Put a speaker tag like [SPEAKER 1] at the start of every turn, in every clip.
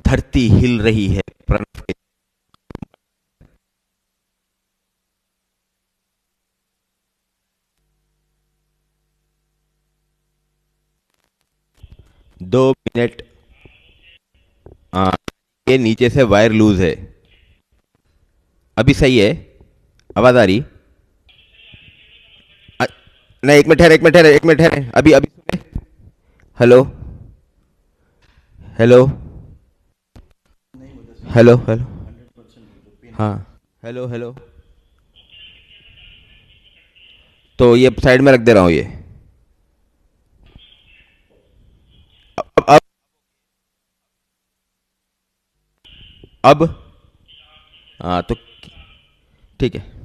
[SPEAKER 1] धरती हिल रही है प्रणव के। 2 मिनट। हाँ, ये नीचे से वायर लूज है। अभी सही है? आवाज आ रही? अ- नहीं, 1 मिनट ठहरे, 1 मिनट ठहरे, 1 मिनट ठहरे, अभी अभी सुने। हेलो। हेलो। Hello hello. हाँ। Hello hello. तो ये साइड में रख दे रहा हूँ ये। अब अब हाँ तो ठीक है।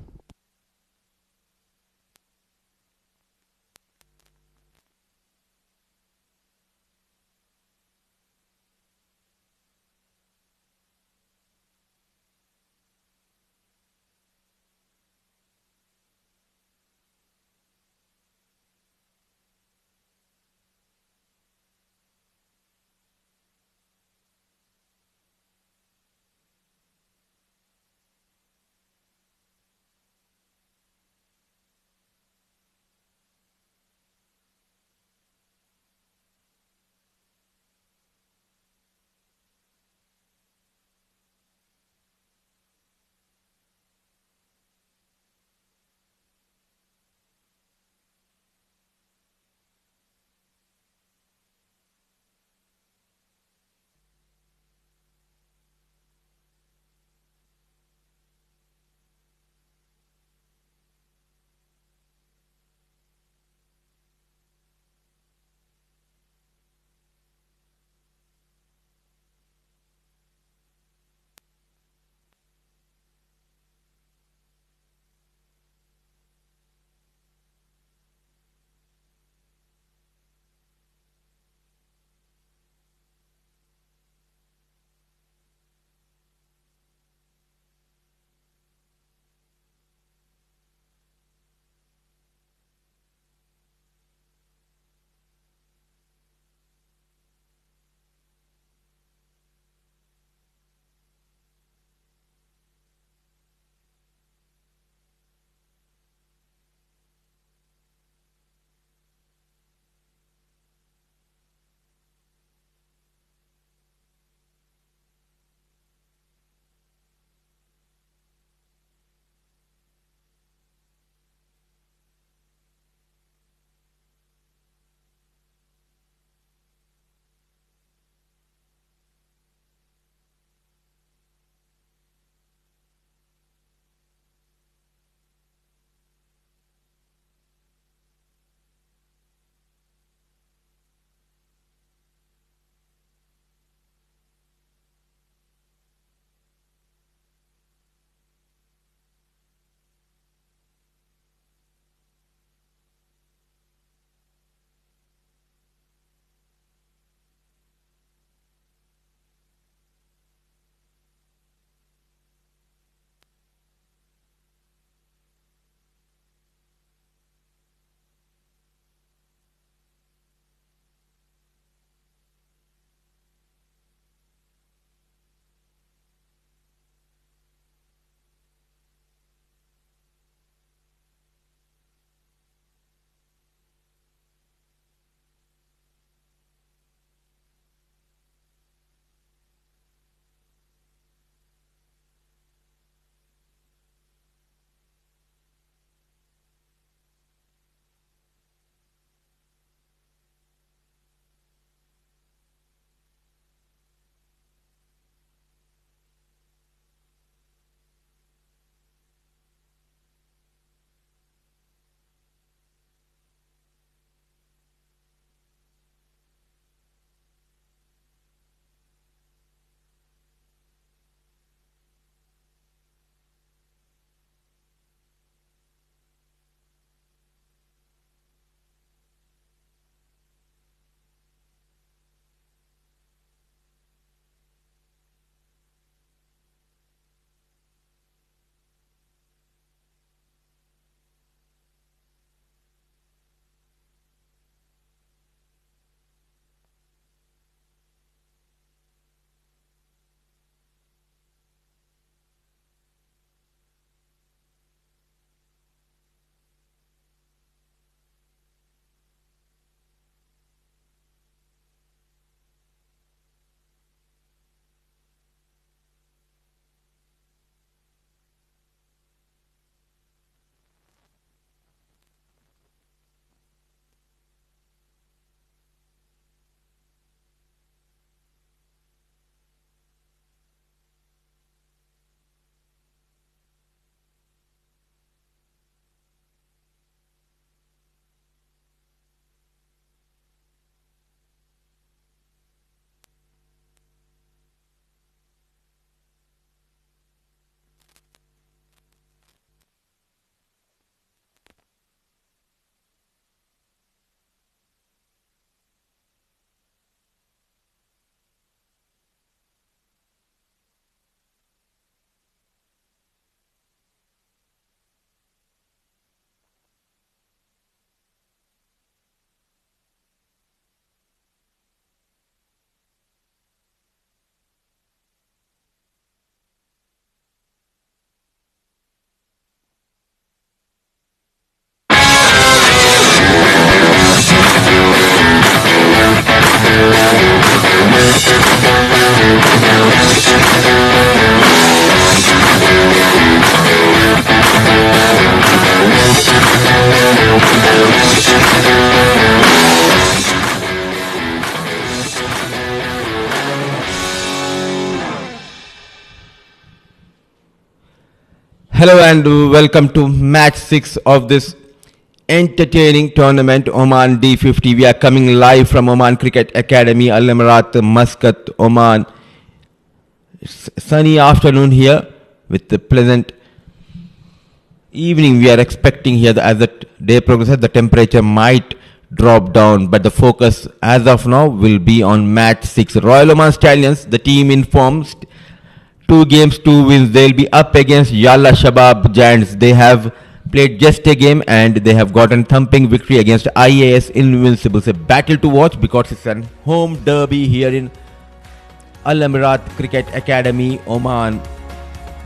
[SPEAKER 1] Hello and welcome to match 6 of this entertaining tournament, Oman D50. We are coming live from Oman Cricket Academy, Al Emirat, Muscat, Oman. It's sunny afternoon here with the pleasant evening. We are expecting here that as the day progresses, the temperature might drop down, but the focus as of now will be on match 6. Royal Oman Stallions, the team in form, 2 games, 2 wins. They'll be up against Yalla Shabab Giants. They have played just a game and they have gotten thumping victory against IAS Invincibles. A battle to watch because it's a home derby here in Al Emirat Cricket Academy, Oman.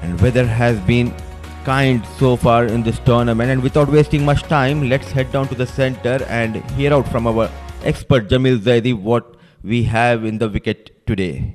[SPEAKER 1] And weather has been kind so far in this tournament. And without wasting much time, let's head down to the center and hear out from our expert Jamil Zaidi what we have in the wicket today.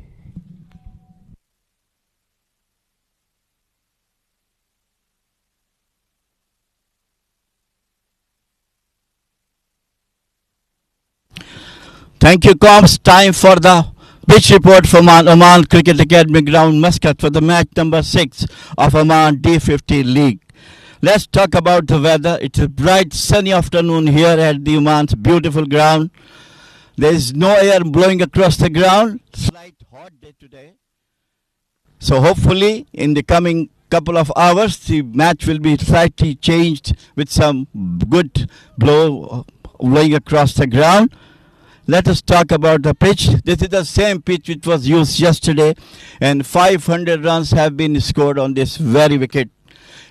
[SPEAKER 2] Thank you, Combs. Time for the pitch report from Oman Cricket Academy ground, Muscat, for the match number 6 of Oman D50 League. Let's talk about the weather. It's a bright, sunny afternoon here at the Oman's beautiful ground. There is no air blowing across the ground. Slight hot day today. So hopefully, in the coming couple of hours, the match will be slightly changed with some good blowing across the ground. Let us talk about the pitch. This is the same pitch which was used yesterday, and 500 runs have been scored on this very wicket.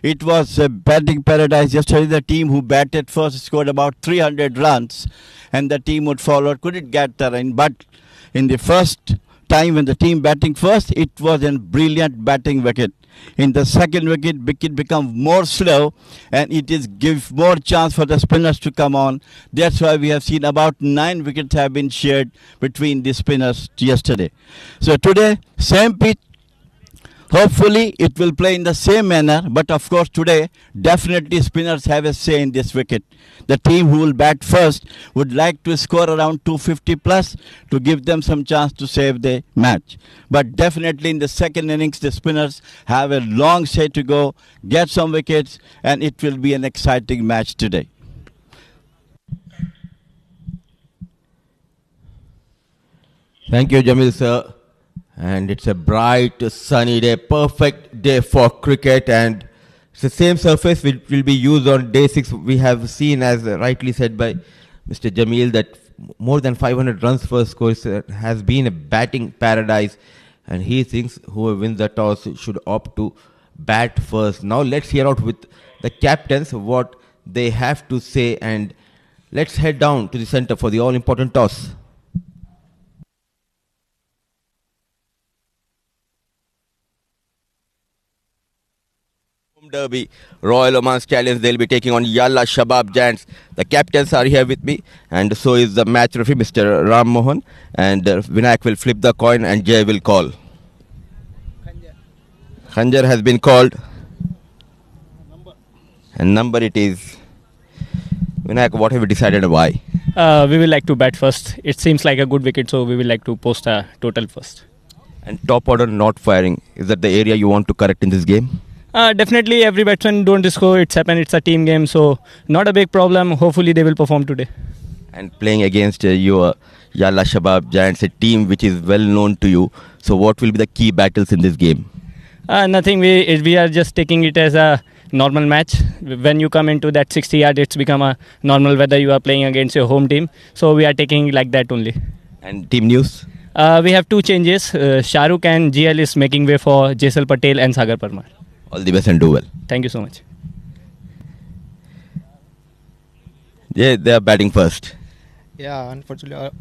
[SPEAKER 2] It was a batting paradise yesterday. The team who batted first scored about 300 runs, and the team would follow couldn't get the run. But in the first time when the team batting first, it was a brilliant batting wicket. In the second wicket become more slow, and it is give more chance for the spinners to come on. That's why we have seen about 9 wickets have been shared between the spinners yesterday. So today, same pitch. Hopefully it will play in the same manner, but of course today definitely spinners have a say in this wicket. The team who will bat first would like to score around 250 plus to give them some chance to save the match. But definitely in the second innings the spinners have a long say to go, get some wickets, and it will be an exciting match today.
[SPEAKER 1] Thank you, Jamil sir. And it's a bright, sunny day, perfect day for cricket. And it's the same surface which will be used on day 6. We have seen, as rightly said by Mr. Jamil, that more than 500 runs per score has been a batting paradise. And he thinks whoever wins the toss should opt to bat first. Now let's hear out with the captains what they have to say. And let's head down to the center for the all-important toss. Derby, Royal Oman Stallions, they'll be taking on Yalla Shabab Giants. The captains are here with me, and so is the match referee, Mr. Ram Mohan, and Vinayak will flip the coin and Jay will call. Khanjar has been called, and number it is. Vinayak, what have you decided and why?
[SPEAKER 3] We will like to bat first. It seems like a good wicket, so we will like to post a total first.
[SPEAKER 1] And top order not firing, is that the area you want to correct in this game?
[SPEAKER 3] Definitely every batsman don't score. It's happened. It's a team game, so not a big problem. Hopefully they will perform today.
[SPEAKER 1] And playing against your Yalla Shabab Giants, a team which is well known to you. So what will be the key battles in this game?
[SPEAKER 3] Nothing. We are just taking it as a normal match. When you come into that 60 yard, it's become a normal whether you are playing against your home team. So we are taking it like that only.
[SPEAKER 1] And team news?
[SPEAKER 3] We have 2 changes. Shahrukh and GL is making way for Jaisal Patel and Sagar Parmar.
[SPEAKER 1] All the best and do well.
[SPEAKER 3] Thank you so much.
[SPEAKER 4] Yeah, they are batting first.
[SPEAKER 5] Yeah, unfortunately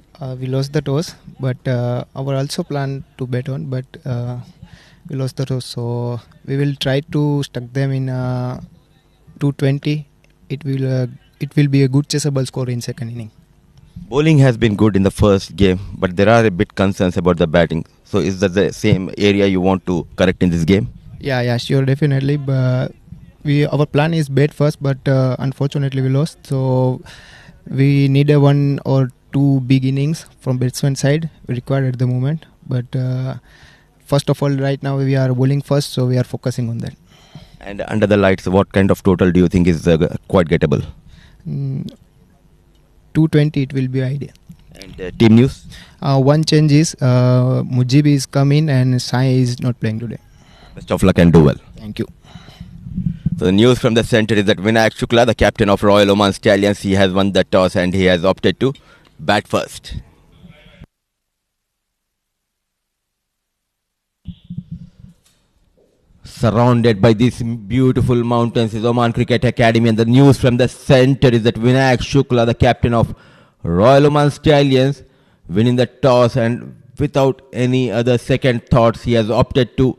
[SPEAKER 5] we lost the toss, but our also plan to bet on, but we lost the toss, so we will try to stuck them in 220. It will be a good chaseable score in second inning.
[SPEAKER 1] Bowling has been good in the first game, but there are a bit concerns about the batting. So is that the same area you want to correct in this game?
[SPEAKER 5] Yeah, sure, definitely. But our plan is bet first, but unfortunately we lost. So we need a 1 or 2 big innings from batsman side required at the moment. But first of all, right now we are bowling first, so we are focusing on that.
[SPEAKER 4] And under the lights, what kind of total do you think is quite gettable?
[SPEAKER 5] 220 it will be ideal.
[SPEAKER 4] And team news?
[SPEAKER 5] One change is Mujib is coming and Sai is not playing today.
[SPEAKER 4] Best of luck and do well.
[SPEAKER 5] Thank you.
[SPEAKER 4] So the news from the center is that Vinayak Shukla, the captain of Royal Oman Stallions, he has won the toss and he has opted to bat first.
[SPEAKER 1] Surrounded by these beautiful mountains is Oman Cricket Academy, and the news from the center is that Vinayak Shukla, the captain of Royal Oman Stallions, winning the toss, and without any other second thoughts, he has opted to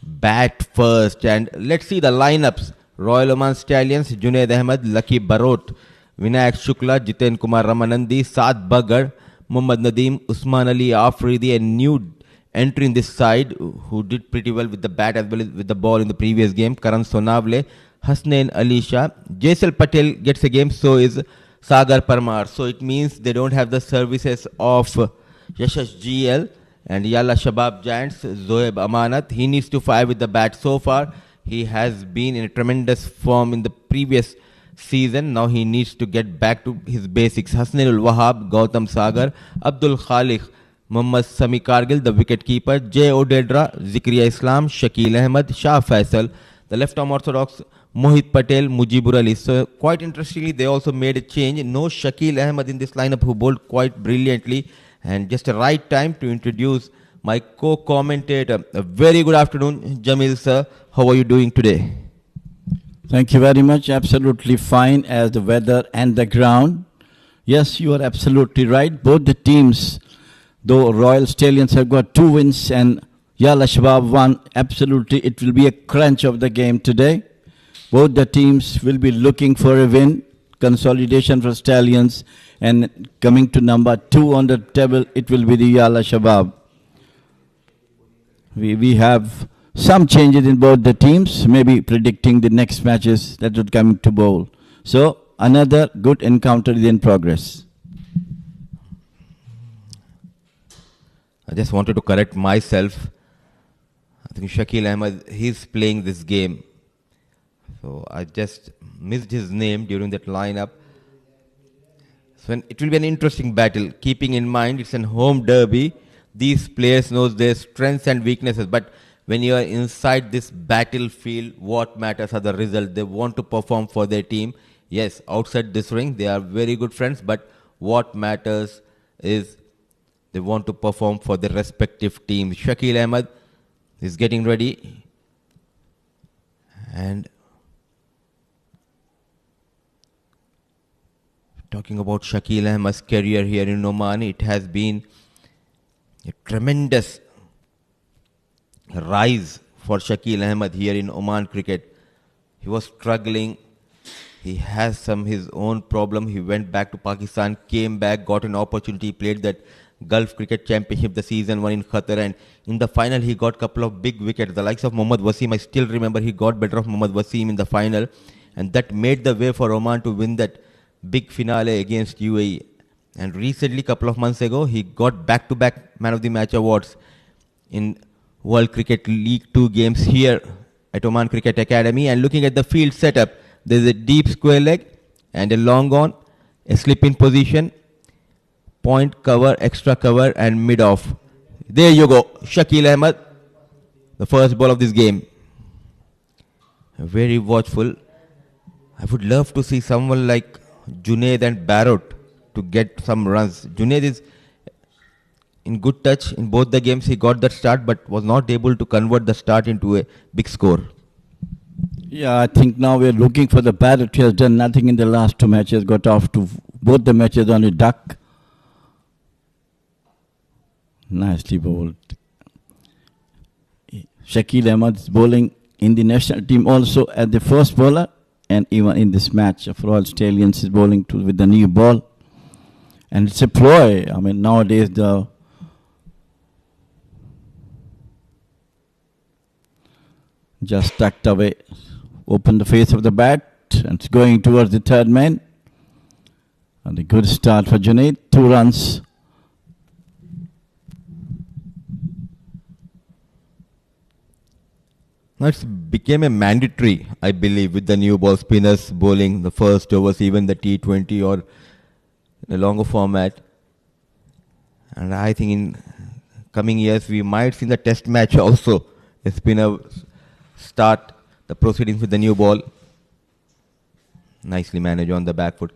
[SPEAKER 1] bat first. And let's see the lineups. Royal Oman Stallions, Junaid Ahmed, Lucky Barot, Vinayak Shukla, Jiten Kumar Ramanandi, Saad Bagar, Muhammad Nadeem, Usman Ali Afridi, and new entry in this side who did pretty well with the bat as well as with the ball in the previous game, Karan Sonavle, Hasnain Ali Shah, Jaisal Patel gets a game, so is Sagar Parmar. So it means they don't have the services of Yashash GL and Yalla Shabab Giants, Zoeb Amanat. He needs to fire with the bat. So far, he has been in a tremendous form in the previous season. Now he needs to get back to his basics. Hasnainul Wahab, Gautam Sagar, Abdul Khalik, Muhammad Sami Kargil, the wicket-keeper, J. Odedra, Zikriya Islam, Shakil Ahmed, Shah Faisal, the left-arm orthodox, Mohit Patel, Mujibur Ali. So quite interestingly, they also made a change. No Shakil Ahmed in this lineup, who bowled quite brilliantly, and just a right time to introduce my co-commentator. A very good afternoon, Jamil sir. How are you doing today?
[SPEAKER 2] Thank you very much. Absolutely fine as the weather and the ground. Yes, you are absolutely right. Both the teams, though Royal Stallions have got 2 wins and Yalla Shabab 1, absolutely it will be a crunch of the game today. Both the teams will be looking for a win, consolidation for Stallions, and coming to number 2 on the table, it will be the Yalla Shabab. We have some changes in both the teams, maybe predicting the next matches that would come to bowl. So another good encounter is in progress.
[SPEAKER 1] I just wanted to correct myself. I think Shakil Ahmed, he's playing this game. So I just missed his name during that lineup. So it will be an interesting battle. Keeping in mind it's a home derby, these players knows their strengths and weaknesses. But when you are inside this battlefield, what matters are the results. They want to perform for their team. Yes, outside this ring, they are very good friends. But what matters is they want to perform for their respective teams. Shakil Ahmed is getting ready. And talking about Shakil Ahmed's career here in Oman, it has been a tremendous rise for Shakil Ahmed here in Oman cricket. He was struggling. He has his own problem. He went back to Pakistan, came back, got an opportunity, played that Gulf Cricket Championship, the season 1 in Qatar, and in the final he got a couple of big wickets. The likes of Mohammad Wasim, I still remember he got better of Mohammad Wasim in the final, and that made the way for Oman to win that big finale against UAE. And recently, couple of months ago, he got back-to-back Man of the Match awards in World Cricket League 2 games here at Oman Cricket Academy. And looking at the field setup, there's a deep square leg and a long on, a slip-in position, point cover, extra cover, and mid-off. There you go, Shakil Ahmed, the first ball of this game. Very watchful. I would love to see someone like Junaid and Barrett to get some runs. Junaid is in good touch in both the games. He got that start but was not able to convert the start into a big score.
[SPEAKER 2] Yeah, I think now we're looking for the Barrett. He has done nothing in the last 2 matches, got off to both the matches on a duck. Nicely bowled. Shakil Ahmed is bowling in the national team also as the first bowler, and even in this match of Royal Stallions is bowling with the new ball. And it's a ploy. I mean, nowadays just tucked away, open the face of the bat, and it's going towards the third man. And a good start for Junaid, 2 runs.
[SPEAKER 1] Now it's became a mandatory, I believe, with the new ball spinners bowling the first overs, even the T20 or in a longer format. And I think in coming years we might see the test match also. A spinner start the proceedings with the new ball. Nicely managed on the back foot.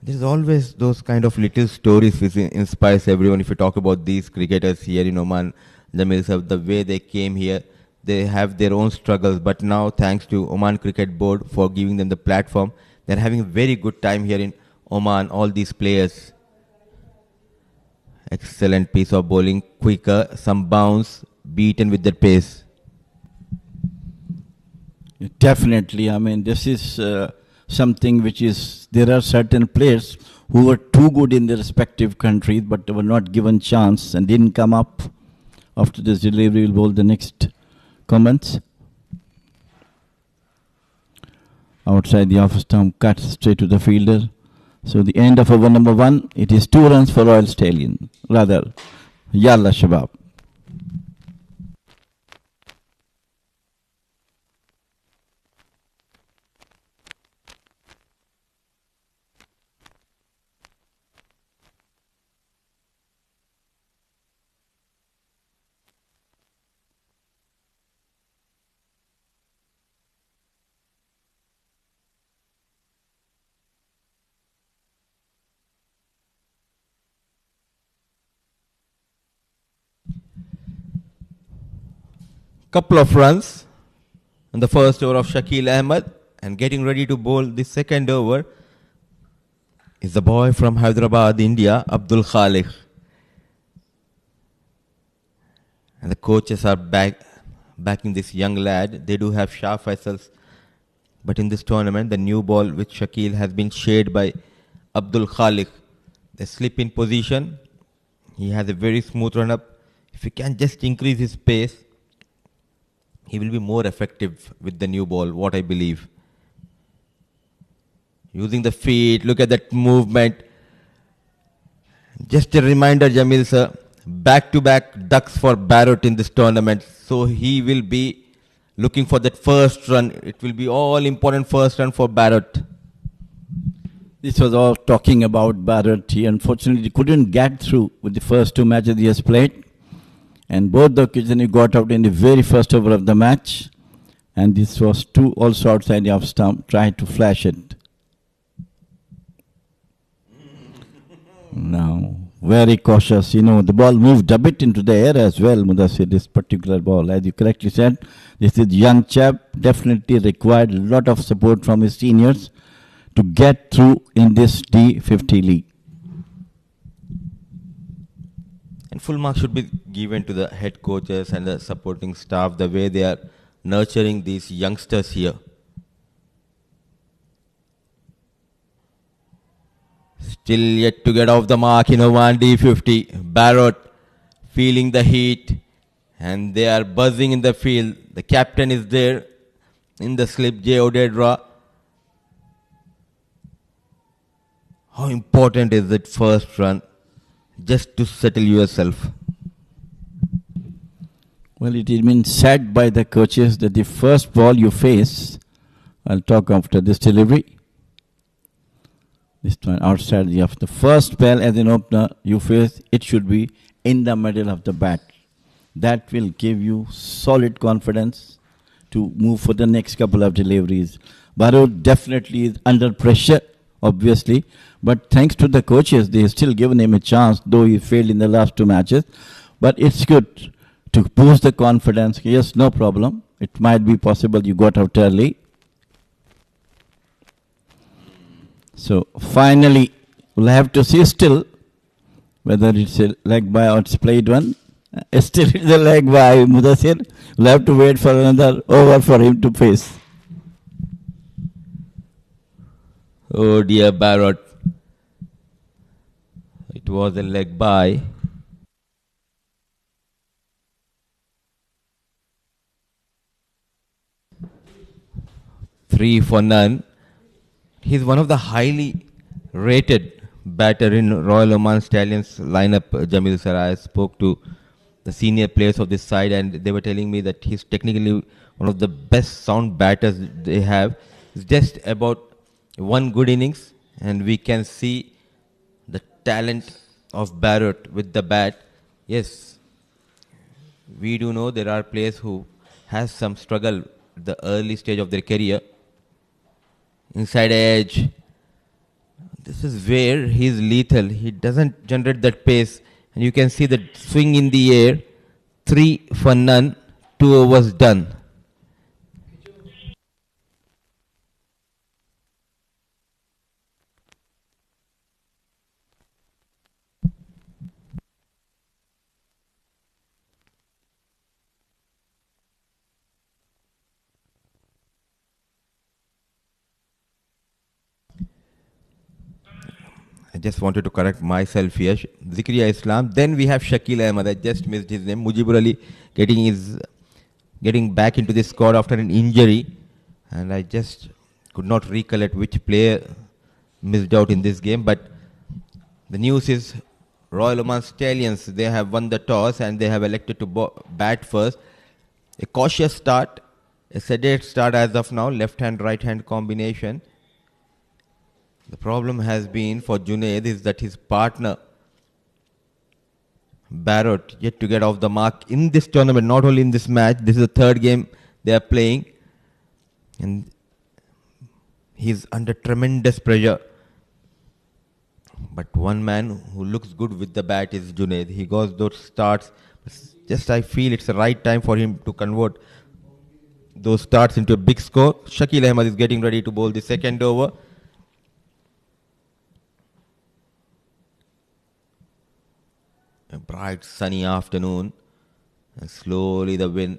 [SPEAKER 1] There's always those kind of little stories which inspires everyone. If you talk about these cricketers here in Oman, the way they came here, they have their own struggles. But now, thanks to Oman Cricket Board for giving them the platform, they're having a very good time here in Oman. All these players, excellent piece of bowling, quicker, some bounce, beaten with the pace.
[SPEAKER 2] Definitely. I mean, this is something which is, there are certain players who were too good in their respective countries but were not given chance and didn't come up. After this delivery, we'll bowl the next comments. Outside the off stump, cut straight to the fielder. So the end of over number 1, it is 2 runs for Royal Stallion. Rather, Yalla Shabab.
[SPEAKER 1] Couple of runs in the first over of Shakil Ahmed, and getting ready to bowl the second over is the boy from Hyderabad, India, Abdul Khalik. And the coaches are backing this young lad. They do have Shah Faisals, but in this tournament, the new ball with Shakil has been shared by Abdul Khalik. They slip in position. He has a very smooth run up. If he can just increase his pace, he will be more effective with the new ball, what I believe. Using the feet, look at that movement. Just a reminder, Jamil sir, back-to-back ducks for Barrett in this tournament. So he will be looking for that first run. It will be all important first run for Barrett.
[SPEAKER 2] This was all talking about Barrett. He unfortunately couldn't get through with the first 2 matches he has played. And both the occasions he got out in the very first over of the match. And this was 2 also outside the off stump, tried to flash it. Now, very cautious. You know, the ball moved a bit into the air as well, Mudassir, this particular ball. As you correctly said, this is young chap, definitely required a lot of support from his seniors to get through in this D50 league.
[SPEAKER 1] And full marks should be given to the head coaches and the supporting staff, the way they are nurturing these youngsters here. Still yet to get off the mark in Oman D50. Barrett feeling the heat, and they are buzzing in the field. The captain is there in the slip, J. Odedra. How important is that first run just to settle yourself?
[SPEAKER 2] Well, it has been said by the coaches that the first ball you face, I'll talk after this delivery. This one outside the first ball as an opener you face, it should be in the middle of the bat. That will give you solid confidence to move for the next couple of deliveries. Barrett definitely is under pressure, obviously, but thanks to the coaches, they have still given him a chance, though he failed in the last 2 matches. But it's good to boost the confidence. Yes, no problem. It might be possible you got out early. So finally, we'll have to see still whether it's a leg by or it's played one. Still it's a leg by Mudassir. We'll have to wait for another over for him to face.
[SPEAKER 1] Oh dear, Barrett. It was a leg by. Three for none. He's one of the highly rated batter in Royal Oman Stallions lineup, Jamil sir. I spoke to the senior players of this side, and they were telling me that he's technically one of the best sound batters they have. It's just about one good innings, and we can see the talent of Barrett with the bat. Yes, we do know there are players who has some struggle at the early stage of their career. Inside edge. This is where he's lethal. He doesn't generate that pace. And you can see the swing in the air. 3 for none. 2 overs done. I just wanted to correct myself here. Zikriya Islam. Then we have Shakil Ahmed. I just missed his name. Mujibur Ali getting back into the squad after an injury. And I just could not recollect which player missed out in this game. But the news is Royal Oman Stallions, they have won the toss and they have elected to bat first. A cautious start, a sedate start as of now, left-hand, right-hand combination. The problem has been for Junaid is that his partner, Barrett, yet to get off the mark in this tournament, not only in this match. This is the third game they are playing. And he's under tremendous pressure. But one man who looks good with the bat is Junaid. He goes those starts. Just I feel it's the right time for him to convert those starts into a big score. Shakil Ahmed is getting ready to bowl the second over. A bright sunny afternoon, and slowly the wind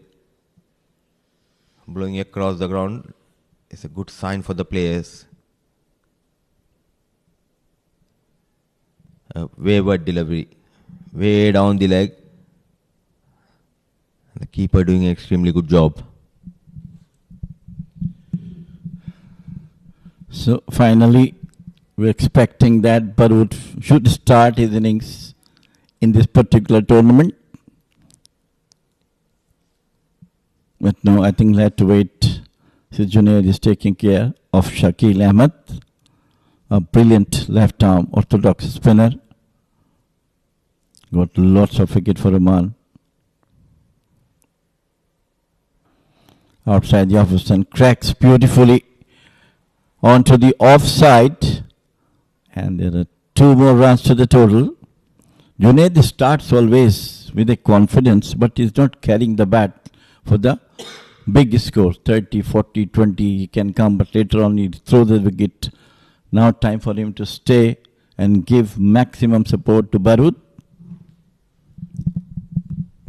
[SPEAKER 1] blowing across the ground is a good sign for the players. A wayward delivery, way down the leg. The keeper doing an extremely good job.
[SPEAKER 2] So finally, we're expecting that Barut should start his innings in this particular tournament. But no, I think we'll have to wait. So Junaid is taking care of Shakil Ahmed, a brilliant left-arm orthodox spinner. Got lots of wicket for Oman. Outside the off and cracks beautifully onto the offside. And there are 2 more runs to the total. Junaid starts always with a confidence, but he's not carrying the bat for the big score. 30, 40, 20, he can come, but later on he throws the wicket. Now time for him to stay and give maximum support to Barut.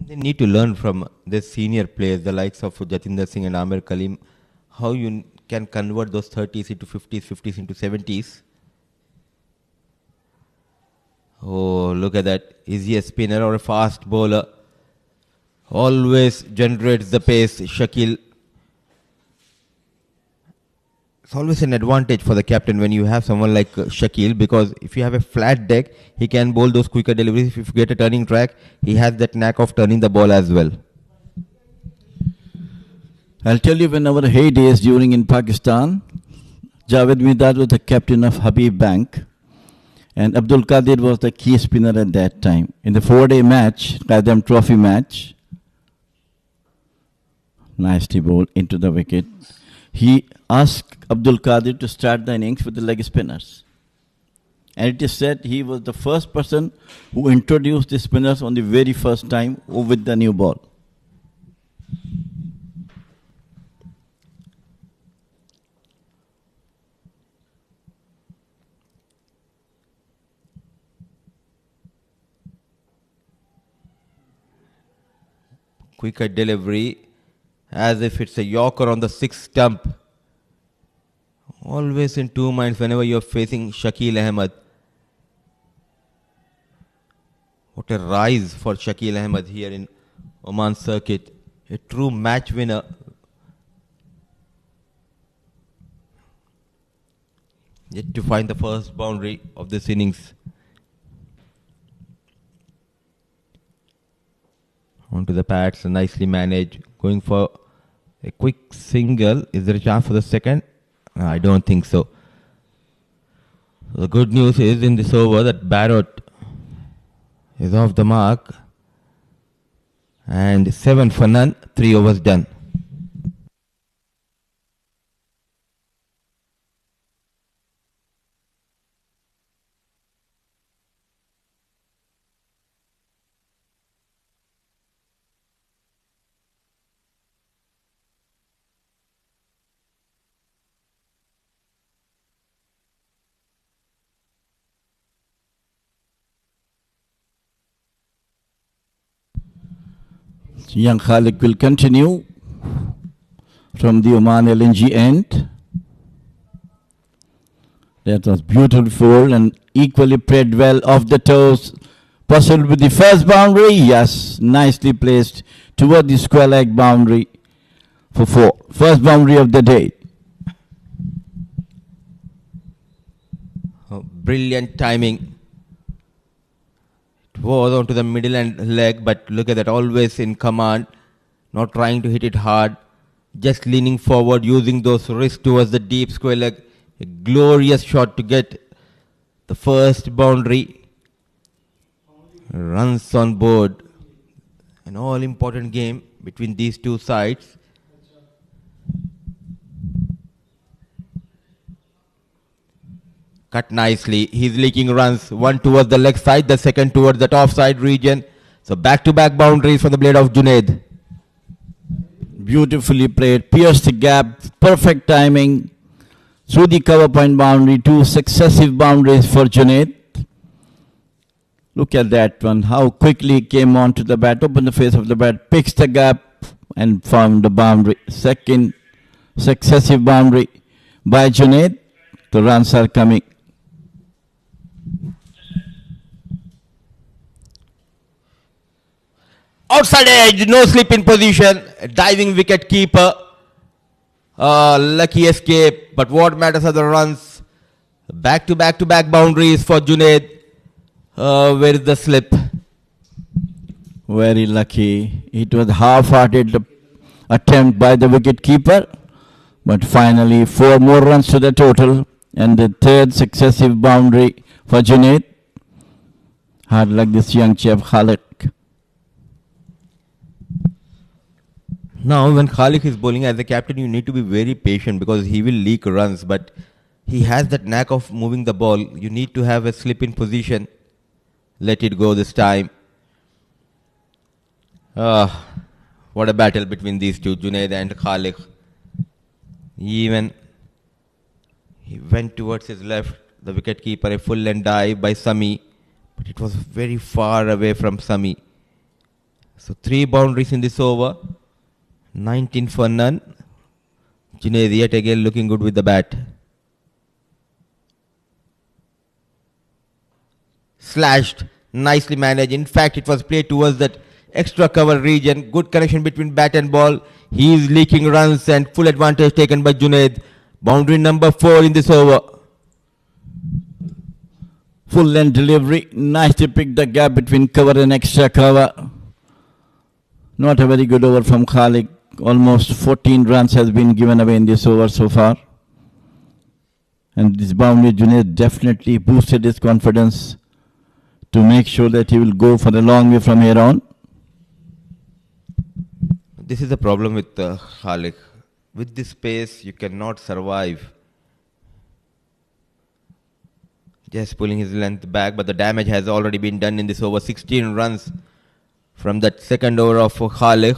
[SPEAKER 1] They need to learn from the senior players, the likes of Jatinder Singh and Amir Kalim, how you can convert those 30s into 50s, 50s into 70s. Oh, look at that. Is he a spinner or a fast bowler? Always generates the pace. Shakil. It's always an advantage for the captain when you have someone like Shakil, because if you have a flat deck, he can bowl those quicker deliveries. If you get a turning track, he has that knack of turning the ball as well.
[SPEAKER 2] I'll tell you, when our heydays during in Pakistan, Javed Midad was the captain of Habib Bank. And Abdul Qadir was the key spinner at that time. In the 4-day match, Qaddam Trophy match, nicely bowled into the wicket. He asked Abdul Qadir to start the innings with the leg spinners. And it is said he was the first person who introduced the spinners on the very first time with the new ball.
[SPEAKER 1] Quicker delivery, as if it's a Yorker on the 6th stump. Always in 2 minds whenever you're facing Shakil Ahmed. What a rise for Shakil Ahmed here in Oman circuit. A true match winner. Yet to find the first boundary of this innings. onto the pads, nicely managed. Going for a quick single. Is there a chance for the second? I don't think so. The good news is in this over that Barrett is off the mark. And 7 for none, 3 overs done.
[SPEAKER 2] Young Khalik will continue from the Oman LNG end. That was beautiful and equally played well off the toes. Possible with the first boundary. Yes, nicely placed toward the square leg boundary for 4. First boundary of the day.
[SPEAKER 1] Oh, brilliant timing. It was onto the middle and leg, but look at that, always in command, not trying to hit it hard, just leaning forward, using those wrists towards the deep square leg. A glorious shot to get the first boundary. Runs on board. An all-important game between these two sides. Cut nicely. He's leaking runs. One towards the leg side, the second towards the top side region. So back-to-back boundaries from the blade of Junaid.
[SPEAKER 2] Beautifully played. Pierced the gap. Perfect timing. Through the cover point boundary. 2 successive boundaries for Junaid. Look at that one. How quickly he came onto the bat. Opened the face of the bat. Picks the gap and found the boundary. Second successive boundary by Junaid. The runs are coming.
[SPEAKER 1] Outside edge, no slip in position, diving wicket keeper. Lucky escape, but what matters are the runs. Back to back boundaries for Junaid. Where is the slip?
[SPEAKER 2] Very lucky. It was half-hearted attempt by the wicket keeper, but finally 4 more runs to the total, and the third successive boundary for Junaid. Hard luck this young chap Khalik.
[SPEAKER 1] Now, when Khalik is bowling as a captain, you need to be very patient because he will leak runs. But he has that knack of moving the ball. You need to have a slip in position. Let it go this time. What a battle between these two, Junaid and Khalik. Even he went towards his left. The wicketkeeper, a full length dive by Sami. But it was very far away from Sami. So 3 boundaries in this over. 19 for none. Junaid yet again looking good with the bat. Slashed. Nicely managed. In fact, it was played towards that extra cover region. Good connection between bat and ball. He is leaking runs and full advantage taken by Junaid. Boundary number 4 in this over.
[SPEAKER 2] Full length delivery. Nicely picked the gap between cover and extra cover. Not a very good over from Khalik. Almost 14 runs has been given away in this over so far. And this boundary, Junaid definitely boosted his confidence to make sure that he will go for a long way from here on.
[SPEAKER 1] This is the problem with Khalik. With this pace, you cannot survive. Just pulling his length back, but the damage has already been done in this over. 16 runs from that second over of Khalik.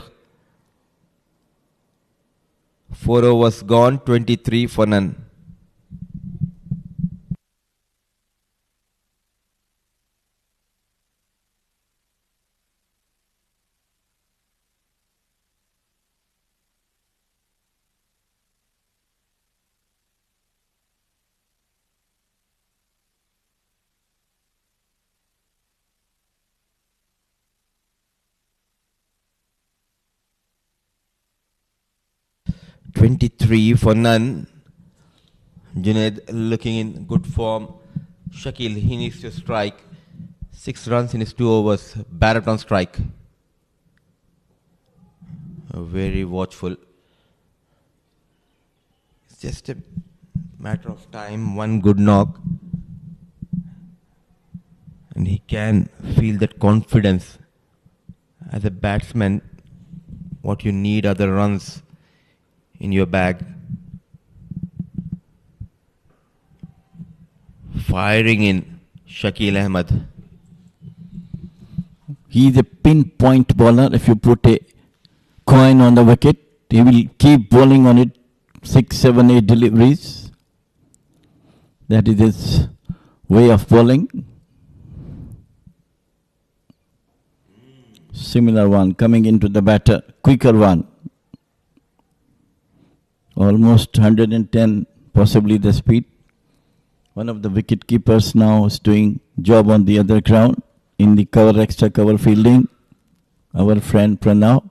[SPEAKER 1] 4 overs gone, 23 for none. $23 for none. Junaid looking in good form. Shakil, he needs to strike. 6 runs in his 2 overs. Barrett on strike. very watchful. It's just a matter of time, one good knock, and he can feel that confidence. As a batsman, what you need are the runs in your bag. Firing in Shakil Ahmed.
[SPEAKER 2] He is a pinpoint bowler. If you put a coin on the wicket, he will keep bowling on it 6, 7, 8 deliveries. That is his way of bowling. Similar one coming into the batter, quicker one. Almost 110, possibly the speed. One of the wicket keepers now is doing job on the other ground in the cover, extra cover fielding. Our friend Pranav.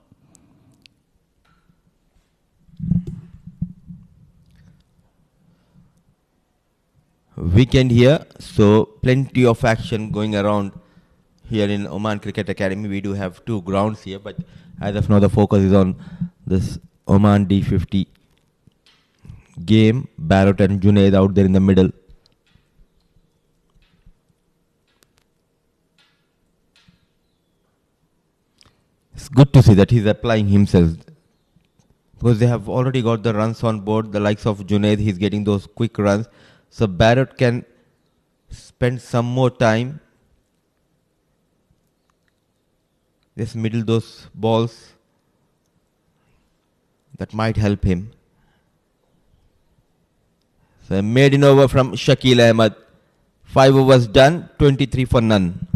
[SPEAKER 1] Weekend here, so plenty of action going around here in Oman Cricket Academy. We do have 2 grounds here, but as of now the focus is on this Oman D50 game. Barrett and Junaid out there in the middle. It's good to see that he's applying himself, because they have already got the runs on board. The likes of Junaid, he's getting those quick runs. So Barrett can spend some more time, just middle those balls. That might help him. So a maiden over from Shakil Ahmed. 5 overs done, 23 for none.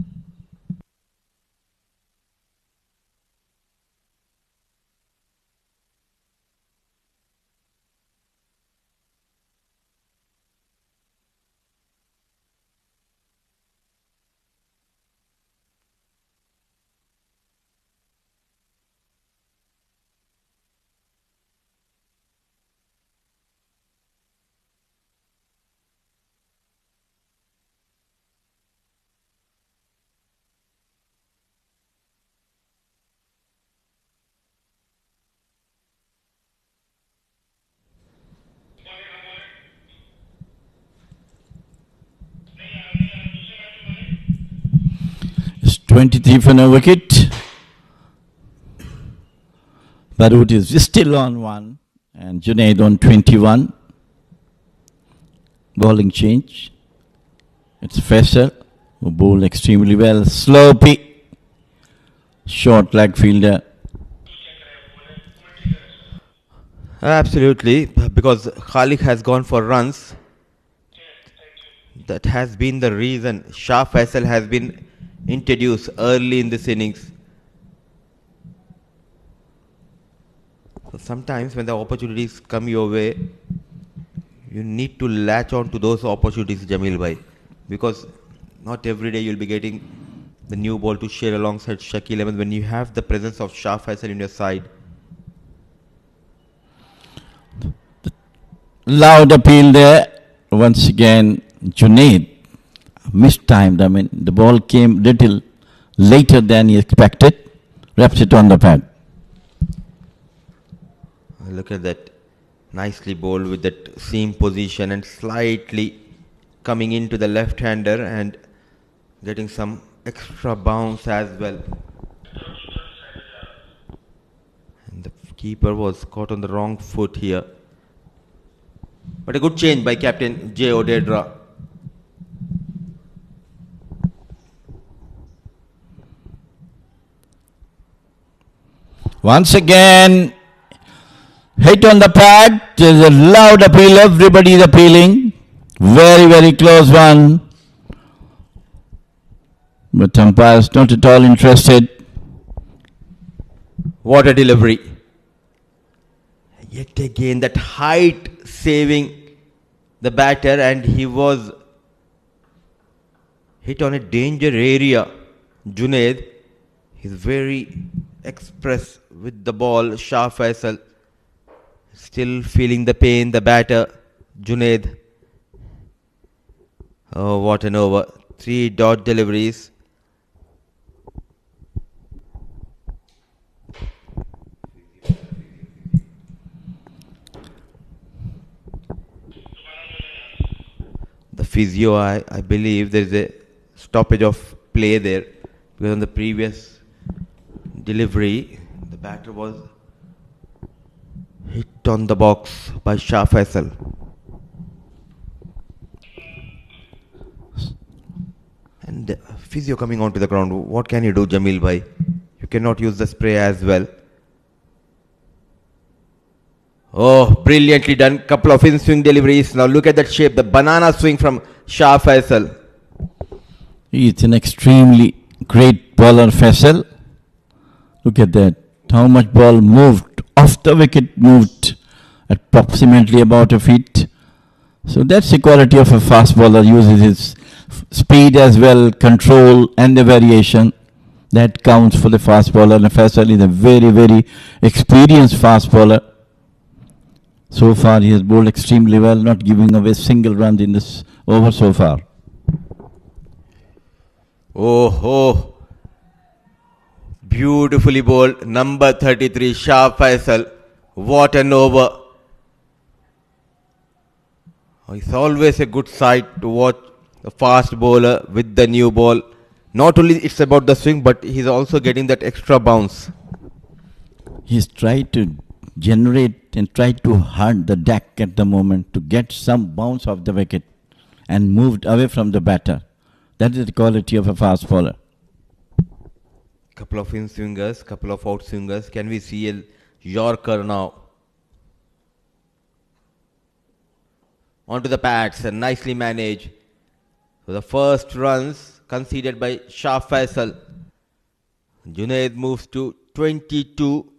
[SPEAKER 2] It's 23 for no wicket. Barut is still on 1 and Junaid on 21. Bowling change. It's Faisal who bowled extremely well. Sloppy. Short leg fielder.
[SPEAKER 1] Absolutely, because Khalik has gone for runs. That has been the reason Shah Faisal has been introduced early in this innings. So sometimes when the opportunities come your way, you need to latch on to those opportunities, Jamil bhai, because not every day you'll be getting the new ball to share alongside Shakil Ahmed when you have the presence of Shah Faisal in your side.
[SPEAKER 2] Loud appeal there. Once again, Junaid mistimed. I mean, the ball came little later than he expected. Wraps it on the pad.
[SPEAKER 1] Look at that. Nicely bowled with that seam position and slightly coming into the left-hander and getting some extra bounce as well. And the keeper was caught on the wrong foot here. But a good change by Captain J. Odedra.
[SPEAKER 2] Once again, hit on the pad. There's a loud appeal. Everybody is appealing. Very, very close one. But umpire is not at all interested.
[SPEAKER 1] What a delivery. Yet again, that height saving the batter, and he was hit on a danger area. Junaid is very express with the ball. Shah Faisal still feeling the pain. The batter, Junaid. Oh, what an over. 3 dot deliveries. physio, I believe there is a stoppage of play there because on the previous delivery, the batter was hit on the box by Shah Faisal. And physio coming onto the ground. What can you do, Jamil bhai? You cannot use the spray as well. Oh, brilliantly done. Couple of in-swing deliveries. Now look at that shape. The banana swing from Shah Faisal.
[SPEAKER 2] He's an extremely great bowler, Faisal. Look at that. How much ball moved off the wicket, moved at approximately about a feet. So that's the quality of a fast bowler. Uses his speed as well, control and the variation. That counts for the fast bowler. And Faisal is a very, very experienced fast bowler. So far he has bowled extremely well, not giving away single run in this over so far.
[SPEAKER 1] Oh. Beautifully bowled. Number 33, Shah Faisal. What an over. It's always a good sight to watch a fast bowler with the new ball. Not only it's about the swing, but he's also getting that extra bounce.
[SPEAKER 2] He's tried to generate and tried to hunt the deck at the moment to get some bounce off the wicket and moved away from the batter. That is the quality of a fast bowler.
[SPEAKER 1] Couple of in-swingers, couple of out-swingers. Can we see a Yorker now? Onto the pads and nicely managed. So the first runs conceded by Shah Faisal. Junaid moves to 22.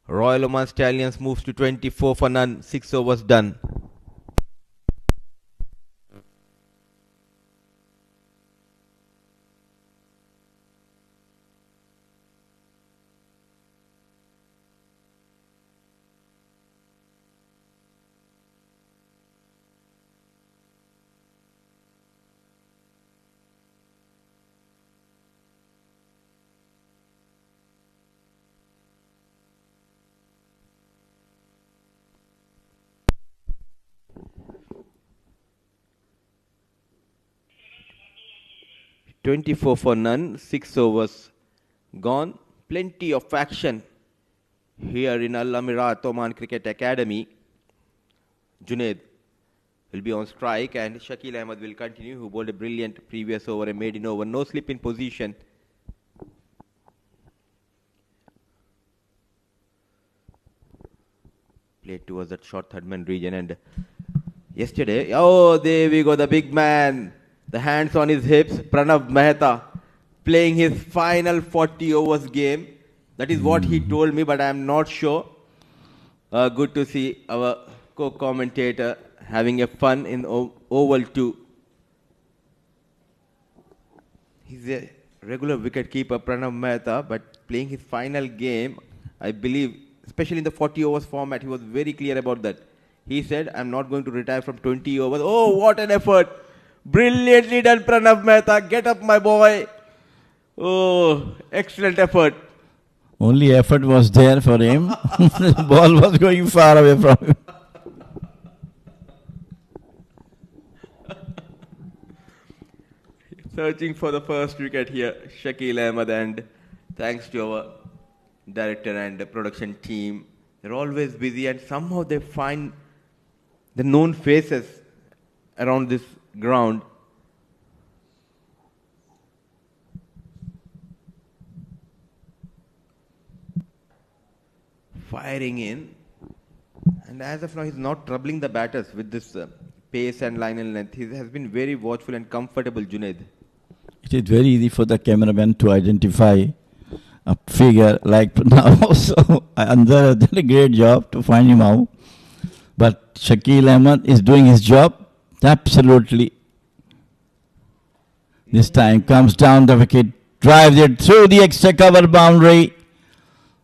[SPEAKER 1] Royal Oman Stallions moves to 24 for none. 6 overs done. $24 for none, 6 overs gone. Plenty of action here in Al Amirat Oman Cricket Academy. Junaid will be on strike and Shakil Ahmed will continue, who bowled a brilliant previous over, a maiden over, no slip in position. Played towards that short third man region, and yesterday, oh, there we go, the big man. The hands on his hips, Pranav Mehta, playing his final 40 overs game. That is what he told me, but I am not sure. Good to see our co-commentator having a fun in Oval 2. He's a regular wicket-keeper, Pranav Mehta, but playing his final game, I believe, especially in the 40 overs format, he was very clear about that. He said, I'm not going to retire from 20 overs. Oh, what an effort! Brilliantly done, Pranav Mehta. Get up, my boy. Oh, excellent effort.
[SPEAKER 2] Only effort was there for him. The ball was going far away from him.
[SPEAKER 1] Searching for the first wicket here, Shakil Ahmed, and thanks to our director and the production team. They're always busy and somehow they find the known faces around this ground. Firing in, and as of now he's not troubling the batters with this pace and line and length. He has been very watchful and comfortable, Junaid.
[SPEAKER 2] It is very easy for the cameraman to identify a figure like Pranav. So Anzar has done a great job to find him out. But Shakil Ahmed is doing his job absolutely. This time comes down the wicket, drives it through the extra cover boundary.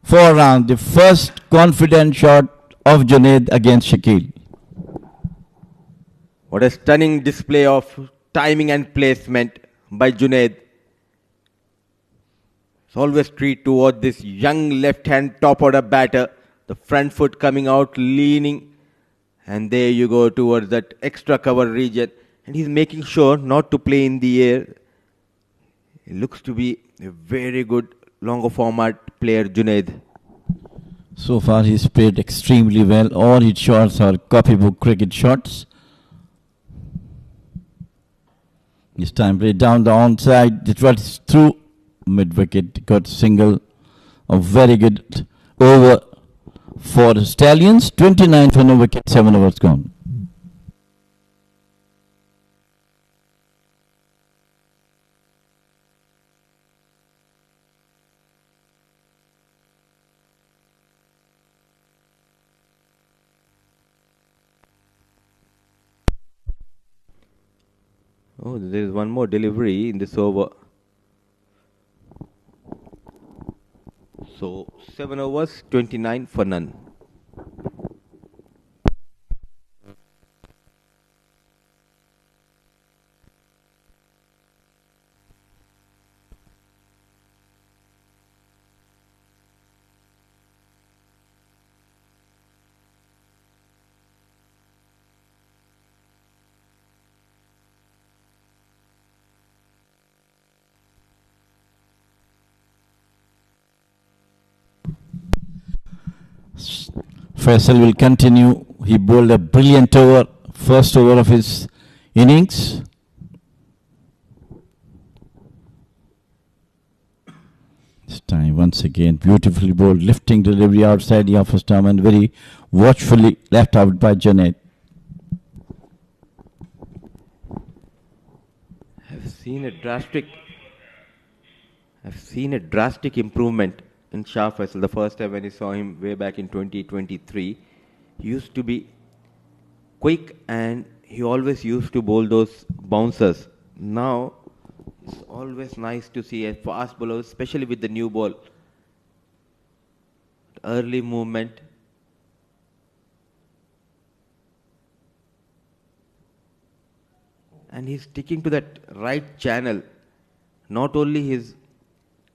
[SPEAKER 2] 4 rounds, the first confident shot of Junaid against Shakil.
[SPEAKER 1] What a stunning display of timing and placement by Junaid. It's always treat towards this young left-hand top-order batter. The front foot coming out, leaning. And there you go towards that extra cover region.
[SPEAKER 4] and he's making sure not to play in the air. He looks to be a very good longer format player, Junaid.
[SPEAKER 2] So far he's played extremely well. All his shots are copybook cricket shots. This time played down the onside. It was through mid-wicket. Got single. A very good over for the Stallions. 29 for no wicket. 7 overs gone.
[SPEAKER 4] Oh, there is one more delivery in this over. So 7 overs, 29 for none.
[SPEAKER 2] Faisal will continue. He bowled a brilliant over. First over of his innings. This time once again beautifully bowled, lifting delivery outside the off stump and very watchfully left out by Junaid.
[SPEAKER 4] I've seen a drastic improvement in Shah Faisal. The first time when I saw him way back in 2023, he used to be quick and he always used to bowl those bouncers. Now it's always nice to see a fast bowler, especially with the new ball. Early movement. And he's sticking to that right channel. Not only he's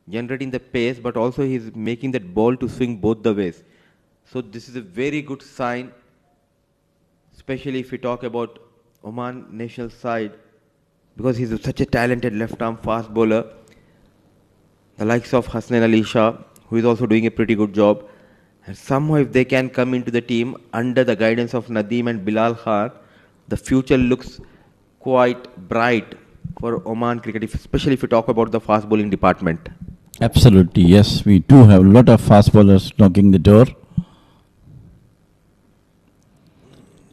[SPEAKER 4] generating the pace, but also he's making that ball to swing both the ways. So this is a very good sign, especially if we talk about Oman national side, because he's such a talented left-arm fast bowler. The likes of Hasnain Ali Shah, who is also doing a pretty good job. And somehow if they can come into the team under the guidance of Nadeem and Bilal Khan, the future looks quite bright for Oman cricket, especially if we talk about the fast bowling department.
[SPEAKER 2] Absolutely, yes. We do have a lot of fast bowlers knocking the door.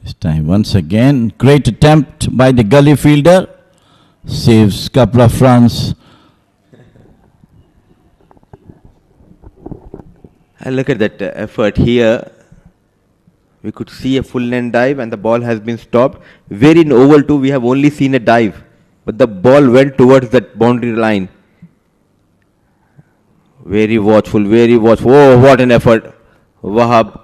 [SPEAKER 2] This time once again, great attempt by the gully fielder. Saves couple of runs.
[SPEAKER 4] And look at that effort here. We could see a full length dive and the ball has been stopped. Where in oval 2 we have only seen a dive, but the ball went towards that boundary line. Very watchful, very watchful. Oh, what an effort. Wahab,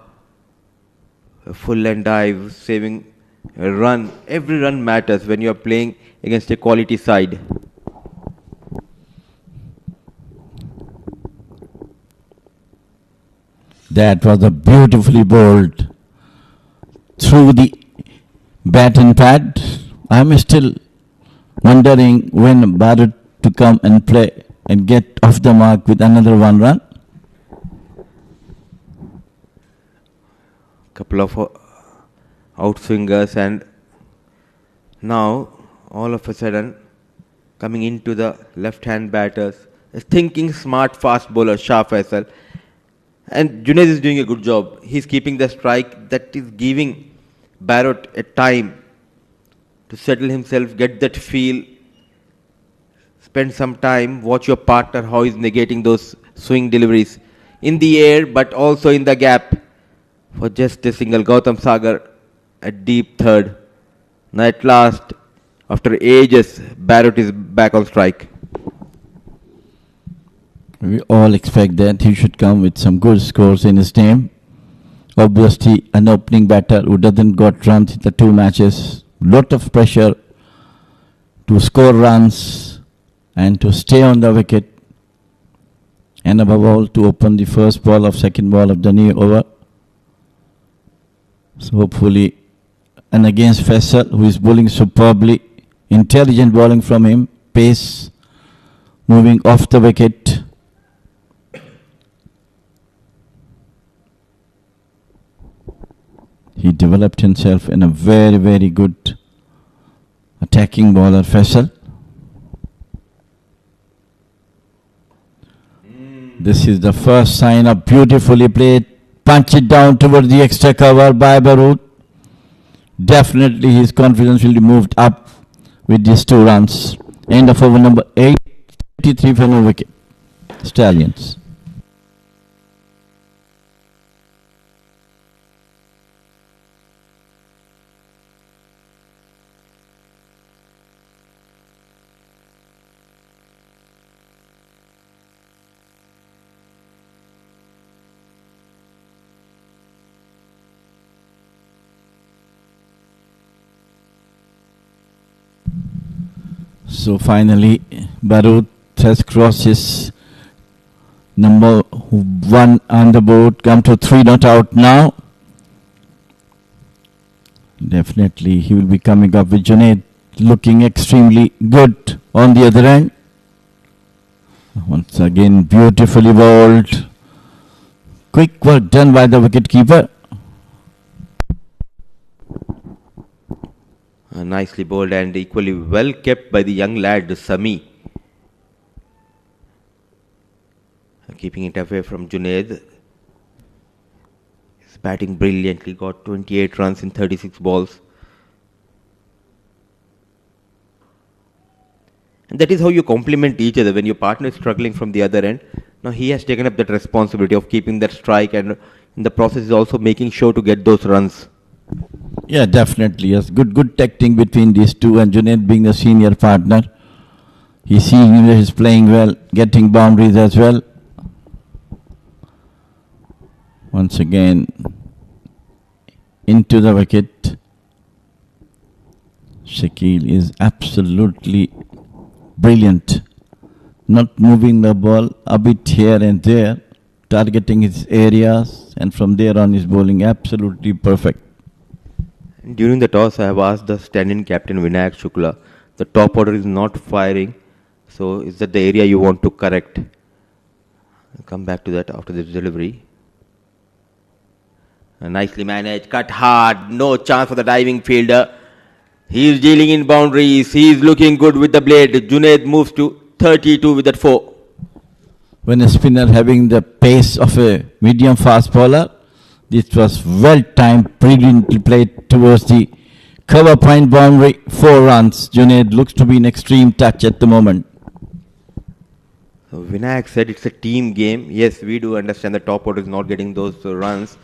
[SPEAKER 4] a full length dive, saving a run. Every run matters when you are playing against a quality side.
[SPEAKER 2] That was a beautifully bowled through the bat and pad. I'm still wondering when Bharat to come and play and get off the mark with another 1 run.
[SPEAKER 4] Couple of outswingers, and now all of a sudden coming into the left-hand batters, a thinking smart fast bowler Shah Faisal. And Junaid is doing a good job. He's keeping the strike that is giving Barrett a time to settle himself, get that feel, spend some time, watch your partner how he's negating those swing deliveries in the air but also in the gap for just a single. Gautam Sagar a deep third. Now at last, after ages, Barrett is back on strike.
[SPEAKER 2] We all expect that he should come with some good scores in his name. Obviously, an opening batter who doesn't got runs in the 2 matches. Lot of pressure to score runs and to stay on the wicket. And above all, to open the first ball of second ball of the new over. So hopefully, and against Faisal, who is bowling superbly, Intelligent bowling from him. Pace moving off the wicket. He developed himself in a very, very good attacking bowler, Faisal. This is the first sign of beautifully played. Punch it down towards the extra cover by Barut. Definitely his confidence will be moved up with these 2 runs. End of over number 8, 33 for no wicket. Stallions. So finally, Barut has crossed his number 1 on the board, come to 3 not out now. Definitely he will be coming up with Junaid looking extremely good on the other end. Once again, beautifully bowled. Quick work done by the wicketkeeper.
[SPEAKER 4] Nicely bowled and equally well kept by the young lad Sami. Keeping it away from Junaid. He's batting brilliantly, got 28 runs in 36 balls. And that is how you complement each other when your partner is struggling from the other end. Now he has taken up that responsibility of keeping that strike, and in the process is also making sure to get those runs.
[SPEAKER 2] Yeah, definitely. Yes, good texting between these two, and Junaid being the senior partner. He's seeing he's playing well, getting boundaries as well. Once again, into the wicket. Shakil is absolutely brilliant. Not moving the ball a bit here and there, targeting his areas, and from there on his bowling absolutely perfect.
[SPEAKER 4] During the toss, I have asked the stand-in captain Vinayak Shukla, the top order is not firing, so is that the area you want to correct? I'll come back to that after this delivery. Nicely managed, cut hard, no chance for the diving fielder. He is dealing in boundaries, he is looking good with the blade. Junaid moves to 32 with that 4.
[SPEAKER 2] When a spinner having the pace of a medium fast bowler, this was well timed, brilliantly played towards the cover point boundary. 4 runs. Junaid looks to be in extreme touch at the moment.
[SPEAKER 4] So Vinayak said it's a team game. Yes, we do understand the top order is not getting those runs.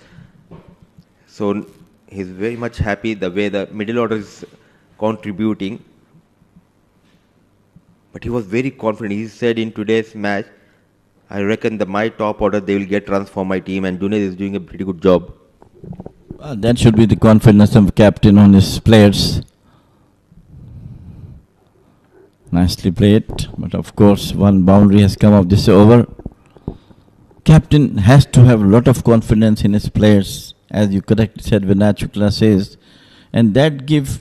[SPEAKER 4] So he's very much happy the way the middle order is contributing. But he was very confident. He said in today's match, I reckon my top order, they will get runs for my team, and Junaid is doing a pretty good job.
[SPEAKER 2] That should be the confidence of the captain on his players. Nicely played, but of course one boundary has come off this over. Captain has to have a lot of confidence in his players, as you correctly said, Vinay Shukla says, and that gives,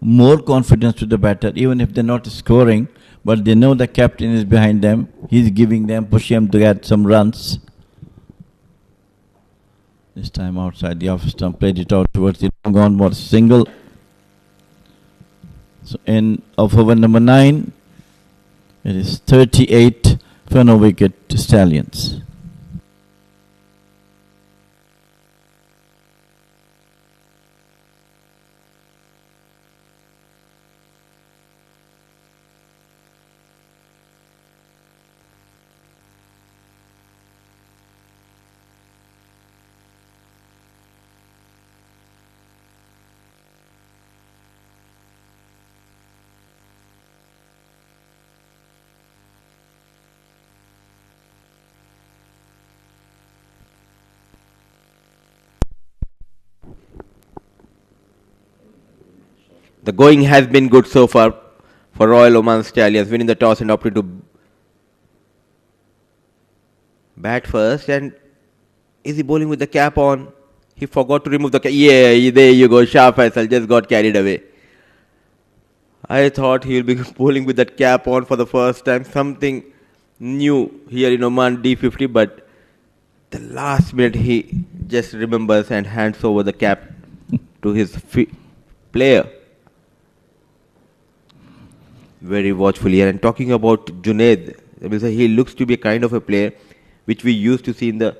[SPEAKER 2] more confidence to the batter, even if they're not scoring, but they know the captain is behind them. He's giving them, pushing them to get some runs. This time outside the off stump, played it out towards the long on ball single. So in of over number 9, it is 38 for no wicket Stallions.
[SPEAKER 4] The going has been good so far for Royal Oman Stallions, winning the toss and opted to bat first. And is he bowling with the cap on? He forgot to remove the cap. Yeah, there you go. Shah Faisal just got carried away. I thought he will be bowling with that cap on for the first time, something new here in Oman D50, but the last minute he just remembers and hands over the cap to his player. Very watchfully. And talking about Junaid, he looks to be a kind of a player which we used to see in the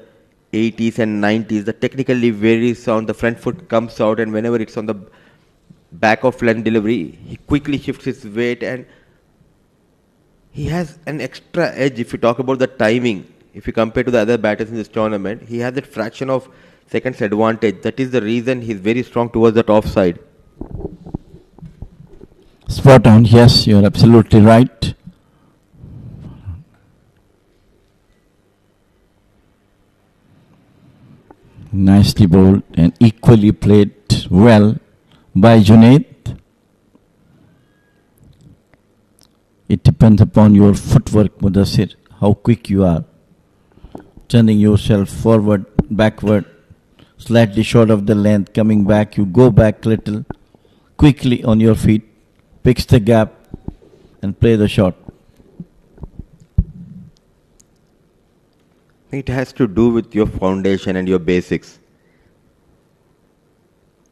[SPEAKER 4] 80s and 90s. The technically very sound, the front foot comes out, and whenever it's on the back of land delivery, he quickly shifts his weight, and he has an extra edge. If you talk about the timing, if you compare to the other batters in this tournament, he has that fraction of seconds advantage. That is the reason he's very strong towards that offside.
[SPEAKER 2] Spot on, yes, you're absolutely right. Nicely bowled and equally played well by Junaid. It depends upon your footwork, Mudassir, how quick you are. Turning yourself forward, backward, slightly short of the length, coming back, you go back little, quickly on your feet, picks the gap and play the shot.
[SPEAKER 4] It has to do with your foundation and your basics.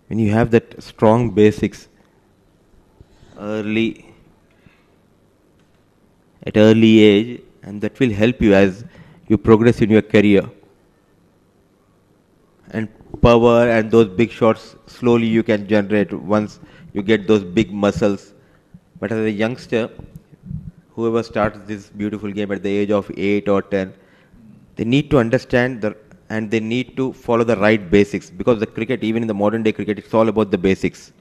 [SPEAKER 4] When you have that strong basics at early age, and that will help you as you progress in your career. And power and those big shots slowly you can generate once you get those big muscles. But as a youngster, whoever starts this beautiful game at the age of 8 or 10, they need to understand and they need to follow the right basics, because the cricket, even in the modern day cricket, it's all about the basics.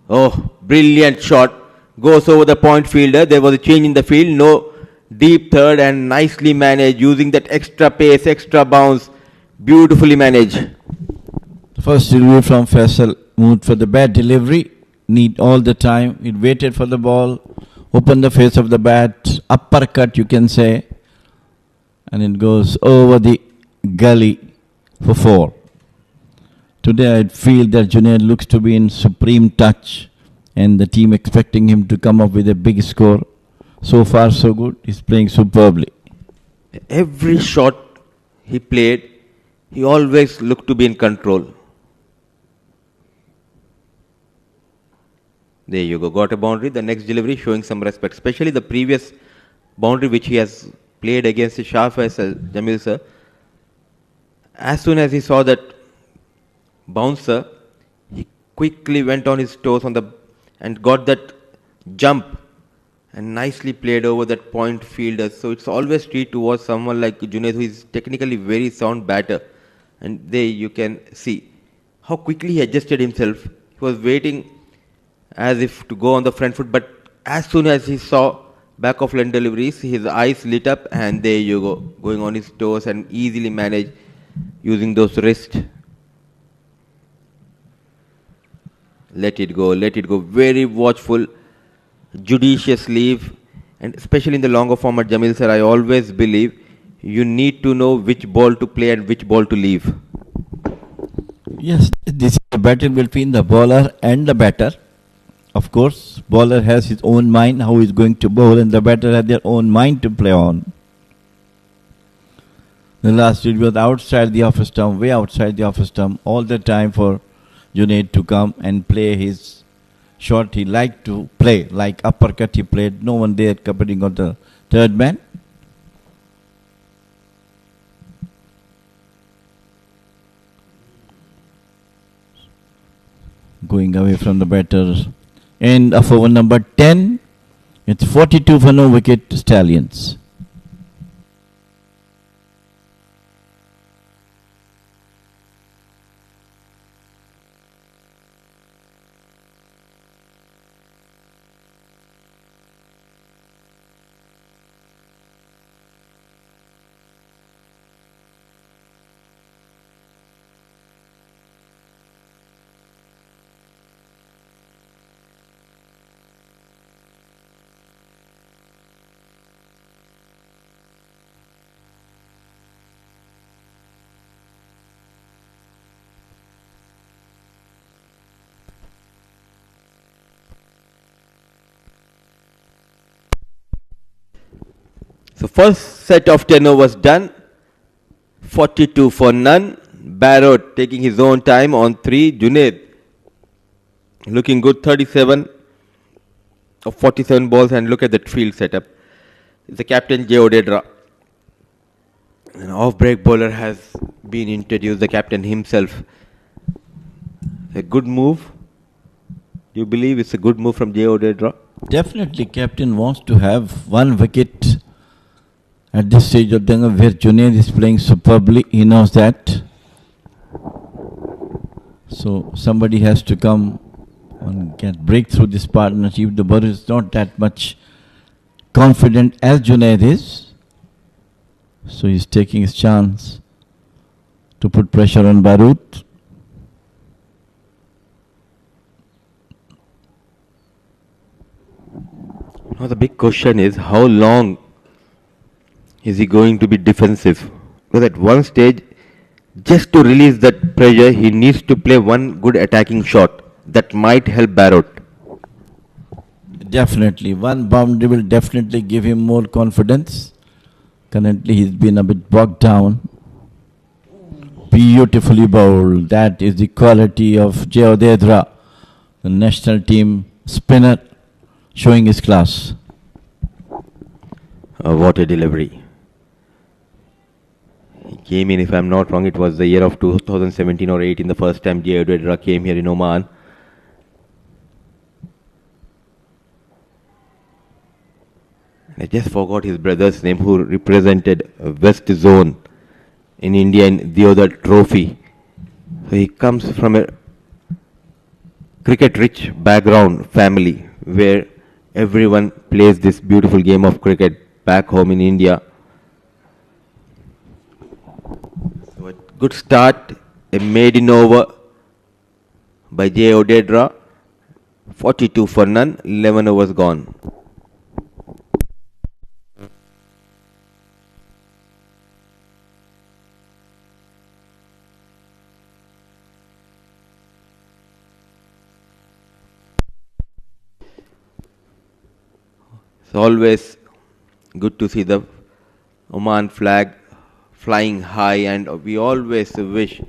[SPEAKER 4] Oh, brilliant shot. Goes over the point fielder. There was a change in the field. No, deep third and nicely managed, using that extra pace, extra bounce. Beautifully managed.
[SPEAKER 2] The first delivery from Faisal moved for the bad delivery. Need all the time. It waited for the ball. Opened the face of the bat. Uppercut, you can say. And it goes over the gully for 4. Today I feel that Junaid looks to be in supreme touch, and the team expecting him to come up with a big score. So far so good. He's playing superbly.
[SPEAKER 4] Every shot he played, he always looked to be in control. There you go. Got a boundary. The next delivery showing some respect, especially the previous boundary which he has played against Shah Faisal, Jamil sir. As soon as he saw that bouncer, he quickly went on his toes and got that jump and nicely played over that point fielder. So it's always treat towards someone like Junaid, who is technically very sound batter. And there you can see how quickly he adjusted himself. He was waiting as if to go on the front foot, but as soon as he saw back of line deliveries, his eyes lit up, and there you go, going on his toes and easily managed using those wrists. Let it go, let it go. Very watchful, judicious leave, and especially in the longer format, Jamil sir, I always believe you need to know which ball to play and which ball to leave.
[SPEAKER 2] Yes, this is a battle between the bowler and the batter. Of course, bowler has his own mind how he's going to bowl, and the batter has their own mind to play on. The last it was outside the office stump, way outside the office stump, all the time for Junaid to come and play his shot he liked to play, like uppercut he played, no one there competing on the third man. Going away from the batters. End of over number 10. It's 42 for no wicket, Stallions.
[SPEAKER 4] So first set of 10 overs done, 42 for none. Barrett taking his own time on 3. Junaid looking good, 37 of 47 balls, and look at that field setup. The captain J. Odedra. An off-break bowler has been introduced, the captain himself. A good move. Do you believe it's a good move from J. Odedra?
[SPEAKER 2] Definitely, captain wants to have one wicket at this stage of the game where Junaid is playing superbly. He knows that. So somebody has to come and break through this partnership. The bowler is not that much confident as Junaid is. So he's taking his chance to put pressure on Barut.
[SPEAKER 4] Now the big question is, how long is he going to be defensive? Because at one stage, just to release that pressure, he needs to play one good attacking shot that might help Barrett.
[SPEAKER 2] Definitely. One boundary will definitely give him more confidence. Currently he's been a bit bogged down. Beautifully bowled. That is the quality of J. Odedra, the national team spinner, showing his class.
[SPEAKER 4] What a delivery. He came in, if I'm not wrong, it was the year of 2017 or 18, the first time J. Odedra came here in Oman. I just forgot his brother's name, who represented West Zone in India in the other trophy. So he comes from a cricket-rich background family where everyone plays this beautiful game of cricket back home in India. So a good start, a maiden over by J. Odedra, 42 for none, 11 overs gone. It's always good to see the Oman flag flying high, and we always wish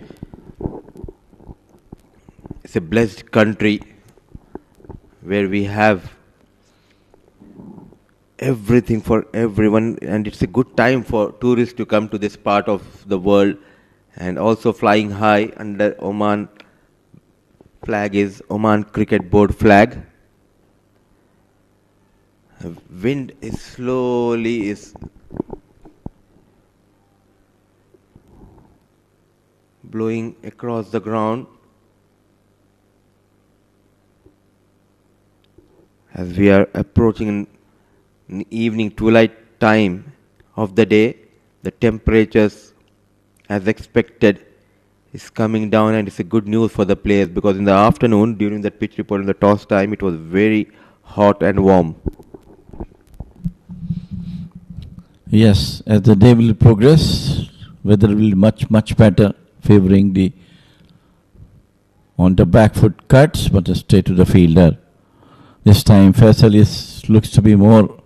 [SPEAKER 4] it's a blessed country where we have everything for everyone, and it's a good time for tourists to come to this part of the world. And also flying high under Oman flag is Oman Cricket Board flag. Wind is slowly blowing across the ground as we are approaching an evening twilight time of the day. The temperatures, as expected, is coming down, and it's a good news for the players, because in the afternoon during that pitch report in the toss time, it was very hot and warm.
[SPEAKER 2] Yes, as the day will progress, weather will be much better, favouring the on the back foot cuts, but straight to the fielder. This time Faisal looks to be more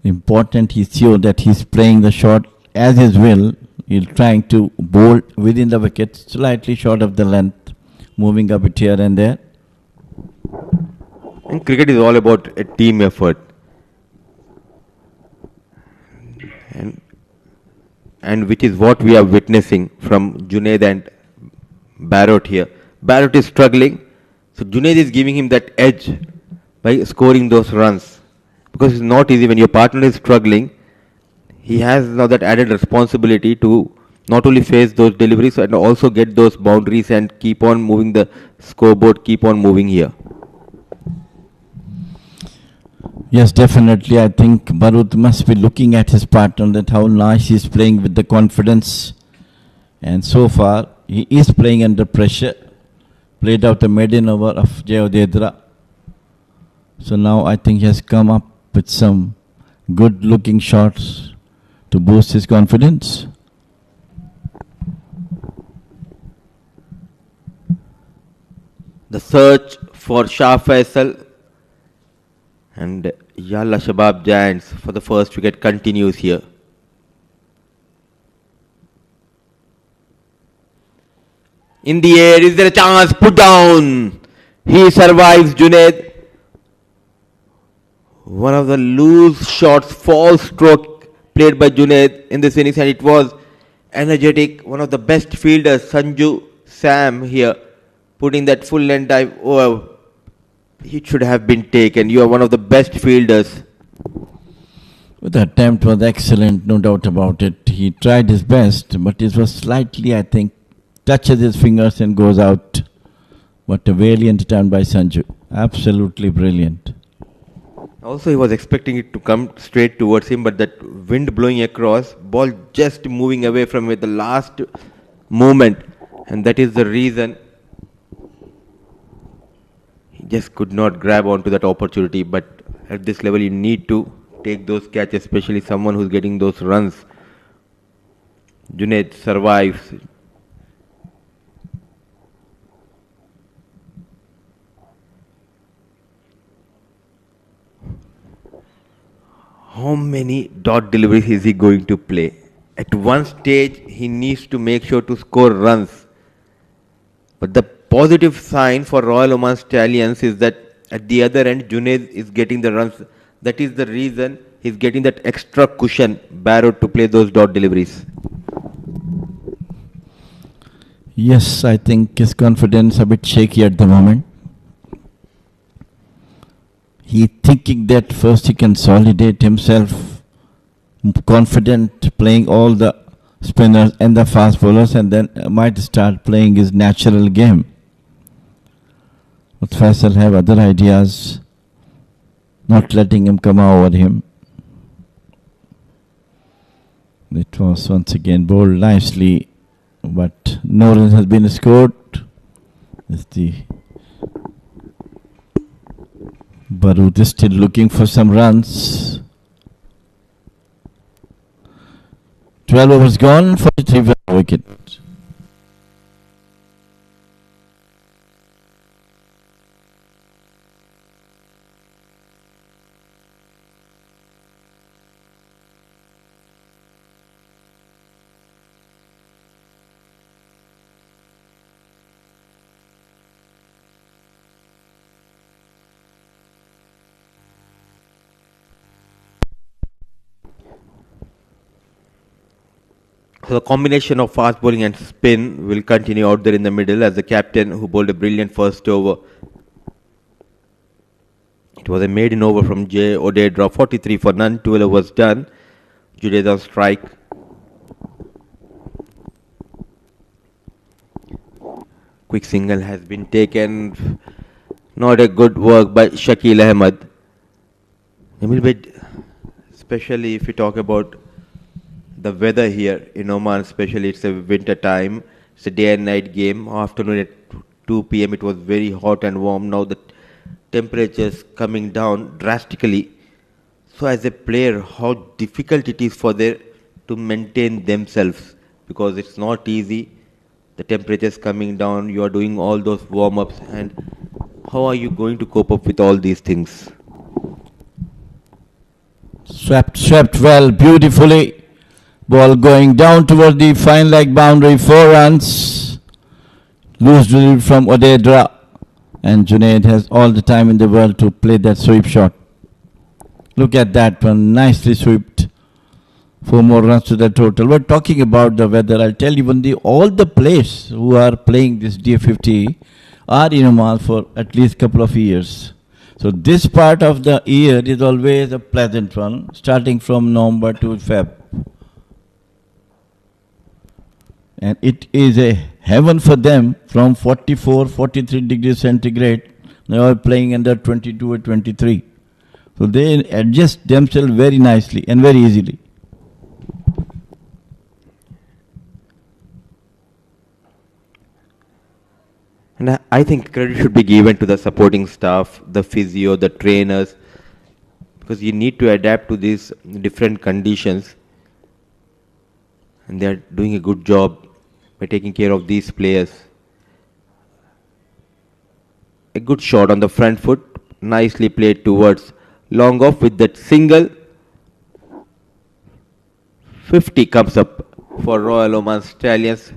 [SPEAKER 2] important. He's sure that he's playing the shot as his will. He's trying to bowl within the wicket, slightly short of the length, moving a bit here and there.
[SPEAKER 4] And cricket is all about a team effort. And which is what we are witnessing from Junaid and Barrett here. Barrett is struggling, so Junaid is giving him that edge by scoring those runs. Because it's not easy when your partner is struggling. He has now that added responsibility to not only face those deliveries and also get those boundaries and keep on moving the scoreboard, keep on moving here.
[SPEAKER 2] Yes, definitely. I think Barut must be looking at his partner, that how nice he's playing with the confidence. And so far, he is playing under pressure. Played out the maiden over of J. Odedra. So now I think he has come up with some good looking shots to boost his confidence.
[SPEAKER 4] The search for Shah Faisal And Yalla Shabab Giants for the first wicket continues here. In the air, is there a chance? Put down. He survives, Junaid. One of the loose shots, false stroke played by Junaid in this innings, and it was energetic. One of the best fielders, Sanju Sam here, putting that full length dive. Oh, it should have been taken. You are one of the best fielders.
[SPEAKER 2] The attempt was excellent, no doubt about it. He tried his best, but it was slightly, I think, touches his fingers and goes out. But a valiant attempt by Sanju. Absolutely brilliant.
[SPEAKER 4] Also, he was expecting it to come straight towards him, but that wind blowing across, ball just moving away from it, the last moment, and that is the reason he just could not grab onto that opportunity. But at this level, you need to take those catches, especially someone who's getting those runs. Junaid survives. How many dot deliveries is he going to play? At one stage, he needs to make sure to score runs. But the positive sign for Royal Oman Stallions is that at the other end, Junaid is getting the runs. That is the reason he's getting that extra cushion, Barrow, to play those dot deliveries.
[SPEAKER 2] Yes, I think his confidence a bit shaky at the moment. He thinking that first he can consolidate himself, confident playing all the spinners and the fast bowlers, and then might start playing his natural game. But Faisal have other ideas, not letting him come over him. It was once again bowled nicely, but no run has been scored. It's the Baroud is still looking for some runs. 12 overs gone, 43 for the wicket.
[SPEAKER 4] So the combination of fast bowling and spin will continue out there in the middle as the captain, who bowled a brilliant first over. It was a maiden over from J. Odedra, 43 for none, 12 overs done. Junaid on strike. Quick single has been taken. Not a good work by Shakil Ahmed. A little bit, especially if you talk about the weather here in Oman, especially it's a winter time. It's a day and night game. Afternoon at 2 p.m. it was very hot and warm. Now the temperatures coming down drastically. So as a player, how difficult it is for them to maintain themselves, because it's not easy. The temperatures coming down, you are doing all those warm-ups, and how are you going to cope up with all these things?
[SPEAKER 2] Swept well, beautifully. Ball going down towards the fine leg boundary, 4 runs. Loose delivery from Odedra, and Junaid has all the time in the world to play that sweep shot. Look at that one, nicely swept. 4 more runs to the total. We're talking about the weather. I'll tell you, all the players who are playing this D50 are in Oman for at least a couple of years. So this part of the year is always a pleasant one, starting from November to Feb. And it is a heaven for them from 44, 43 degrees centigrade. They are playing under 22 or 23. So they adjust themselves very nicely and very easily.
[SPEAKER 4] And I think credit should be given to the supporting staff, the physio, the trainers, because you need to adapt to these different conditions. And they are doing a good job by taking care of these players. A good shot on the front foot, nicely played towards long off with that single. 50 comes up for Royal Oman Stallions.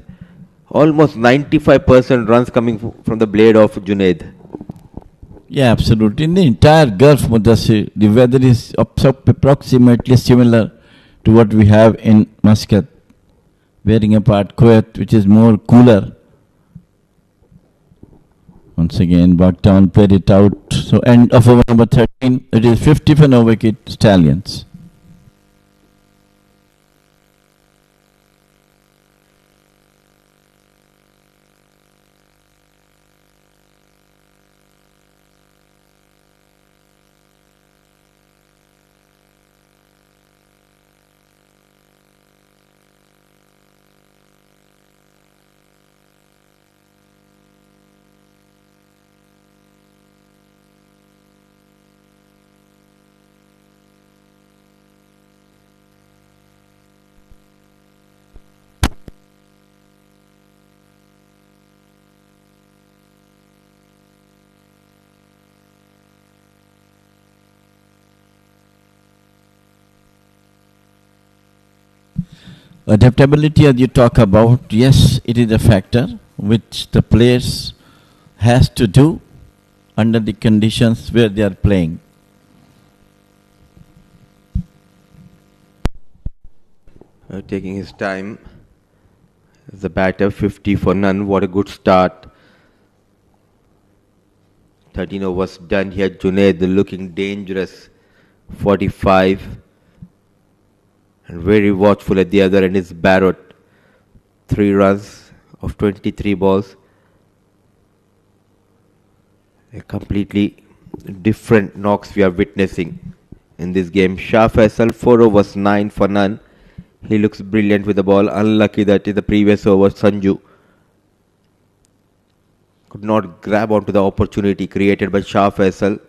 [SPEAKER 4] Almost 95% runs coming from the blade of Junaid.
[SPEAKER 2] Yeah, absolutely. In the entire Gulf, Mudassir, the weather is approximately similar to what we have in Muscat, bearing apart Kuwait, which is more cooler. Once again, Bucktown played it out. So end of over number 13, it is 50 for no wicket Stallions. Adaptability, as you talk about, yes, it is a factor which the players has to do under the conditions where they are playing.
[SPEAKER 4] Taking his time. The batter 50 for none. What a good start. 13 overs done here. Junaid looking dangerous. 45. And very watchful at the other end is Barrett. 3 runs of 23 balls. A completely different knocks we are witnessing in this game. Shah Faisal 4 overs 9 for none. He looks brilliant with the ball. Unlucky that in the previous over Sanju could not grab onto the opportunity created by Shah Faisal.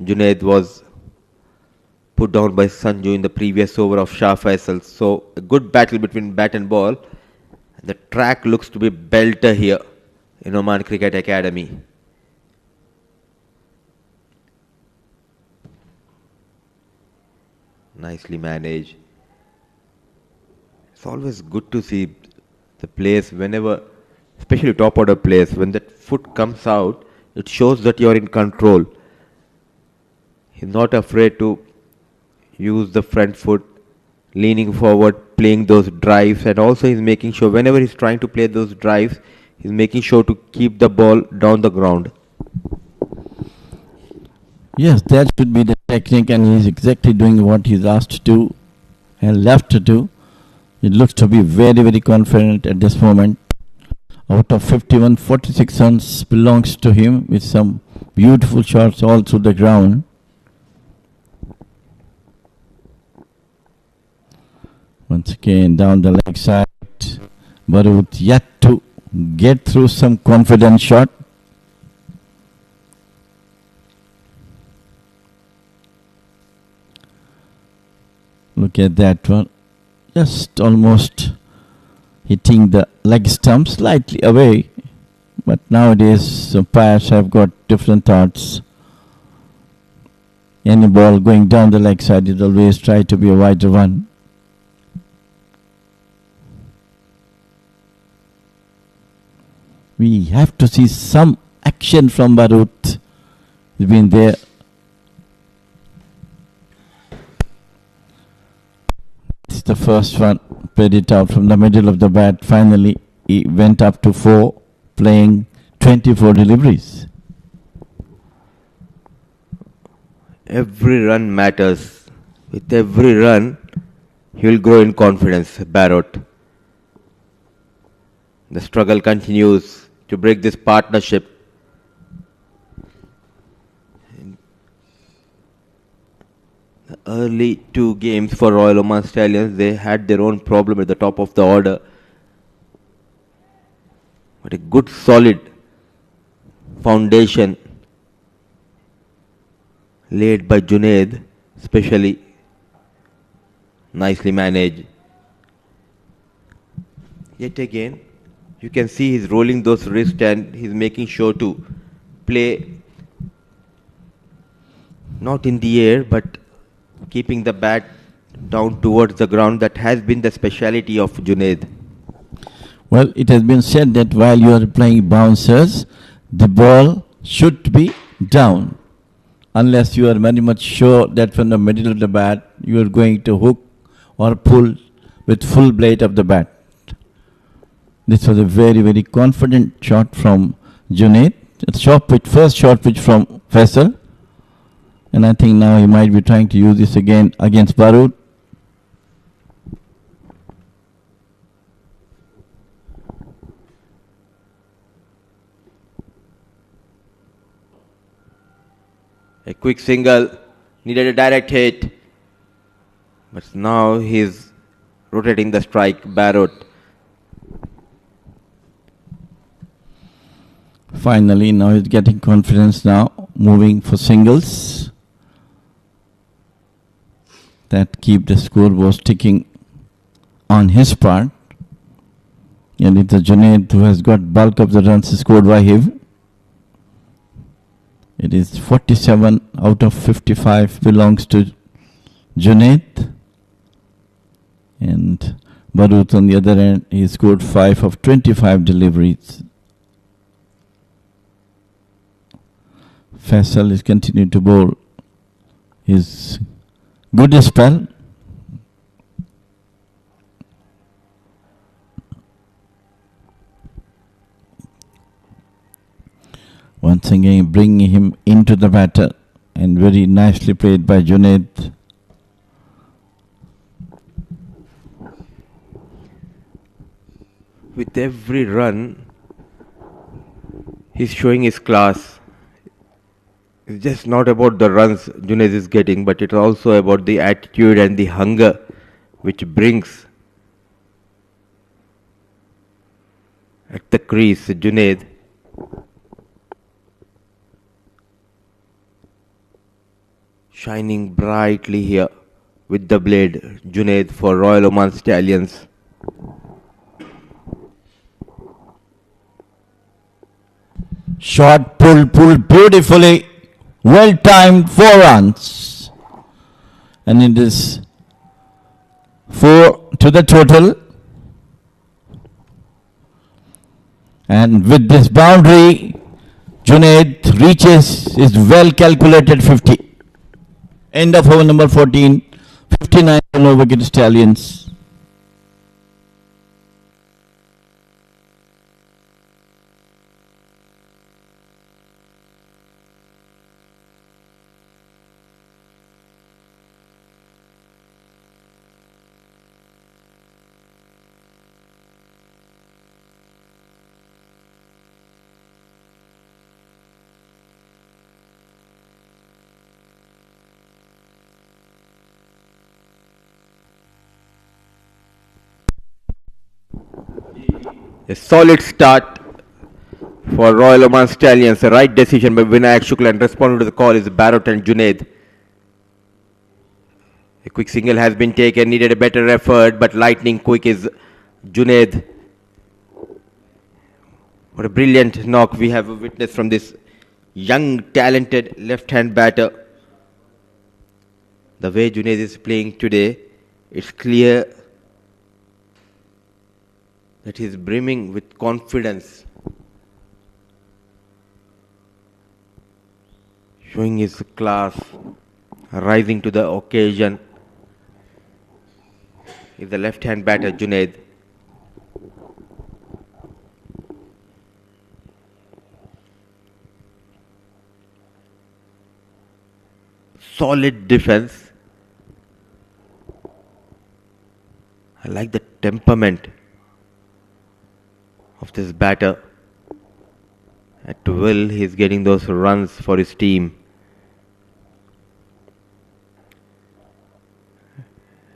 [SPEAKER 4] Junaid was put down by Sanju in the previous over of Shah Faisal. So a good battle between bat and ball. The track looks to be belter here in Oman Cricket Academy. Nicely managed. It's always good to see the players whenever, especially top order players, when that foot comes out, it shows that you're in control. He's not afraid to use the front foot, leaning forward, playing those drives, and also he's making sure whenever he's trying to play those drives, he's making sure to keep the ball down the ground.
[SPEAKER 2] Yes, that should be the technique, and he's exactly doing what he's asked to do and left to do. He looks to be very, very confident at this moment. Out of 51, 46 runs belongs to him with some beautiful shots all through the ground. Once again, down the leg side, Barut yet to get through some confident shot. Look at that one. Just almost hitting the leg stump slightly away. But nowadays, umpires have got different thoughts. Any ball going down the leg side is always try to be a wider one. We have to see some action from Barut. He's been there. It's the first one. Played it out from the middle of the bat. Finally, he went up to 4, playing 24 deliveries.
[SPEAKER 4] Every run matters. With every run, he will grow in confidence, Barrett. The struggle continues to break this partnership. The early 2 games for Royal Oman Stallions, they had their own problem at the top of the order. But a good solid foundation laid by Junaid, especially nicely managed. Yet again, you can see he's rolling those wrists and he's making sure to play not in the air, but keeping the bat down towards the ground. That has been the speciality of Junaid.
[SPEAKER 2] Well, it has been said that while you are playing bouncers, the ball should be down, unless you are very much sure that from the middle of the bat you are going to hook or pull with full blade of the bat. This was a very, very confident shot from Junaid. First short pitch from Faisal. And I think now he might be trying to use this again against Barut.
[SPEAKER 4] A quick single, needed a direct hit. But now he's rotating the strike, Barrett.
[SPEAKER 2] Finally, now he's getting confidence now, moving for singles. That keep the scoreboard ticking on his part. And it's Junaid who has got bulk of the runs scored by him. It is 47 out of 55 belongs to Junaid. And Barut on the other end, he scored 5 of 25 deliveries. Faisal is continuing to bowl his good spell. Once again bringing him into the batter, and very nicely played by Junaid.
[SPEAKER 4] With every run, he's showing his class. It's just not about the runs Junaid is getting, but it's also about the attitude and the hunger which brings at the crease Junaid. Shining brightly here with the blade, Junaid for Royal Oman Stallions.
[SPEAKER 2] Shot pulled beautifully. Well timed, 4 runs. And it is 4 to the total. And with this boundary, Junaid reaches his well calculated 50. End of over number 14, 59 over wicket Stallions.
[SPEAKER 4] A solid start for Royal Oman Stallions. The right decision by Vinayak Shukla, and responding to the call is Barrett and Junaid. A quick single has been taken, needed a better effort, but lightning quick is Junaid. What a brilliant knock we have witnessed from this young, talented left-hand batter. The way Junaid is playing today, it's clear that he's brimming with confidence, showing his class, rising to the occasion. Is the left-hand batter Junaid. Solid defense. I like the temperament of this batter. At will, he's getting those runs for his team.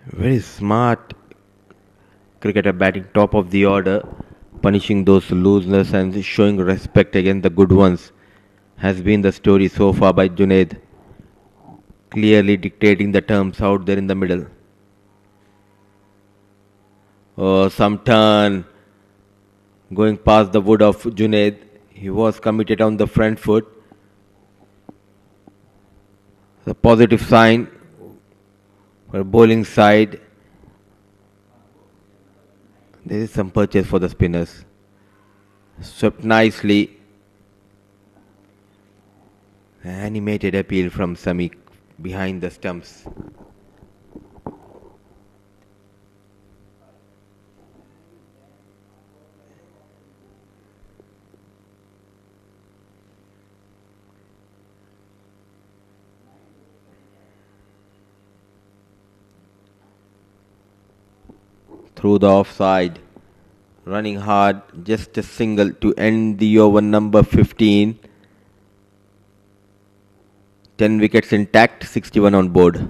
[SPEAKER 4] Very smart cricketer, batting top of the order, punishing those looseness and showing respect against the good ones, has been the story so far by Junaid. Clearly dictating the terms out there in the middle. Oh, some turn going past the wood of Junaid. He was committed on the front foot. The positive sign for bowling side. There is some purchase for the spinners. Swept nicely. Animated appeal from Sami behind the stumps. Through the offside. Running hard. Just a single to end the over number 15. 10 wickets intact, 61 on board.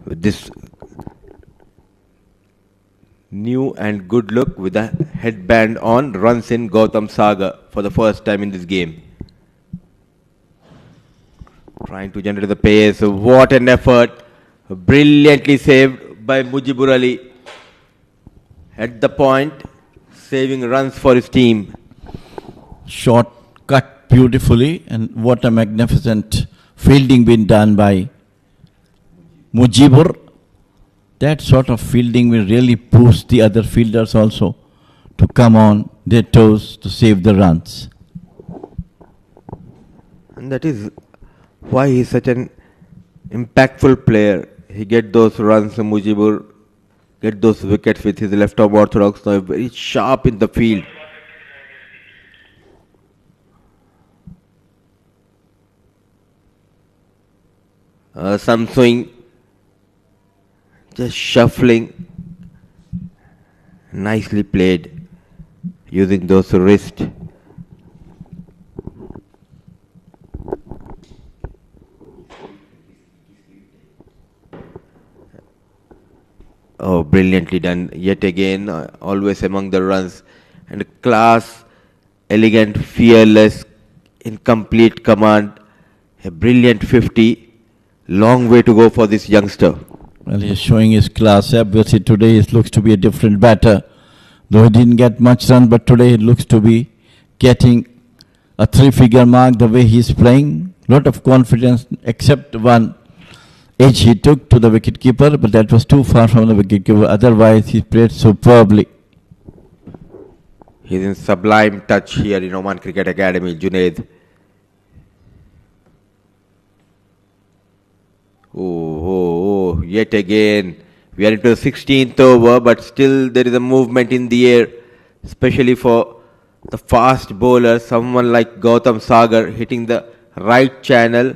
[SPEAKER 4] With this new and good look with the headband on, runs in Gautam Sagar for the first time in this game. Trying to generate the pace. What an effort. Brilliantly saved by Mujibur Ali. At the point, saving runs for his team.
[SPEAKER 2] Shot cut beautifully, and what a magnificent fielding been done by Mujibur. That sort of fielding will really boost the other fielders also to come on their toes to save the runs.
[SPEAKER 4] And that is why he's such an impactful player. He get those runs, Mujibur get those wickets with his left arm orthodox, now very sharp in the field. Some swing, just shuffling, nicely played using those wrists. Oh, brilliantly done yet again, always among the runs, and class, elegant, fearless, in complete command, a brilliant 50. Long way to go for this youngster.
[SPEAKER 2] Well, he's showing his class. Obviously, today it looks to be a different batter. Though he didn't get much run, but today it looks to be getting a three-figure mark the way he's playing. Lot of confidence, except one edge he took to the wicketkeeper, but that was too far from the wicketkeeper. Otherwise, he played superbly.
[SPEAKER 4] He's in sublime touch here in Oman Cricket Academy, Junaid. Oh, yet again. We are into the 16th over, but still there is a movement in the air, especially for the fast bowler, someone like Gautam Sagar hitting the right channel.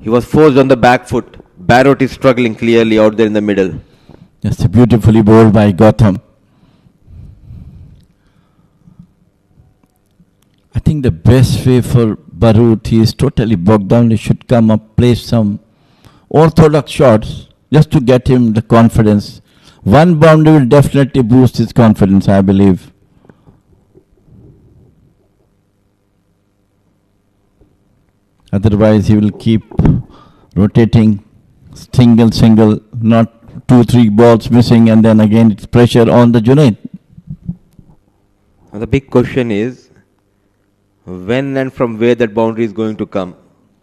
[SPEAKER 4] He was forced on the back foot. Barrett is struggling clearly out there in the middle.
[SPEAKER 2] Just beautifully bowled by Gautam. I think the best way for Barut, he is totally bogged down. He should come up, play some orthodox shots just to get him the confidence. One boundary will definitely boost his confidence, I believe. Otherwise, he will keep rotating single, not 2-3 balls missing, and then again it's pressure on the Junaid.
[SPEAKER 4] Now the big question is, when and from where that boundary is going to come.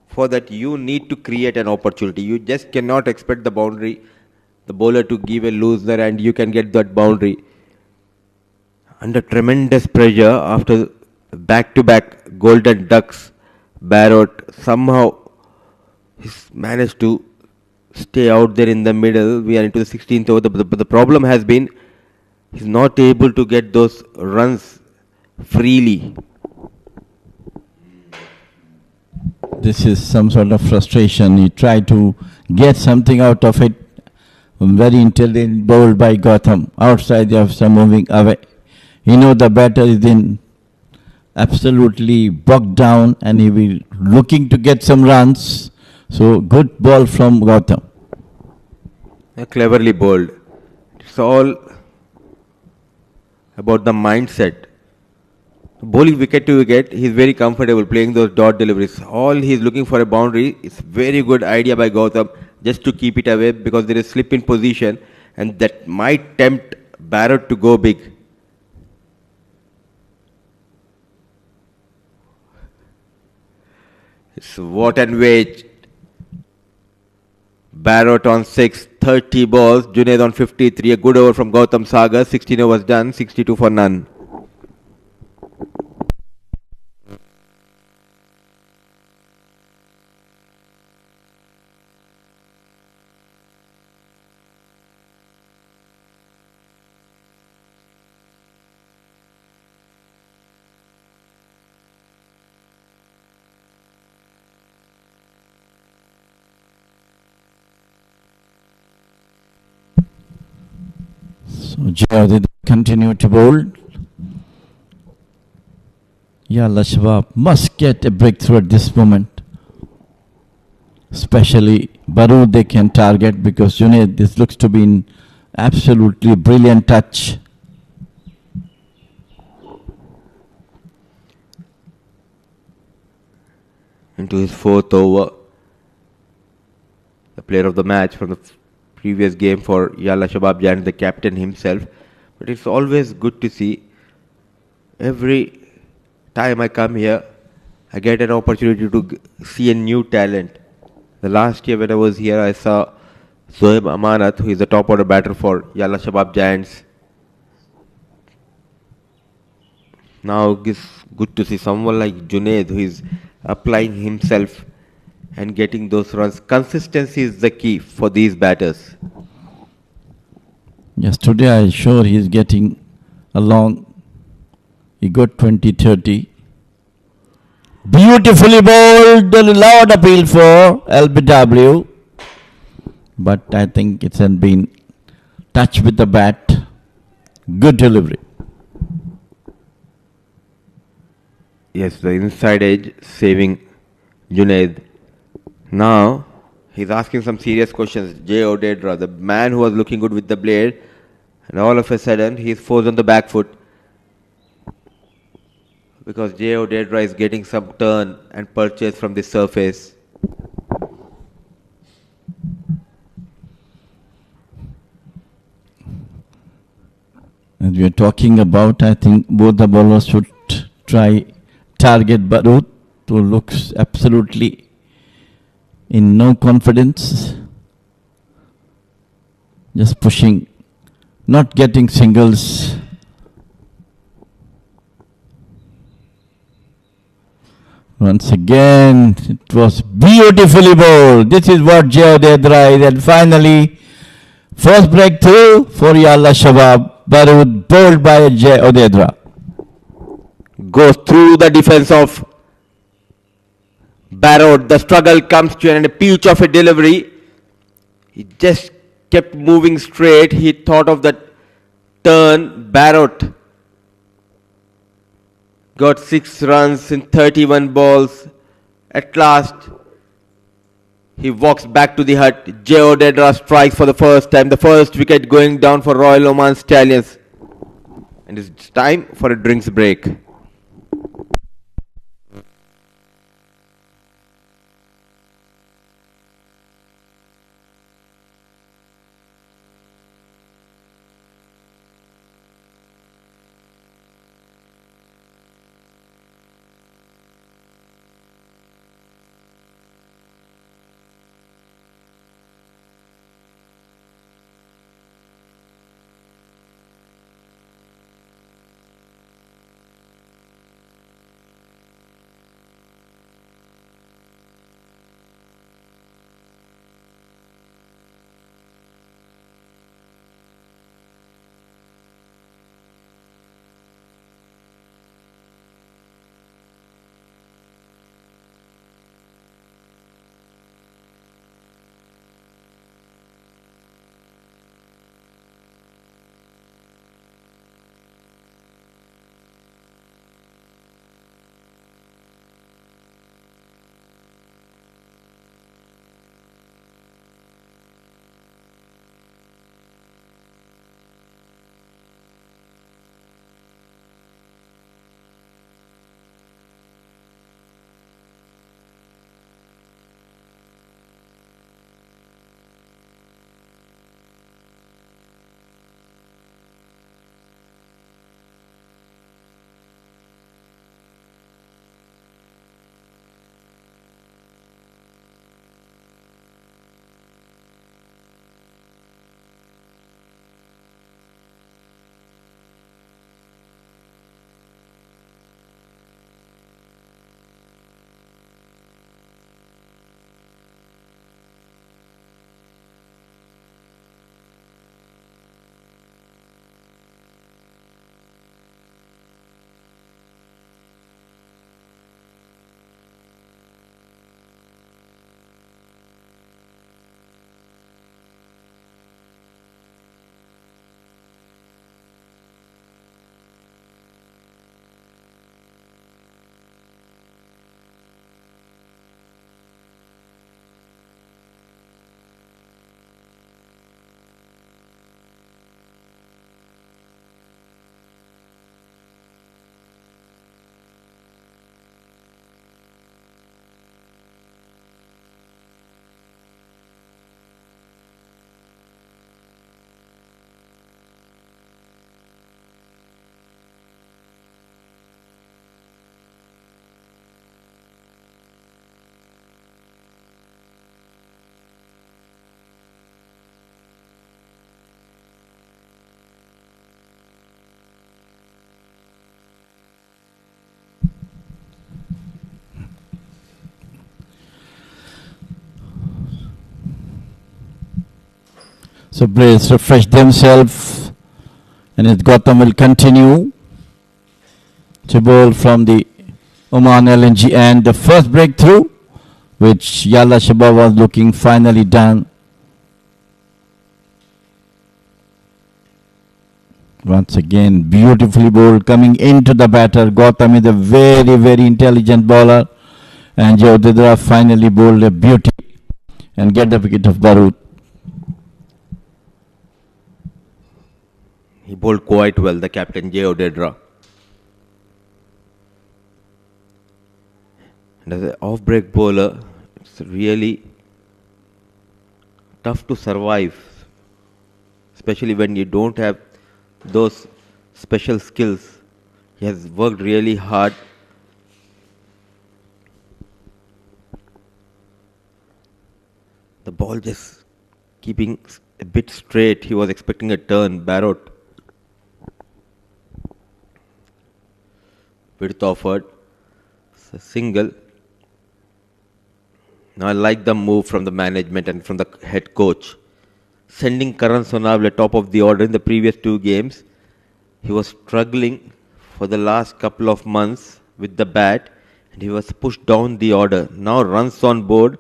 [SPEAKER 4] For that, you need to create an opportunity. You just cannot expect the bowler to give a looser and you can get that boundary. Under tremendous pressure after back-to-back golden ducks, Barrett somehow he's managed to stay out there in the middle. We are into the 16th over. But the problem has been he's not able to get those runs freely.
[SPEAKER 2] this is some sort of frustration. He tried to get something out of it. Very intelligent, bowled by Gotham. Outside the officer moving away. He knows the batter is in absolutely bogged down and he will looking to get some runs. So good ball from Gotham.
[SPEAKER 4] Cleverly bowled. It's all about the mindset. Bowling wicket to wicket, he's very comfortable playing those dot deliveries. All he's looking for a boundary. It's very good idea by Gautam just to keep it away because there is slip in position and that might tempt Barrett to go big. It's what and wait. Barrett on 6, 30 balls. Junaid on 53. A good over from Gautam Sagar. 16 overs done. 62 for none.
[SPEAKER 2] So Jayadid continue to bowl. Yalla Shabab must get a breakthrough at this moment. Especially Barood they can target because Junaid, this looks to be an absolutely brilliant touch.
[SPEAKER 4] Into his fourth over. The player of the match from the previous game for Yalla Shabab Giants, the captain himself. But it's always good to see. Every time I come here, I get an opportunity to see a new talent. The last year when I was here, I saw Zoeb Amanat, who is the top order batter for Yalla Shabab Giants. Now it's good to see someone like Junaid, who is applying himself and getting those runs. Consistency is the key for these batters.
[SPEAKER 2] Yes, today I'm sure he's getting along. He got 20-30. Beautifully bowled, a loud appeal for LBW. But I think it's been touched with the bat. Good delivery.
[SPEAKER 4] Yes, the inside edge saving Junaid. Now, he's asking some serious questions. Jay Odedra, the man who was looking good with the blade, and all of a sudden, he's forced on the back foot. Because Jay Odedra is getting some turn and purchase from the surface.
[SPEAKER 2] As we are talking about, I think both the bowlers should try target Barood, who looks absolutely in no confidence. Just pushing, not getting singles. Once again, it was beautifully bowled. This is what Jay Odedra is. And finally, first breakthrough for Yalla Shabab. Barood bowled by Jay Odedra.
[SPEAKER 4] Goes through the defense of Barrett. The struggle comes to an end. A peach of a delivery. He just kept moving straight. He thought of that turn. Barrett got 6 runs in 31 balls. At last, he walks back to the hut. Jay Odedra strikes for the first time. The first wicket going down for Royal Oman Stallions. And it's time for a drinks break.
[SPEAKER 2] So players refresh themselves, and as Gotham will continue to bowl from the Oman LNG end. The first breakthrough, which Yalla Shabab was looking, finally done. Once again, beautifully bowled coming into the batter. Gotham is a very, very intelligent bowler, and Jodhedra finally bowled a beauty and get the wicket of Barut.
[SPEAKER 4] He bowled quite well, the captain J. Odedra. And as an off-break bowler, it's really tough to survive, especially when you don't have those special skills. He has worked really hard. The ball just keeping a bit straight. He was expecting a turn. Barrett width offered. It's a single. Now I like the move from the management and from the head coach. Sending Karan Sonawale top of the order in the previous two games. He was struggling for the last couple of months with the bat and he was pushed down the order. Now runs on board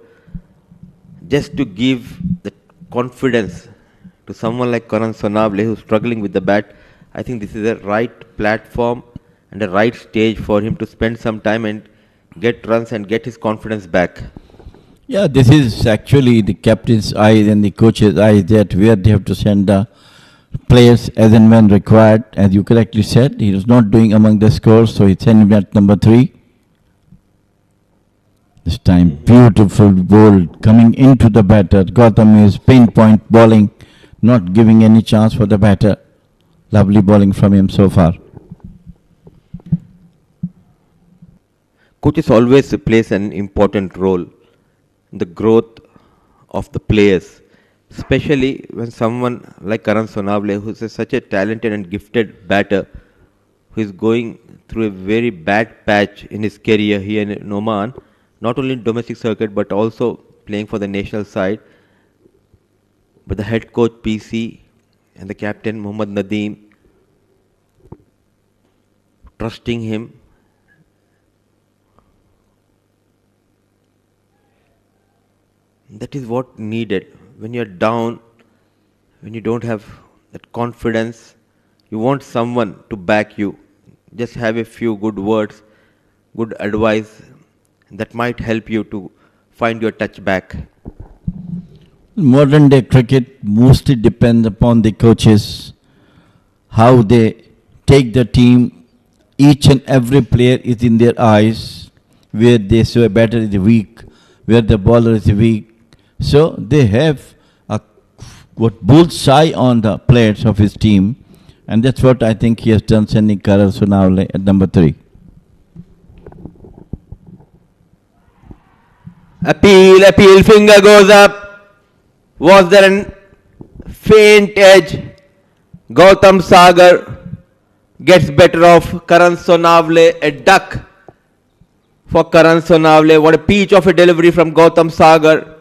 [SPEAKER 4] just to give the confidence to someone like Karan Sonawale who's struggling with the bat. I think this is a right platform and a right stage for him to spend some time and get runs and get his confidence back.
[SPEAKER 2] Yeah, this is actually the captain's eyes and the coach's eyes, that where they have to send the players as and when required. As you correctly said, he was not doing among the scores, so he sent him at number 3. This time, beautiful ball coming into the batter. Gotham is pinpoint bowling, not giving any chance for the batter. Lovely bowling from him so far.
[SPEAKER 4] Coaches always plays an important role in the growth of the players, especially when someone like Karan Sonawale, who is such a talented and gifted batter, who is going through a very bad patch in his career here in Oman, not only in domestic circuit but also playing for the national side. But the head coach PC and the captain Muhammad Nadeem trusting him. That is what needed. When you're down, when you don't have that confidence, you want someone to back you. Just have a few good words, good advice that might help you to find your touch back.
[SPEAKER 2] Modern day cricket mostly depends upon the coaches, how they take the team. Each and every player is in their eyes, where they say a batter is weak, where the bowler is weak. So they have a bullseye on the players of his team, and that's what I think he has done, sending Karan Sonawale at number 3.
[SPEAKER 4] Appeal, finger goes up. Was there an faint edge? Gautam Sagar gets better of Karan Sonawale, a duck for Karan Sonawale. What a peach of a delivery from Gautam Sagar.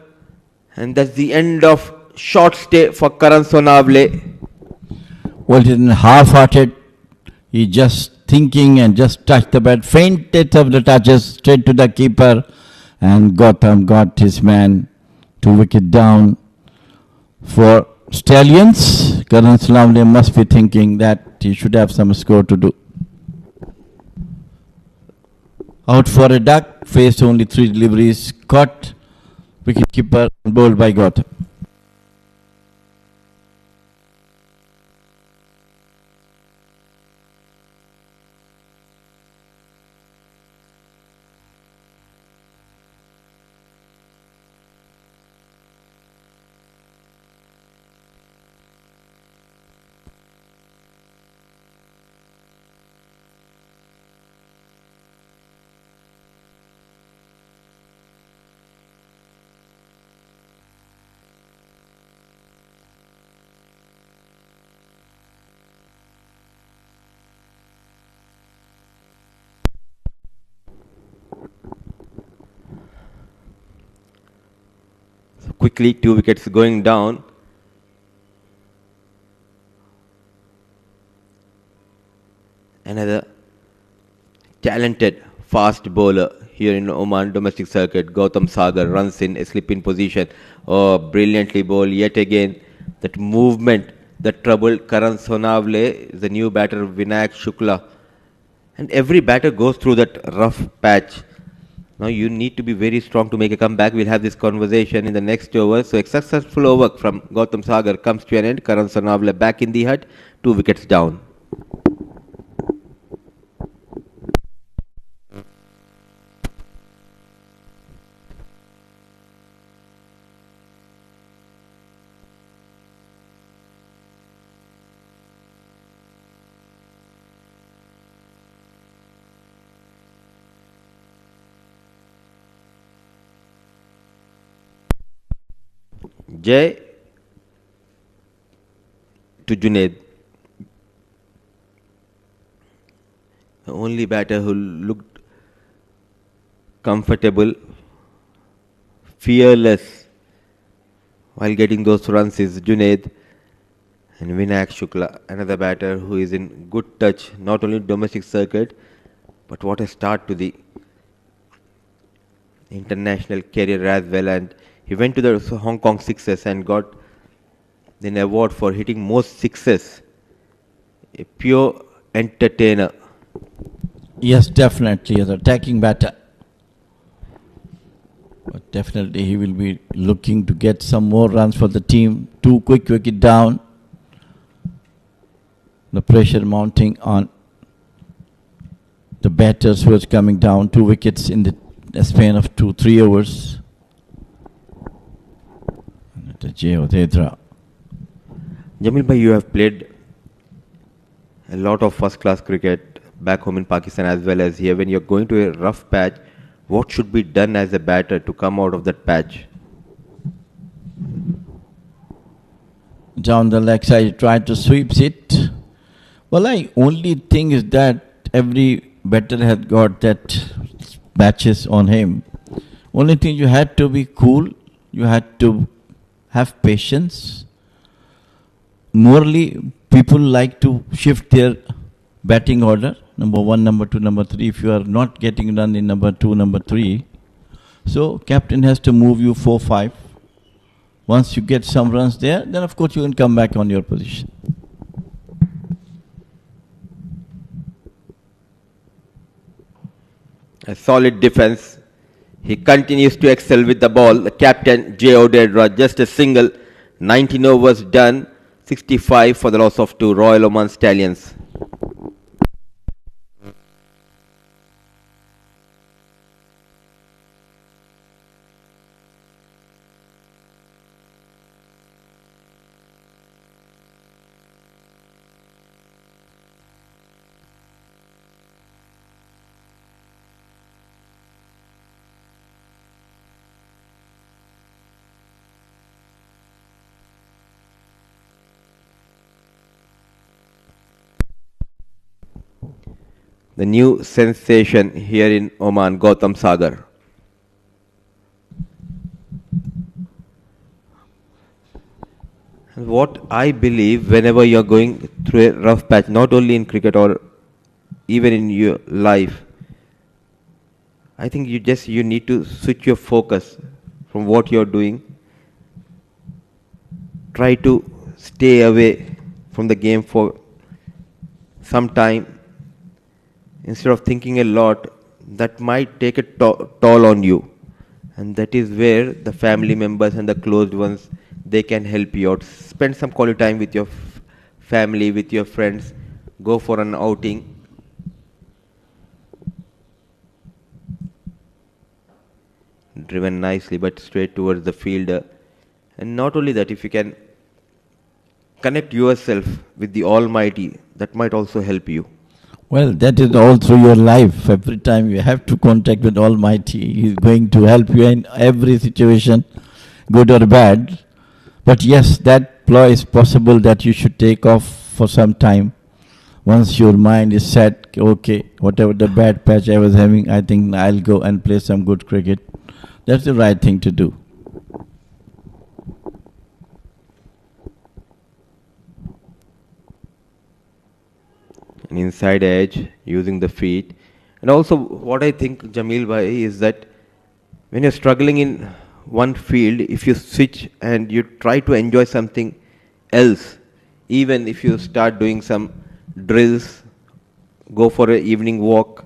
[SPEAKER 4] And that's the end of short stay for Karan Sonawale.
[SPEAKER 2] Well, he didn't half-hearted. He just thinking and just touched the bat. Fainted of the touches straight to the keeper. And Gotham got his man 2 wicket down. For Stallions, Karan Sonawale must be thinking that he should have some score to do. Out for a duck, faced only 3 deliveries, caught wicketkeeper and bowled by Gotham.
[SPEAKER 4] Quickly, 2 wickets going down. talented fast bowler here in Oman domestic circuit. Gautam Sagar runs in a slip-in position. Oh, brilliantly bowled yet again. That movement that troubled Karan Sonavle, the new batter Vinayak Shukla. And every batter goes through that rough patch. Now you need to be very strong to make a comeback. We'll have this conversation in the next over. So a successful over from Gautam Sagar comes to an end. Karan Sonavle back in the hut, 2 wickets down. Jay to Junaid. The only batter who looked comfortable, fearless while getting those runs is Junaid. And Vinayak Shukla, another batter who is in good touch, not only domestic circuit, but what a start to the international career as well. And he went to the Hong Kong Sixers and got an award for hitting most sixes. A pure entertainer.
[SPEAKER 2] Yes, definitely, as attacking batter. But definitely he will be looking to get some more runs for the team. 2 quick wicket down. The pressure mounting on the batters who is coming down. 2 wickets in the span of 2-3 overs.
[SPEAKER 4] Jamil bhai, you have played a lot of first-class cricket back home in Pakistan as well as here. When you're going to a rough patch, what should be done as a batter to come out of that patch?
[SPEAKER 2] Down the leg side, try to sweep it. Well, I only thing is that every batter has got that patches on him. Only thing, you had to be cool. You had to have patience. Morally, people like to shift their batting order. Number 1, number 2, number 3. If you are not getting run in number 2, number 3, so captain has to move you 4, 5. Once you get some runs there, then of course you can come back on your position.
[SPEAKER 4] A solid defense. He continues to excel with the ball. The captain, J. Odedra, just a single. 19 overs done. 65 for the loss of 2. Royal Oman Stallions. The new sensation here in Oman, Gautam Sagar. And what I believe, whenever you're going through a rough patch, not only in cricket or even in your life, I think you need to switch your focus from what you're doing. Try to stay away from the game for some time. Instead of thinking a lot, that might take a toll on you. And that is where the family members and the closed ones, they can help you out. Spend some quality time with your family, with your friends. Go for an outing. Driven nicely, but straight towards the fielder. And not only that, if you can connect yourself with the Almighty, that might also help you.
[SPEAKER 2] Well, that is all through your life. Every time you have to contact with Almighty. He is going to help you in every situation, good or bad. But yes, that ploy is possible that you should take off for some time. Once your mind is set, okay, whatever the bad patch I was having, I think I'll go and play some good cricket. That's the right thing to do.
[SPEAKER 4] An inside edge using the feet. And also, what I think, Jamil Bhai, is that when you're struggling in one field, if you switch and you try to enjoy something else, even if you start doing some drills, go for an evening walk,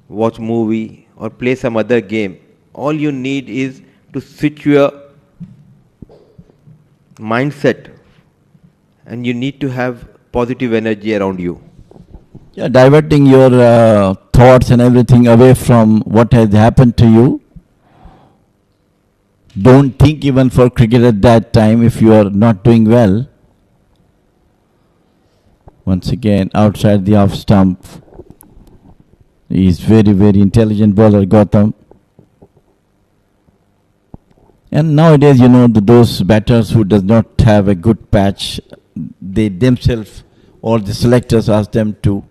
[SPEAKER 4] watch movie, or play some other game, all you need is to switch your mindset, and you need to have positive energy around you.
[SPEAKER 2] Yeah, diverting your thoughts and everything away from what has happened to you. Don't think even for cricket at that time if you are not doing well. Once again, outside the off stump. He's very, very intelligent bowler, Gautam. And nowadays, those batters who does not have a good patch, they themselves or the selectors ask them to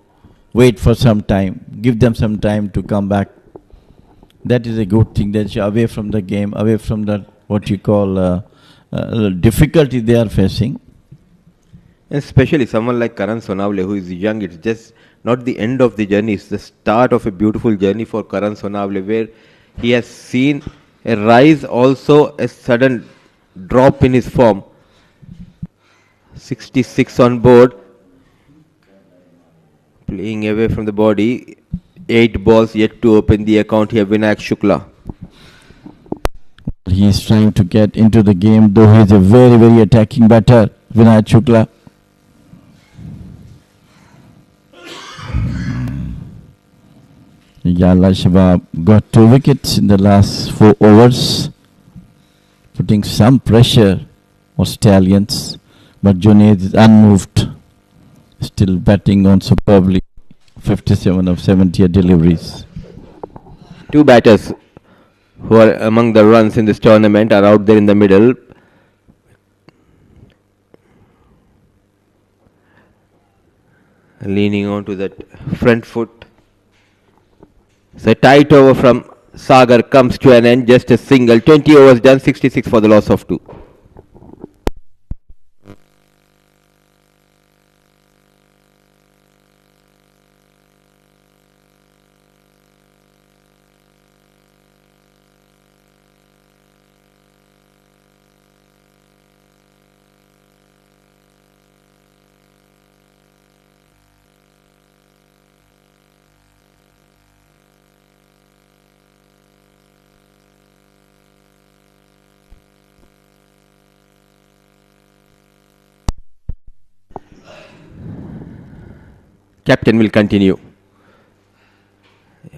[SPEAKER 2] wait for some time, give them some time to come back. That is a good thing, that you're away from the game, away from the what you call difficulty they are facing.
[SPEAKER 4] Especially someone like Karan Sonawale, who is young, it's just not the end of the journey, it's the start of a beautiful journey for Karan Sonawale, where he has seen a rise, also a sudden drop in his form. 66 on board, playing away from the body, 8 balls yet to open the account here, Vinayak Shukla.
[SPEAKER 2] He is trying to get into the game, though he is a very, very attacking batter, Vinayak Shukla. Yalla Shabab got 2 wickets in the last 4 overs, putting some pressure on Stallions, but Junaid is unmoved, still batting on superbly, 57 of 70 deliveries.
[SPEAKER 4] 2 batters who are among the runs in this tournament are out there in the middle. Leaning on to that front foot. So a tight over from Sagar comes to an end, just a single. 20 overs done, 66 for the loss of 2. Captain will continue.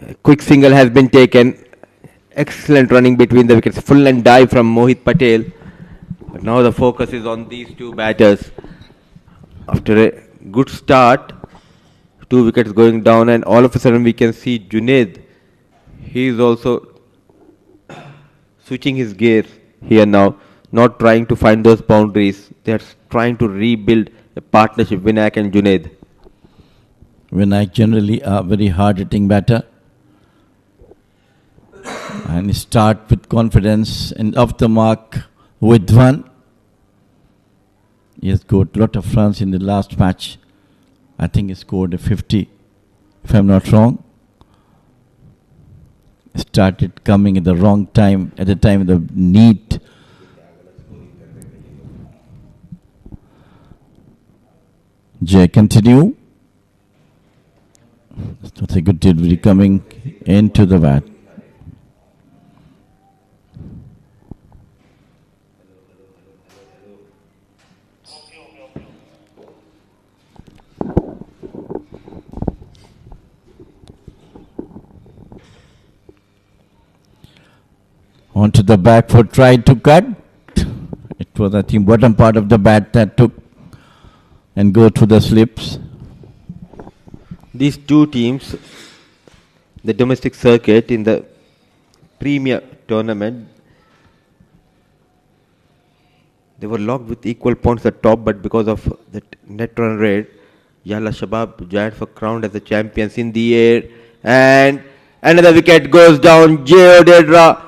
[SPEAKER 4] A quick single has been taken. Excellent running between the wickets. Full and dive from Mohit Patel. But now the focus is on these 2 batters. After a good start, 2 wickets going down, and all of a sudden we can see Junaid. He is also switching his gear here now, not trying to find those boundaries. They are trying to rebuild a partnership, Vinayak and Junaid.
[SPEAKER 2] Vinayak generally a very hard-hitting batter, and start with confidence and off the mark with 1. He has got a lot of runs in the last match. I think he scored a 50, if I'm not wrong. Started coming at the wrong time, at the time of the need. Jay, continue. That's a good delivery coming into the bat. Onto the back foot, tried to cut. It was, I think, bottom part of the bat that took and go through the slips.
[SPEAKER 4] These 2 teams, the domestic circuit in the Premier tournament, they were locked with equal points at top, but because of the net run rate, Yalla Shabab Giants were crowned as the champions in the air, and another wicket goes down. Jay Odedra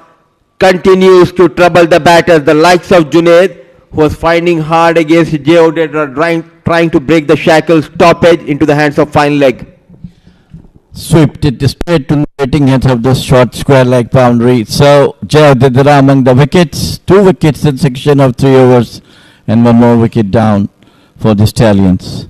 [SPEAKER 4] continues to trouble the batters, the likes of Junaid, who was finding hard against Jay Odedra, trying to break the shackles, top edge into the hands of fine leg.
[SPEAKER 2] Swept it straight to the batting heads of the short square like boundary. So Jayadidra among the wickets. 2 wickets in section of 3 overs and 1 more wicket down for the Stallions.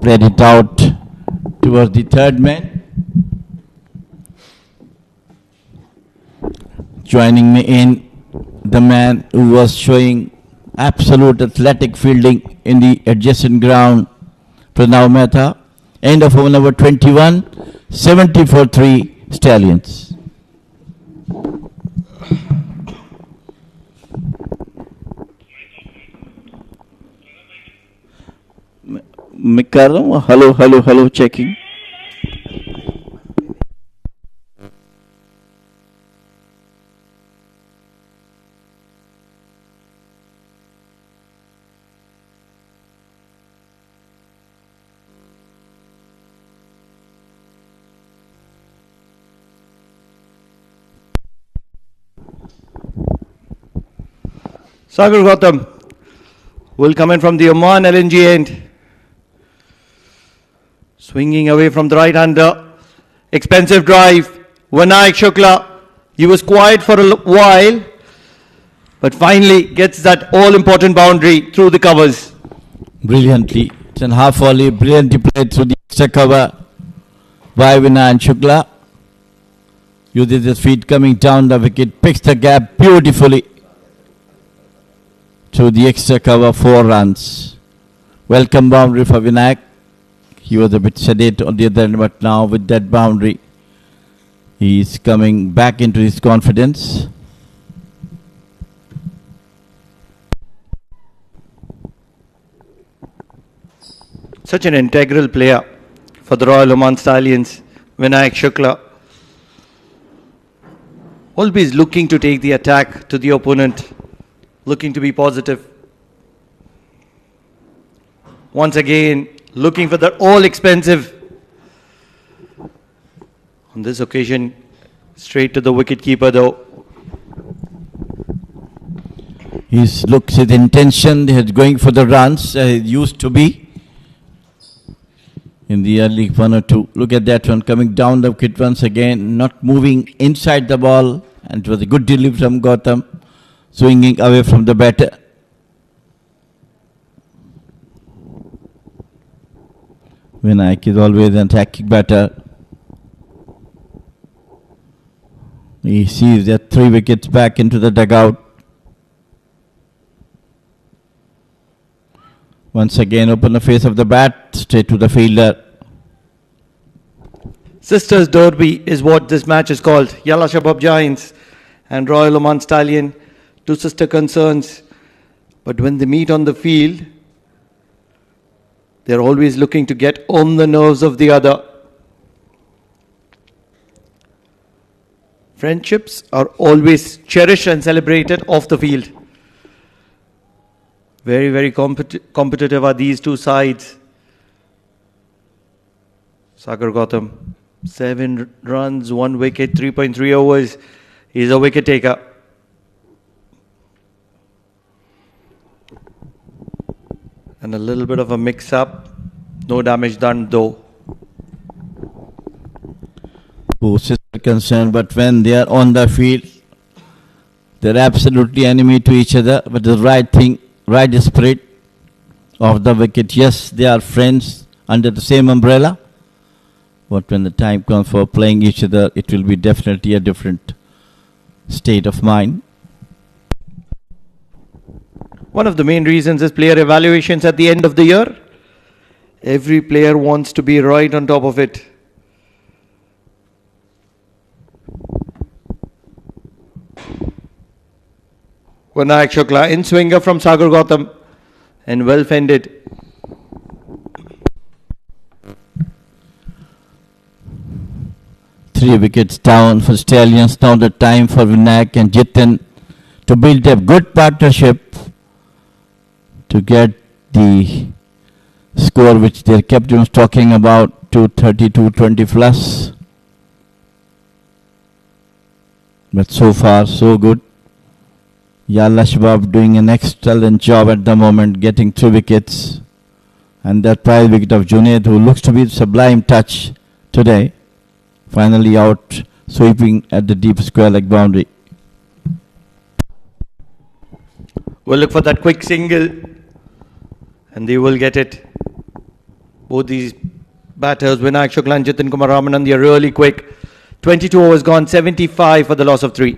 [SPEAKER 2] Played it out towards the third man. Joining me in, the man who was showing absolute athletic fielding in the adjacent ground, Pranav Mehta. End of over number 21, 70-3 Stallions. मैं कर रहा हूँ hello hello hello checking
[SPEAKER 6] Sagar Gautam will come in from the Oman LNG end. Swinging away from the right-hander. Expensive drive. Vinayak Shukla. He was quiet for a while, but finally gets that all-important boundary through the covers.
[SPEAKER 2] Brilliantly. It's a half volley. Brilliantly played through the extra cover by Vinayak Shukla. Uses his feet coming down the wicket. Picks the gap beautifully through the extra cover. 4 runs. Welcome boundary for Vinayak. He was a bit sedate on the other end, but now with that boundary, he is coming back into his confidence.
[SPEAKER 6] Such an integral player for the Royal Oman Stallions, Vinayak Shukla. Always looking to take the attack to the opponent, looking to be positive. Once again, looking for the all-expensive. On this occasion, straight to the wicket-keeper though.
[SPEAKER 2] His looks, his intention is going for the runs as it used to be in the early 1 or 2. Look at that one coming down the wicket once again, not moving inside the ball, and it was a good delivery from Gautam, swinging away from the batter. Vinayak is always an attacking batter. He sees that 3 wickets back into the dugout. Once again, open the face of the bat, straight to the fielder.
[SPEAKER 6] Sisters Derby is what this match is called. Yalla Shabab Giants and Royal Oman Stallion, 2 sister concerns. But when they meet on the field, they're always looking to get on the nerves of the other. Friendships are always cherished and celebrated off the field. Very, very competitive are these 2 sides. Sagar Gautam, 7 runs, 1 wicket, 3.3 overs. He's a wicket taker. And a little bit of a mix-up. No damage done though.
[SPEAKER 2] Both sister concerned, but when they are on the field, they're absolutely enemy to each other. But the right thing, right spirit of the wicket. Yes, they are friends under the same umbrella. But when the time comes for playing each other, it will be definitely a different state of mind.
[SPEAKER 6] One of the main reasons is player evaluations at the end of the year. Every player wants to be right on top of it. Vinayak Shukla, in swinger from Sagar Gautam, and well fended.
[SPEAKER 2] Three wickets down for Stallions. Now the time for Vinayak and Jitin to build a good partnership to get the score which their captain was talking about, 230, 220 plus. But so far, so good. Yalla Shabab doing an excellent job at the moment, getting 3 wickets. And that prize wicket of Junaid, who looks to be sublime touch today, finally out, sweeping at the deep square leg boundary.
[SPEAKER 6] We'll look for that quick single, and they will get it. Both these batters, Vinayak Shukla and Jitin Kumar Ramanand, they are really quick. 22 overs gone, 75 for the loss of 3.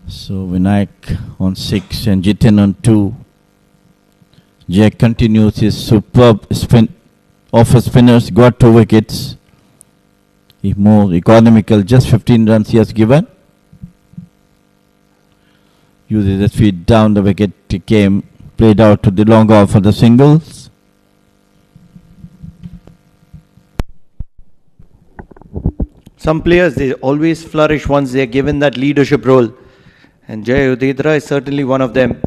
[SPEAKER 2] So Vinayak on 6 and Jitin on 2. Jack continues his superb spin. Off spinners got 2 wickets. He more economical, just 15 runs he has given. Uses his feet down, the wicket came, played out to the long off for the singles.
[SPEAKER 6] Some players, they always flourish once they are given that leadership role. And Jay Udedra is certainly one of them.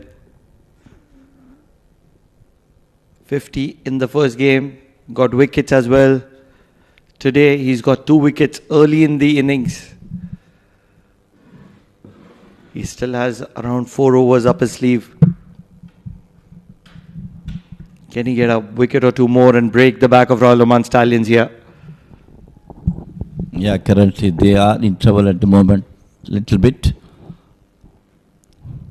[SPEAKER 6] 50 in the first game, got wickets as well. Today he's got 2 wickets early in the innings. He still has around 4 overs up his sleeve. Can he get a wicket or 2 more and break the back of Royal Oman Stallions here?
[SPEAKER 2] Yeah, currently they are in trouble at the moment, little bit.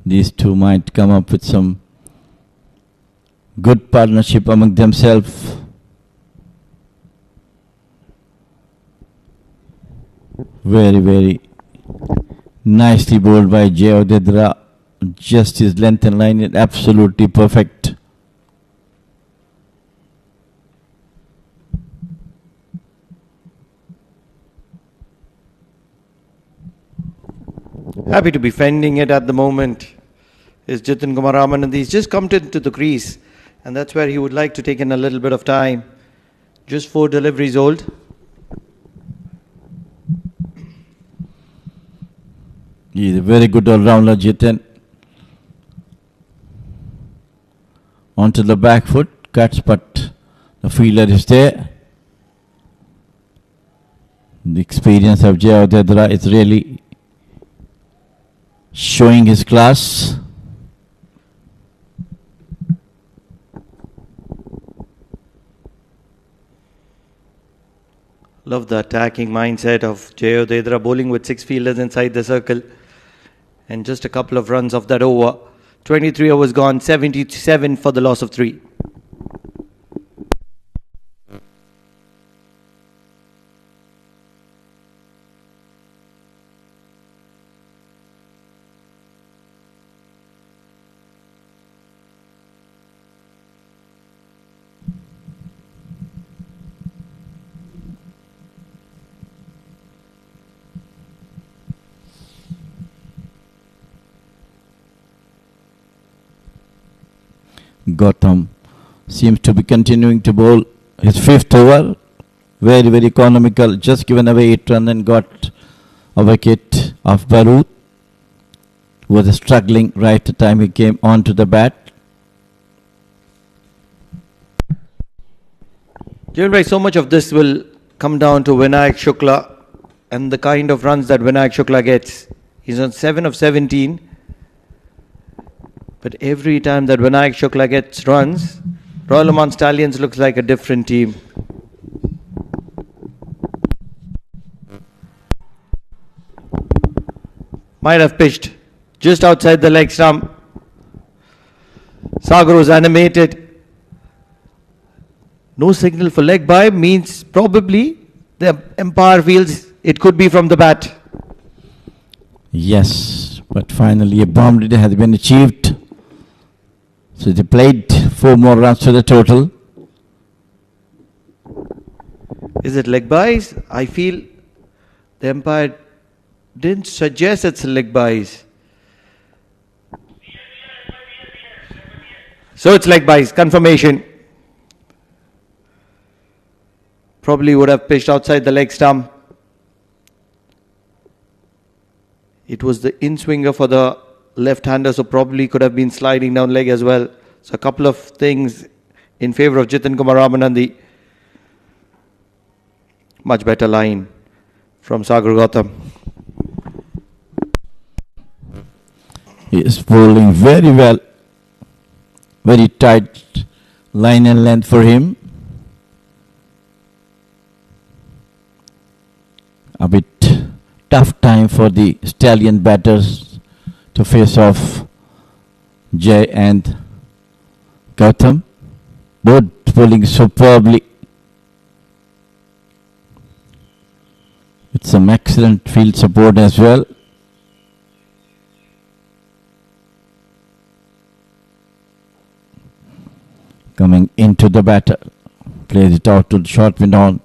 [SPEAKER 2] These two might come up with some good partnership among themselves. Very, very nicely bowled by Jay Udedra. Just his length and line is absolutely perfect.
[SPEAKER 6] Happy to be fending it at the moment is Jitin Kumar Ramanand. He's just come into the crease, and that's where he would like to take in a little bit of time. Just 4 deliveries old.
[SPEAKER 2] He's a very good all-rounder, Jitin. Onto the back foot, cuts, but the fielder is there. The experience of Jay Udedra is really showing his class.
[SPEAKER 6] Love the attacking mindset of Jay Udedra, bowling with 6 fielders inside the circle. And just a couple of runs off that over. 23 overs gone, 77 for the loss of 3.
[SPEAKER 2] Gautam seems to be continuing to bowl his 5th over. Very, very economical. Just given away 8 runs and got a wicket of Barut. was struggling right the time he came onto the bat.
[SPEAKER 6] Jivan bhai, so much of this will come down to Vinayak Shukla and the kind of runs that Vinayak Shukla gets. He's on 7 of 17. But every time that Vinayak Shukla gets runs, Royal Oman Stallions looks like a different team. Might have pitched just outside the leg stump. Sagar was animated. No signal for leg by means probably the umpire feels it could be from the bat.
[SPEAKER 2] Yes, but finally a boundary has been achieved. So they played 4 more runs to the total.
[SPEAKER 6] Is it leg buys? I feel the umpire didn't suggest it's leg buys. So it's leg buys, confirmation. Probably would have pitched outside the leg stump. It was the in-swinger for the left-hander, so probably could have been sliding down leg as well. So a couple of things in favour of Jitin Kumar Ramanandi. Much better line from Sagar Gautam.
[SPEAKER 2] He is bowling very well. Very tight line and length for him. A bit tough time for the Stallion batters to face off Jay and Gautam. Both bowling superbly. With some excellent field support as well. Coming into the batter. Plays it out to the short wind on.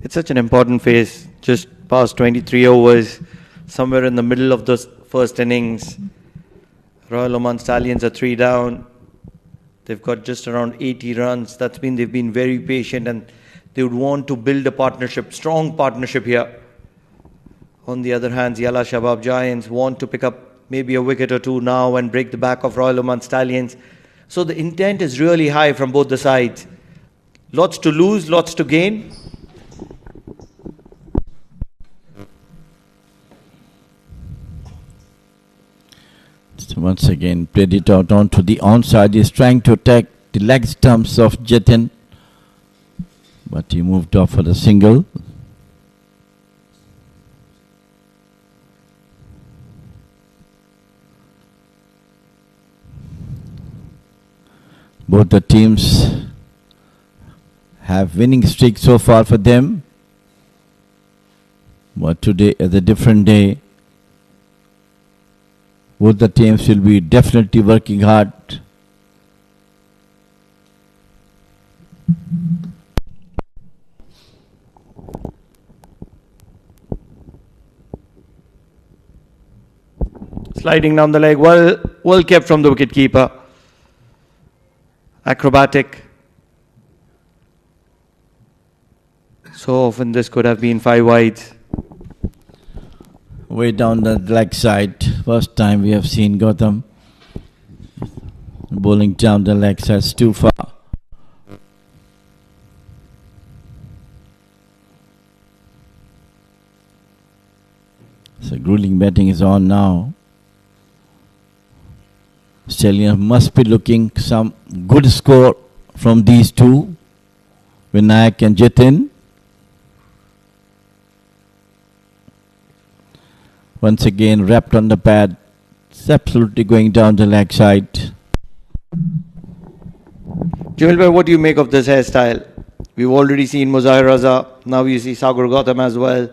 [SPEAKER 6] It's such an important phase, just past 23 overs, somewhere in the middle of the first innings. Royal Oman Stallions are 3 down. They've got just around 80 runs. That's mean they've been very patient and they would want to build a partnership, strong partnership here. On the other hand, Yalla Shabab Giants want to pick up maybe a wicket or two now and break the back of Royal Oman Stallions. So the intent is really high from both the sides. Lots to lose, lots to gain.
[SPEAKER 2] So once again, played it out onto the onside. He's trying to attack the leg stumps of Jatin, but he moved off for the single. Both the teams have winning streak so far for them, but today is a different day. Both the teams will be definitely working hard.
[SPEAKER 6] Sliding down the leg, well kept from the wicketkeeper. Acrobatic. So often this could have been 5 wides.
[SPEAKER 2] Way down the leg side. First time we have seen Gautam bowling down the leg side. It's too far. So grueling batting is on now. Stallions must be looking some good score from these two, Vinayak and Jatin. Once again wrapped on the pad. It's absolutely going down the leg side.
[SPEAKER 6] Jamil, what do you make of this hairstyle? We've already seen Muzahir Raza. Now you see Sagar Gautam as well.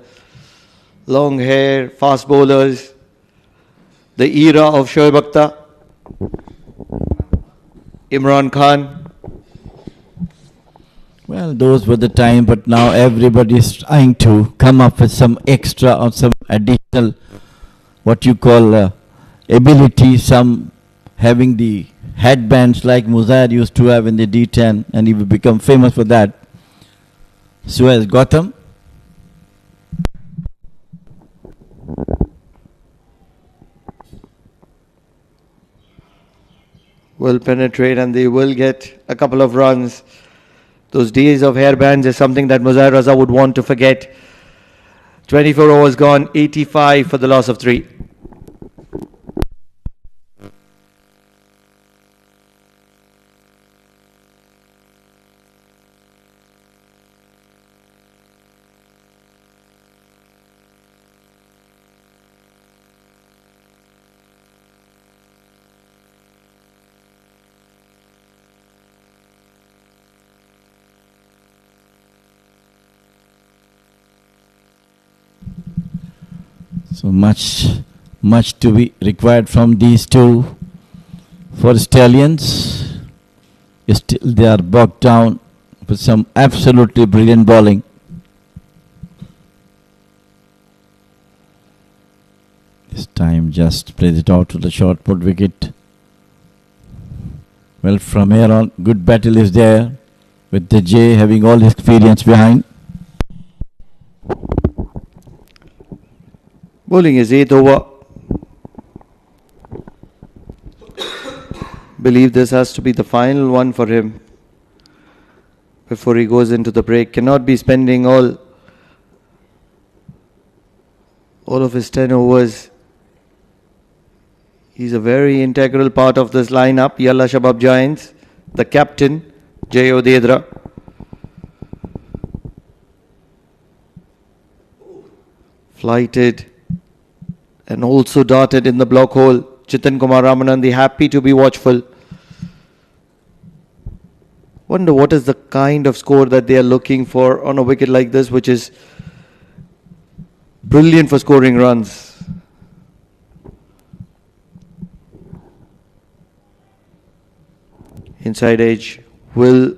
[SPEAKER 6] Long hair, fast bowlers. The era of Shoaib Akhtar. Imran Khan.
[SPEAKER 2] Well, those were the time, but now everybody is trying to come up with some extra or some additional, what you call ability, some having the headbands like Muzahir used to have in the D10, and he will become famous for that. Suez Gotham.
[SPEAKER 6] Will penetrate and they will get a couple of runs. Those days of hairbands is something that Muzair Raza would want to forget. 24 overs gone, 85 for the loss of 3.
[SPEAKER 2] So much to be required from these two. For Stallions, still they are bogged down with some absolutely brilliant bowling. This time just plays it out to the short put wicket. Well, from here on, good battle is there with the J having all the experience behind.
[SPEAKER 6] Bowling is 8th over. Believe this has to be the final one for him before he goes into the break. Cannot be spending all of his 10 overs. He's a very integral part of this lineup. Yalla Shabab Giants, the captain, J.O. Dedra. Flighted and also darted in the block hole. Jitin Kumar Ramanandi happy to be watchful. Wonder what is the kind of score that they are looking for on a wicket like this, which is brilliant for scoring runs. Inside edge will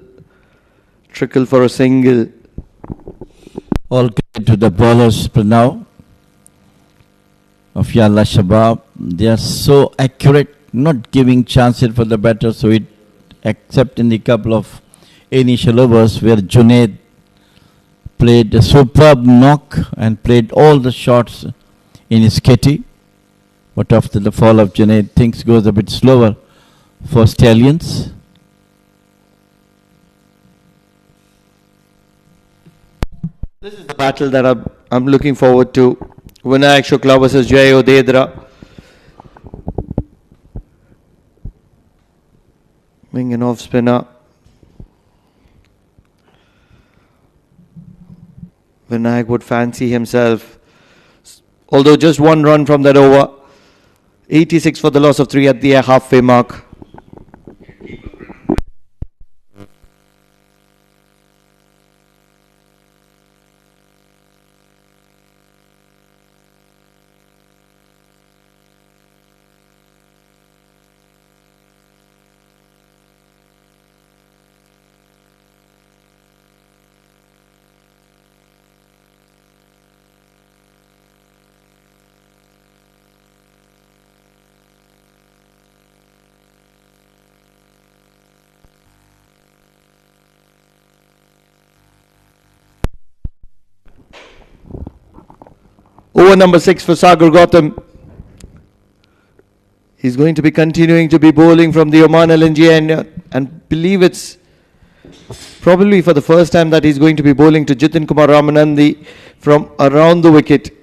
[SPEAKER 6] trickle for a single.
[SPEAKER 2] All credit to the bowlers for now of Yalla Shabab. They are so accurate, not giving chances for the batter, so it except in the couple of initial overs where Junaid played a superb knock and played all the shots in his kitty. But after the fall of Junaid, things goes a bit slower for Stallions.
[SPEAKER 6] This is the battle that I'm looking forward to. Vinayak Shukla versus J.O. Dedra. Wing and off spinner. Vinayak would fancy himself. Although just one run from that over. 86 for the loss of 3 at the halfway mark. Over number 6 for Sagar Gautam. He's going to be continuing to be bowling from the Oman LNG end, and believe it's probably for the first time that he's going to be bowling to Jitin Kumar Ramanandi from around the wicket.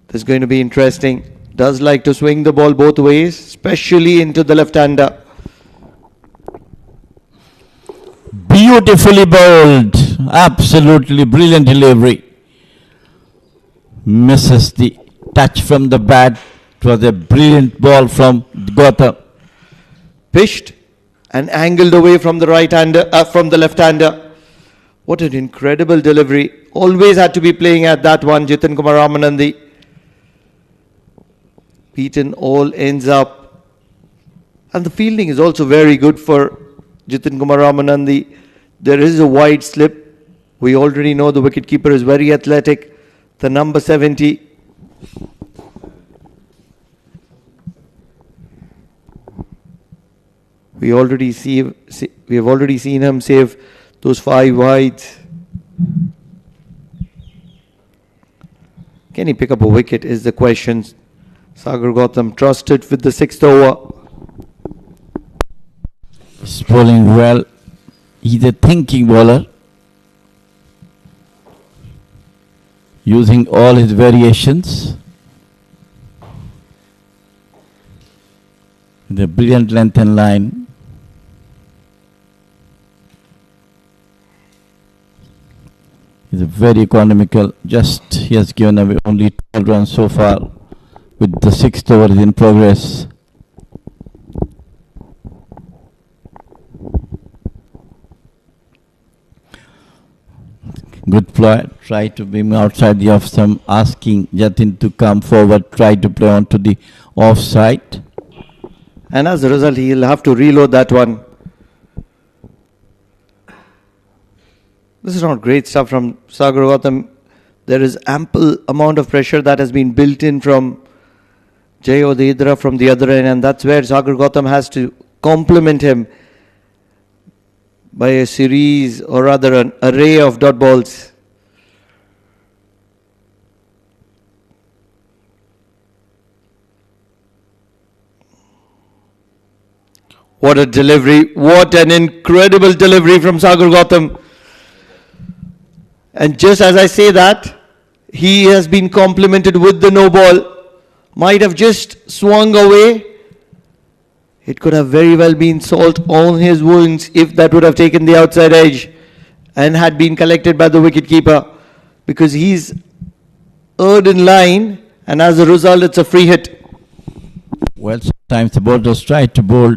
[SPEAKER 6] This is going to be interesting. Does like to swing the ball both ways, especially into the left-hander.
[SPEAKER 2] Beautifully bowled. Absolutely brilliant delivery. Misses the touch from the bat. It was a brilliant ball from Gautam.
[SPEAKER 6] Pitched and angled away from the right-hander, from the left-hander. What an incredible delivery. Always had to be playing at that one, Jitin Kumar Ramanandi. Beaten all ends up. And the fielding is also very good for Jitin Kumar Ramanandi. There is a wide slip. We already know the wicketkeeper is very athletic. The number 70. We have already seen him save those 5 wides. Can he pick up a wicket is the question. Sagar Gautam trusted with the 6th over.
[SPEAKER 2] He's bowling well. He's a thinking bowler, using all his variations. With a brilliant length and line. He's a very economical. Just he has given away only 12 runs so far, with the 6th over is in progress. Good play. Try to beam outside the off stump, asking Jatin to come forward. Try to play onto the offside.
[SPEAKER 6] And as a result, he'll have to reload that one. This is not great stuff from Sagar Gautam. There is ample amount of pressure that has been built in from Jay Odedra from the other end, and that's where Sagar Gautam has to complement him by a series, or rather an array of dot balls. What a delivery. What an incredible delivery from Sagar Gautam. And just as I say that, he has been complimented with the no ball. Might have just swung away. It could have very well been salt on his wounds if that would have taken the outside edge and had been collected by the wicketkeeper, because he's erred in line, and as a result it's a free hit.
[SPEAKER 2] Well, sometimes the bowlers try to bowl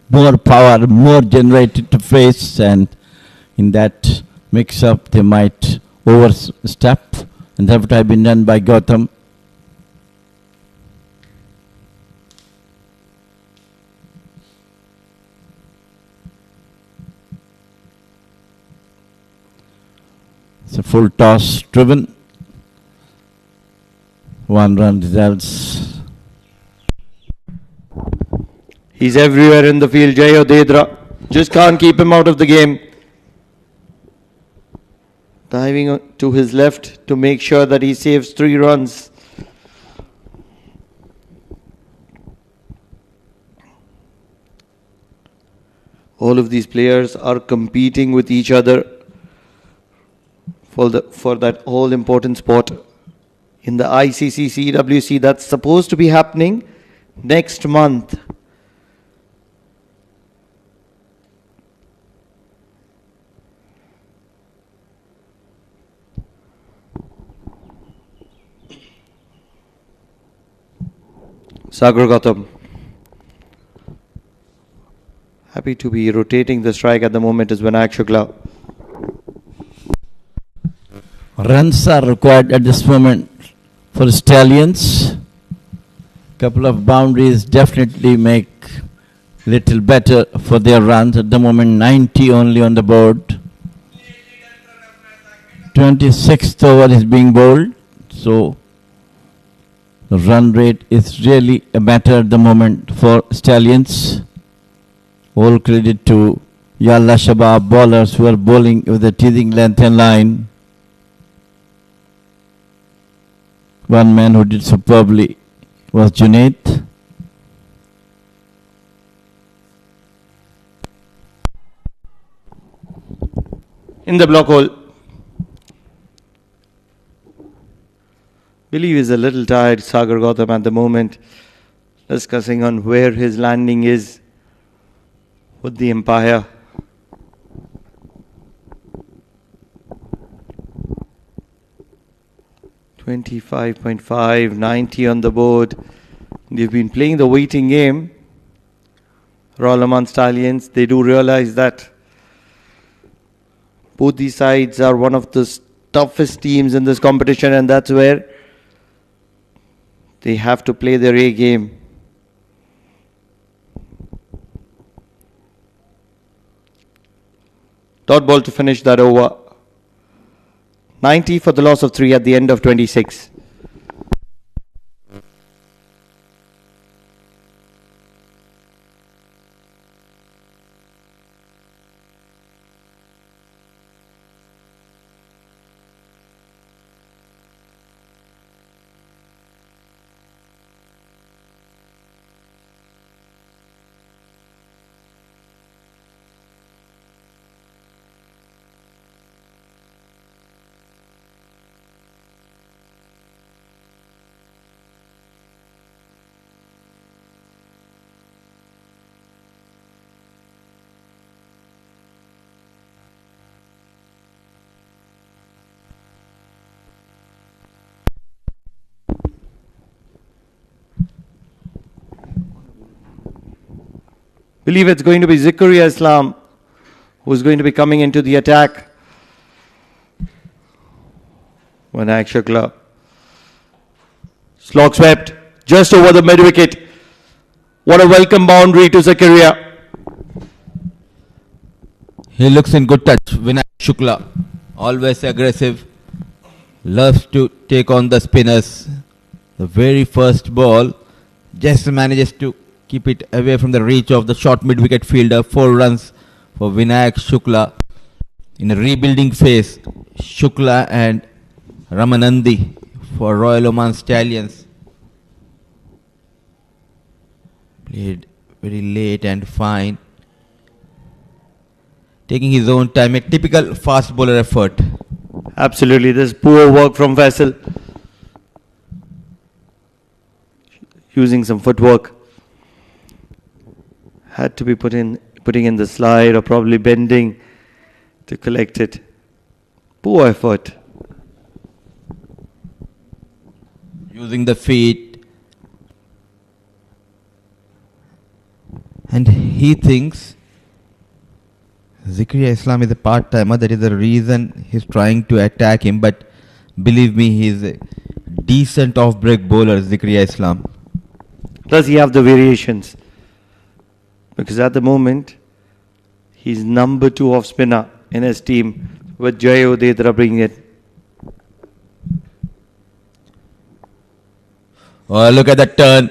[SPEAKER 2] more power, more generated to face, and in that mix-up they might overstep, and that would have been done by Gautam. It's a full toss driven. 1 run results.
[SPEAKER 6] He's everywhere in the field, Jay Odedra. Just can't keep him out of the game. Diving to his left to make sure that he saves 3 runs. All of these players are competing with each other for that all important spot in the ICC CWC that's supposed to be happening next month. Sagar Gautam happy to be rotating the strike at the moment is Vinayak Shukla.
[SPEAKER 2] Runs are required at this moment for Stallions. Couple of boundaries definitely make little better for their runs. At the moment 90 only on the board. 26th over is being bowled, so the run rate is really a matter at the moment for Stallions. All credit to Yalla Shabab bowlers who are bowling with a teasing length and line. One man who did superbly was Junaid.
[SPEAKER 6] In the block hole. Believe he's a little tired, Sagar Gautam, at the moment, discussing on where his landing is with the umpire. .5, 90 on the board. They've been playing the waiting game. Oman Stallions, they do realize that both these sides are one of the toughest teams in this competition, and that's where they have to play their A game. Dot ball to finish that over. 90 for the loss of 3 at the end of 26. believe it's going to be Zakaria Islam who's going to be coming into the attack. Vinayak Shukla. Slog swept just over the mid wicket. What a welcome boundary to Zakaria.
[SPEAKER 1] He looks in good touch. Vinayak Shukla, always aggressive, loves to take on the spinners. The very first ball just manages to keep it away from the reach of the short mid-wicket fielder. 4 runs for Vinayak Shukla. In a rebuilding phase, Shukla and Ramanandi for Royal Oman Stallions. Played very late and fine. Taking his own time, a typical fast bowler effort.
[SPEAKER 6] Absolutely, this poor work from Faisal. Using some footwork. Had to be putting in the slide or probably bending to collect it. Poor effort.
[SPEAKER 1] Using the feet. And he thinks Zakaria Islam is a part-timer. That is the reason he's trying to attack him. But believe me, he's a decent off-break bowler, Zakaria Islam.
[SPEAKER 6] Does he have the variations? Because at the moment, he's number 2 off spinner in his team with Jay Udedra bringing it.
[SPEAKER 1] Oh, look at that turn.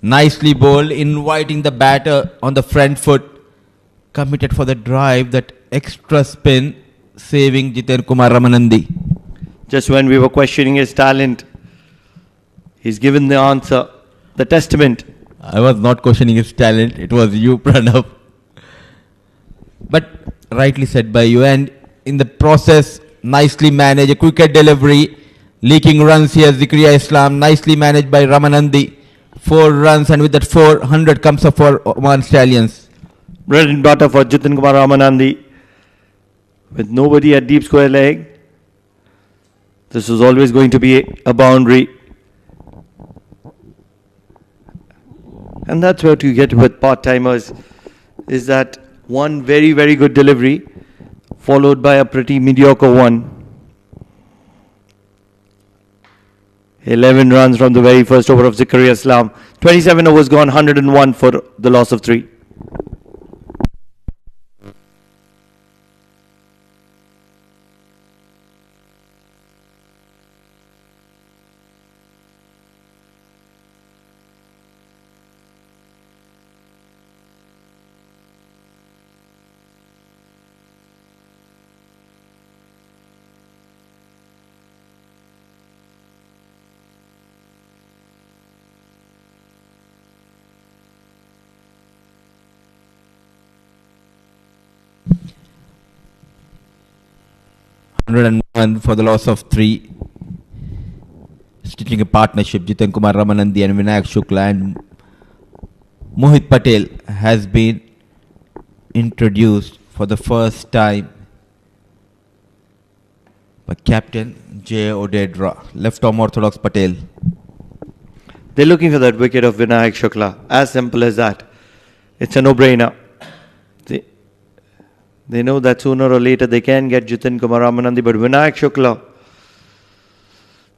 [SPEAKER 1] Nicely bowled, inviting the batter on the front foot. Committed for the drive, that extra spin, saving Jiten Kumar Ramanandi.
[SPEAKER 6] Just when we were questioning his talent, he's given the answer, the testament.
[SPEAKER 1] I was not questioning his talent. It was you, Pranav. But rightly said by you. And in the process, nicely managed. A cricket delivery. Leaking runs here. Zakaria Islam. Nicely managed by Ramanandi. 4 runs. And with that 400 comes up for Oman Stallions.
[SPEAKER 6] Bread and butter for Jitin Kumar Ramanandi. With nobody at deep square leg. This was always going to be a boundary. And that's what you get with part-timers, is that one very, very good delivery followed by a pretty mediocre one. 11 runs from the very first over of Zakaria Islam. 27 overs gone, 101 for the loss of 3.
[SPEAKER 1] For the loss of 3. Stitching a partnership, Jiten Kumar Ramanandi and Vinayak Shukla, and Mohit Patel has been introduced for the first time by Captain Jay Udedra, left arm orthodox Patel.
[SPEAKER 6] They're looking for that wicket of Vinayak Shukla. As simple as that. It's a no-brainer. They know that sooner or later they can get Jitin Kumar Ramanandi, but Vinayak Shukla,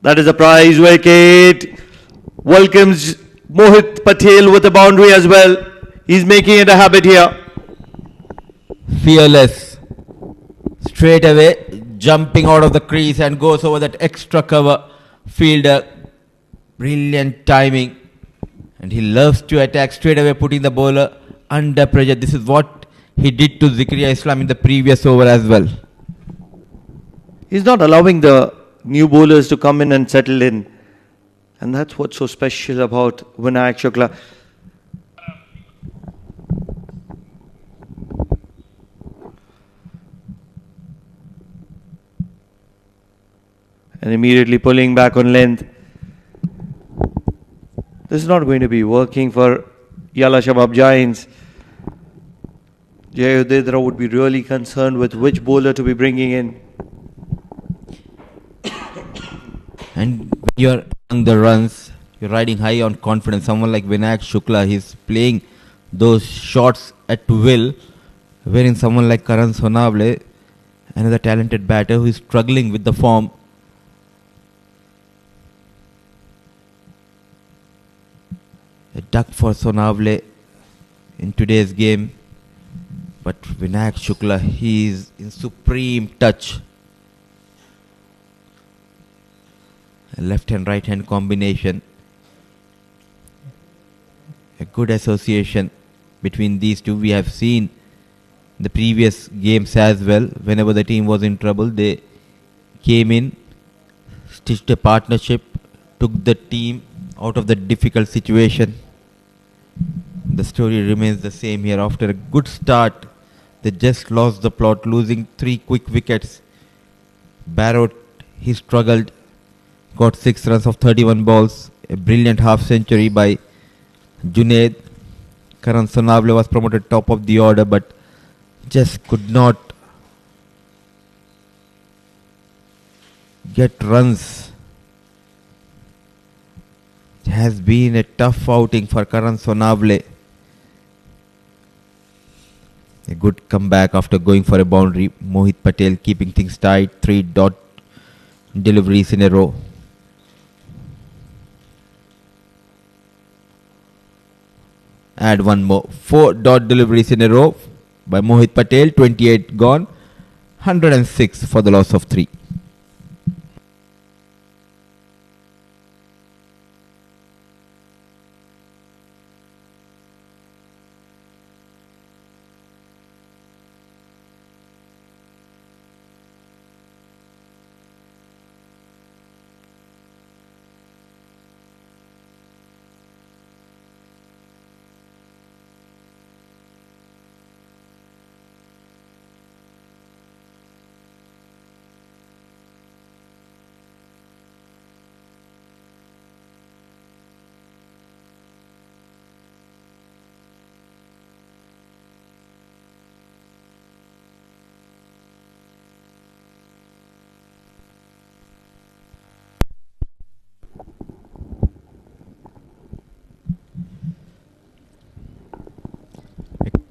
[SPEAKER 6] that is a prize wicket. Welcomes Mohit Patel with a boundary as well. He's making it a habit here.
[SPEAKER 1] Fearless. Straight away, jumping out of the crease and goes over that extra cover fielder. Brilliant timing. And he loves to attack straight away, putting the bowler under pressure. This is what he did to Zakaria Islam in the previous over as well.
[SPEAKER 6] He's not allowing the new bowlers to come in and settle in. And that's what's so special about Vinayak Shukla. And immediately pulling back on length. This is not going to be working for Yalla Shabab Giants. Jay Udedra would be really concerned with which bowler to be bringing in.
[SPEAKER 1] And when you're on the runs, you're riding high on confidence. Someone like Vinayak Shukla, he's playing those shots at will, wherein someone like Karan Sonavle, another talented batter who is struggling with the form. A duck for Sonavle in today's game. But Vinayak Shukla, he is in supreme touch. A left and right hand combination. A good association between these two. We have seen the previous games as well. Whenever the team was in trouble, they came in, stitched a partnership, took the team out of the difficult situation. The story remains the same here. After a good start, they just lost the plot, losing 3 quick wickets. Barrow, he struggled, got 6 runs of 31 balls. A brilliant half century by Junaid. Karan Sonavle was promoted top of the order, but just could not get runs. It has been a tough outing for Karan Sonavle. A good comeback after going for a boundary. Mohit Patel keeping things tight. 3 dot deliveries in a row. Add one more. 4 dot deliveries in a row by Mohit Patel. 28 gone. 106 for the loss of 3.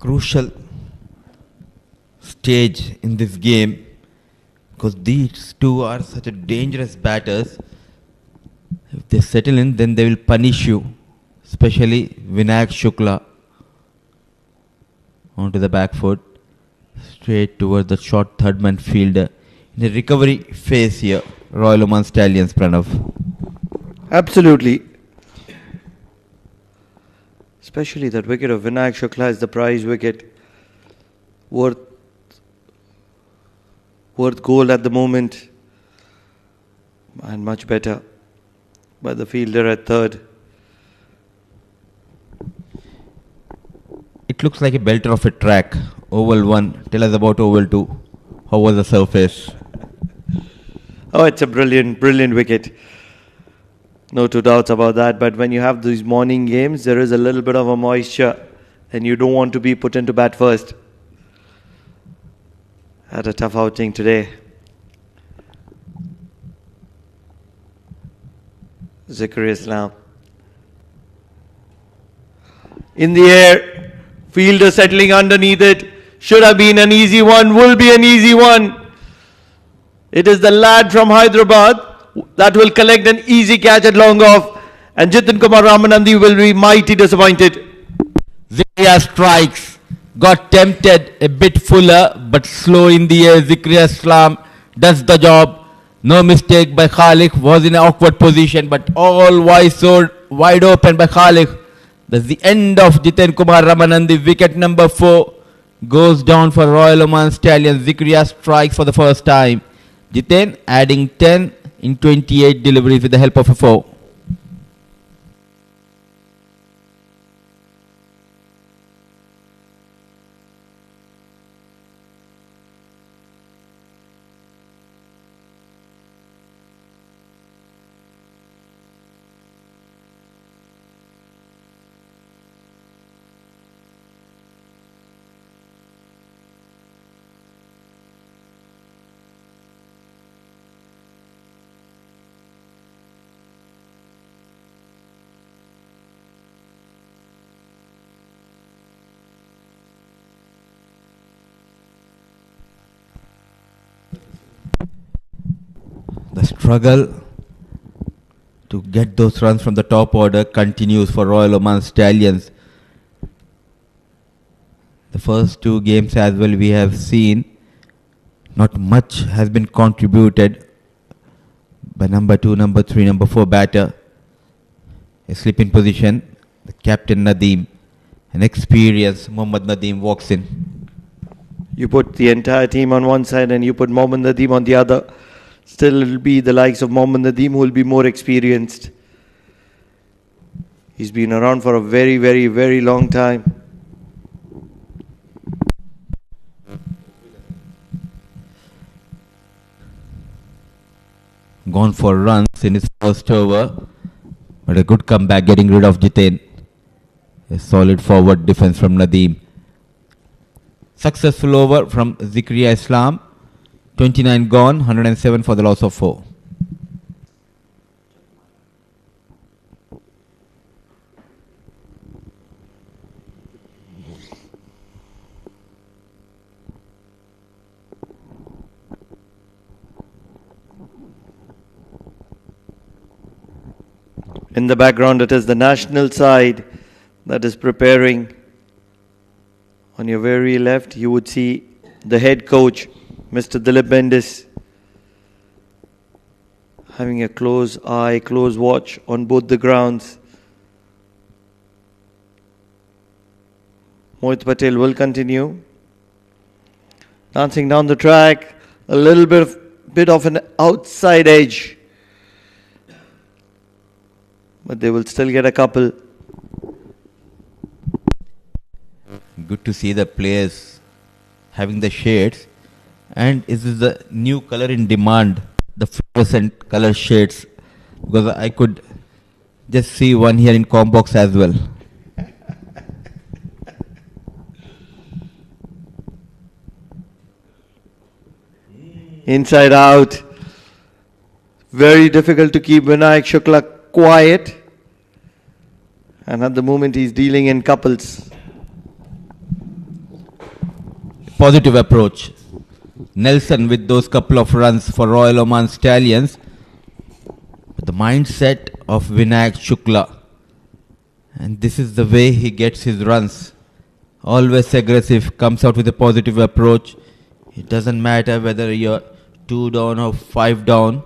[SPEAKER 1] Crucial stage in this game because these two are such a dangerous batters. If they settle in, then they will punish you, especially Vinayak Shukla. Onto the back foot, straight towards the short third man fielder. In a recovery phase here, Royal Oman Stallions, Pranav.
[SPEAKER 6] Absolutely. Especially that wicket of Vinayak Shukla is the prize wicket. Worth goal at the moment. And much better by the fielder at third.
[SPEAKER 1] It looks like a belter of a track. Oval 1. Tell us about Oval 2. How was the surface?
[SPEAKER 6] Oh, it's a brilliant wicket. No two doubts about that. But when you have these morning games, there is a little bit of a moisture and you don't want to be put into bat first. Had a tough outing today. Zikri Islam. In the air, fielder settling underneath it. Should have been an easy one, will be an easy one. It is the lad from Hyderabad that will collect an easy catch at long off, and Jitin Kumar Ramanandi will be mighty disappointed.
[SPEAKER 1] Zikriya strikes. Got tempted a bit fuller, but slow in the air. Zikriya Islam does the job. No mistake by Khalik. Was in an awkward position, but all wide open by Khalik. That's the end of Jitin Kumar Ramanandi. Wicket number 4 goes down for Royal Oman Stallions. Zikriya strikes for the first time. Jitin adding 10 in 28 deliveries with the help of a 4. struggle to get those runs from the top order continues for Royal Oman Stallions. The first two games as well we have seen not much has been contributed by number 2, number 3, number 4 batter. A slip in position, the captain Nadeem, an experienced Mohammad Nadeem walks in.
[SPEAKER 6] You put the entire team on one side and you put Mohammad Nadeem on the other. Still, it'll be the likes of Mohammad Nadeem who will be more experienced. He's been around for a very, very, very long time.
[SPEAKER 1] Gone for runs in his first over, but a good comeback getting rid of Jitain. A solid forward defense from Nadeem. Successful over from Zikriya Islam. 29 gone, 107 for the loss of 4.
[SPEAKER 6] In the background, it is the national side that is preparing. On your very left, you would see the head coach, Mr. Dilip Bendis, having a close eye, close watch on both the grounds. Mohit Patel will continue. Dancing down the track, a little bit of an outside edge. But they will still get a couple.
[SPEAKER 1] Good to see the players having the shades. And this is the new color in demand, the fluorescent color shades. Because I could just see one here in Combox as well.
[SPEAKER 6] Inside out. Very difficult to keep Vinayak Shukla quiet. And at the moment he's dealing in couples.
[SPEAKER 1] Positive approach. Nelson with those couple of runs for Royal Oman Stallions. But the mindset of Vinayak Shukla. And this is the way he gets his runs. Always aggressive, comes out with a positive approach. It doesn't matter whether you're 2 down or 5 down.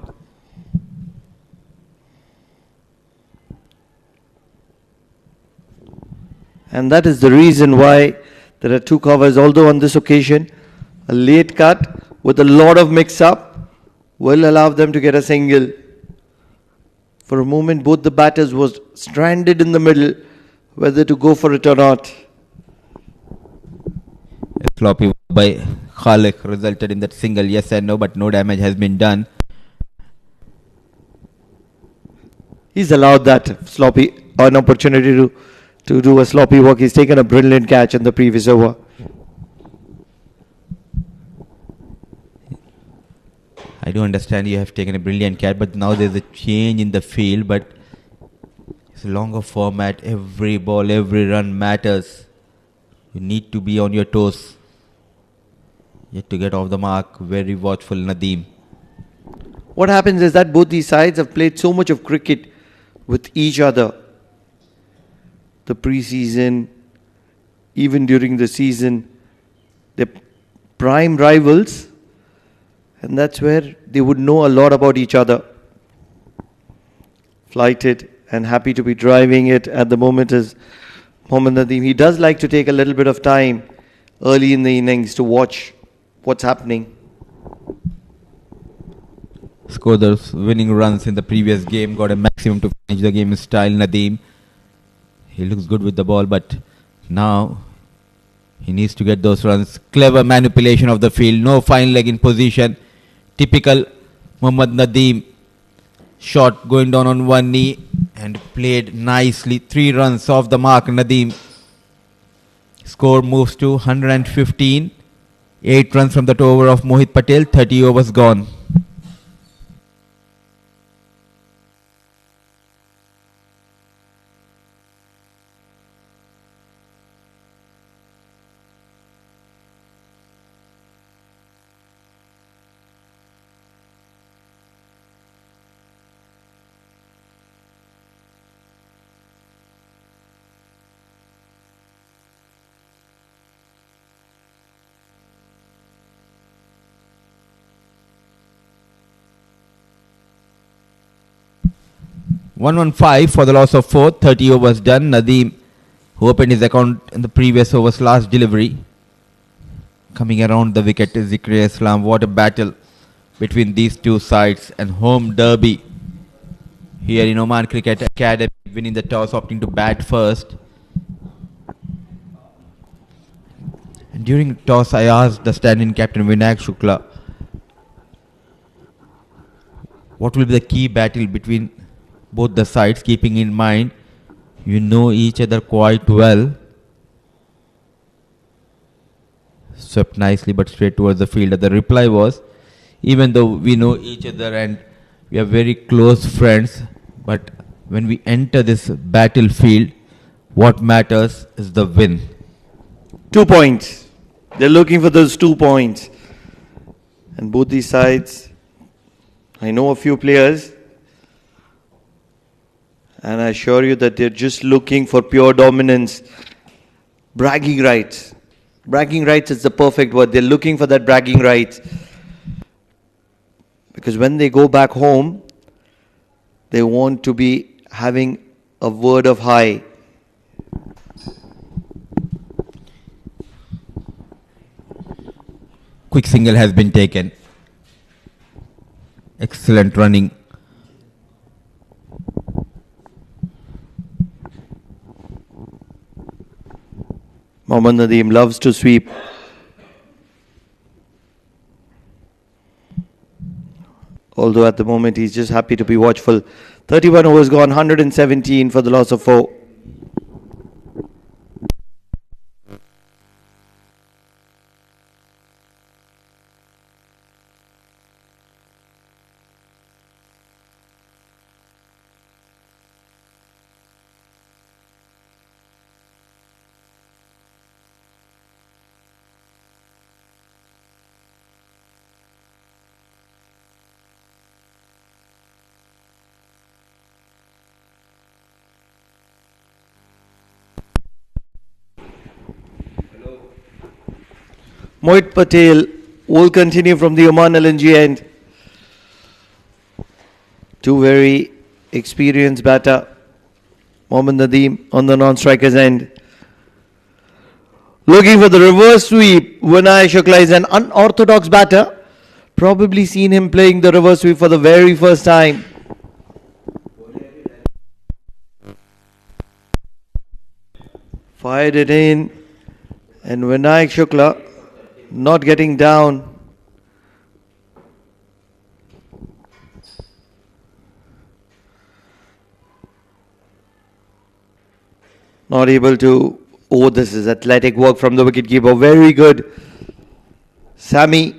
[SPEAKER 6] And that is the reason why there are 2 covers. Although on this occasion, a late cut with a lot of mix-up will allow them to get a single. For a moment, both the batters was stranded in the middle, whether to go for it or not.
[SPEAKER 1] A sloppy by Khalik resulted in that single. Yes and no, but no damage has been done.
[SPEAKER 6] He's allowed that sloppy, an opportunity to do a sloppy work. He's taken a brilliant catch in the previous over.
[SPEAKER 1] I do understand you have taken a brilliant catch, but now there's a change in the field. But it's a longer format. Every ball, every run matters. You need to be on your toes. Yet to get off the mark. Very watchful Nadeem.
[SPEAKER 6] What happens is that both these sides have played so much of cricket with each other. The pre-season, even during the season, they're prime rivals, and that's where they would know a lot about each other. Flighted and happy to be driving it at the moment is Mohammad Nadeem. He does like to take a little bit of time early in the innings to watch what's happening.
[SPEAKER 1] Scored those winning runs in the previous game, got a maximum to finish the game in style. Nadeem, he looks good with the ball, but now he needs to get those runs. Clever manipulation of the field, no fine leg in position. Typical Mohammad Nadeem. Shot going down on one knee and played nicely. 3 runs off the mark. Nadeem. Score moves to 115. 8 runs from that over of Mohit Patel. 30 overs gone. 115 for the loss of 4. 30 overs done. Nadeem, who opened his account in the previous over's last delivery, coming around the wicket. Zikri Islam. What a battle between these two sides, and home derby here in Oman Cricket Academy, winning the toss, opting to bat first. And during toss, I asked the stand-in captain Vinayak Shukla what will be the key battle between both the sides, keeping in mind you know each other quite well. Swept nicely but straight towards the fielder. The reply was, even though we know each other and we are very close friends, but when we enter this battlefield, what matters is the win.
[SPEAKER 6] 2 points. They're looking for those 2 points. And both these sides, I know a few players, and I assure you that they're just looking for pure dominance. Bragging rights. Bragging rights is the perfect word. They're looking for that bragging rights. Because when they go back home, they want to be having a word of high.
[SPEAKER 1] Quick single has been taken. Excellent running.
[SPEAKER 6] Mohammad Nadeem loves to sweep. Although at the moment he's just happy to be watchful. 31 overs gone, 117 for the loss of 4. Mohit Patel will continue from the Oman LNG end. Two very experienced batter. Mohammad Nadeem on the non-strikers end. Looking for the reverse sweep. Vinay Shukla is an unorthodox batter. Probably seen him playing the reverse sweep for the very first time. Fired it in. And Vinay Shukla not getting down. Not able to. Oh, this is athletic work from the wicketkeeper. Very good. Sammy.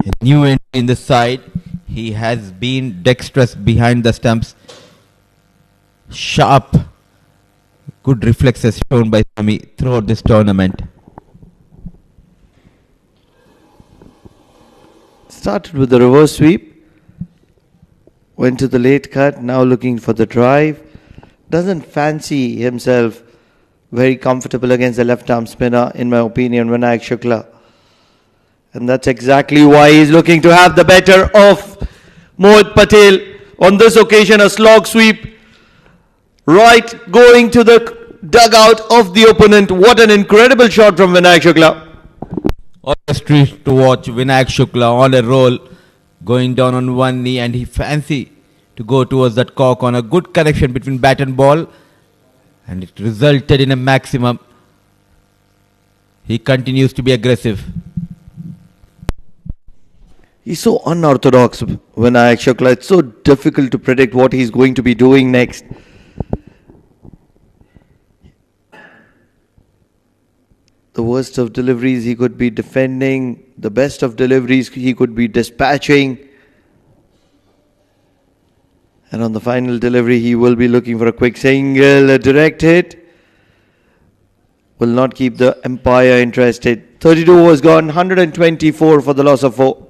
[SPEAKER 1] A new end in the side. He has been dexterous behind the stumps. Sharp. Good reflexes shown by Sammy throughout this tournament.
[SPEAKER 6] Started with the reverse sweep. Went to the late cut. Now looking for the drive. Doesn't fancy himself very comfortable against the left arm spinner, in my opinion, Vinayak Shukla. And that's exactly why he's looking to have the better of Mohit Patel. On this occasion, a slog sweep. Right going to the dugout of the opponent. What an incredible shot from Vinayak Shukla.
[SPEAKER 1] Always treat to watch Vinayak Shukla on a roll, going down on one knee, and he fancy to go towards that cock on a good connection between bat and ball, and it resulted in a maximum. He continues to be aggressive.
[SPEAKER 6] He's so unorthodox, Vinayak Shukla. It's so difficult to predict what he's going to be doing next. The worst of deliveries he could be defending. The best of deliveries he could be dispatching. And on the final delivery, he will be looking for a quick single. A direct hit will not keep the umpire interested. 32 overs gone, 124 for the loss of 4.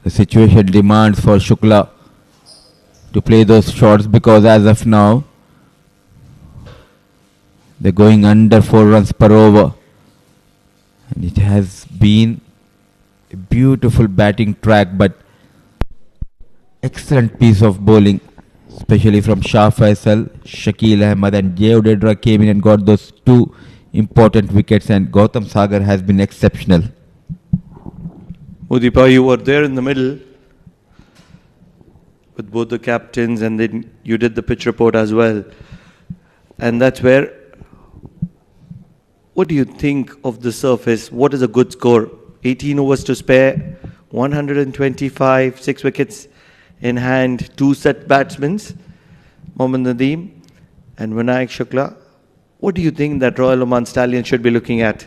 [SPEAKER 1] The situation demands for Shukla to play those shots because as of now, they're going under 4 runs per over. And it has been a beautiful batting track, but excellent piece of bowling, especially from Shah Faisal, Shakil Ahmed and Jay Odedra came in and got those 2 important wickets, and Gautam Sagar has been exceptional.
[SPEAKER 6] Udipa, you were there in the middle with both the captains, and then you did the pitch report as well. And that's where, what do you think of the surface? What is a good score? 18 overs to spare, 125, 6 wickets in hand, 2 set batsmen, Mohammad Nadeem and Vinayak Shukla. What do you think that Royal Oman Stallions should be looking at?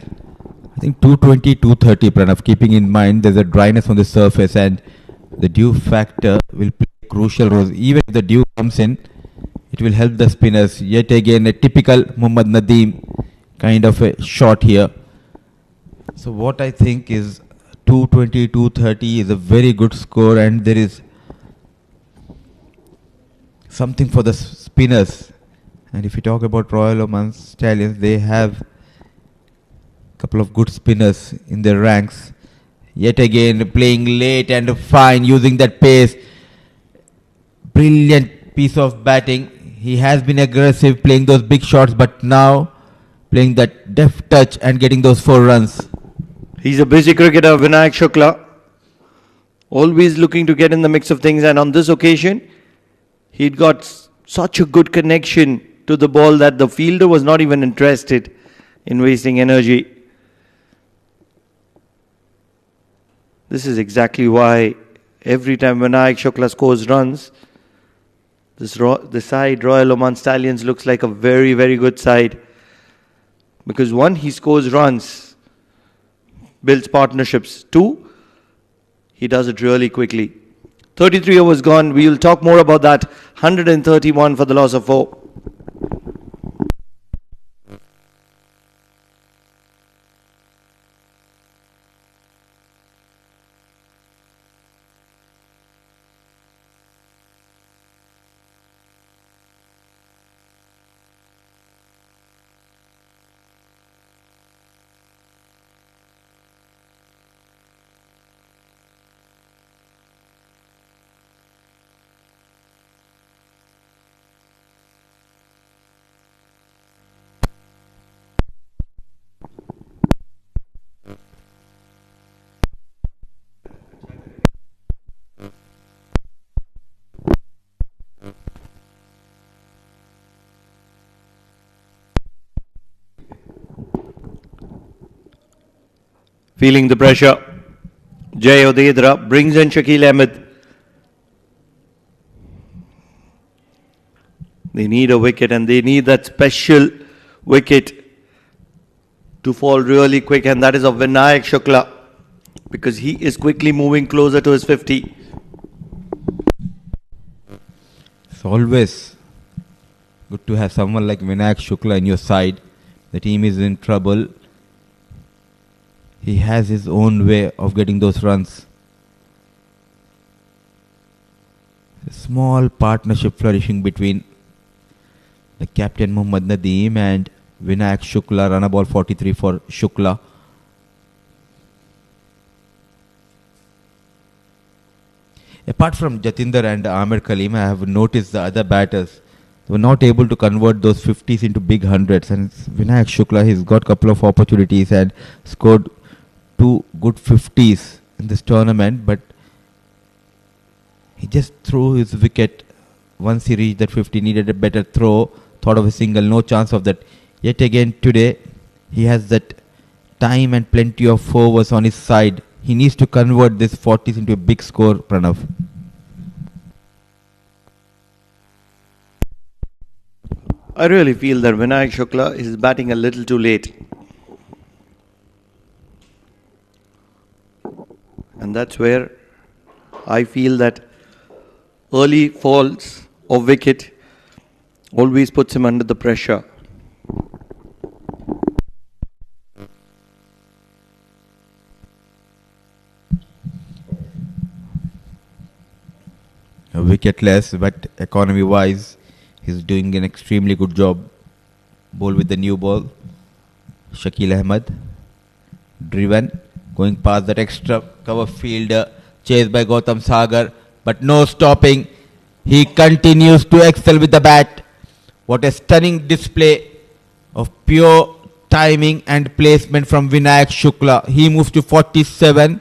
[SPEAKER 1] I think 220, 230, Pranav, keeping in mind there's a dryness on the surface and the dew factor will play a crucial role. Even if the dew comes in, it will help the spinners. Yet again, a typical Mohammad Nadeem kind of a shot here. So what I think is 220, 230 is a very good score, and there is something for the spinners. And if you talk about Royal Oman Stallions, they have couple of good spinners in their ranks. Yet again playing late and fine, using that pace. Brilliant piece of batting. He has been aggressive playing those big shots, but now playing that deft touch and getting those 4 runs.
[SPEAKER 6] He's a busy cricketer, Vinayak Shukla. Always looking to get in the mix of things, and on this occasion he'd got such a good connection to the ball that the fielder was not even interested in wasting energy. This is exactly why every time Vinayak Shukla scores runs, the side Royal Oman Stallions looks like a very, very good side. Because 1, he scores runs, builds partnerships. 2, he does it really quickly. 33 overs gone. We will talk more about that. 131 for the loss of 4. Feeling the pressure, Jay Odedra brings in Shakil Ahmed. They need a wicket, and they need that special wicket to fall really quick, and that is of Vinayak Shukla, because he is quickly moving closer to his 50.
[SPEAKER 1] It's always good to have someone like Vinayak Shukla in your side. The team is in trouble. He has his own way of getting those runs. A small partnership flourishing between the captain Mohammad Nadeem and Vinayak Shukla. Run a ball 43 for Shukla. Apart from Jatinder and Amir Kaleem, I have noticed the other batters were not able to convert those 50s into big hundreds. And Vinayak Shukla, he's got a couple of opportunities and scored 2 good 50s in this tournament, but he just threw his wicket once he reached that 50, needed a better throw, thought of a single, no chance of that. Yet again today, he has that time and plenty of forwards on his side. He needs to convert this 40s into a big score, Pranav.
[SPEAKER 6] I really feel that Vinayak Shukla is batting a little too late. And that's where I feel that early falls of wicket always puts him under the pressure.
[SPEAKER 1] wicketless, but economy-wise, he's doing an extremely good job. Ball with the new ball. Shakil Ahmed, driven, going past that extra cover fielder, chased by Gautam Sagar, but no stopping. He continues to excel with the bat. What a stunning display of pure timing and placement from Vinayak Shukla. He moves to 47.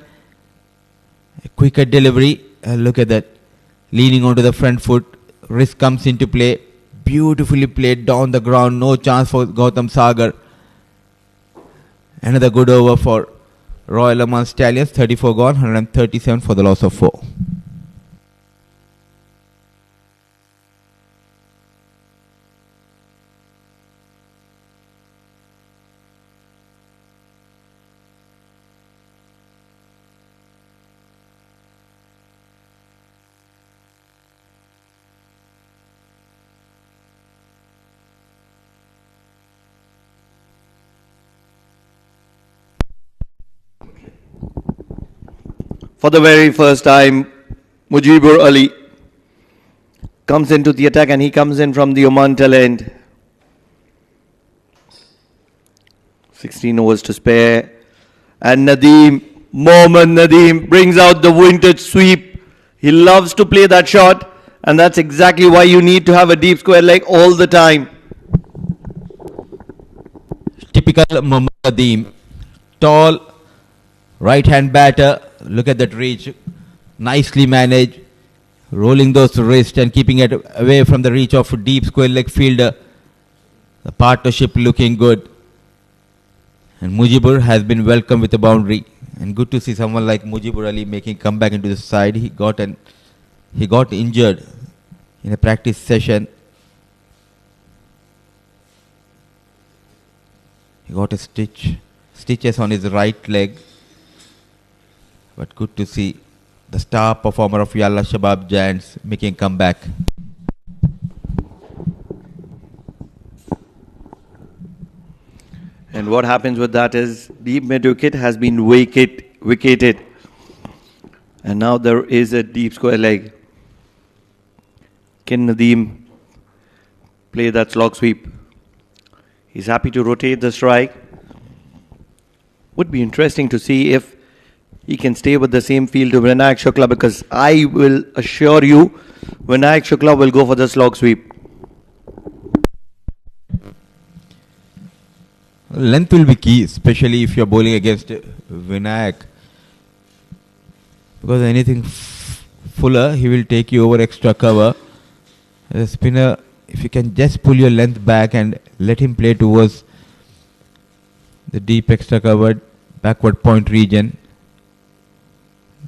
[SPEAKER 1] A quicker delivery. Look at that. Leaning onto the front foot. Wrist comes into play. Beautifully played down the ground. No chance for Gautam Sagar. Another good over for Royal Oman Stallions. 34 gone. 137 for the loss of 4.
[SPEAKER 6] For the very first time, Mujibur Ali comes into the attack, and he comes in from the Oman tail end. 16 overs to spare. And Mohammad Nadeem brings out the vintage sweep. He loves to play that shot, and that's exactly why you need to have a deep square leg all the time.
[SPEAKER 1] Typical Mohammad Nadeem. Tall, right-hand batter. Look at that reach. Nicely managed. Rolling those wrists and keeping it away from the reach of a deep square leg fielder. The partnership looking good. And Mujibur has been welcomed with a boundary. And good to see someone like Mujibur Ali making comeback into the side. He got injured in a practice session. He got a stitches on his right leg. But good to see the star performer of Yalla Shabab Giants making a comeback.
[SPEAKER 6] And what happens with that is deep mid wicket has been vacated. And now there is a deep square leg. Can Nadeem play that slog sweep? He's happy to rotate the strike. Would be interesting to see if he can stay with the same field to Vinayak Shukla, because I will assure you Vinayak Shukla will go for the slog sweep.
[SPEAKER 1] Length will be key, especially if you're bowling against Vinayak. Because anything fuller, he will take you over extra cover. As a spinner, if you can just pull your length back and let him play towards the deep extra covered backward point region,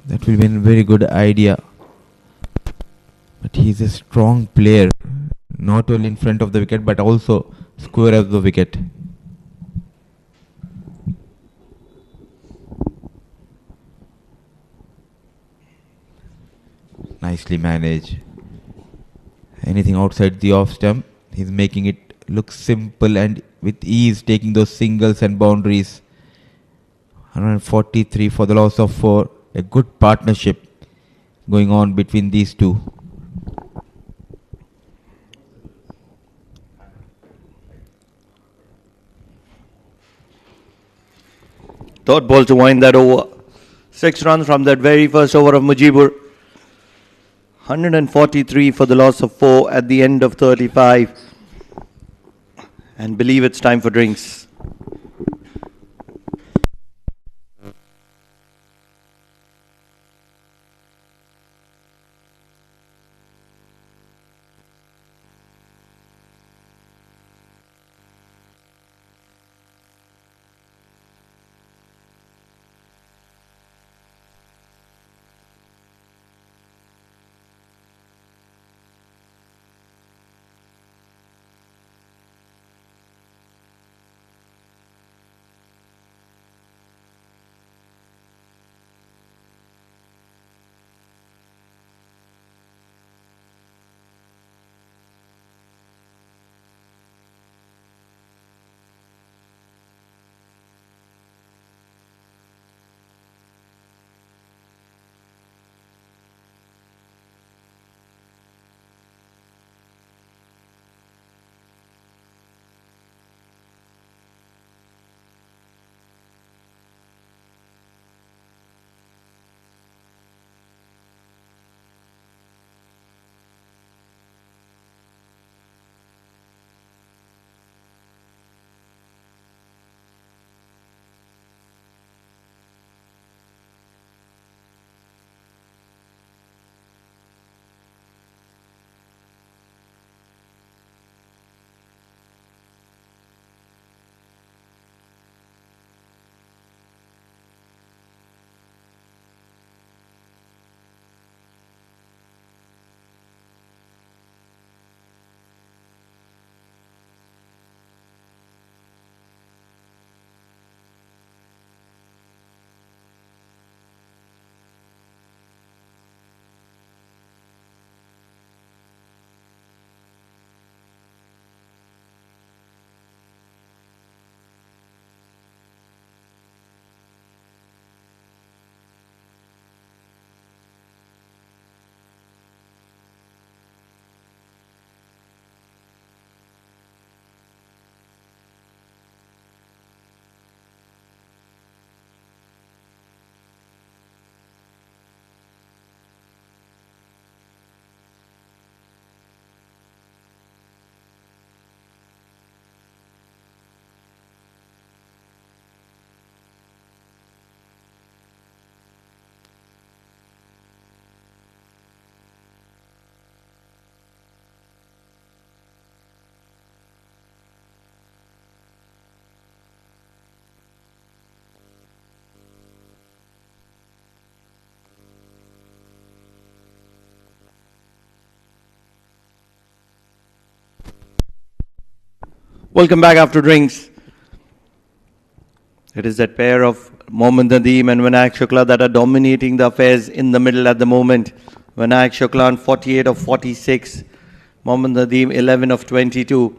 [SPEAKER 1] that will be a very good idea. But he's a strong player, not only in front of the wicket but also square of the wicket. Nicely managed. Anything outside the off stump, he's making it look simple and with ease, taking those singles and boundaries. 143 for the loss of 4. A good partnership going on between these two.
[SPEAKER 6] Third ball to wind that over. 6 runs from that very first over of Mujibur. 143 for the loss of 4 at the end of 35. And believe it's time for drinks. Welcome back after drinks. It is that pair of Mohammad Nadeem and Vinayak Shukla that are dominating the affairs in the middle at the moment. Vinayak Shukla on 48 of 46. Mohammad Nadeem 11 of 22.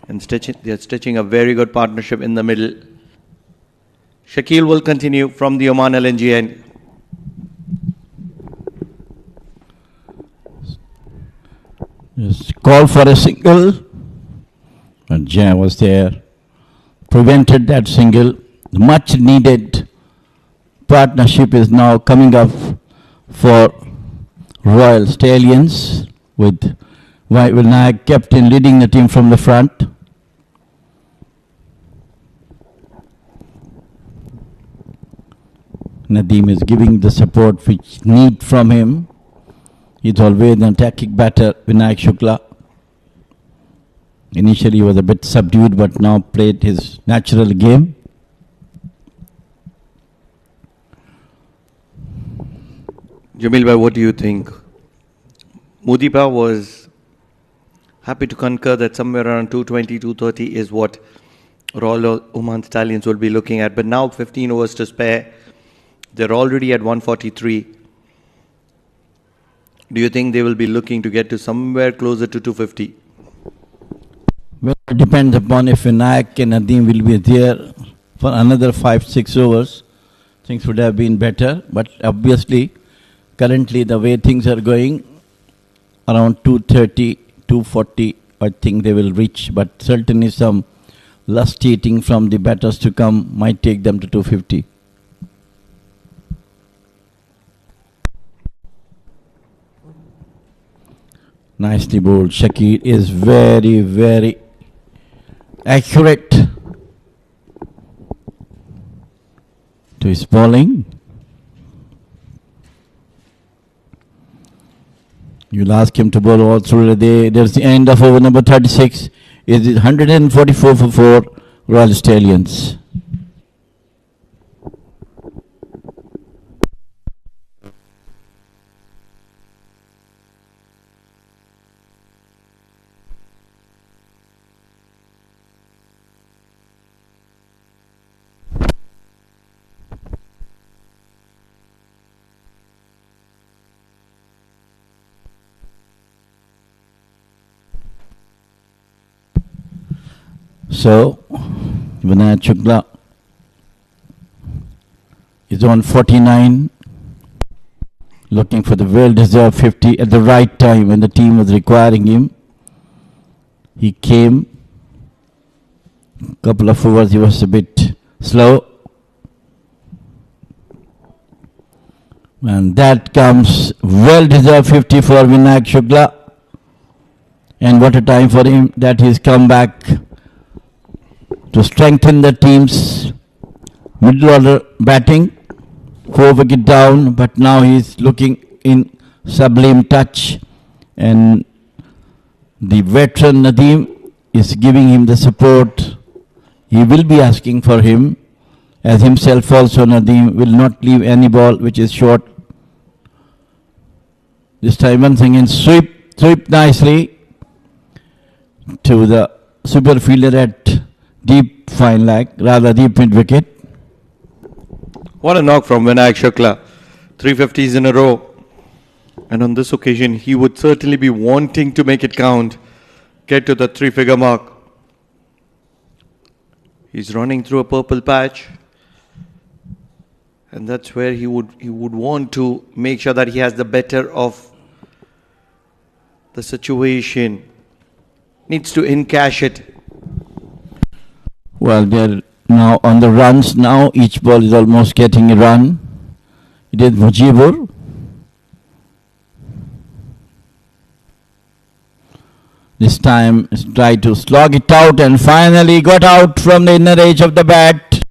[SPEAKER 6] And they're stitching a very good partnership in the middle. Shakil will continue from the Oman LNG end.
[SPEAKER 2] Yes, call for a single. And Jay was there. Prevented that single. Much needed partnership is now coming up for Royal Stallions with Vinayak captain leading the team from the front. Nadeem is giving the support which need from him. He's always an attacking batter, Vinayak Shukla. Initially he was a bit subdued but now played his natural game.
[SPEAKER 6] Jamil bhai, what do you think? Mudipa was happy to concur that somewhere around 220, 230 is what Royal Oman Stallions will be looking at. But now 15 overs to spare. They're already at 143. Do you think they will be looking to get to somewhere closer to 250?
[SPEAKER 2] Well, it depends upon if Vinayak and Nadeem will be there for another 5-6 overs. Things would have been better. But obviously, currently the way things are going, around 230, 240, I think they will reach. But certainly some last hitting from the batters to come might take them to 250. Nicely bowled. Shakir is very, very accurate to his bowling. You'll ask him to bowl all through the day. There's the end of over number 36. It is 144 for 4 Royal Stallions. So, Vinayak Shukla is on 49, looking for the well-deserved 50 at the right time when the team was requiring him. He came, couple of overs he was a bit slow. And that comes well-deserved 50 for Vinayak Shukla. And what a time for him that he's come back to strengthen the team's middle order batting. 4 wicket down, but now he's looking in sublime touch. And the veteran Nadeem is giving him the support. He will be asking for him. As himself also, Nadeem will not leave any ball which is short. This time once again sweep nicely to the super fielder at deep fine leg, rather deep mid wicket.
[SPEAKER 6] What a knock from Vinayak Shukla. 350s in a row. And on this occasion, he would certainly be wanting to make it count. Get to the 3-figure mark. He's running through a purple patch. And that's where he would want to make sure that he has the better of the situation. Needs to encash it.
[SPEAKER 2] Well, they're now on the runs now. Each ball is almost getting a run. It is Mujibur. This time tried to slog it out and finally got out from the inner edge of the bat.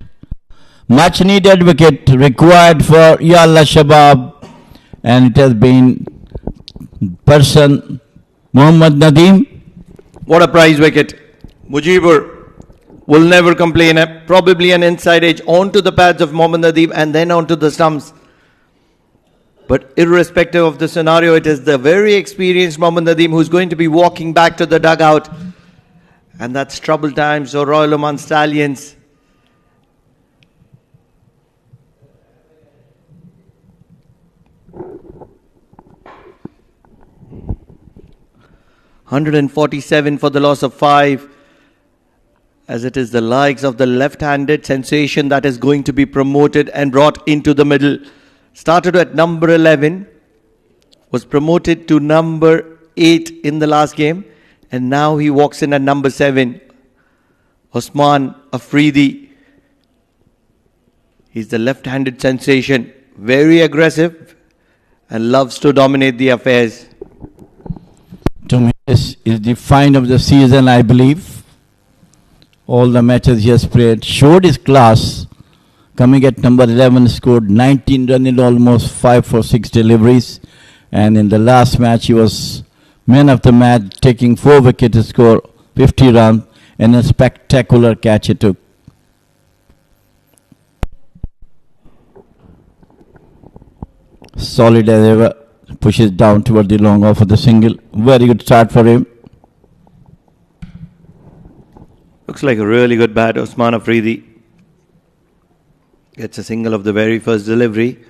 [SPEAKER 2] Much needed wicket required for Yalla Shabab. And it has been person Mohammad Nadeem.
[SPEAKER 6] What a prize wicket. Mujibur will never complain. Probably an inside edge onto the pads of Mohammad Nadeem and then onto the stumps. But irrespective of the scenario, it is the very experienced Mohammad Nadeem who's going to be walking back to the dugout. And that's trouble times for Royal Oman Stallions. $147 for the loss of 5, as it is the likes of the left-handed sensation that is going to be promoted and brought into the middle. Started at number 11, was promoted to number 8 in the last game, and now he walks in at number 7. Oman Afridi. He's the left-handed sensation, very aggressive and loves to dominate the affairs.
[SPEAKER 2] To me, this is the find of the season, I believe. All the matches he has played showed his class. Coming at number 11, scored 19 runs in almost 5 for 6 deliveries. And in the last match, he was man of the match, taking 4 wickets to score 50 runs, and a spectacular catch he took. Solid as ever. Pushes down toward the long off of the single. Very good start for him.
[SPEAKER 6] Looks like a really good bat. Oman Afridi gets a single of the very first delivery.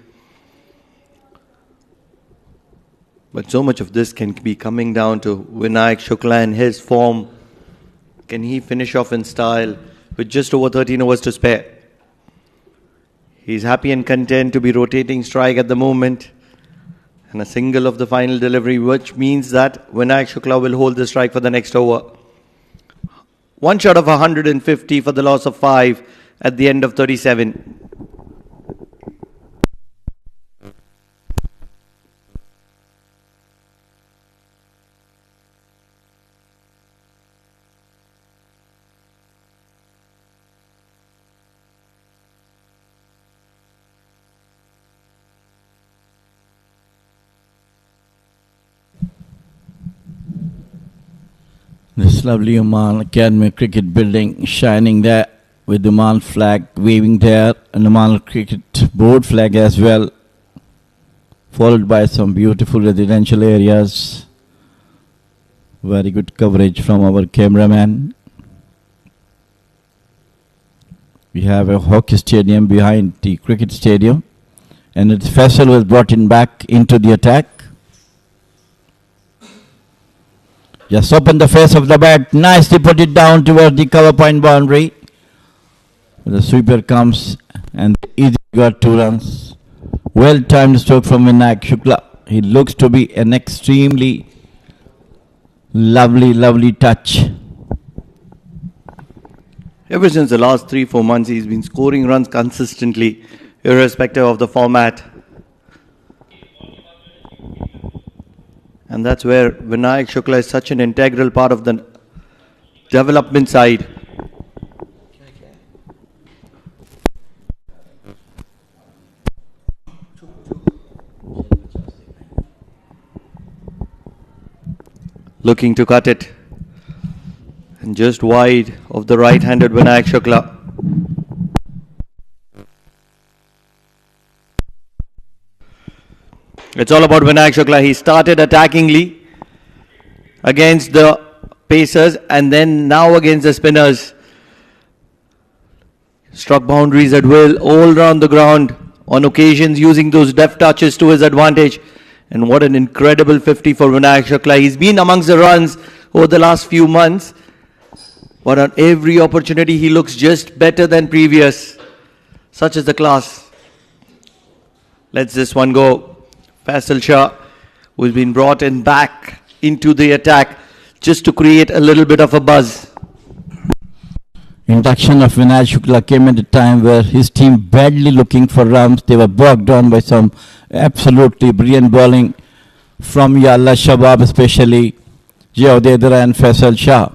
[SPEAKER 6] But so much of this can be coming down to Vinayak Shukla and his form. Can he finish off in style with just over 13 overs to spare? He's happy and content to be rotating strike at the moment. And a single of the final delivery, which means that Vinayak Shukla will hold the strike for the next over. One shot of 150 for the loss of 5 at the end of 37.
[SPEAKER 2] This lovely Oman Academy Cricket building shining there with the Oman flag waving there, and Oman Cricket Board flag as well, followed by some beautiful residential areas. Very good coverage from our cameraman. We have a hockey stadium behind the cricket stadium, and its Faisal was brought in back into the attack. Just open the face of the bat, nicely put it down towards the cover point boundary. The sweeper comes and easily got 2 runs. Well timed stroke from Vinayak Shukla. He looks to be an extremely lovely touch.
[SPEAKER 6] Ever since the last 3-4 months, he's been scoring runs consistently, irrespective of the format. And that's where Vinayak Shukla is such an integral part of the development side. Looking to cut it. And just wide of the right-handed Vinayak Shukla. It's all about Vinayak Shukla. He started attackingly against the pacers and then now against the spinners. Struck boundaries at will all around the ground, on occasions using those deft touches to his advantage. And what an incredible 50 for Vinayak Shukla. He's been amongst the runs over the last few months, but on every opportunity he looks just better than previous. Such is the class. Let's this one go. Faisal Shah, who's been brought in back into the attack just to create a little bit of a buzz.
[SPEAKER 2] Induction of Vinayak Shukla came at a time where his team badly looking for runs. They were bogged down by some absolutely brilliant bowling from Yalla Shabab, especially Jayodedra and Faisal Shah.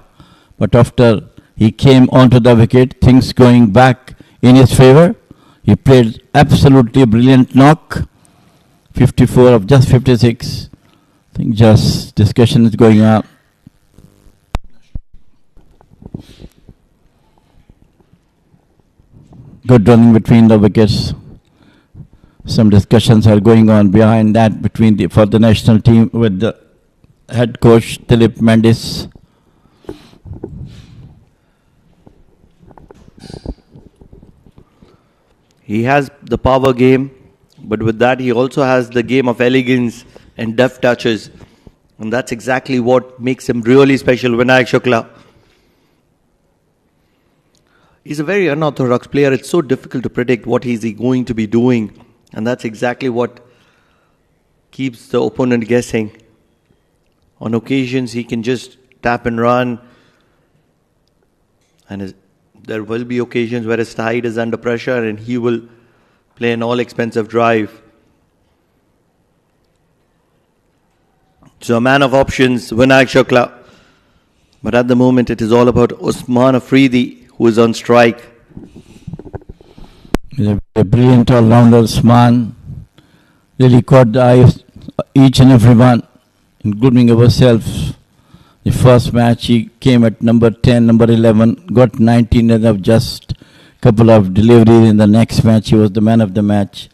[SPEAKER 2] But after he came onto the wicket, things going back in his favor. He played absolutely brilliant knock. 54 of just 56. I think just discussion is going on. Good running between the wickets. Some discussions are going on behind that between for the national team with the head coach Dilip Mendes.
[SPEAKER 6] He has the power game, but with that he also has the game of elegance and deft touches. And that's exactly what makes him really special, Vinayak Shukla. He's a very unorthodox player. It's so difficult to predict what he's going to be doing. And that's exactly what keeps the opponent guessing. On occasions, he can just tap and run. And there will be occasions where his side is under pressure and he will play an all-expensive drive. So a man of options, Vinayak Shukla. But at the moment, it is all about Usman Afridi, who is on strike.
[SPEAKER 2] He's a brilliant all-rounder, Usman. Really caught the eye of each and everyone, including ourselves. The first match he came at number 10, number 11, got 19 and of just couple of deliveries. In the next match, he was the man of the match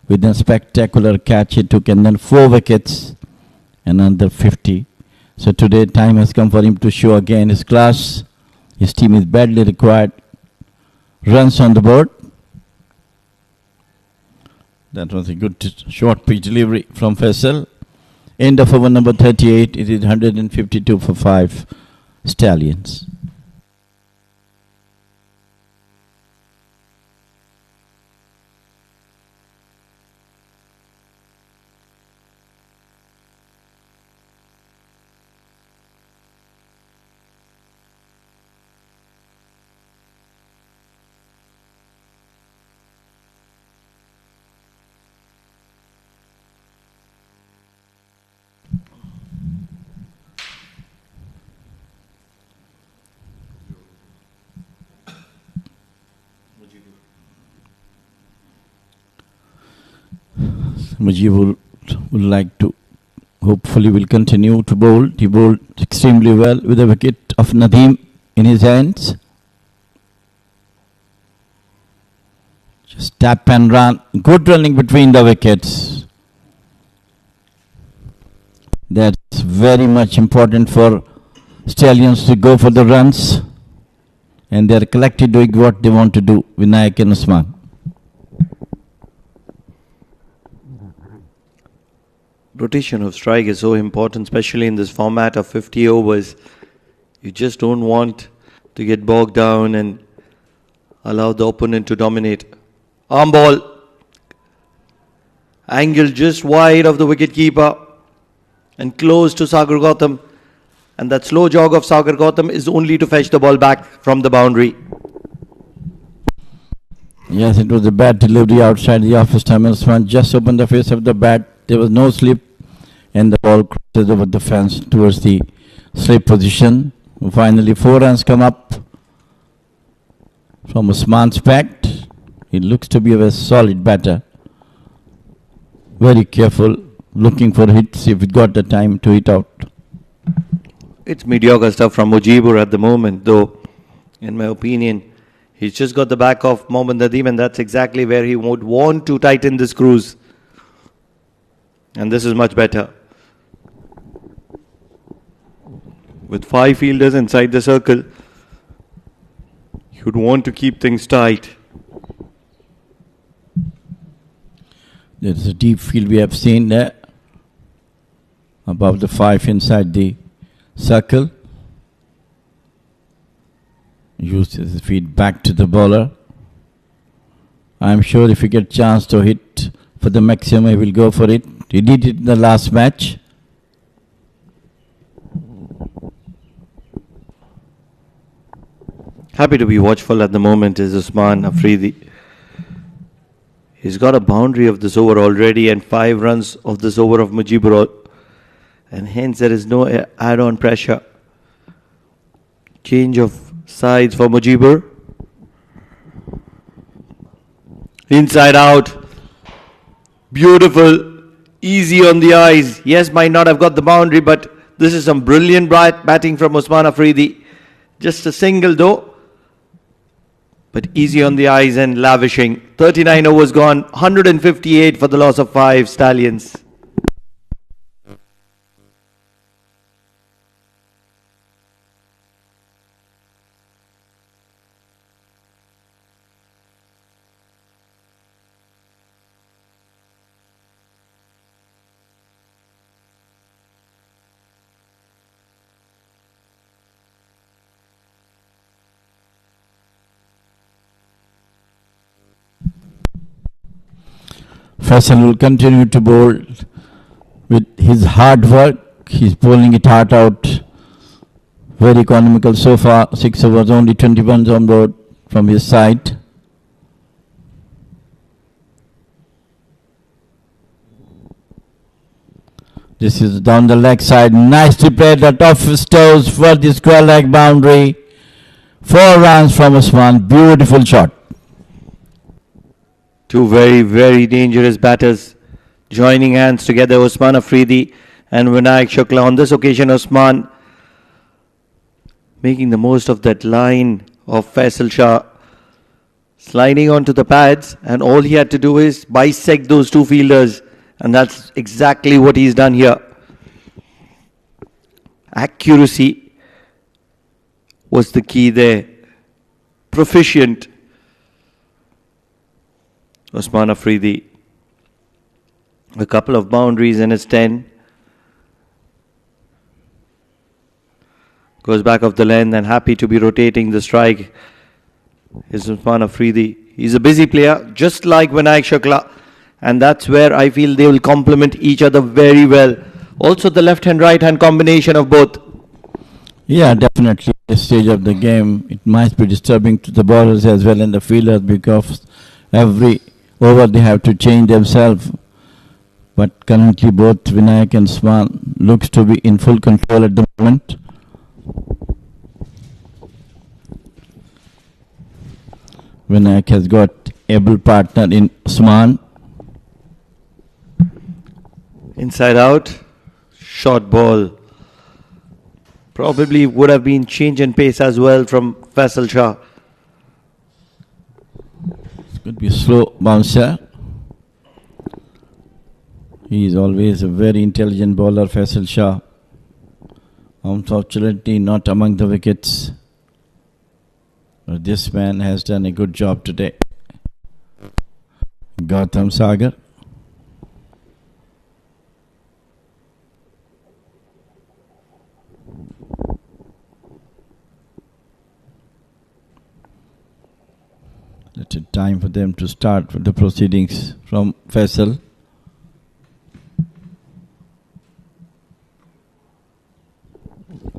[SPEAKER 2] with a spectacular catch he took, and then 4 wickets and under 50. So today time has come for him to show again his class. His team is badly required. Runs on the board. That was a good short pitch delivery from Faisal. End of over number 38. It is 152 for 5 Stallions. Mujib would like to, hopefully will continue to bowl. He bowled extremely well with a wicket of Nadeem in his hands. Just tap and run. Good running between the wickets. That's very much important for Stallions to go for the runs. And they are collectively doing what they want to do, Vinayak and Usman.
[SPEAKER 6] Rotation of strike is so important, especially in this format of 50 overs. You just don't want to get bogged down and allow the opponent to dominate. Arm ball. Angle just wide of the wicketkeeper and close to Sagar Gautam. And that slow jog of Sagar Gautam is only to fetch the ball back from the boundary.
[SPEAKER 2] Yes, it was a bad delivery outside the office time. Usman just opened the face of the bat. There was no slip, and the ball crosses over the fence towards the slip position. Finally, 4 runs come up from Usman's bat. He looks to be a very solid batter. Very careful, looking for hits if it got the time to hit out.
[SPEAKER 6] It's mediocre stuff from Mujibur at the moment, though, in my opinion. He's just got the back of Mohammad Nadeem, and that's exactly where he would want to tighten the screws. And this is much better. With 5 fielders inside the circle, you'd want to keep things tight.
[SPEAKER 2] There's a deep field we have seen there. Above the 5 inside the circle. Uses his feet back to the bowler. I'm sure if he get chance to hit for the maximum, he will go for it. He did it in the last match.
[SPEAKER 6] Happy to be watchful at the moment is Usman Afridi. He's got a boundary of this over already and 5 runs of this over of Mujibur. And hence there is no add-on pressure. Change of sides for Mujibur. Inside out. Beautiful. Easy on the eyes. Yes, might not have got the boundary, but this is some brilliant batting from Usman Afridi. Just a single though, but easy on the eyes and lavishing. 39 overs gone, 158 for the loss of 5 Stallions.
[SPEAKER 2] Faisal will continue to bowl with his hard work. He's bowling it hard out. Very economical so far. 6 overs, only 20 runs on board from his side. This is down the leg side. Nicely played at off his toes for the square leg boundary. 4 runs from Usman. Beautiful shot.
[SPEAKER 6] Two very, very dangerous batters joining hands together, Usman Afridi and Vinayak Shukla. On this occasion, Usman making the most of that line of Faisal Shah, sliding onto the pads, and all he had to do is bisect those two fielders, and that's exactly what he's done here. Accuracy was the key there. Proficient Usman Afridi. A couple of boundaries in his 10. Goes back off the length and happy to be rotating the strike is Usman Afridi. He's a busy player, just like Vinayak Shukla, and that's where I feel they will complement each other very well. Also the left-hand, right-hand combination of both.
[SPEAKER 2] Yeah, definitely. At this stage of the game, it might be disturbing to the bowlers as well and the fielders because every over they have to change themselves. But currently both Vinayak and Usman looks to be in full control at the moment. Vinayak has got able partner in Usman.
[SPEAKER 6] Inside out, short ball. Probably would have been change in pace as well from Faisal Shah.
[SPEAKER 2] It could be a slow bouncer. He is always a very intelligent bowler, Faisal Shah. Unfortunately, not among the wickets. But this man has done a good job today. Gautam Sagar. It's time for them to start with the proceedings from Faisal.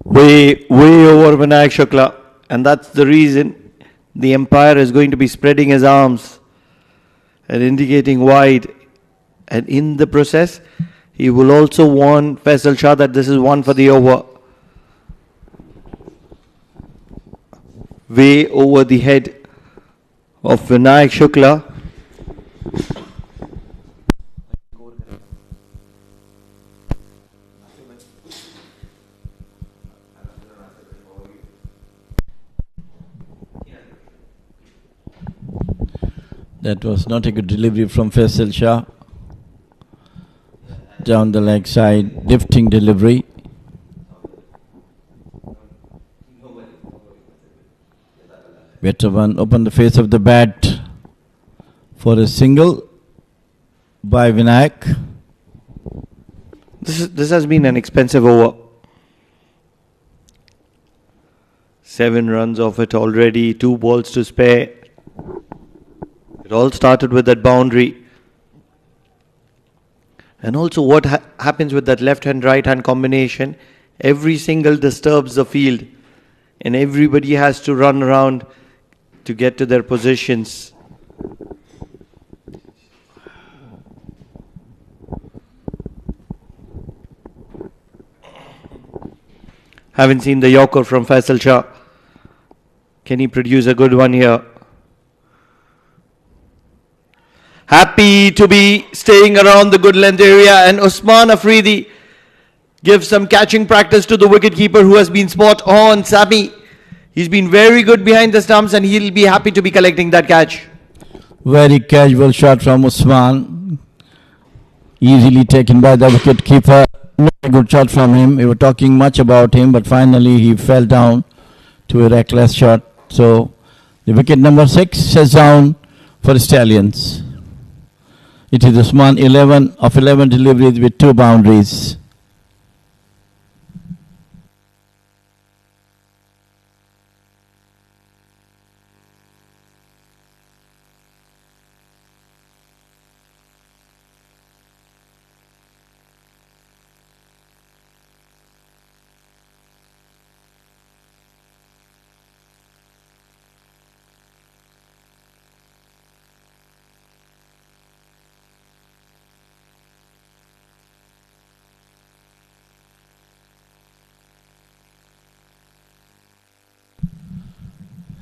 [SPEAKER 6] Way over Vinayak Shukla, and that's the reason the umpire is going to be spreading his arms and indicating wide, and in the process he will also warn Faisal Shah that this is one for the over. Way over the head of Vinayak Shukla.
[SPEAKER 2] That was not a good delivery from Faisal Shah. Down the leg side, lifting delivery. Better one, open the face of the bat for a single by Vinayak.
[SPEAKER 6] This has been an expensive over. 7 runs off it already, 2 balls to spare. It all started with that boundary. And also what happens with that left-hand, right-hand combination, every single disturbs the field. And everybody has to run around to get to their positions. Haven't seen the Yorker from Faisal Shah. Can he produce a good one here? Happy to be staying around the good length area, and Usman Afridi gives some catching practice to the wicketkeeper who has been spot on, Sami. He's been very good behind the stumps and he'll be happy to be collecting that catch.
[SPEAKER 2] Very casual shot from Usman. Easily taken by the wicketkeeper. Not a good shot from him. We were talking much about him, but finally he fell down to a reckless shot. So the wicket number 6 is down for the Stallions. It is Usman 11 of 11 deliveries with 2 boundaries.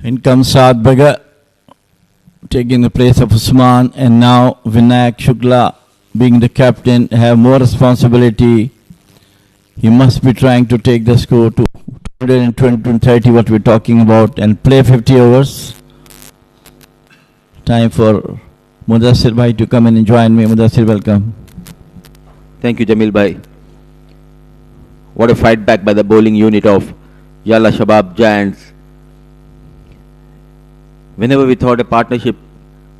[SPEAKER 2] In comes Saad Baga, taking the place of Usman, and now Vinayak Shukla, being the captain, have more responsibility. He must be trying to take the score to 220-30, what we're talking about, and play 50 overs. Time for Mudassir Bhai to come in and join me. Mudassir, welcome.
[SPEAKER 4] Thank you, Jamil Bhai. What a fight back by the bowling unit of Yalla Shabab Giants. Whenever we thought a partnership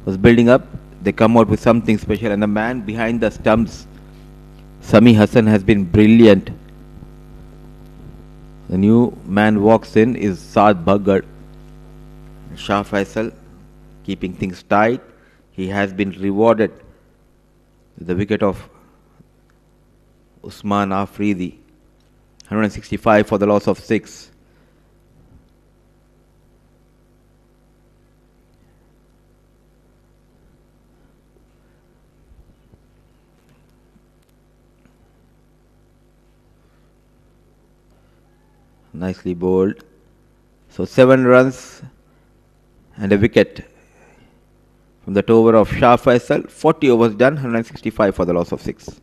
[SPEAKER 4] was building up, they come out with something special, and the man behind the stumps, Sami Hassan, has been brilliant. The new man walks in is Saad Bhagar. Shah Faisal keeping things tight. He has been rewarded with the wicket of Usman Afridi. 165 for the loss of 6. Nicely bowled. So 7 runs and a wicket from that over of Shah Faisal. 40 overs done, 165 for the loss of 6.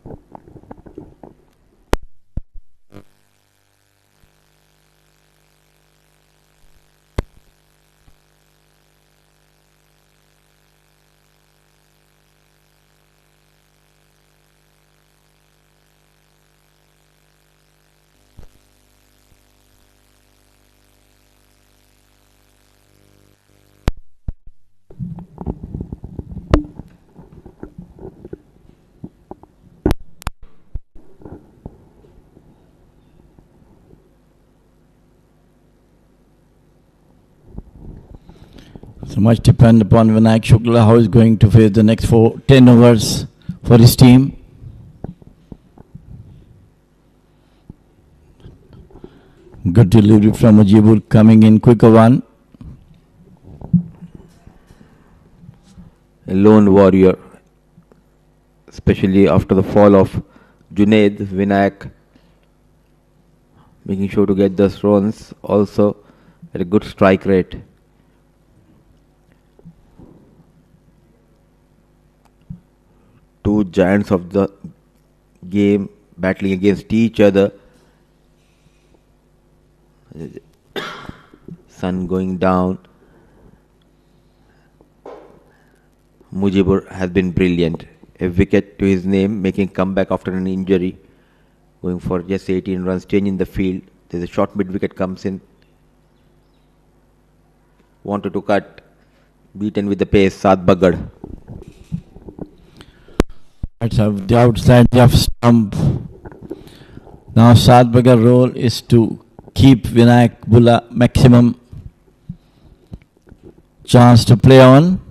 [SPEAKER 2] So much depend upon Vinayak Shukla, how he's going to face the next 10 overs for his team. Good delivery from Mujibur, coming in quicker one.
[SPEAKER 4] A lone warrior, especially after the fall of Junaid. Vinayak making sure to get those runs, also at a good strike rate. Two giants of the game battling against each other. Sun going down. Mujibur has been brilliant. A wicket to his name, making comeback after an injury. Going for just 18 runs, changing the field. There's a short mid-wicket comes in. Wanted to cut. Beaten with the pace, Saad Bhagar.
[SPEAKER 2] Right, so the outside of stump. Now Saad Bhagar's role is to keep Vinayak Bulla maximum chance to play on,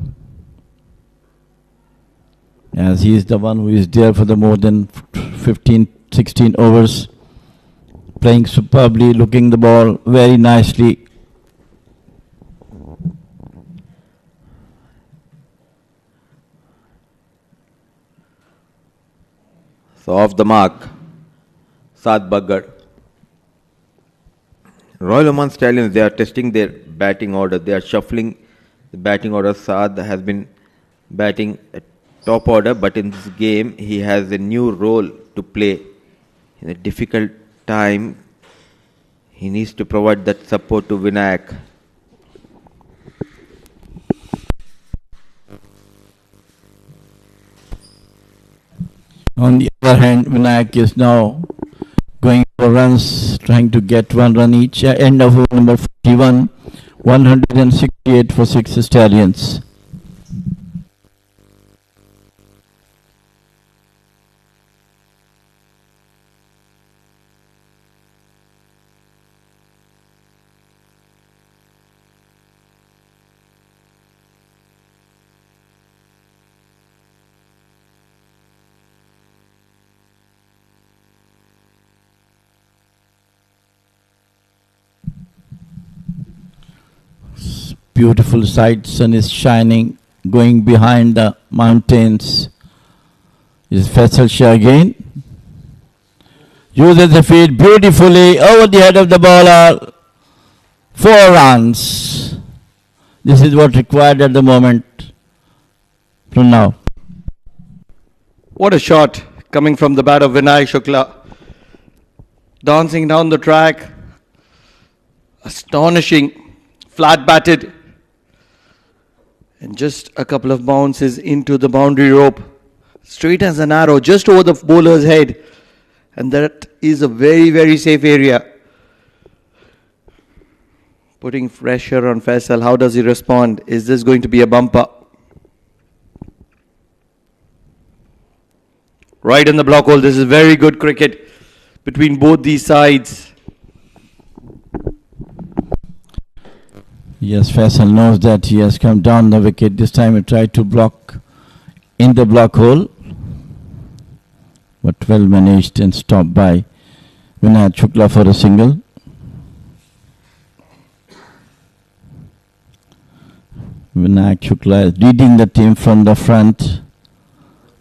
[SPEAKER 2] as he is the one who is there for the more than 15-16 overs, playing superbly, looking the ball very nicely.
[SPEAKER 4] So off the mark, Saad Bhagar. Royal Oman Stallions, they are testing their batting order. They are shuffling the batting order. Saad has been batting at top order, but in this game he has a new role to play. In a difficult time, he needs to provide that support to Vinayak.
[SPEAKER 2] On the other hand, Vinayak is now going for runs, trying to get 1 run each. End of over number 41, 168 for 6 Stallions. Beautiful sight, sun is shining, going behind the mountains. Is Faisal Shah again. Uses the feet beautifully over the head of the bowler. 4 runs. This is what required at the moment from now.
[SPEAKER 6] What a shot coming from the bat of Vinayak Shukla. Dancing down the track. Astonishing. Flat batted. And just a couple of bounces into the boundary rope. Straight as an arrow, just over the bowler's head. And that is a very, very safe area. Putting pressure on Faisal. How does he respond? Is this going to be a bumper? Right in the block hole. This is very good cricket between both these sides.
[SPEAKER 2] Yes, Faisal knows that he has come down the wicket. This time he tried to block in the block hole. But well managed and stopped by Vinayak Shukla for a single. Vinayak Shukla is leading the team from the front.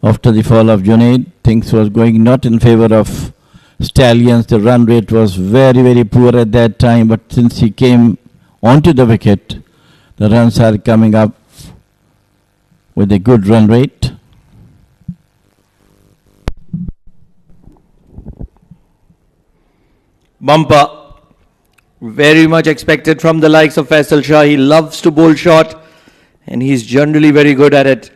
[SPEAKER 2] After the fall of Junaid, things was going not in favor of Stallions. The run rate was very, very poor at that time. But since he came onto the wicket, the runs are coming up with a good run rate.
[SPEAKER 6] Bumper. Very much expected from the likes of Faisal Shah. He loves to bowl short and he's generally very good at it.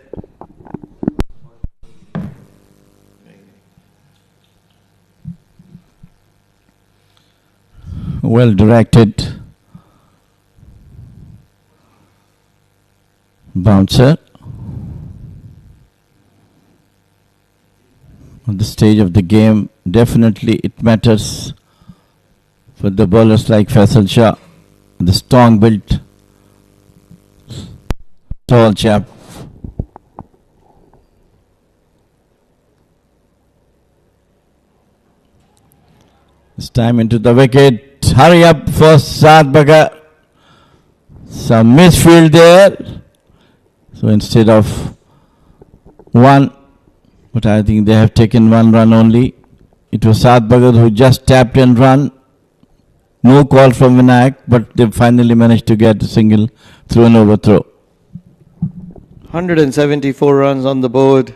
[SPEAKER 2] Well directed bouncer. On the stage of the game, definitely it matters for the bowlers like Faisal Shah, the strong built tall chap. This time into the wicket. Hurry up for Saad Bagar. Some misfield there. So instead of one, but I think they have taken one run only. It was Saad Bagar who just tapped and run. No call from Vinayak, but they finally managed to get a single through an overthrow.
[SPEAKER 6] 174 runs on the board.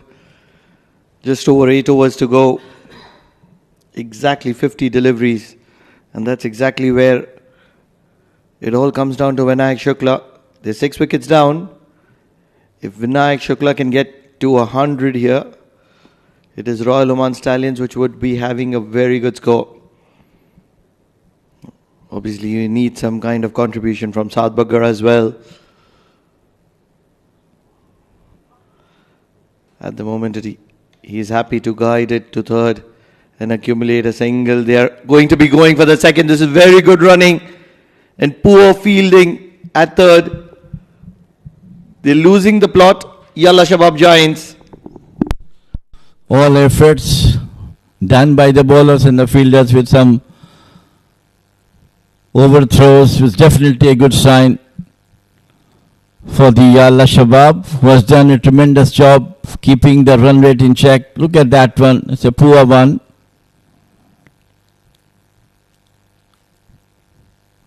[SPEAKER 6] Just over 8 overs to go. Exactly 50 deliveries. And that's exactly where it all comes down to Vinayak Shukla. They're 6 wickets down. If Vinayak Shukla can get to 100 here, it is Royal Oman Stallions which would be having a very good score. Obviously, you need some kind of contribution from Saad Bagar as well. At the moment, he is happy to guide it to third and accumulate a single. They are going to be going for the second. This is very good running and poor fielding at third. They're losing the plot. Yalla Shabab Giants.
[SPEAKER 2] All efforts done by the bowlers and the fielders with some overthrows was definitely a good sign for the Yalla Shabab, who has done a tremendous job keeping the run rate in check. Look at that one. It's a poor one.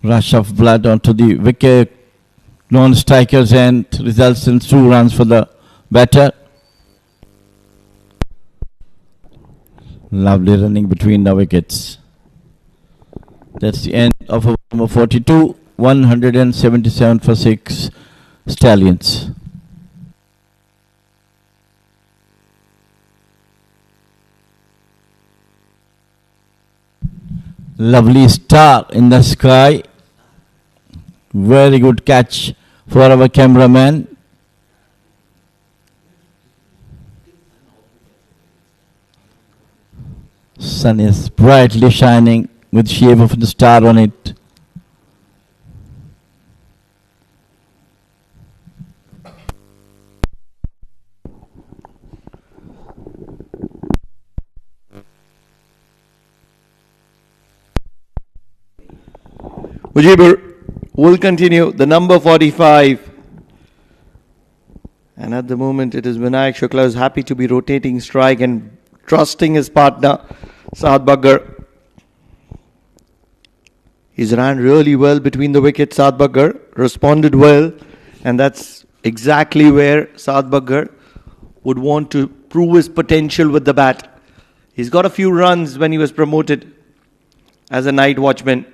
[SPEAKER 2] Rush of blood onto the wicket, non-strikers, and results in 2 runs for the batter. Lovely running between the wickets. That's the end of over number 42. 177 for 6 Stallions. Lovely star in the sky. Very good catch for our cameraman. Sun is brightly shining with shape of the star on it.
[SPEAKER 6] Mujibur will continue, the number 45. And at the moment, it is Vinayak Shukla who's happy to be rotating strike and trusting his partner, Saad Bagar. He's ran really well between the wickets. Saad Bagar responded well And that's exactly where Saad Baggar would want to prove his potential with the bat. He's got a few runs when he was promoted as a night watchman.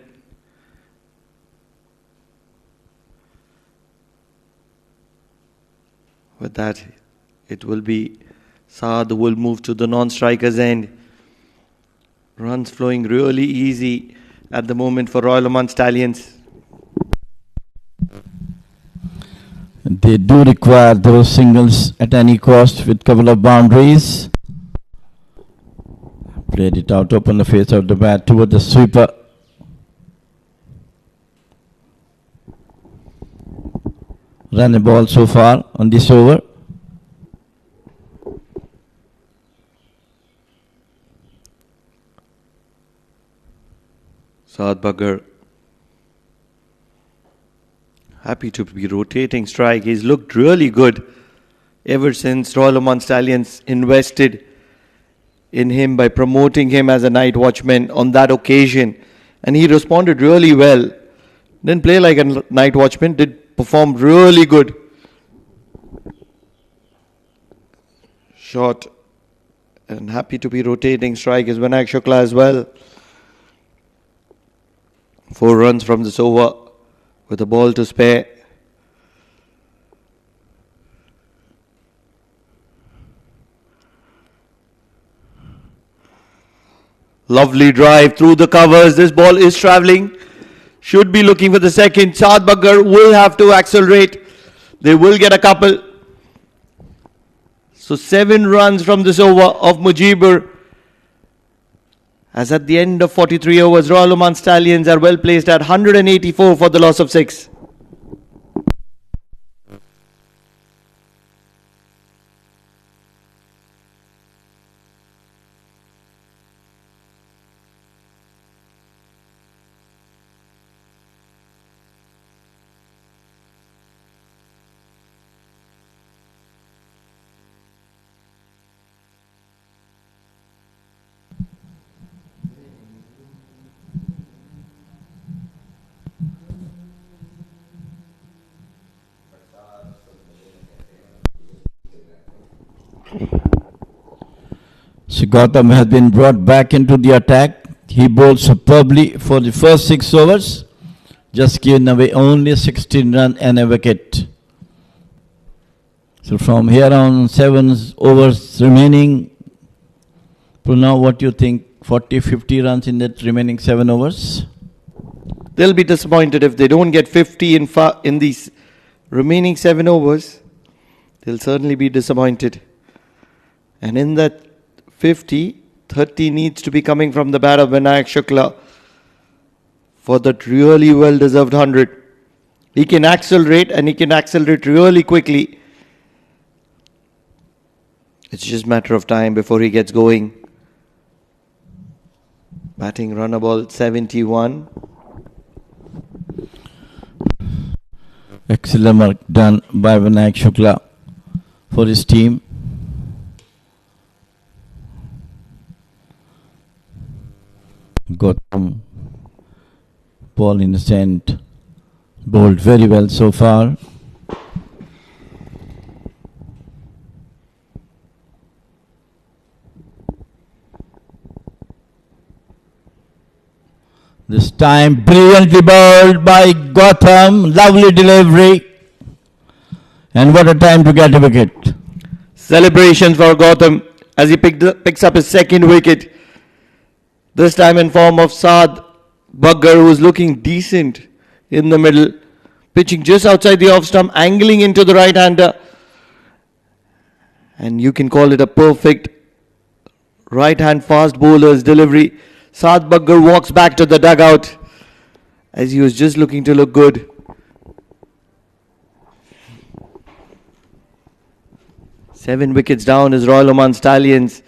[SPEAKER 6] With that, it will be Saad who will move to the non-striker's end. Runs flowing really easy at the moment for Royal Oman Stallions.
[SPEAKER 2] They do require those singles at any cost with couple of boundaries. Played it out, open the face of the bat toward the sweeper. Run a ball so far on this over.
[SPEAKER 6] Saad Baggar happy to be rotating strike. He's looked really good ever since Royal Oman Stallions invested in him by promoting him as a night watchman on that occasion. And he responded really well. Didn't play like a night watchman, did perform really good. Shot. And happy to be rotating strike is Vinayak Shukla as well. 4 runs from this over with a ball to spare. Lovely drive through the covers. This ball is travelling. Should be looking for the second. Saad Baggar will have to accelerate. They will get a couple. So 7 runs from this over of Mujibur. As at the end of 43 overs, Royal Oman Stallions are well placed at 184 for the loss of 6.
[SPEAKER 2] So Gautam has been brought back into the attack. He bowled superbly for the first 6 overs, just giving away only 16 runs and a wicket. So from here on, 7 overs remaining. Pranav, what do you think? 40, 50 runs in that remaining 7 overs?
[SPEAKER 6] They'll be disappointed if they don't get 50 in these remaining 7 overs. They'll certainly be disappointed. And in that 50, 30 needs to be coming from the bat of Vinayak Shukla for that really well-deserved 100. He can accelerate and he can accelerate really quickly. It's just a matter of time before he gets going. Batting run ball 71.
[SPEAKER 2] Excellent work done by Vinayak Shukla for his team. Gautam, ball in the sand, bowled very well so far. This time brilliantly bowled by Gautam, lovely delivery. And what a time to get a wicket.
[SPEAKER 6] Celebrations for Gautam as he picks up his second wicket. This time in form of Saad Baggar, who is looking decent in the middle. Pitching just outside the off stump, angling into the right-hander. And you can call it a perfect right-hand fast bowler's delivery. Saad Baggar walks back to the dugout as he was just looking to look good. Seven wickets down is Royal Oman Stallions.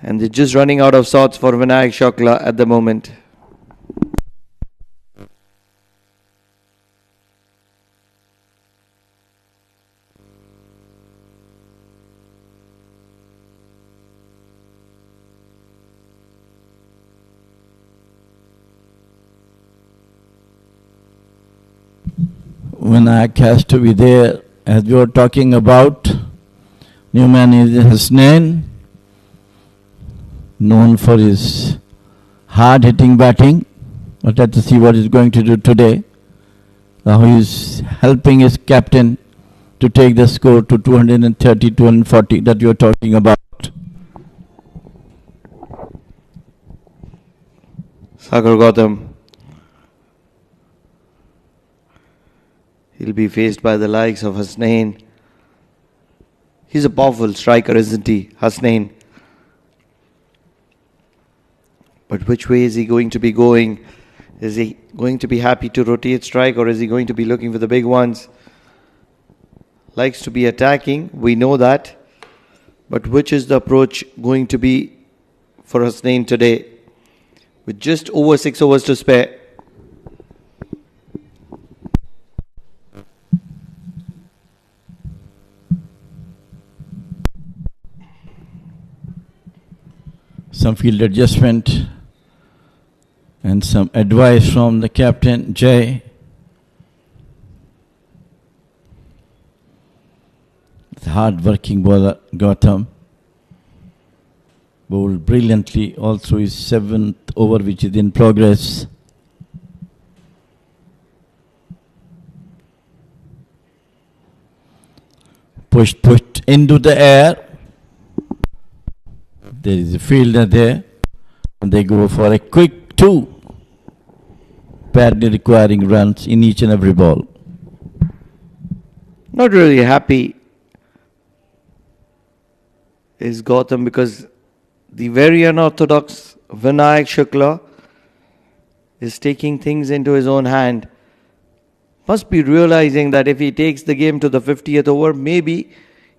[SPEAKER 6] And they're just running out of sorts for Vinayak Shukla at the moment.
[SPEAKER 2] Vinayak has to be there. As we were talking about, new man is Hasnain, known for his hard-hitting batting. But let's see what he's going to do today. Now he's helping his captain to take the score to 230, 240 that you're talking about.
[SPEAKER 6] Sagar Gautam. He'll be faced by the likes of Hasnain. He's a powerful striker, isn't he, Hasnain? But which way is he going to be going? Is he going to be happy to rotate strike, or is he going to be looking for the big ones? Likes to be attacking, we know that. But which is the approach going to be for Hasnain today? With just over 6 overs to spare.
[SPEAKER 2] Some field adjustment and some advice from the captain, Jay. The hard-working bowler, Gautam, bowled brilliantly. Also his 7th over, which is in progress. Pushed into the air. There is a fielder there, and they go for a quick 2, badly requiring runs in each and every ball.
[SPEAKER 6] Not really happy is Gautam, because the very unorthodox Vinayak Shukla is taking things into his own hand. Must be realizing that if he takes the game to the 50th over, maybe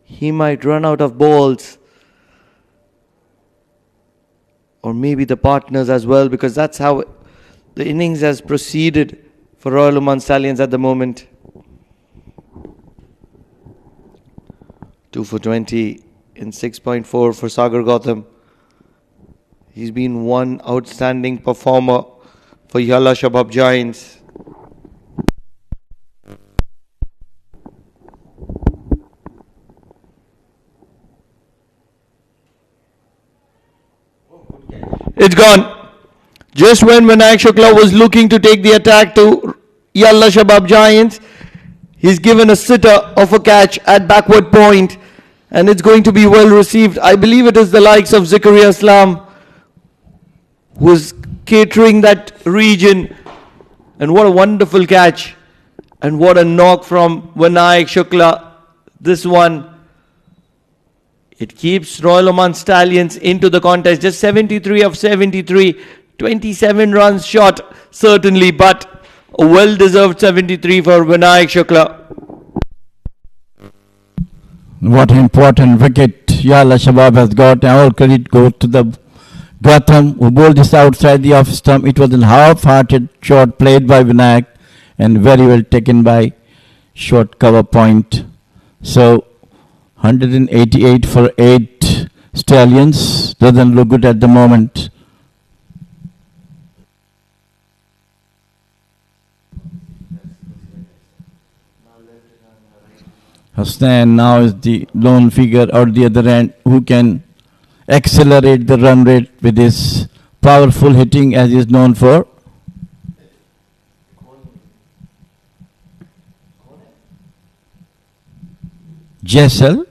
[SPEAKER 6] he might run out of balls. Or maybe the partners as well, because that's how the innings has proceeded for Royal Oman Stallions at the moment. 2 for 20 in 6.4 for Sagar Gautam. He's been one outstanding performer for Yalla Shabab Giants. It's gone. Just when Vinayak Shukla was looking to take the attack to Yalla Shabab Giants, he's given a sitter of a catch at backward point, and it's going to be well received. I believe it is the likes of Zakaria Islam who is catering that region. And what a wonderful catch. And what a knock from Vinayak Shukla. This one, it keeps Royal Oman Stallions into the contest. Just 73 of 73. 27 runs short, certainly, but a well-deserved 73 for Vinayak Shukla.
[SPEAKER 2] What an important wicket Yalla Shabab has got. And all credit goes to the Gautam, who bowled this outside the off stump. It was a half-hearted shot played by Vinayak and very well taken by short cover point. So 188 for 8 Stallions. Doesn't look good at the moment. Hasnain now is the lone figure out the other end who can accelerate the run rate with his powerful hitting, as he is known for. Jessel,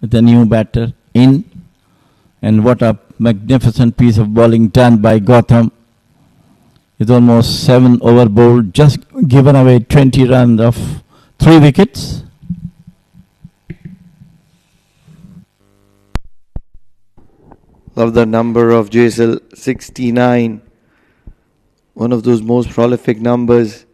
[SPEAKER 2] the new batter, in. And what a magnificent piece of bowling done by Gautam. It's almost 7 over bowled, just given away 20 runs of 3 wickets.
[SPEAKER 6] Love the number of Jaisal, 69. One of those most prolific numbers.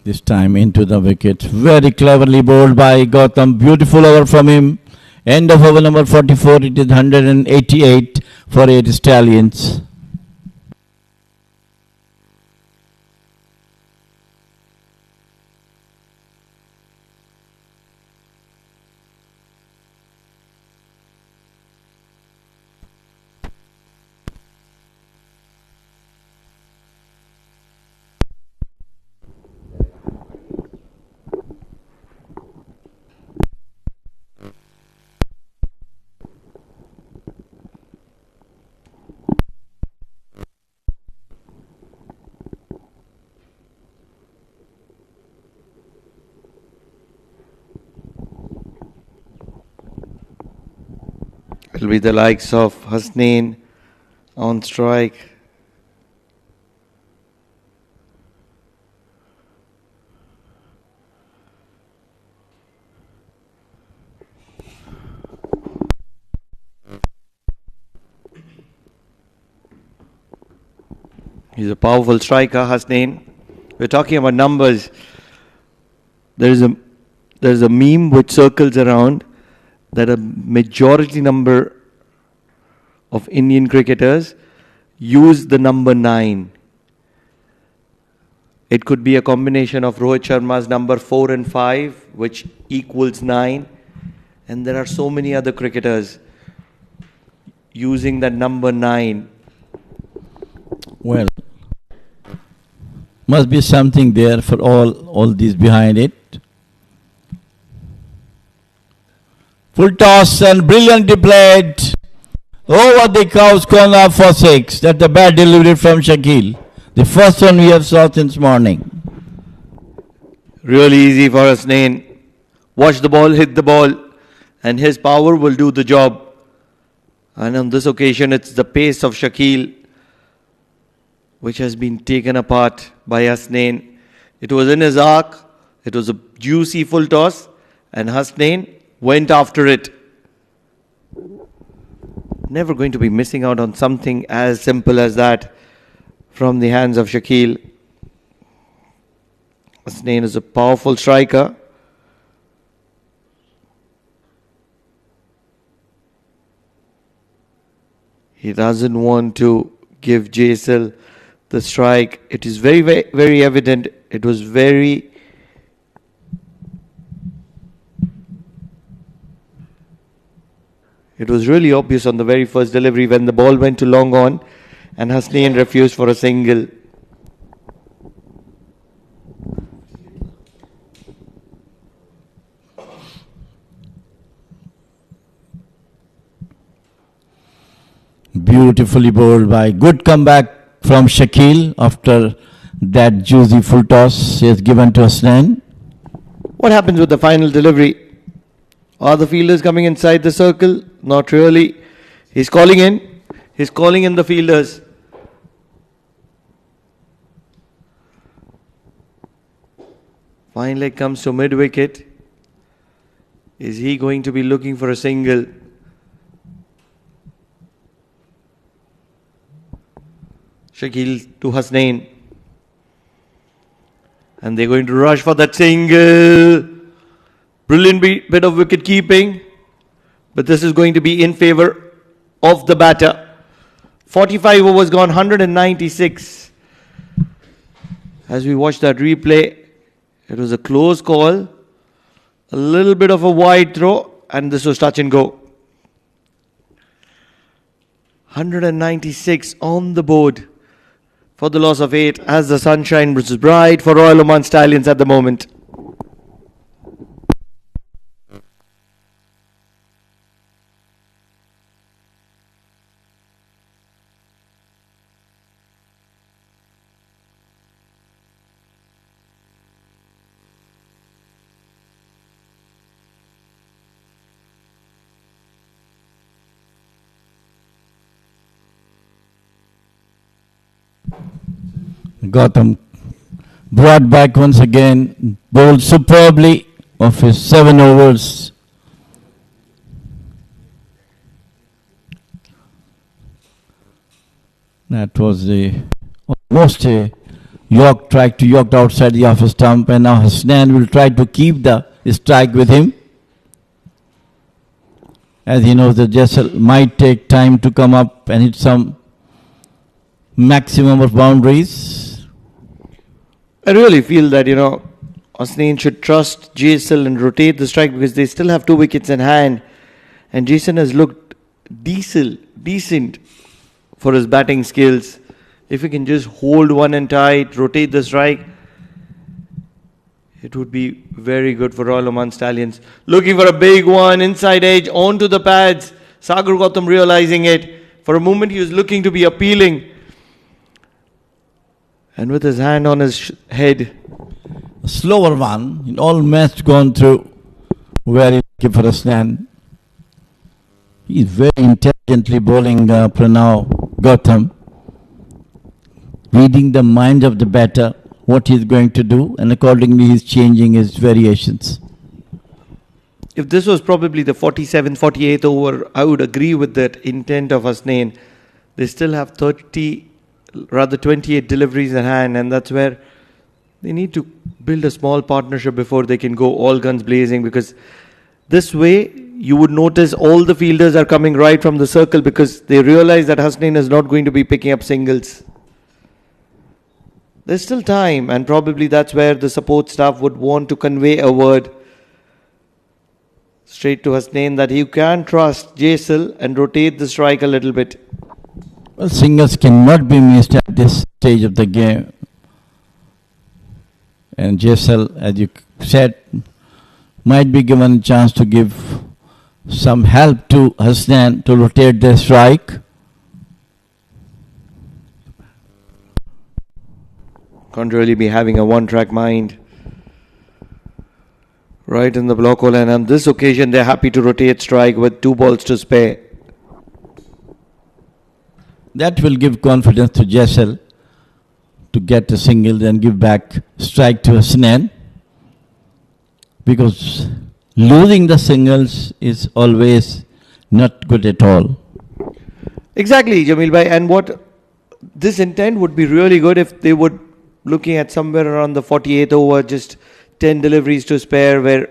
[SPEAKER 2] This time into the wicket. Very cleverly bowled by Gautam. Beautiful over from him. End of over number 44. It is 188 for 8 Stallions.
[SPEAKER 6] It'll be the likes of Hasnain on strike. He's a powerful striker, Hasnain. We're talking about numbers. There's a meme which circles around that a majority number of Indian cricketers use the number 9. It could be a combination of Rohit Sharma's number 4 and 5, which equals 9. And there are so many other cricketers using that number 9.
[SPEAKER 2] Well, must be something there for all these behind it. Full toss and brilliantly played. Over the Cow's corner for 6. That's a bad delivery from Shakil. The first one we have saw since morning.
[SPEAKER 6] Really easy for Hasnain. Watch the ball, hit the ball, and his power will do the job. And on this occasion, it's the pace of Shakil which has been taken apart by Hasnain. It was in his arc. It was a juicy full toss, and Hasnain went after it. Never going to be missing out on something as simple as that from the hands of Shakil. Hasnain is a powerful striker. He doesn't want to give Jaisal the strike. It is very, very, very evident. It was very It was really obvious on the very first delivery when the ball went to long on and Hasnain refused for a single.
[SPEAKER 2] Beautifully bowled by. Good comeback from Shakil after that juicy full toss he has given to Hasnain.
[SPEAKER 6] What happens with the final delivery? Are the fielders coming inside the circle? Not really. He's calling in. He's calling in the fielders. Fine leg comes to mid-wicket. Is he going to be looking for a single? Shakil to Hasnain. And they're going to rush for that single. Brilliant bit of wicket keeping. But this is going to be in favor of the batter. 45 overs gone, 196. As we watch that replay, it was a close call. A little bit of a wide throw. And this was touch and go. 196 on the board for the loss of 8 as the sunshine was bright for Royal Oman Stallions at the moment.
[SPEAKER 2] Gautam brought back once again, bowled superbly of his 7 overs. That was almost a York, tried to York outside the off stump, and now Hasnain will try to keep the strike with him. As he knows that Jaisal might take time to come up and hit some maximum of boundaries.
[SPEAKER 6] I really feel that, Hasnain should trust Jaisal and rotate the strike because they still have 2 wickets in hand. And Jason has looked decent for his batting skills. If he can just hold one and tight, rotate the strike, it would be very good for Royal Oman Stallions. Looking for a big one, inside edge, onto the pads. Sagar Gautam realizing it. For a moment he was looking to be appealing. And with his hand on his head.
[SPEAKER 2] A slower one, in all match gone through, very lucky for Hasnain. He's very intelligently bowling Pranav Gautam, reading the mind of the batter, what he's going to do, and accordingly he's changing his variations.
[SPEAKER 6] If this was probably the 47th, 48th over, I would agree with that intent of Hasnain. They still have 28 deliveries in hand, and that's where they need to build a small partnership before they can go all guns blazing, because this way you would notice all the fielders are coming right from the circle because they realize that Hasnain is not going to be picking up singles. There's still time, and probably that's where the support staff would want to convey a word straight to Hasnain that you can trust Jaisal and rotate the strike a little bit.
[SPEAKER 2] Well, singles cannot be missed at this stage of the game. And Jaisal, as you said, might be given a chance to give some help to Hasnain to rotate the strike.
[SPEAKER 6] Can't really be having a one-track mind. Right in the block hole, and on this occasion they're happy to rotate strike with 2 balls to spare.
[SPEAKER 2] That will give confidence to Jaisal to get a single and give back strike to Hasnain, because losing the singles is always not good at all.
[SPEAKER 6] Exactly, Jamil bhai, and what this intent would be really good if they would looking at somewhere around the 48th over, just 10 deliveries to spare, where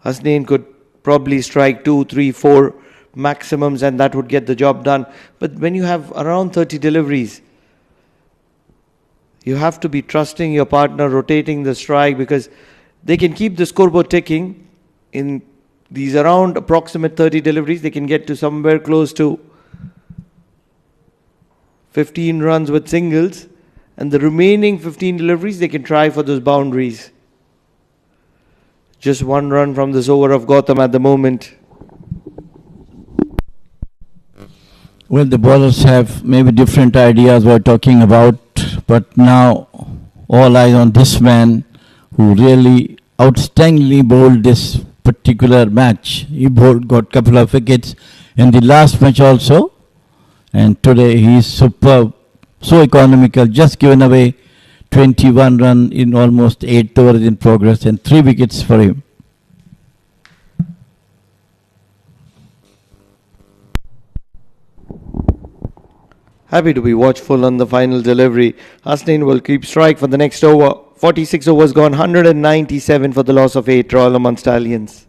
[SPEAKER 6] Hasnain could probably strike 2, 3, 4 maximums, and that would get the job done. But when you have around 30 deliveries, you have to be trusting your partner, rotating the strike, because they can keep the scoreboard ticking. In these around approximate 30 deliveries, they can get to somewhere close to 15 runs with singles, and the remaining 15 deliveries they can try for those boundaries. Just 1 run from this over of Gautam at the moment.
[SPEAKER 2] Well, the bowlers have maybe different ideas we're talking about, but now all eyes on this man who really outstandingly bowled this particular match. He got a couple of wickets in the last match also, and today he is superb, so economical, just given away 21 runs in almost 8 overs in progress and 3 wickets for him.
[SPEAKER 6] Happy to be watchful on the final delivery. Hasnain will keep strike for the next over. 46 overs gone, 197 for the loss of 8, Royal Oman Stallions.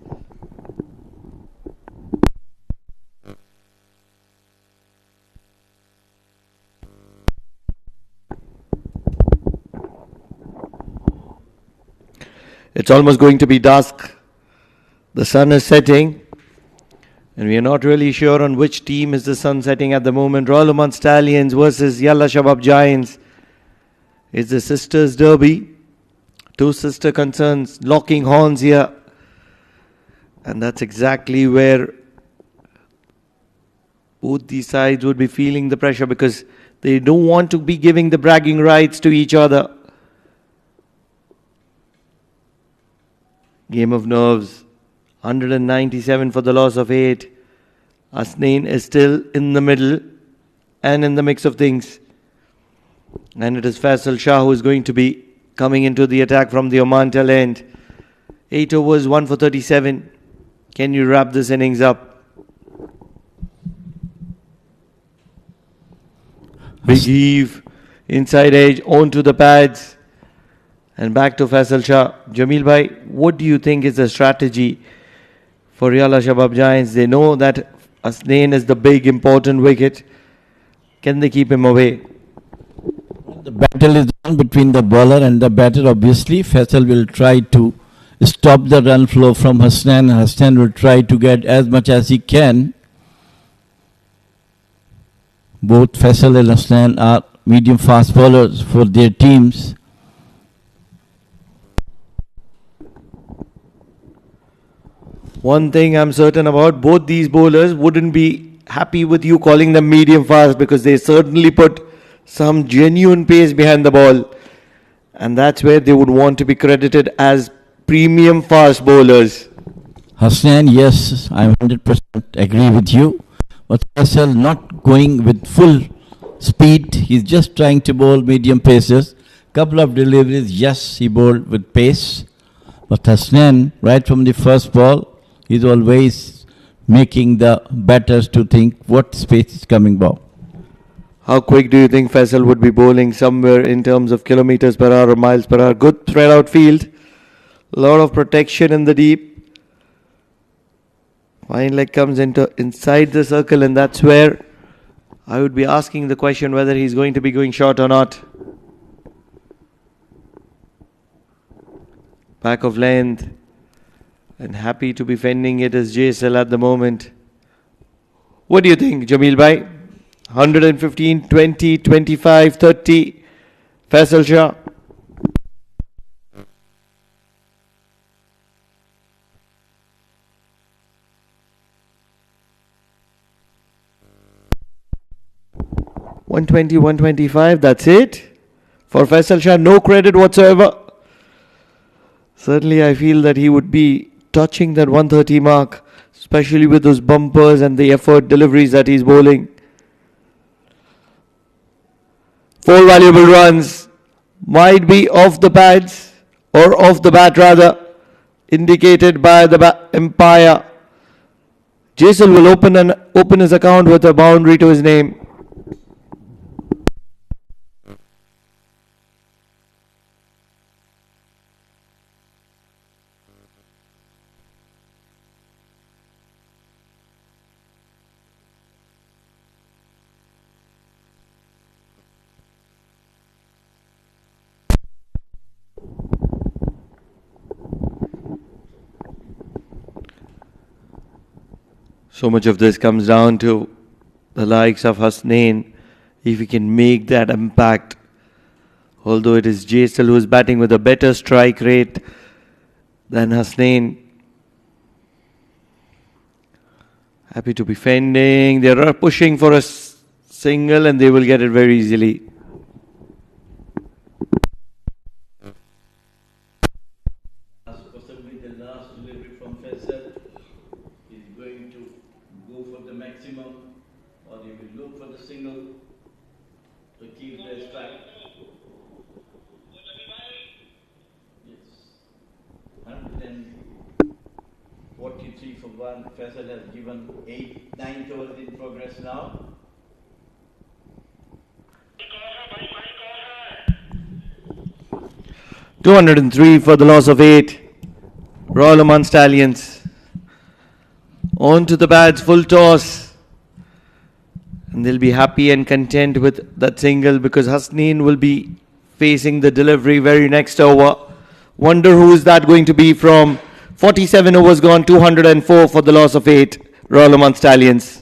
[SPEAKER 6] It's almost going to be dusk. The sun is setting, and we are not really sure on which team is the sun setting at the moment. Royal Oman Stallions versus Yalla Shabab Giants. It's the sisters derby. 2 sister concerns locking horns here. And that's exactly where both these sides would be feeling the pressure, because they don't want to be giving the bragging rights to each other. Game of nerves. 197 for the loss of 8. Hasnain is still in the middle and in the mix of things. And it is Faisal Shah who is going to be coming into the attack from the Oman tail end. 8 overs, 1 for 37. Can you wrap this innings up? Big heave, inside edge, onto the pads. And back to Faisal Shah. Jamil bhai, what do you think is the strategy for Yalla Shabab Giants? They know that Hasnain is the big important wicket. Can they keep him away?
[SPEAKER 2] The battle is on between the bowler and the batter. Obviously, Faisal will try to stop the run flow from Hasnain. Hasnain will try to get as much as he can. Both Faisal and Hasnain are medium fast bowlers for their teams.
[SPEAKER 6] One thing I'm certain about, both these bowlers wouldn't be happy with you calling them medium fast, because they certainly put some genuine pace behind the ball. And that's where they would want to be credited as premium fast bowlers.
[SPEAKER 2] Hasnain, yes, I 100% agree with you. But Faisal not going with full speed. He's just trying to bowl medium paces. Couple of deliveries, yes, he bowled with pace. But Hasnain, right from the first ball, is always making the batters to think what space is coming by.
[SPEAKER 6] How quick do you think Faisal would be bowling somewhere in terms of kilometers per hour or miles per hour? Good spread out field. A lot of protection in the deep. Fine leg comes inside the circle, and that's where I would be asking the question whether he's going to be going short or not. Back of length, and happy to be fending it as JSL at the moment. What do you think, Jamil bhai? 115, 20, 25, 30. Faisal Shah. $120, 125, that's it. For Faisal Shah, no credit whatsoever. Certainly I feel that he would be touching that 130 mark, especially with those bumpers and the effort deliveries that he's bowling. 4 valuable runs might be off the pads, or off the bat rather, indicated by the umpire. Jaisal will open his account with a boundary to his name. So much of this comes down to the likes of Hasnain, if he can make that impact. Although it is Jaisal who is batting with a better strike rate than Hasnain. Happy to be fending. They are pushing for a single and they will get it very easily.
[SPEAKER 2] Possibly the last delivery from Faisal is going to go for the maximum, or he will look for the single to keep the strike. Yes. 143 for 1. Faisal has given 9 overs in progress now.
[SPEAKER 6] $203 for the loss of 8. Royal Oman Stallions. On to the bats, full toss. And they'll be happy and content with that single because Hasnain will be facing the delivery very next over. Wonder who is that going to be from 47 overs gone, 204 for the loss of 8. Royal Oman Stallions.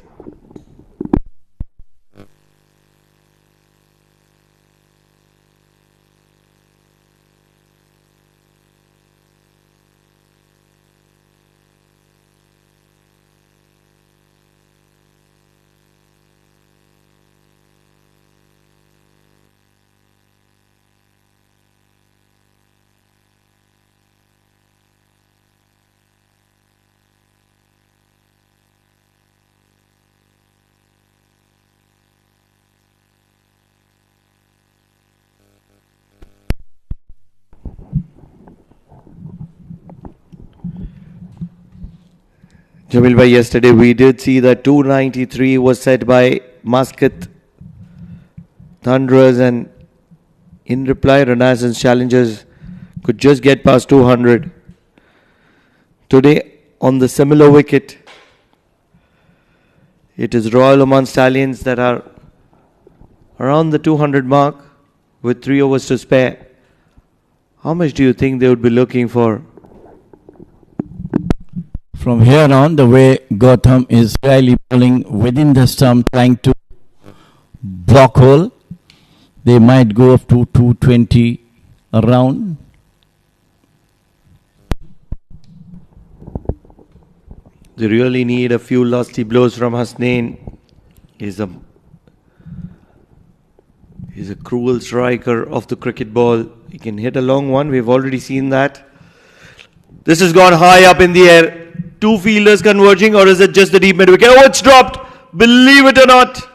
[SPEAKER 6] Jamil bhai, yesterday we did see that 293 was set by Muscat Thunderers, and in reply Renaissance Challengers could just get past 200. Today on the similar wicket, it is Royal Oman Stallions that are around the 200 mark with 3 overs to spare. How much do you think they would be looking for?
[SPEAKER 2] From here on, the way Gotham is really bowling within the stump, trying to block hole, they might go up to 220 around.
[SPEAKER 6] They really need a few lusty blows from Hasnain. He's a cruel striker of the cricket ball. He can hit a long one. We've already seen that. This has gone high up in the air. 2 fielders converging, or is it just the deep mid wicket? Oh, it's dropped. believe it or not.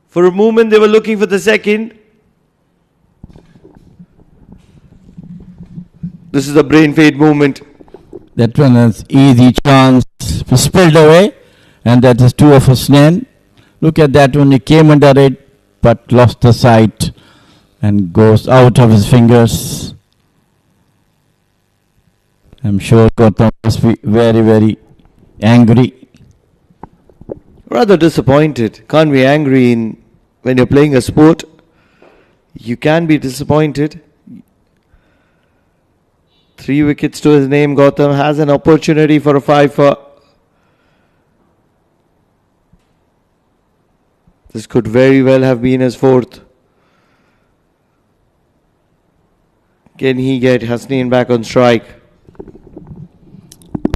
[SPEAKER 6] For a moment they were looking for the second. This is a brain fade movement.
[SPEAKER 2] That one has easy chance, spilled away, and that is two of Husnain. Look at that one, he came under it, but lost the sight and goes out of his fingers. I'm sure Gautam must be very, very angry.
[SPEAKER 6] Rather disappointed. Can't be angry when you're playing a sport. You can be disappointed. 3 wickets to his name. Gautam has an opportunity for a 5-for. This could very well have been his 4th. Can he get Husnain back on strike?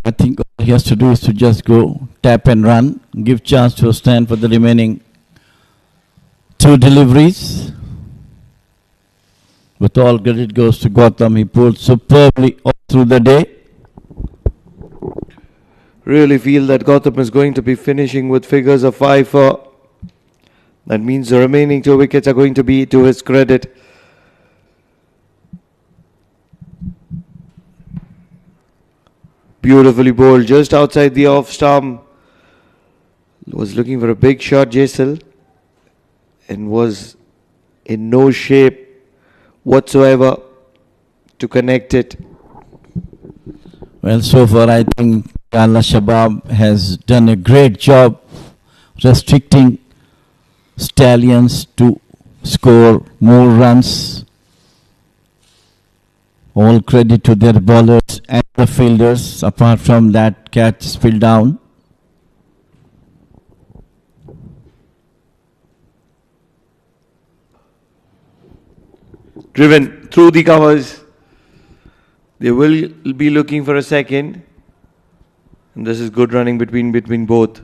[SPEAKER 2] I think all he has to do is to just go tap and run, give chance to Husnain for the remaining 2 deliveries. But all credit goes to Gautam. He pulled superbly all through the day.
[SPEAKER 6] Really feel that Gautam is going to be finishing with figures of 5-for. That means the remaining 2 wickets are going to be to his credit. Beautifully bowled just outside the off stump. Was looking for a big shot, Jaisal, and was in no shape whatsoever to connect it.
[SPEAKER 2] Well, so far I think Yalla Shabab has done a great job restricting Stallions to score more runs. All credit to their bowlers and the fielders, apart from that catch spilled down.
[SPEAKER 6] Driven through the covers. They will be looking for a second. And this is good running between both.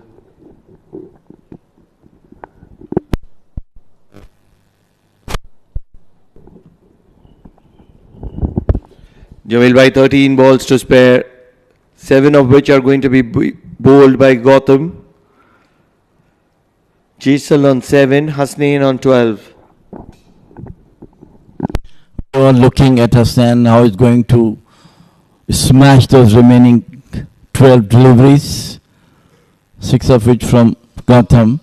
[SPEAKER 6] Jamil by 13 balls to spare, 7 of which are going to be bowled by Gautam. Jaisal on 7, Husnain on 12.
[SPEAKER 2] We are looking at Husnain, how he's going to smash those remaining 12 deliveries, 6 of which from Gautam.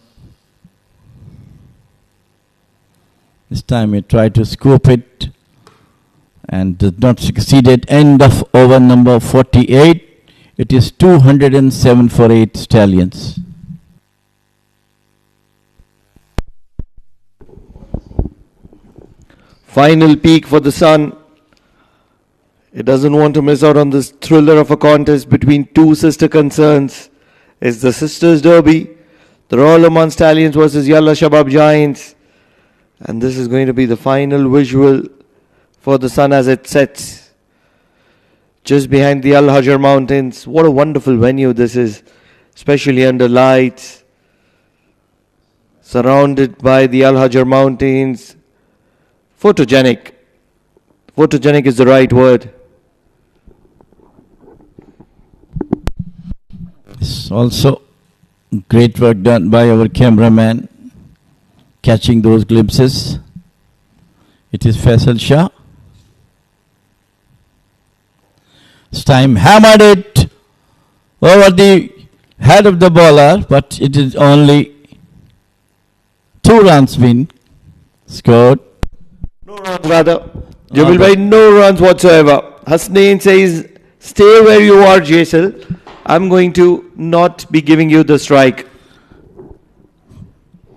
[SPEAKER 2] This time he tried to scoop it and did not succeed at end of over number 48. It is 207 for 8 Stallions.
[SPEAKER 6] Final peak for the Sun. It doesn't want to miss out on this thriller of a contest between 2 sister concerns. It's the Sisters Derby, the Royal Oman Stallions versus Yalla Shabab Giants. And this is going to be the final visual for the Sun as it sets just behind the Al Hajar Mountains. What a wonderful venue this is, especially under lights, surrounded by the Al Hajar Mountains. Photogenic. Photogenic is the right word.
[SPEAKER 2] It's also great work done by our cameraman, catching those glimpses. It is Faisal Shah. This time hammered it over the head of the bowler, but it is only 2 runs been scored.
[SPEAKER 6] No runs rather. Jamil bhai, no runs whatsoever. Husnain says, stay where you are, Jaisal. I'm going to not be giving you the strike.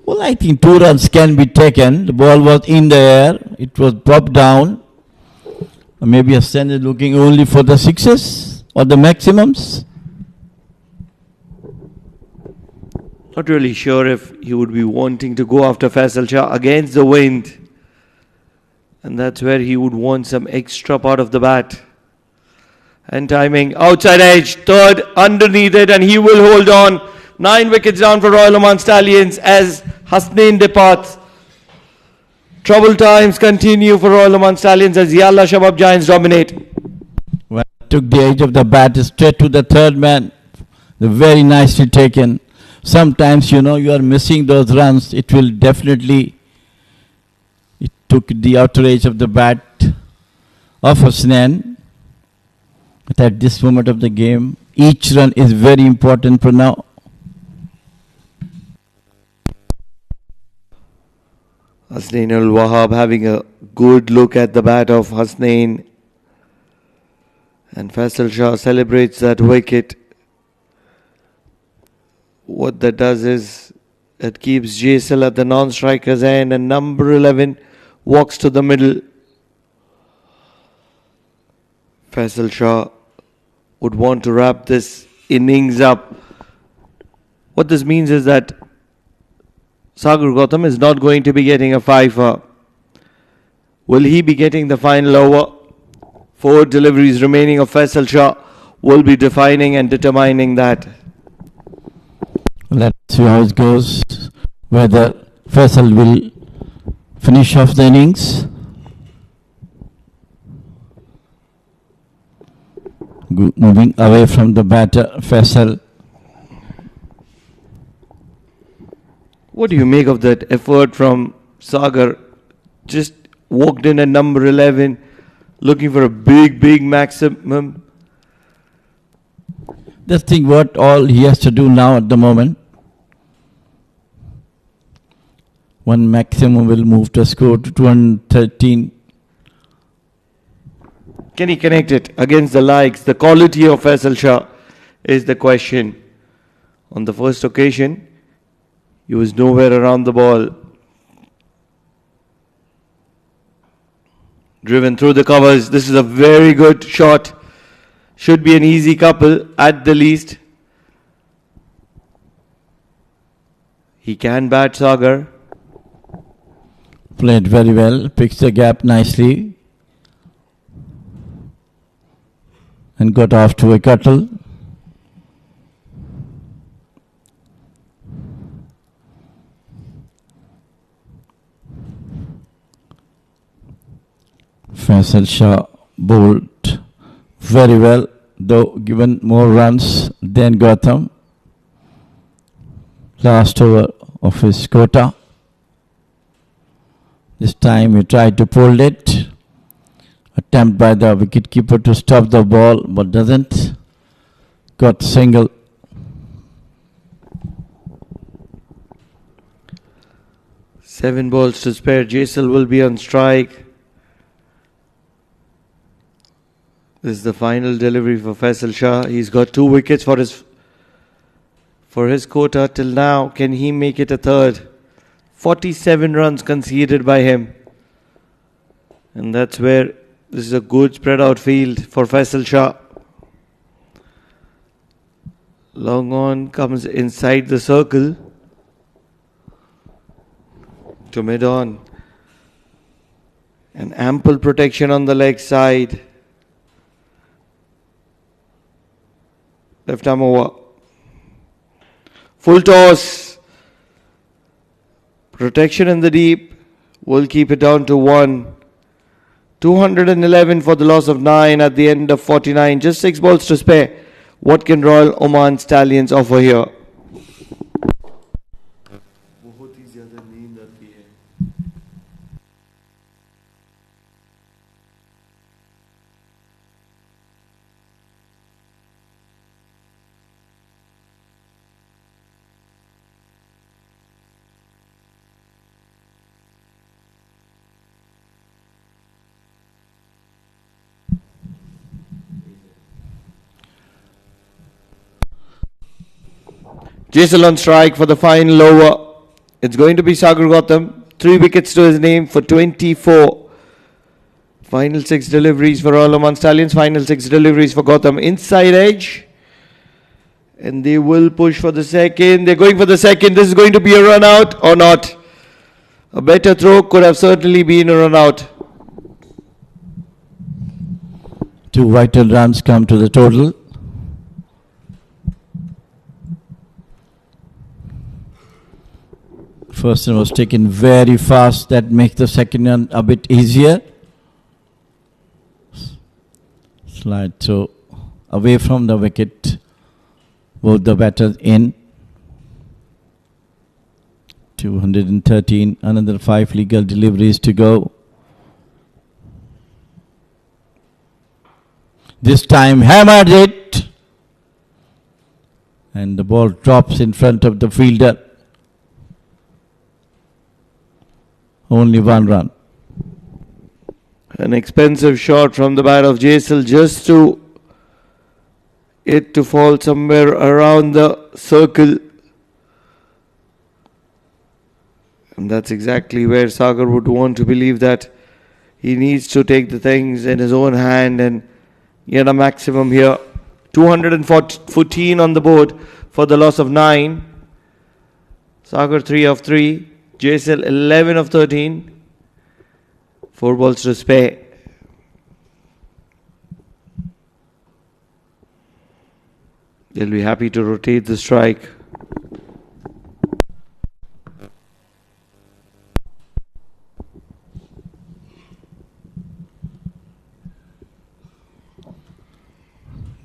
[SPEAKER 2] Well, I think 2 runs can be taken. The ball was in the air. It was dropped down. Maybe Hussain is looking only for the 6s or the maximums.
[SPEAKER 6] Not really sure if he would be wanting to go after Faisal Shah against the wind. And that's where he would want some extra part of the bat. And timing, outside edge, 3rd, underneath it, and he will hold on. 9 wickets down for Royal Oman Stallions as Husnain departs. Trouble times continue for Royal Oman Stallions as Yalla Shabab Giants dominate.
[SPEAKER 2] Well, took the edge of the bat straight to the 3rd man. Very nicely taken. Sometimes, you know, you are missing those runs. It will definitely, it took the outer edge of the bat of Hasnain. But at this moment of the game, each run is very important for now.
[SPEAKER 6] Hasnain Al Wahab having a good look at the bat of Hasnain. And Faisal Shah celebrates that wicket. What that does is it keeps JSL at the non-striker's end, and number 11 walks to the middle. Faisal Shah would want to wrap this innings up. What this means is that Sagar Gautam is not going to be getting a fifer. Will he be getting the final over? 4 deliveries remaining of Faisal Shah will be defining and determining that.
[SPEAKER 2] Let's see how it goes. Whether Faisal will finish off the innings. Moving away from the batter, Faisal.
[SPEAKER 6] What do you make of that effort from Sagar? Just walked in at number 11, looking for a big maximum.
[SPEAKER 2] Just think what all he has to do now at the moment. One maximum will move the score to 213.
[SPEAKER 6] Can he connect it against the likes? The quality of Faisal Shah is the question. On the first occasion, he was nowhere around the ball. Driven through the covers. This is a very good shot. Should be an easy couple at the least. He can bat Sagar.
[SPEAKER 2] Played very well, picks the gap nicely and got off to a cuttle. Faisal Shah bowled very well, though given more runs than Gautam. Last over of his quota. This time he tried to pull it. Attempt by the wicketkeeper to stop the ball, but doesn't. Got single.
[SPEAKER 6] Seven balls to spare. Jaisal will be on strike. This is the final delivery for Faisal Shah. He's got 2 wickets for his quota till now. Can he make it a third? 47 runs conceded by him. And that's where this is a good spread out field for Faisal Shah. Long on comes inside the circle to mid on. And ample protection on the leg side. Left arm over. Full toss. Protection in the deep will keep it down to 1. 211 for the loss of 9 at the end of 49. Just 6 balls to spare. What can Royal Oman Stallions offer here? Jaisal on strike for the final over. It's going to be Sagar Gautam. 3 wickets to his name for 24. Final 6 deliveries for Royal Oman Stallions. Final 6 deliveries for Gautam. Inside edge. And they will push for the second. They're going for the second. This is going to be a run out or not. A better throw could have certainly been a run out.
[SPEAKER 2] 2 vital runs come to the total. First one was taken very fast. That makes the second one a bit easier. Slide throw away from the wicket. Both the batters in. 213, another 5 legal deliveries to go. This time hammered it, and the ball drops in front of the fielder. Only 1 run.
[SPEAKER 6] An expensive shot from the bat of Jaisal, just to it to fall somewhere around the circle. And that's exactly where Sagar would want to believe that he needs to take the things in his own hand and get a maximum here. 214 on the board for the loss of 9. Sagar 3 of 3. Jaisal 11 of 13. 4 balls to spare. They'll be happy to rotate the strike.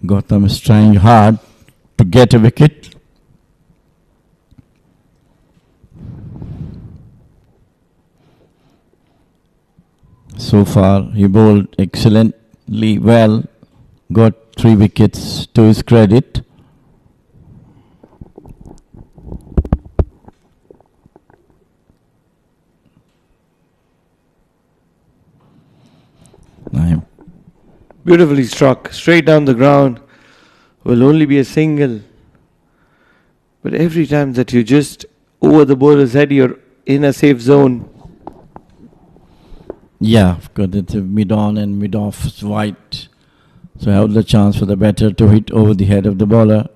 [SPEAKER 2] Gautam is trying hard to get a wicket. So far, he bowled excellently well, got 3 wickets to his credit.
[SPEAKER 6] Beautifully struck, straight down the ground. Will only be a single. But every time that you just over the bowler's head, you're in a safe zone.
[SPEAKER 2] Yeah, because it's a mid-on and mid-off is wide. So I have the chance for the batter to hit over the head of the bowler.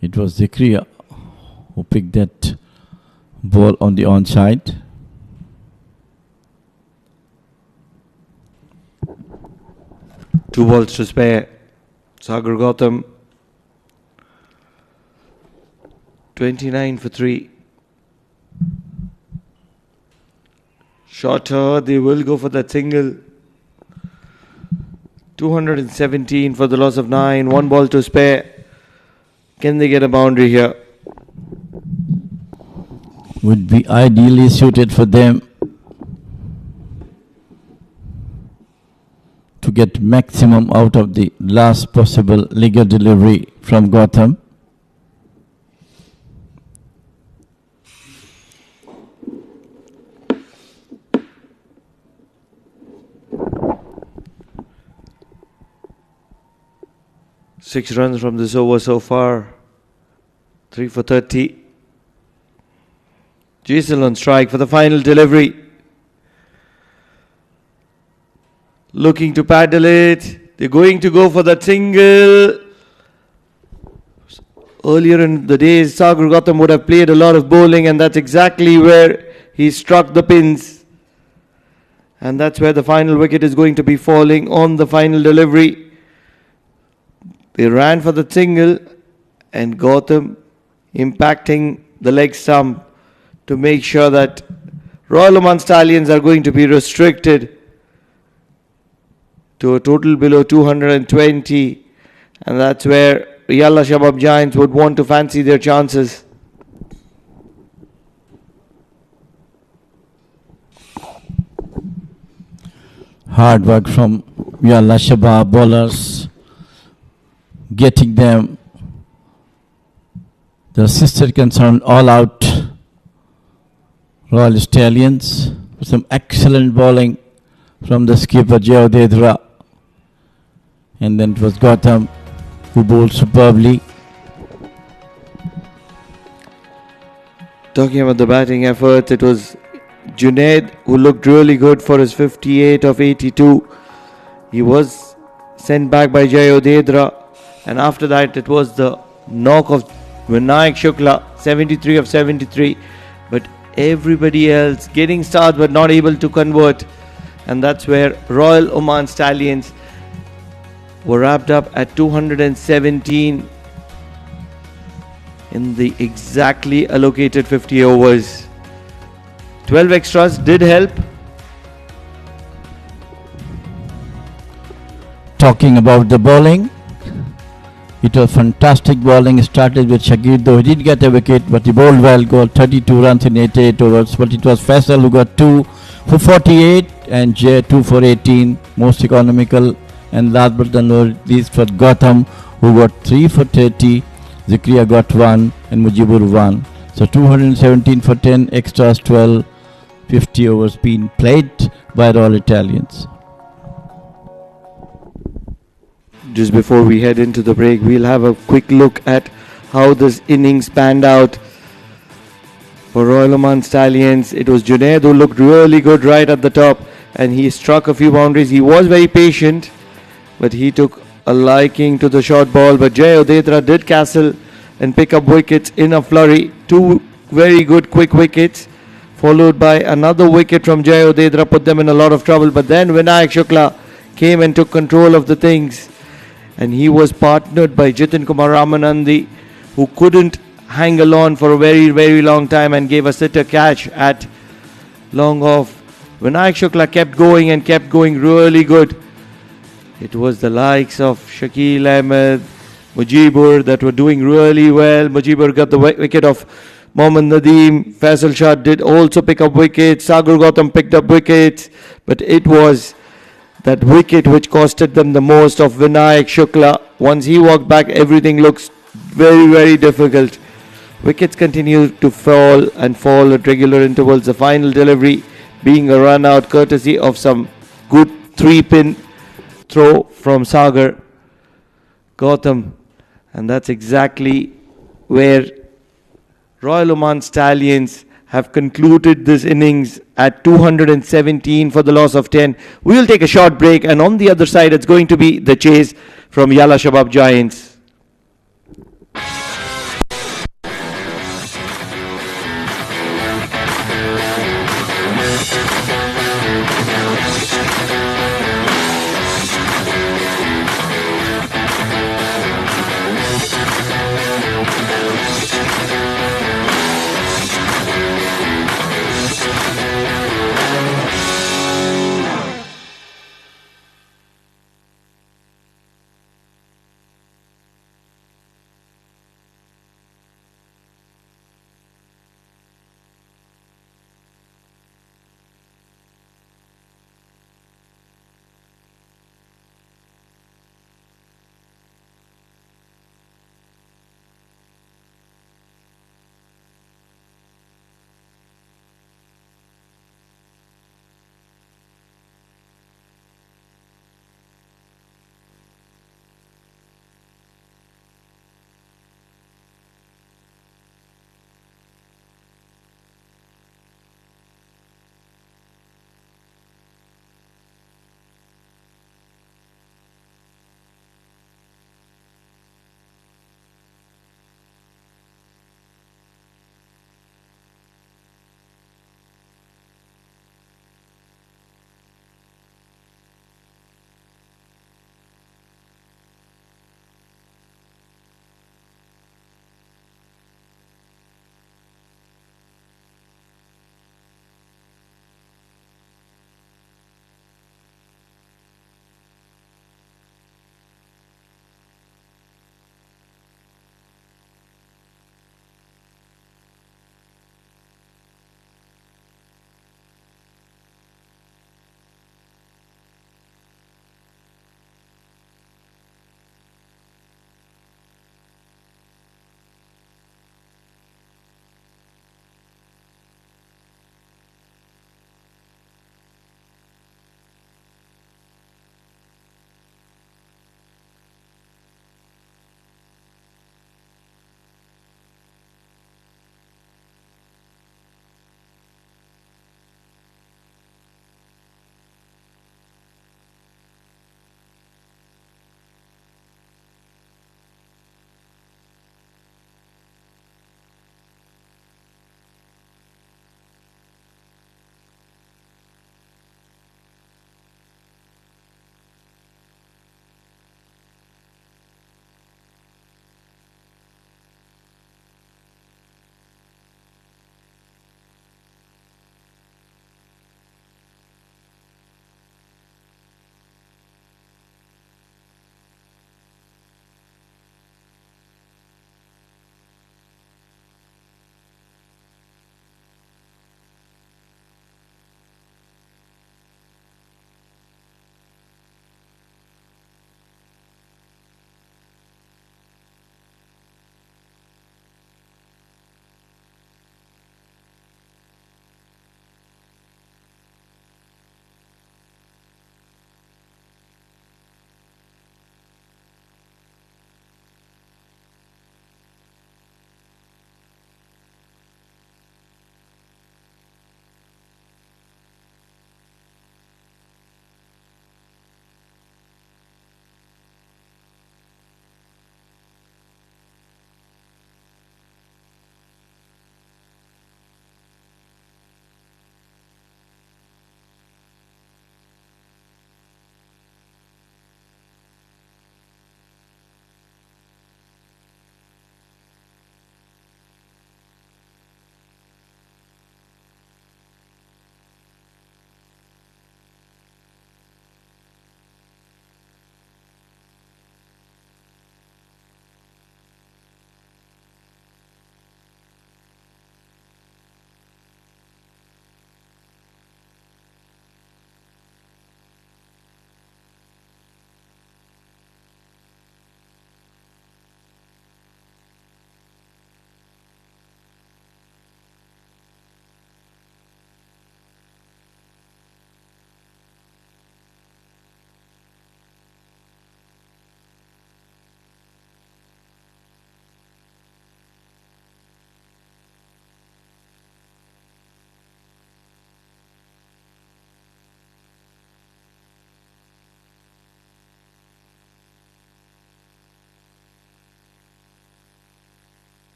[SPEAKER 2] It was Zikriya who picked that ball on the onside.
[SPEAKER 6] Two balls to spare. Sagar Gautam 29 for 3. Shorter, they will go for that single. 217 for the loss of 9. 1 ball to spare. Can they get a boundary here?
[SPEAKER 2] Would be ideally suited for them to get maximum out of the last possible legal delivery from Gautam.
[SPEAKER 6] Six runs from this over so far. 3 for 30. Jaisal on strike for the final delivery. Looking to paddle it. They're going to go for that single. Earlier in the days, Sagar Gautam would have played a lot of bowling, and that's exactly where he struck the pins. And that's where the final wicket is going to be falling on the final delivery. They ran for the single, and Gautam impacting the leg stump to make sure that Royal Oman Stallions are going to be restricted to a total below 220, and that's where Yalla Shabab Giants would want to fancy their chances.
[SPEAKER 2] Hard work from Yalla Shabab bowlers, getting them the sister concern all out. Royal Stallions, some excellent bowling from the skipper Jayodedra. And then it was Gautam who bowled superbly.
[SPEAKER 6] Talking about the batting efforts, it was Junaid who looked really good for his 58 of 82. He was sent back by Jayodedra, and after that it was the knock of Vinayak Shukla, 73 of 73. But everybody else getting stars but not able to convert, and that's where Royal Oman Stallions were wrapped up at 217 in the exactly allocated 50 overs. 12 extras did help.
[SPEAKER 2] Talking about the bowling, It was fantastic bowling. Started with Shakir, though he did get a wicket, but he bowled well, got 32 runs in 88 overs. But it was Faisal who got 2 for 48 and Jay 2 for 18, most economical. And last but not least for Gotham, who got 3 for 30, Zikriya got 1 and Mujibur 1. So 217 for 10, extras 12, 50 overs being played by Royal Italians.
[SPEAKER 6] Just before we head into the break, we'll have a quick look at how this innings panned out for Royal Oman Stallions. It was Junaid who looked really good right at the top, and he struck a few boundaries. He was very patient, but he took a liking to the short ball. But Jay Odedra did castle and pick up wickets in a flurry. 2 very good quick wickets, followed by another wicket from Jay Odedra, put them in a lot of trouble. But then Vinayak Shukla came and took control of the things, and he was partnered by Jitin Kumar Ramanandi, who couldn't hang along for a very, very long time and gave a sitter catch at long off. Vinayak Shukla kept going and kept going really good. It was the likes of Shakil Ahmed, Mujibur that were doing really well. Mujibur got the wicket of Mohammad Nadeem. Faisal Shah did also pick up wickets. Sagar Gautam picked up wickets. But it was that wicket which costed them the most of Vinayak Shukla. Once he walked back, everything looks very, very difficult. Wickets continue to fall and fall at regular intervals. The final delivery being a run out courtesy of some good 3-pin throw from Sagar Gautam. And that's exactly where Royal Oman Stallions have concluded this innings at 217 for the loss of 10. We'll take a short break, and on the other side it's going to be the chase from Yalla Shabab Giants.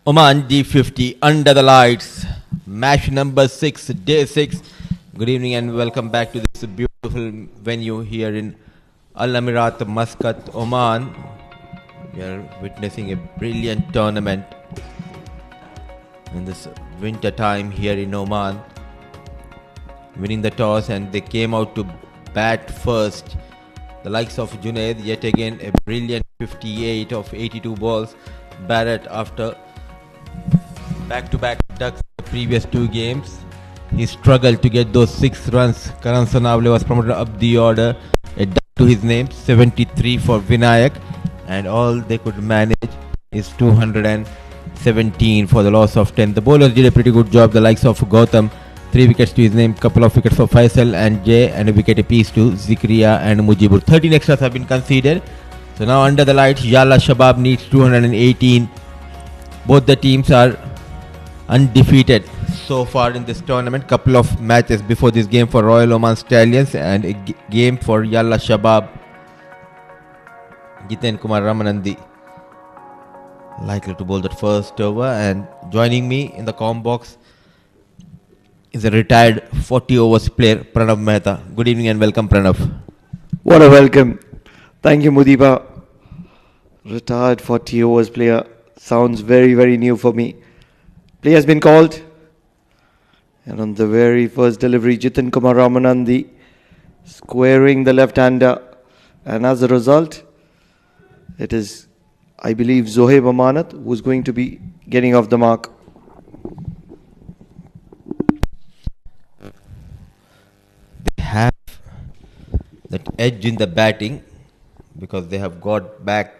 [SPEAKER 1] Oman D50 under the lights. Match number 6, day 6. Good evening and welcome back to this beautiful venue here in Al Amirat, Muscat, Oman. We are witnessing a brilliant tournament in this winter time here in Oman. Winning the toss and they came out to bat first. The likes of Junaid, yet again a brilliant 58 of 82 balls. Barrett after back-to-back ducks the previous 2 games. He struggled to get those 6 runs. Karan Sanavle was promoted up the order. A duck to his name, 73 for Vinayak. And all they could manage is 217 for the loss of 10. The bowlers did a pretty good job. The likes of Gautam, 3 wickets to his name, couple of wickets for Faisal and Jay, and a wicket apiece to Zikriya and Mujibur. 13 extras have been conceded. So now under the lights, Yalla Shabab needs 218. Both the teams are undefeated so far in this tournament. Couple of matches before this game for Royal Oman Stallions and a game for Yalla Shabab. Jiten Kumar Ramanandi likely to bowl that first over, and joining me in the comm box is a retired 40 overs player, Pranav Mehta. Good evening and welcome, Pranav.
[SPEAKER 6] What a welcome. Thank you, Mudiba. Retired 40 overs player. Sounds very, very new for me. Play has been called. And on the very first delivery, Jitin Kumar Ramanandi squaring the left-hander. And as a result, it is, I believe, Zohaib Amanat who's going to be getting off the mark.
[SPEAKER 1] They have that edge in the batting because they have got back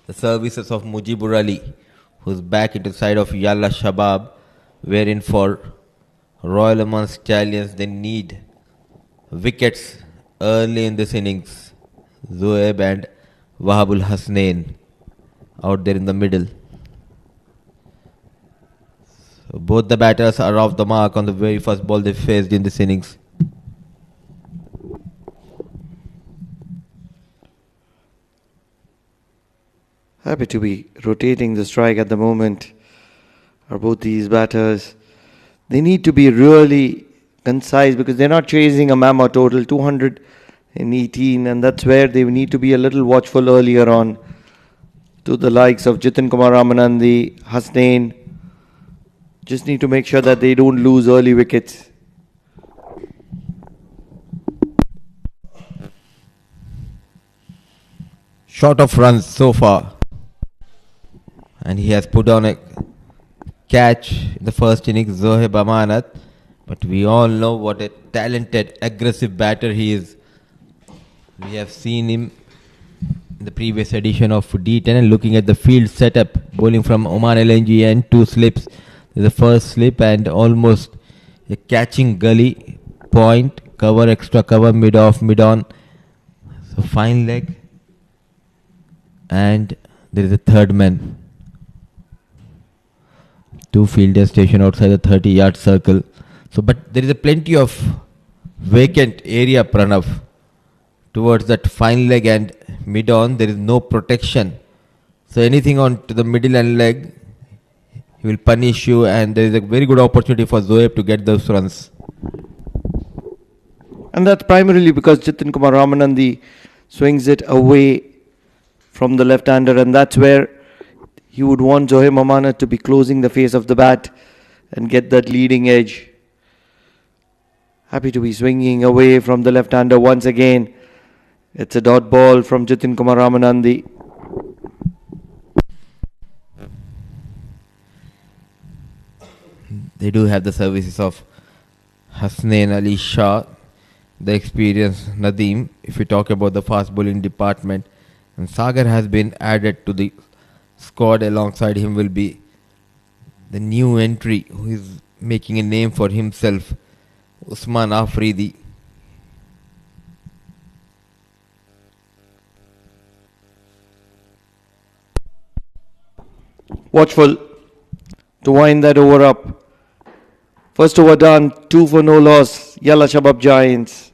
[SPEAKER 1] the services of Mujibur Ali, who's back into the side of Yalla Shabab, wherein for Royal Oman Stallions they need wickets early in this innings. Zoeb and Wahabul Hasnain out there in the middle. So both the batters are off the mark on the very first ball they faced in this innings.
[SPEAKER 6] Happy to be rotating the strike at the moment. Are both these batters. They need to be really concise because they're not chasing a mammoth total 218, and that's where they need to be a little watchful earlier on. To the likes of Jitin Kumar Ramanandi, Hasnain, just need to make sure that they don't lose early wickets.
[SPEAKER 1] Short of runs so far, and he has put on a catch in the first innings, Zohaib Amanat. But we all know what a talented, aggressive batter he is. We have seen him in the previous edition of D10, and looking at the field setup, bowling from Oman LNG and 2 slips. There's a first slip and almost a catching gully, point, cover, extra cover, mid-off, mid-on. So fine leg. And there is a third man. 2 fielders stationed outside the 30-yard circle. So, but there is a plenty of vacant area, Pranav, towards that fine leg and mid-on. There is no protection. So anything on to the middle and leg, he will punish you, and there is a very good opportunity for Zoeb to get those runs.
[SPEAKER 6] And that's primarily because Jitin Kumar Ramanandi swings it away from the left-hander, and that's where you would want Zohaib Amanat to be closing the face of the bat and get that leading edge. Happy to be swinging away from the left-hander once again. It's a dot ball from Jitin Kumar Ramanandi.
[SPEAKER 1] They do have the services of Hasnain Ali Shah, the experienced Nadeem, if we talk about the fast bowling department. And Sagar has been added to the squad. Alongside him will be the new entry who is making a name for himself, Usman Afridi.
[SPEAKER 6] Watchful to wind that over up. First over done, 2 for no loss. Yalla Shabab Giants.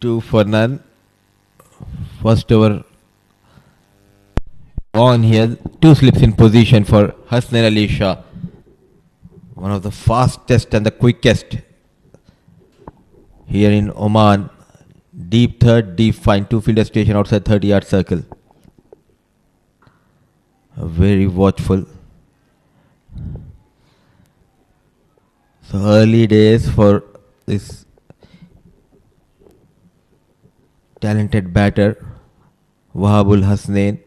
[SPEAKER 1] 2 for none. First over on here. 2 slips in position for Hasnain Ali Shah. One of the fastest and the quickest here in Oman. Deep third, deep fine. 2 fielder station outside 30-yard circle. Very watchful. So early days for this talented batter, Wahabul Hasnain.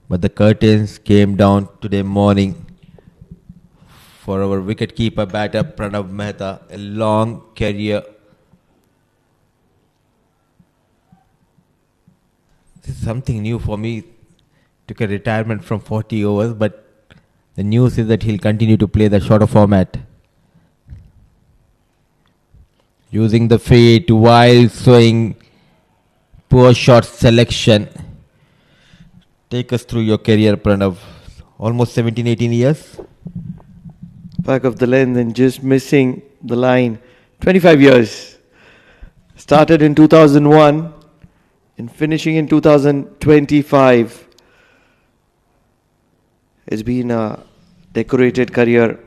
[SPEAKER 1] But the curtains came down today morning for our wicket-keeper batter Pranav Mehta. A long career. This is something new for me. Took a retirement from 40 overs, but the news is that he'll continue to play the shorter format. Using the fade while swing. Poor shot selection. Take us through your career, Pranav. Almost 17-18 years.
[SPEAKER 6] Back of the length and just missing the line. 25 years. Started in 2001 and finishing in 2025. It's been a decorated career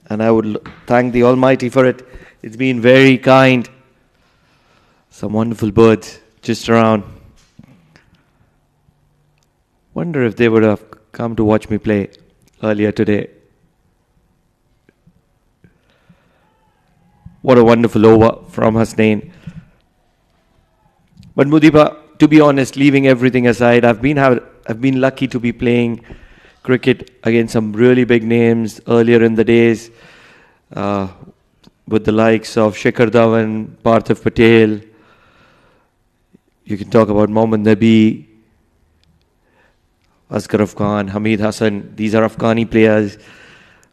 [SPEAKER 6] and I would thank the Almighty for it. It's been very kind. Some wonderful birds just around. Wonder if they would have come to watch me play earlier today. What a wonderful over from Hasnain. But Mudiba, to be honest, leaving everything aside, I've been lucky to be playing cricket against some really big names earlier in the days, with the likes of Shikhar Dhawan, Parthiv Patel. You can talk about Mohammad Nabi, Asghar Afghan, Hamid Hassan. These are Afghani players.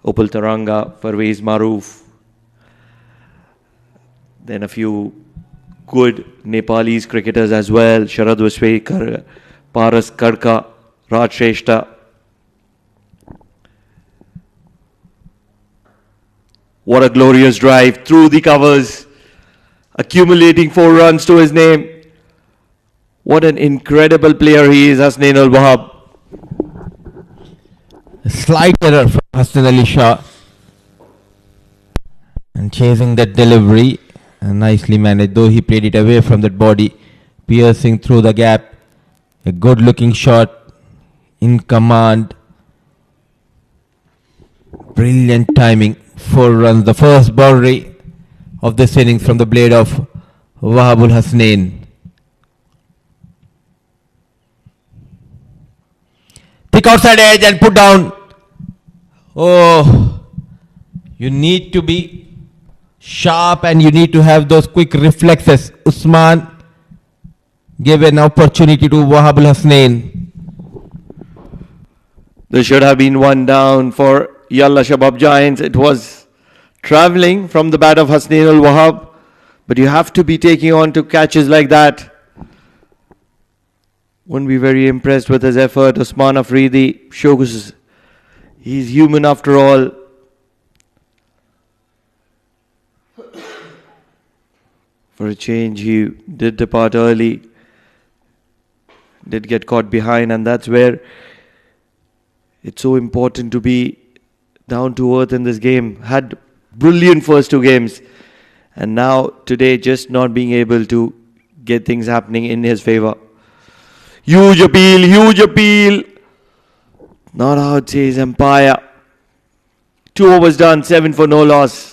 [SPEAKER 6] Upal Taranga, Parvez Maroof. Then a few good Nepalese cricketers as well. Sharad Vaswekar, Paras Karka, Raj Shrestha. What a glorious drive through the covers, accumulating 4 runs to his name. What an incredible player he is, Hasnain al-Wahab.
[SPEAKER 1] A slight error from Hasnain Ali Shah. And chasing that delivery, nicely managed, though he played it away from that body, piercing through the gap. A good looking shot, in command. Brilliant timing. 4 runs, the first boundary of this innings from the blade of Wahabul Hasnain. Pick outside edge and put down. Oh, you need to be sharp and you need to have those quick reflexes. Usman gave an opportunity to Wahabul Hasnain.
[SPEAKER 6] There should have been one down for Yalla Shabab Giants. It was travelling from the bat of Hasnain al-Wahab, but you have to be taking on to catches like that. Wouldn't be very impressed with his effort. Usman Afridi shows he's human after all. For a change, he did depart early, did get caught behind, and that's where it's so important to be down to earth in this game. Had brilliant first 2 games, and now today just not being able to get things happening in his favour. Huge appeal, huge appeal. Not out, says umpire. 2 overs done, 7 for no loss.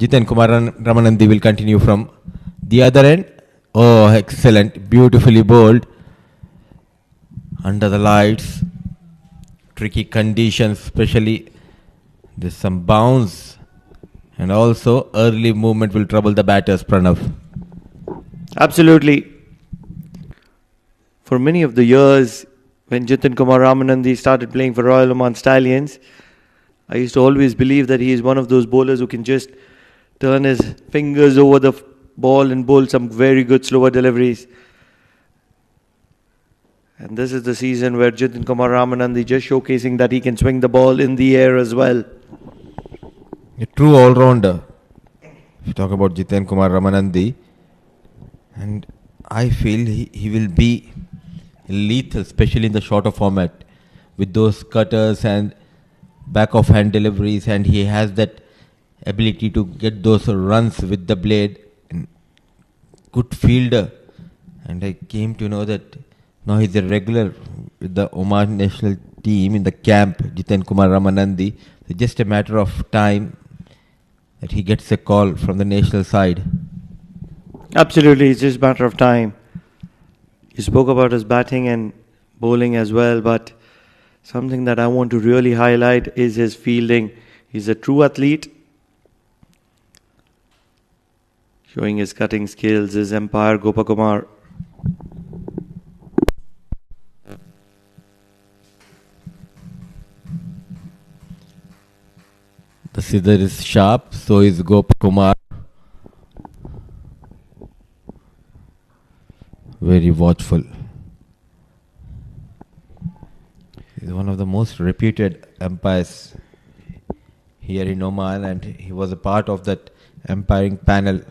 [SPEAKER 1] Jiten Kumar Ramanandi will continue from the other end. Oh, excellent. Beautifully bowled. under the lights, tricky conditions, especially there's some bounce, and also early movement will trouble the batters, Pranav.
[SPEAKER 6] Absolutely. For many of the years, when Jitin Kumar Ramanandi started playing for Royal Oman Stallions, I used to always believe that he is one of those bowlers who can just turn his fingers over the ball and bowl some very good slower deliveries. And this is the season where Jitin Kumar Ramanandi just showcasing that he can swing the ball in the air as well.
[SPEAKER 1] A true all-rounder. If you talk about Jitin Kumar Ramanandi, and I feel he will be lethal, especially in the shorter format, with those cutters and back of hand deliveries, and he has that ability to get those runs with the blade. And good fielder, and I came to know that now he's a regular with the Oman national team in the camp, Jitin Kumar Ramanandi. It's just a matter of time that he gets a call from the national side.
[SPEAKER 6] Absolutely, it's just a matter of time. You spoke about his batting and bowling as well, but something that I want to really highlight is his fielding. He's a true athlete, showing his cutting skills, his umpire Gopakumar.
[SPEAKER 1] The scissor is sharp, so is Gopakumar. Very watchful. He's one of the most reputed umpires here in Oman, and he was a part of that umpiring panel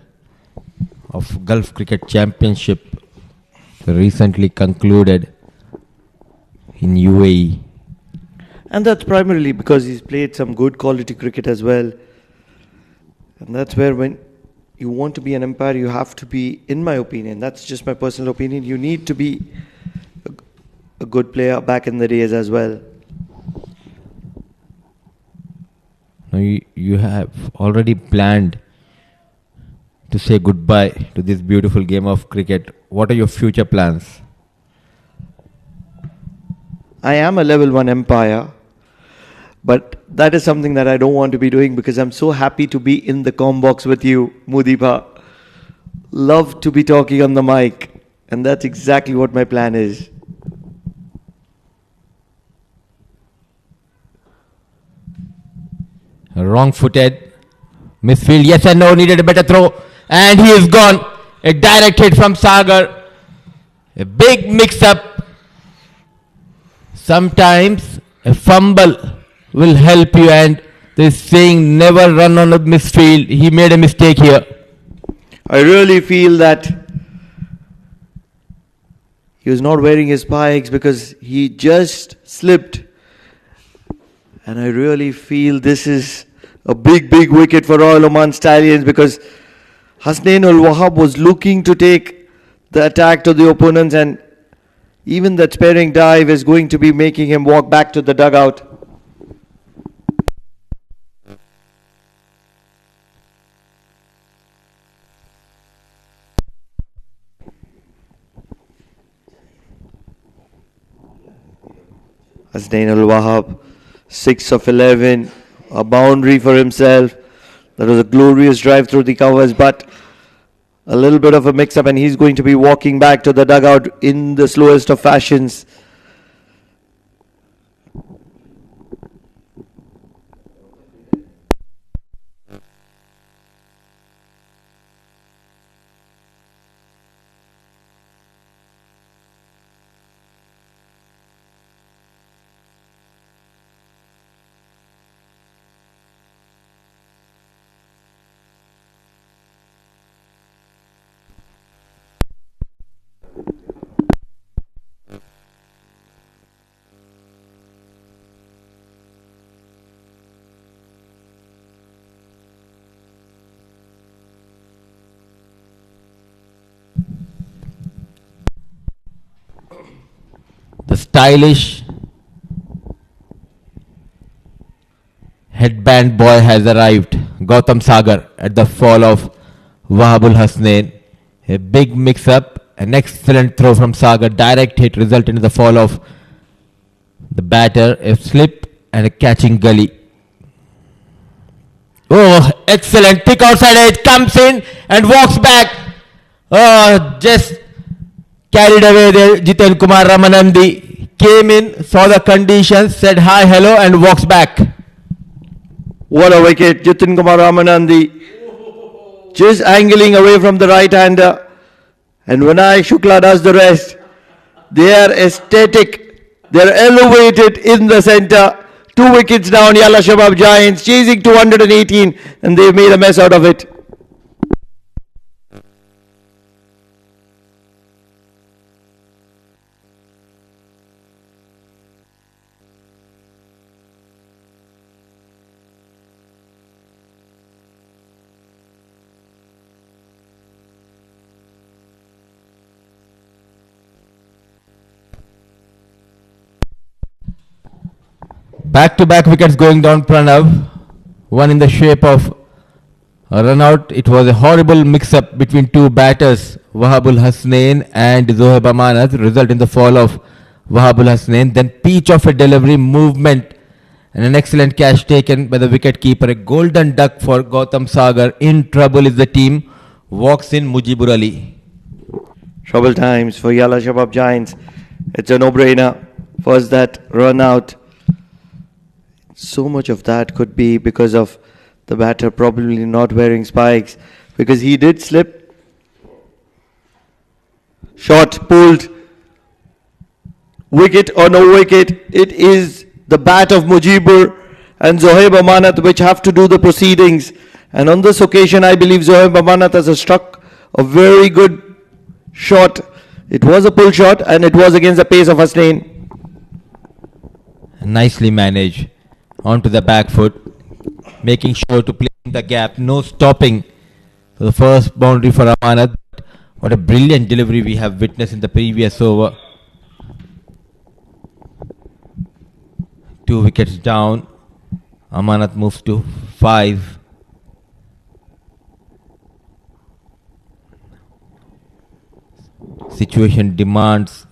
[SPEAKER 1] of Gulf Cricket Championship recently concluded in UAE.
[SPEAKER 6] And that's primarily because he's played some good quality cricket as well. And that's where when you want to be an umpire, you have to be, in my opinion, that's just my personal opinion, you need to be a good player back in the days as well.
[SPEAKER 1] Now you have already planned to say goodbye to this beautiful game of cricket. What are your future plans?
[SPEAKER 6] I am a level 1 umpire, but that is something that I don't want to be doing because I'm so happy to be in the comm box with you, Mudipa. Love to be talking on the mic, and that's exactly what my plan is.
[SPEAKER 1] Wrong-footed, misfield, yes and no, needed a better throw, and he is gone. A direct hit from Sagar. A big mix-up. Sometimes a fumble will help you, and this saying never run on a misfield. He made a mistake here.
[SPEAKER 6] I really feel that he was not wearing his spikes because he just slipped. And I really feel this is a big wicket for Royal Oman Stallions because Hasnain Ul Wahab was looking to take the attack to the opponents, and even that sparing dive is going to be making him walk back to the dugout. Hasnain Ul Wahab, 6 of 11, a boundary for himself. That was a glorious drive through the covers, but a little bit of a mix-up, and he's going to be walking back to the dugout in the slowest of fashions.
[SPEAKER 1] The stylish headband boy has arrived. Gautam Sagar at the fall of Wahabul Hasnain. A big mix-up, an excellent throw from Sagar, direct hit resulted in the fall of The batter, a slip and a catching gully. Oh, excellent. Pick outside edge, comes in and walks back. Oh, just carried away there. Jiten Kumar Ramanandi came in, saw the conditions, said hi, hello, and walks back.
[SPEAKER 6] What a wicket, Jitin Kumar Ramanandi. Just angling away from the right-hander. And Vinayak Shukla does the rest. They are aesthetic. They are elevated in the centre. 2 wickets down, Yalla Shabab Giants chasing 218, and they've made a mess out of it.
[SPEAKER 1] Back-to-back wickets going down, Pranav. One in the shape of a run-out. It was a horrible mix-up between two batters, Wahabul Hasnain and Zohaib Amanat, result in the fall of Wahabul Hasnain. Then peach of a delivery, movement, and an excellent catch taken by the wicket-keeper. A golden duck for Gautam Sagar. In trouble is the team. Walks in Mujibur Ali.
[SPEAKER 6] Trouble times for Yalla Shabab Giants. It's a no-brainer. First that run out. So much of that could be because of the batter probably not wearing spikes, because he did slip. Shot pulled. Wicket or no wicket, it is the bat of Mujibur and Zohaib Amanat which have to do the proceedings. And on this occasion, I believe Zohaib Amanat has struck a very good shot. It was a pull shot and it was against the pace of Hasnain.
[SPEAKER 1] Nicely managed. Onto the back foot, making sure to play in the gap, no stopping. So the first boundary for Amanat. What a brilliant delivery we have witnessed in the previous over. 2 wickets down. Amanat moves to 5. Situation demands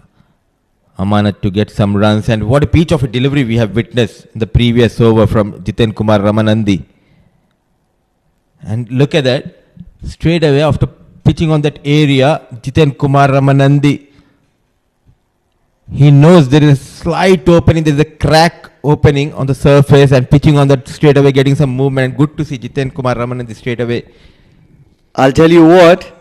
[SPEAKER 1] Amanat to get some runs, and what a peach of a delivery we have witnessed in the previous over from Jiten Kumar Ramanandi. And look at that, straight away after pitching on that area, Jiten Kumar Ramanandi, he knows there is a slight opening, there is a crack opening on the surface, and pitching on that straight away, getting some movement. And good to see Jiten Kumar Ramanandi straight away.
[SPEAKER 6] I'll tell you what,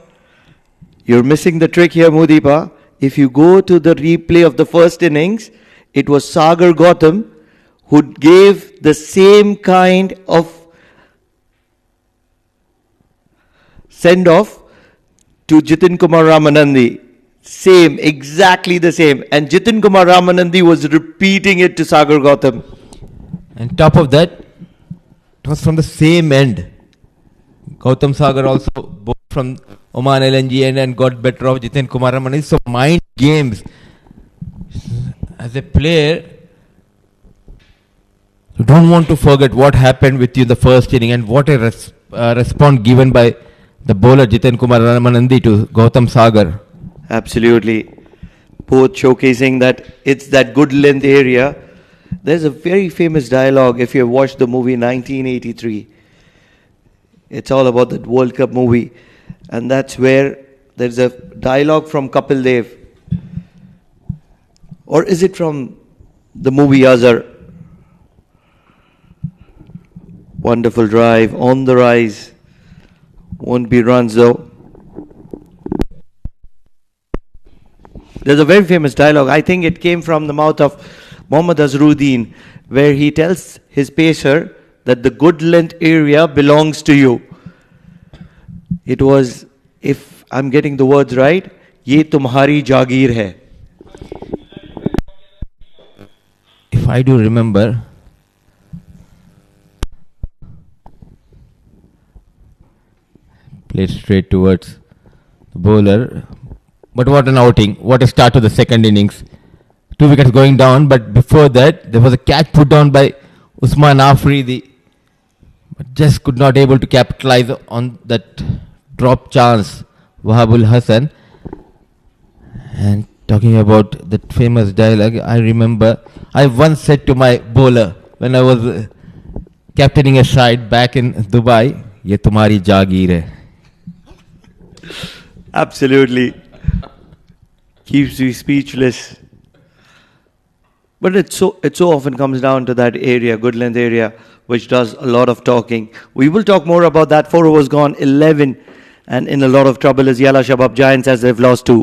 [SPEAKER 6] you're missing the trick here, Mudipa. If you go to the replay of the first innings, it was Sagar Gautam who gave the same kind of send-off to Jitin Kumar Ramanandi. Same, exactly the same. And Jitin Kumar Ramanandi was repeating it to Sagar Gautam.
[SPEAKER 1] And top of that, it was from the same end. Gautam Sagar also bowled from Oman LNG and got better of Jiten Kumar Ramanandi. So mind games. As a player, you don't want to forget what happened with you in the first inning, and what a response given by the bowler Jiten Kumar Ramanandi to Gautam Sagar.
[SPEAKER 6] Absolutely. Both showcasing that it's that good length area. There's a very famous dialogue if you have watched the movie 1983. It's all about that World Cup movie. And that's where there's a dialogue from Kapil Dev. Or is it from the movie Azhar? Wonderful drive, on the rise. Won't be runs though. There's a very famous dialogue. I think it came from the mouth of Mohammad Azharuddin, where he tells his pacer that the good length area belongs to you. It was, if I'm getting the words right, ye tumhari jagir hai.
[SPEAKER 1] If I do remember, played straight towards the bowler. But what an outing. What a start to the second innings. 2 wickets going down, but before that, there was a catch put down by Usman Afridi. But just could not able to capitalize on that drop chance, Wahabul Hassan. And Talking about that famous dialogue, I remember I once said to my bowler when I was captaining a side back in Dubai, "ये तुम्हारी जागीर है."
[SPEAKER 6] Absolutely. Keeps me speechless. But it so often comes down to that area, good length area, which does a lot of talking. We will talk more about that. 4 overs gone, 11, and in a lot of trouble is Yalla Shabab Giants as they've lost 2.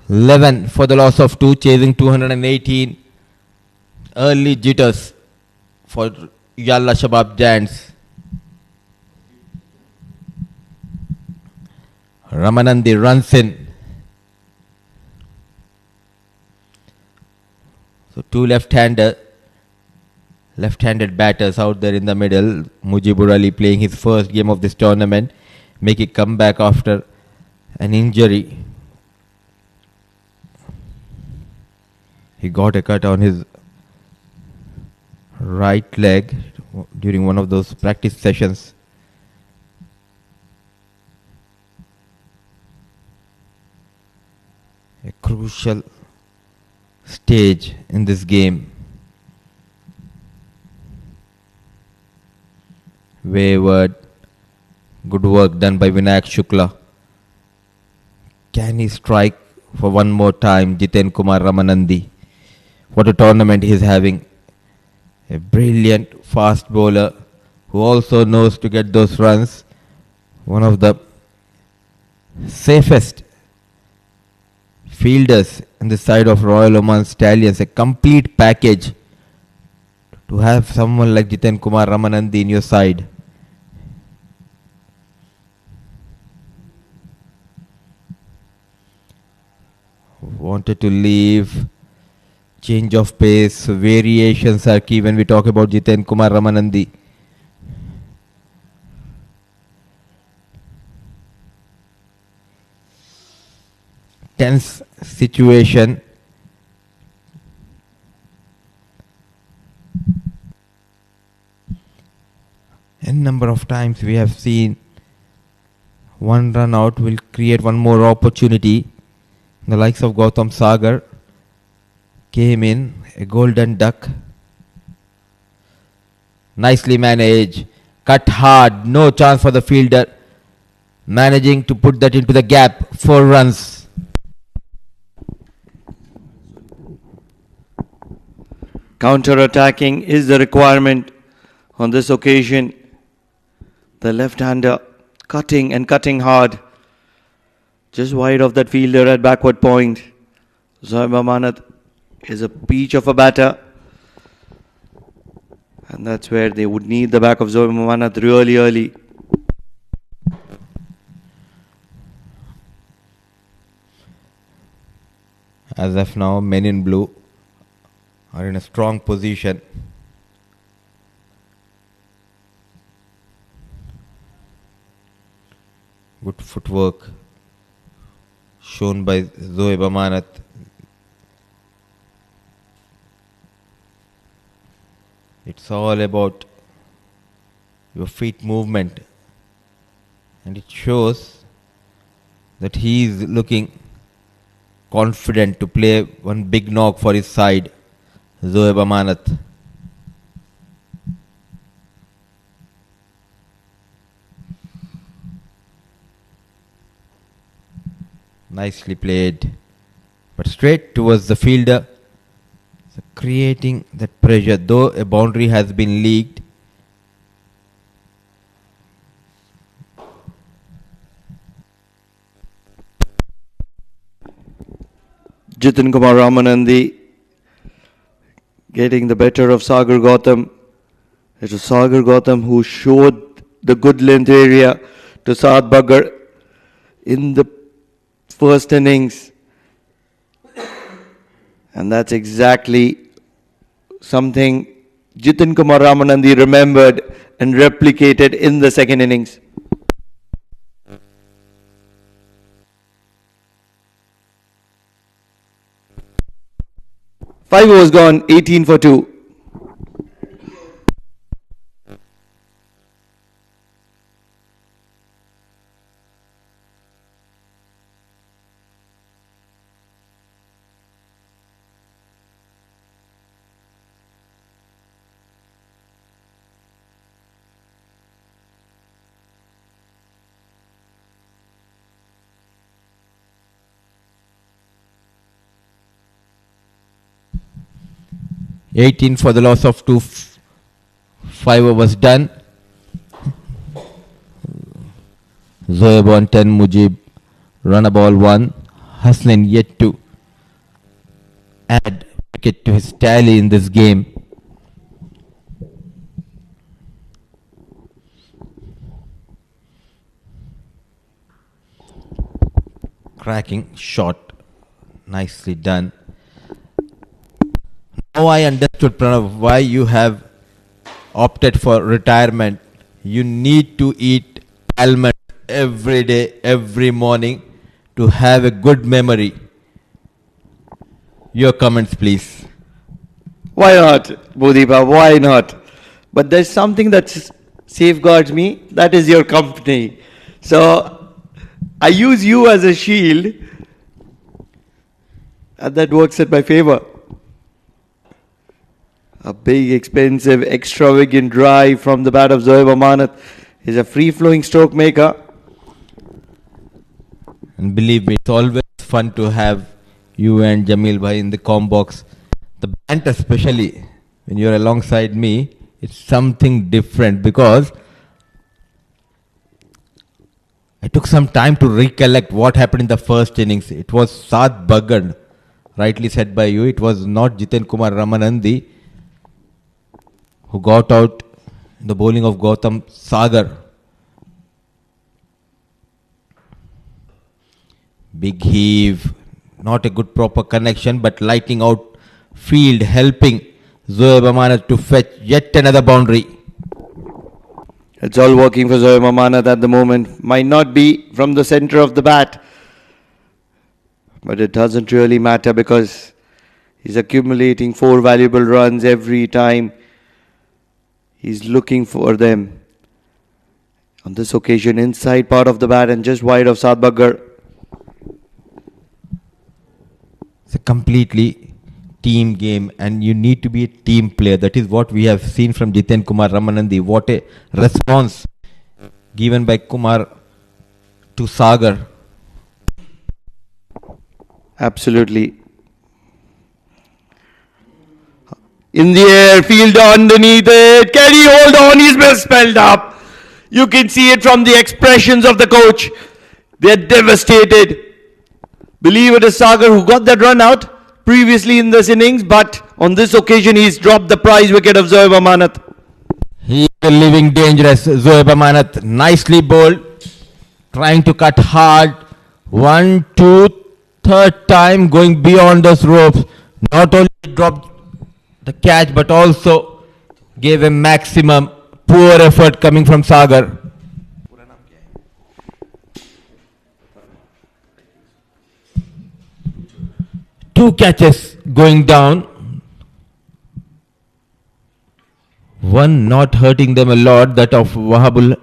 [SPEAKER 1] "11 for the loss of 2, chasing 218. Early jitters for Yalla Shabab Giants. Ramanandi runs in. So 2 left-handed batters out there in the middle. Mujibur Ali playing his first game of this tournament, making comeback after an injury. He got a cut on his right leg during one of those practice sessions. A crucial stage in this game. Wayward. Good work done by Vinayak Shukla. Can he strike for one more time? Jiten Kumar Ramanandi. What a tournament he is having. A brilliant fast bowler who also knows to get those runs. One of the safest fielders in the side of Royal Oman Stallions. A complete package to have someone like Jiten Kumar Ramanandi in your side. Wanted to leave. Change of pace, variations are key when we talk about Jiten Kumar Ramanandi. Tense situation. N number of times we have seen one run out will create one more opportunity. The likes of Gautam Sagar came in, a golden duck. Nicely managed. Cut hard. No chance for the fielder. Managing to put that into the gap. 4 runs.
[SPEAKER 6] Counter-attacking is the requirement on this occasion. The left-hander cutting and cutting hard. Just wide of that fielder at backward point. Zohaib Amanat is a peach of a batter. And that's where they would need the back of Zohaib Amanat really early.
[SPEAKER 1] As of now, men in blue are in a strong position. Good footwork shown by Zohaib Amanat. It's all about your feet movement, and it shows that he is looking confident to play one big knock for his side, Zohaib Amanat. Nicely played, but straight towards the fielder, so creating that pressure. Though a boundary has been leaked,
[SPEAKER 6] Jiten Kumar Ramanandi getting the better of Sagar Gautam. It was Sagar Gautam who showed the good length area to Saad Baggar in the first innings. And that's exactly something Jitin Kumar Ramanandi remembered and replicated in the second innings. Five overs gone, 18 for 2.
[SPEAKER 1] $18 for the loss of 2. 5 overs done. Zoeb on 10, Mujib run a ball 1. Hasnain yet to add wicket to his tally in this game. Cracking shot, nicely done. Now I understood, Pranav, why you have opted for retirement. You need to eat almonds every day, every morning to have a good memory. Your comments, please.
[SPEAKER 6] Why not, Bodhiba? Why not? But there's something that safeguards me. That is your company. So I use you as a shield, and that works in my favor. A big, expensive, extravagant drive from the bat of Zoeb Amanat. He's a free-flowing stroke maker.
[SPEAKER 1] And believe me, it's always fun to have you and Jamil Bhai in the com box. The banter, especially when you're alongside me, it's something different because I took some time to recollect what happened in the first innings. It was Saad Baggar, rightly said by you. It was not Jitin Kumar Ramanandi who got out in the bowling of Gautam Sagar. Big heave, not a good proper connection, but lighting out field, helping Zoeb Amanat to fetch yet another boundary.
[SPEAKER 6] It's all working for Zoeb Amanat at the moment. Might not be from the center of the bat, but it doesn't really matter because he's accumulating 4 valuable runs every time he's looking for them. On this occasion, inside part of the bat and just wide of Saad Baggar.
[SPEAKER 1] It's a completely team game and you need to be a team player. That is what we have seen from Jitin Kumar Ramanandi. What a response given by Kumar to Sagar.
[SPEAKER 6] Absolutely. In the air, field underneath it. Can he hold on? He's misspelled up. You can see it from the expressions of the coach. They're devastated. Believe it is Sagar who got that run out previously in this innings, but on this occasion he's dropped the prize wicket of Zoeb Amanat.
[SPEAKER 1] He is living dangerous. Zoeb Amanat nicely bowled, trying to cut hard. 1, 2, third time going beyond those ropes. Not only dropped the catch but also gave a maximum. Poor effort coming from Sagar. 2 catches going down. One not hurting them a lot, that of Wahabul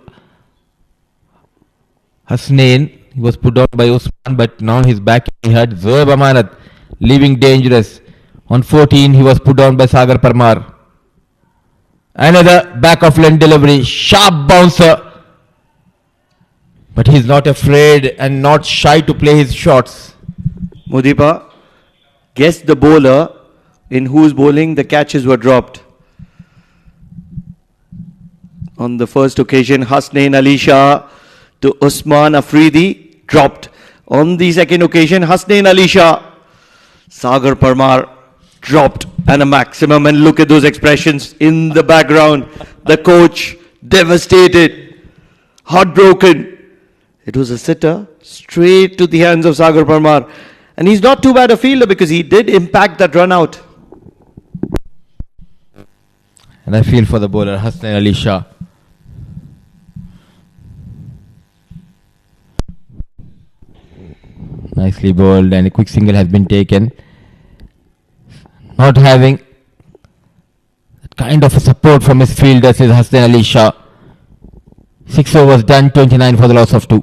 [SPEAKER 1] Hasnain. He was put down by Usman, but now he's back. He had Zoeb Amanat leaving dangerous. On 14, he was put down by Sagar Parmar. Another back of length delivery, sharp bouncer. But he's not afraid and not shy to play his shots.
[SPEAKER 6] Mudipa, guess the bowler in whose bowling the catches were dropped. On the first occasion, Hasnain Ali Shah to Usman Afridi dropped. On the second occasion, Hasnain Ali Shah, Sagar Parmar dropped, and a maximum. And look at those expressions in the background. The coach devastated. Heartbroken. It was a sitter straight to the hands of Sagar Parmar. And he's not too bad a fielder because he did impact that run out.
[SPEAKER 1] And I feel for the bowler, Hasnain Ali Shah. Nicely bowled, and a quick single has been taken. Not having that kind of support from his fielders is Hasnain Ali Shah. 6 overs done, 29 for the loss of 2.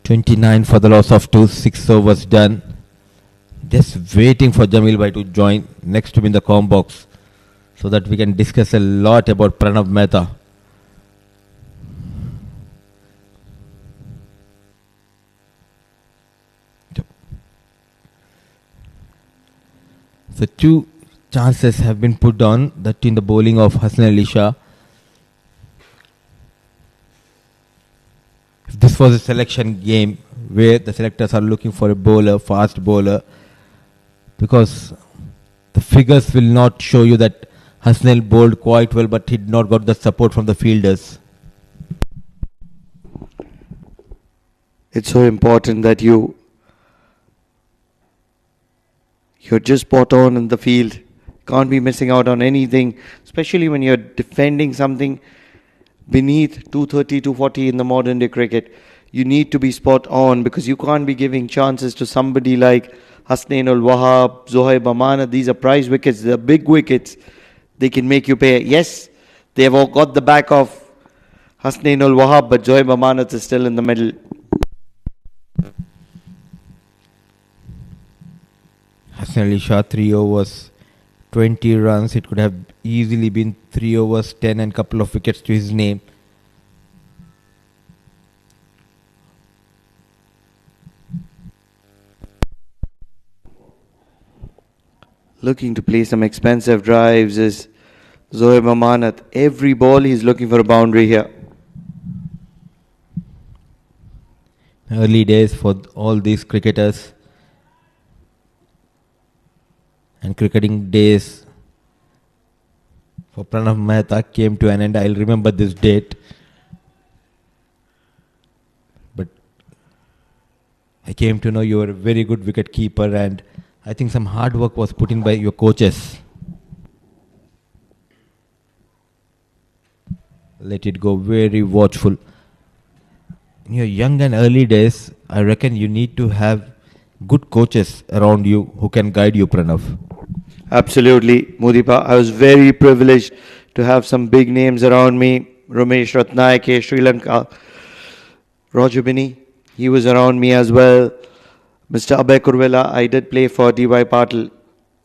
[SPEAKER 1] $29 for the loss of 2, 6 overs done. Just waiting for Jamil Bhai to join next to me in the com box so that we can discuss a lot about Pranav Mehta. So 2 chances have been put on, that in the bowling of Hasnain Ali Shah. If this was a selection game where the selectors are looking for a bowler, fast bowler, because the figures will not show you that Hasnain bowled quite well, but he did not got the support from the fielders.
[SPEAKER 6] It's so important that you're just spot on in the field. Can't be missing out on anything, especially when you're defending something beneath 230, 240 in the modern day cricket. You need to be spot on because you can't be giving chances to somebody like Hasnain ul Wahab, Zohaib Amana. These are prize wickets, they're big wickets. They can make you pay. Yes, they have all got the back of Hasnain ul Wahab, but Zohaib Amana is still in the middle.
[SPEAKER 1] Hasnain Ali Shah, 3 overs, 20 runs. It could have easily been 3 overs, 10 and couple of wickets to his name.
[SPEAKER 6] Looking to play some expensive drives is Zohaib Amanat. Every ball he's looking for a boundary here.
[SPEAKER 1] Early days for all these cricketers, and cricketing days for Pranav Mehta came to an end. I'll remember this date. But I came to know you were a very good wicket keeper, and I think some hard work was put in by your coaches. Let it go, very watchful. In your young and early days, I reckon you need to have good coaches around you who can guide you, Pranav.
[SPEAKER 6] Absolutely, Mudipa. I was very privileged to have some big names around me. Ramesh Ratnayake, Sri Lanka. Roger Binney, he was around me as well. Mr. Abhay Kurvela, I did play for D.Y. Patil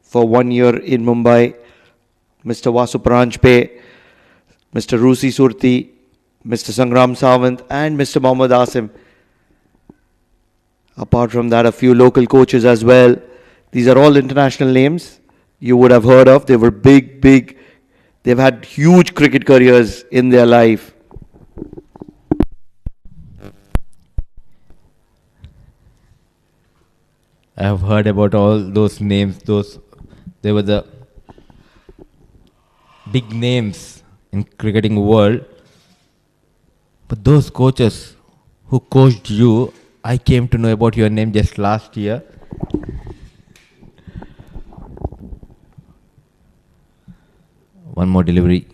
[SPEAKER 6] for 1 year in Mumbai. Mr. Vasu Pranjpe, Mr. Rusi Surti, Mr. Sangram Sawant and Mr. Mohammad Asim. Apart from that, a few local coaches as well. These are all international names you would have heard of. They were big. They've had huge cricket careers in their life.
[SPEAKER 1] I have heard about all those names. They were the big names in cricketing world. But those coaches who coached you, I came to know about your name just last year. One more delivery.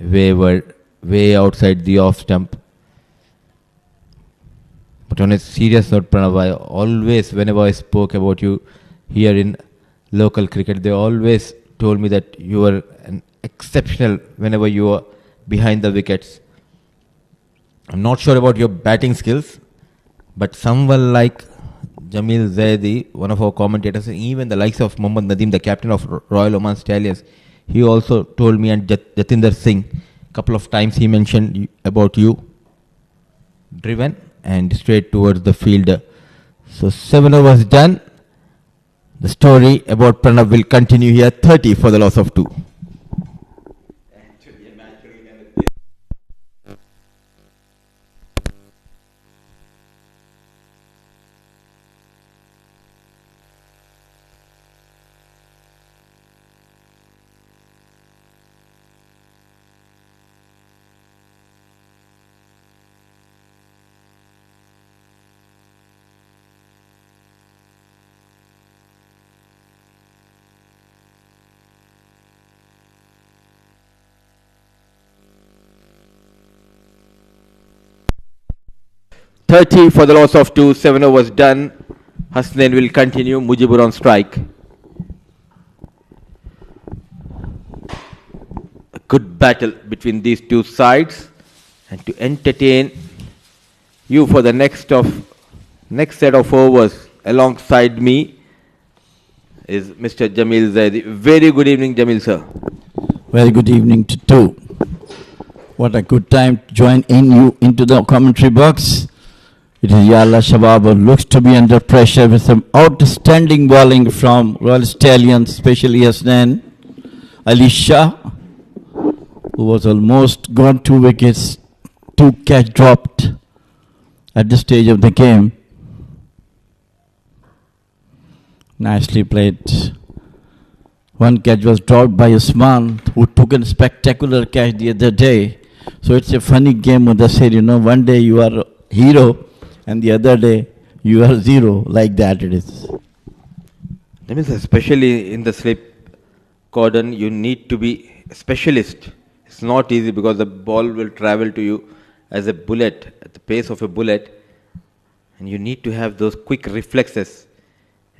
[SPEAKER 1] Way outside the off stump. But on a serious note, Pranav, I always, whenever I spoke about you here in local cricket, they always told me that you were an exceptional whenever you were behind the wickets. I'm not sure about your batting skills, But someone like Jamil Zaidi, one of our commentators, and even the likes of Mohammad Nadeem, the captain of Royal Oman Stallions, he also told me, and Jatinder Singh, a couple of times he mentioned about you, driven and straight towards the fielder. So 7 overs done. The story about Pranav will continue here. 30 for the loss of 2. 30 for the loss of 2. 7 overs done. Hasnain will continue. Mujibur on strike. A good battle between these two sides. And to entertain you for the next set of overs alongside me is Mr. Jamil Zaidi. Very good evening, Jamil sir.
[SPEAKER 2] Very good evening to two. What a good time to join you into the commentary box. It is Yalla Shabab, who looks to be under pressure with some outstanding bowling from Royal Stallions, especially Hasnain Ali Shah, who was almost gone 2 wickets, 2 catch dropped at this stage of the game. Nicely played. 1 catch was dropped by Usman, who took a spectacular catch the other day. So it's a funny game with the said, one day you are a hero and the other day you are zero. Like that it is.
[SPEAKER 1] That means especially in the slip cordon, you need to be a specialist. It's not easy because the ball will travel to you as a bullet, at the pace of a bullet, and you need to have those quick reflexes.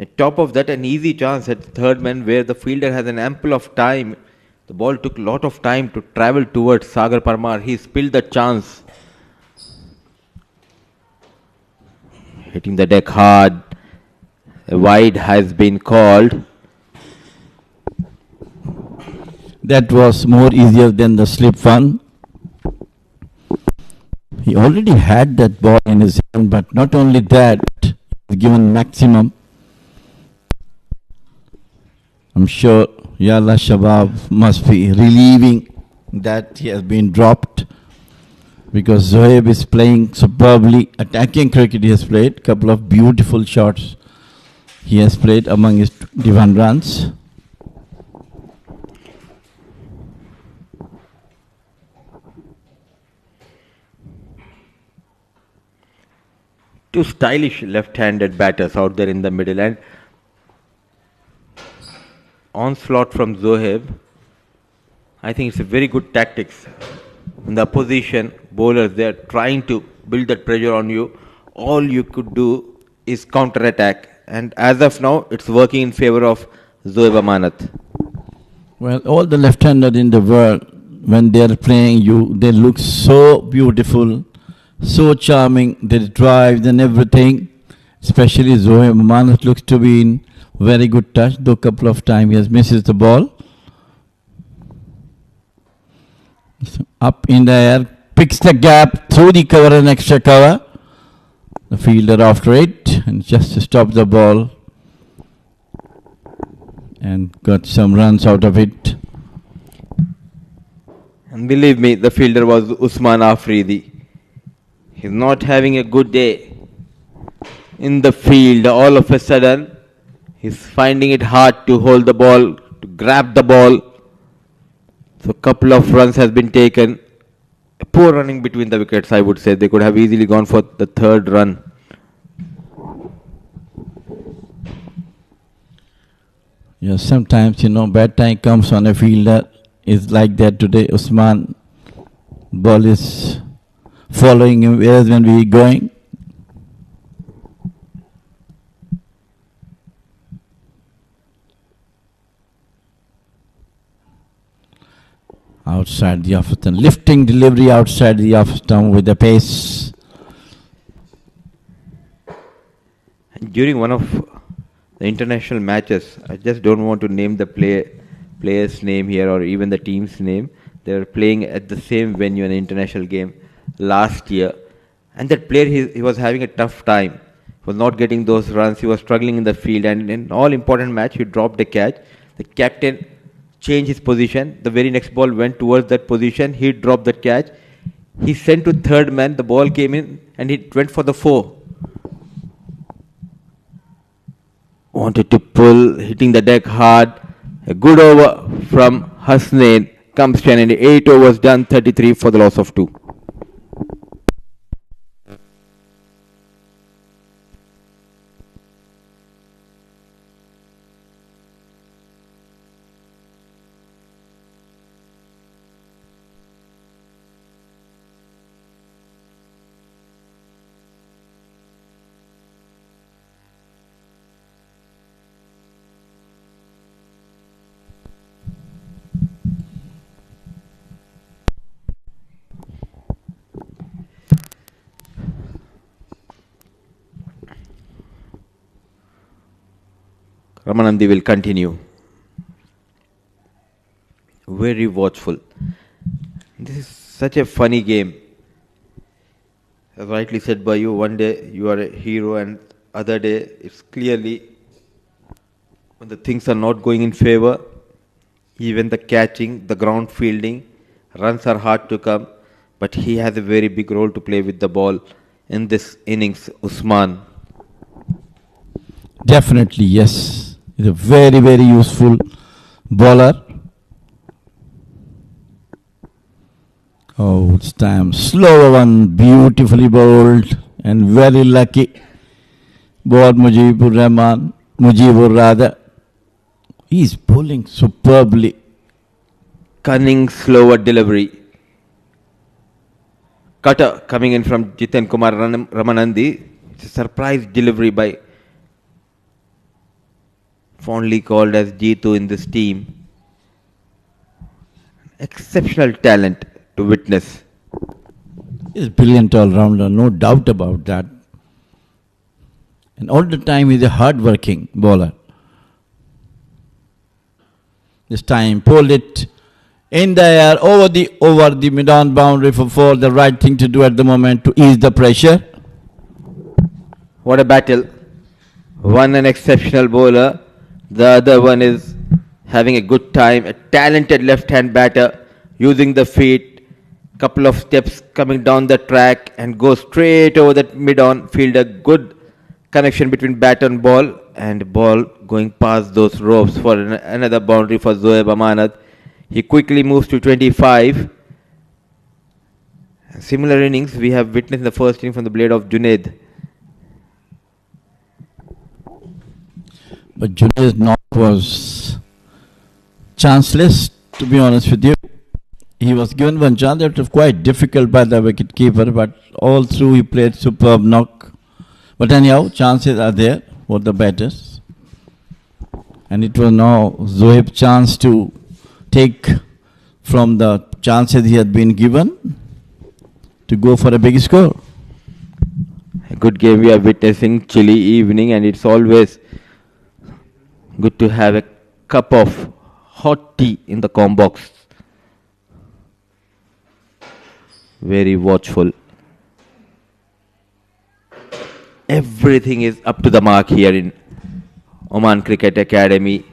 [SPEAKER 1] On top of that, an easy chance at the third man where the fielder has an ample of time. The ball took a lot of time to travel towards Sagar Parmar. He spilled the chance. Hitting the deck hard. A wide has been called.
[SPEAKER 2] That was more easier than the slip one. He already had that ball in his hand, but not only that, he's given maximum. I'm sure Yalla Shabab must be relieving that he has been dropped, because Zohaib is playing superbly. Attacking cricket he has played. Couple of beautiful shots he has played among his 21 runs.
[SPEAKER 1] Two stylish left-handed batters out there in the middle, and onslaught from Zohaib. I think it's a very good tactics. In the opposition bowlers, they are trying to build that pressure on you. All you could do is counter-attack, and as of now, it's working in favor of Zohaib Amanat.
[SPEAKER 2] Well, all the left-handers in the world, when they are playing you, they look so beautiful, so charming. Their drives and everything. Especially Zohaib Amanat looks to be in very good touch, though a couple of times he has misses the ball. So up in the air, picks the gap through the cover and extra cover. The fielder after it, and just to stop the ball, and got some runs out of it.
[SPEAKER 1] And believe me, the fielder was Usman Afridi. He's not having a good day in the field. All of a sudden, he's finding it hard to hold the ball, to grab the ball. So a couple of runs has been taken. A poor running between the wickets, I would say. They could have easily gone for the third run.
[SPEAKER 2] Yeah, sometimes, bad time comes on a fielder. It's like that today. Usman ball is following him, whereas when we are going. Outside the off stump, lifting delivery outside the off stump with the pace.
[SPEAKER 4] during one of the international matches, I just don't want to name the player's name here or even the team's name. They were playing at the same venue in an international game last year, and that player he was having a tough time. He was not getting those runs. He was struggling in the field, and in all important match, he dropped the catch. The captain changed his position. The very next ball went towards that position. He dropped the catch. He sent to third man. The ball came in, and he went for the four. Wanted to pull, hitting the deck hard. A good over from Hasnain comes to an end. 8 overs done, 33 for the loss of 2. Ramanandi will continue. Very watchful. This is such a funny game. As rightly said by you, one day you are a hero and other day it's clearly when the things are not going in favor, even the catching, the ground fielding, runs are hard to come, but he has a very big role to play with the ball in this innings, Usman.
[SPEAKER 2] Definitely, yes. He's a very, very useful bowler. Oh, it's time. Slower one, beautifully bowled and very lucky. Bowler Mujibur rather. He's bowling superbly.
[SPEAKER 4] Cunning, slower delivery. Cutter coming in from Jiten Kumar Ramanandi. It's a surprise delivery by fondly called as Jitu in this team. Exceptional talent to witness.
[SPEAKER 2] He's a brilliant all-rounder, no doubt about that. And all the time he's a hard-working bowler. This time pulled it in the air over the mid-on boundary for 4. The right thing to do at the moment to ease the pressure.
[SPEAKER 4] What a battle. One an exceptional bowler. The other one is having a good time. A talented left-hand batter using the feet. Couple of steps coming down the track and go straight over that mid-on field. A good connection between bat and ball going past those ropes for another boundary for Zoeb Amanat. He quickly moves to 25. Similar innings we have witnessed in the first inning from the blade of Junaid.
[SPEAKER 2] But Junaid's knock was chanceless, to be honest with you. He was given one chance that was quite difficult by the wicket keeper, but all through he played superb knock. But anyhow, chances are there for the batters. And it was now Zoeb's chance to take from the chances he had been given to go for a big score.
[SPEAKER 4] A good game we are witnessing, chilly evening, and it's always good to have a cup of hot tea in the com box. Very watchful. Everything is up to the mark here in Oman Cricket Academy.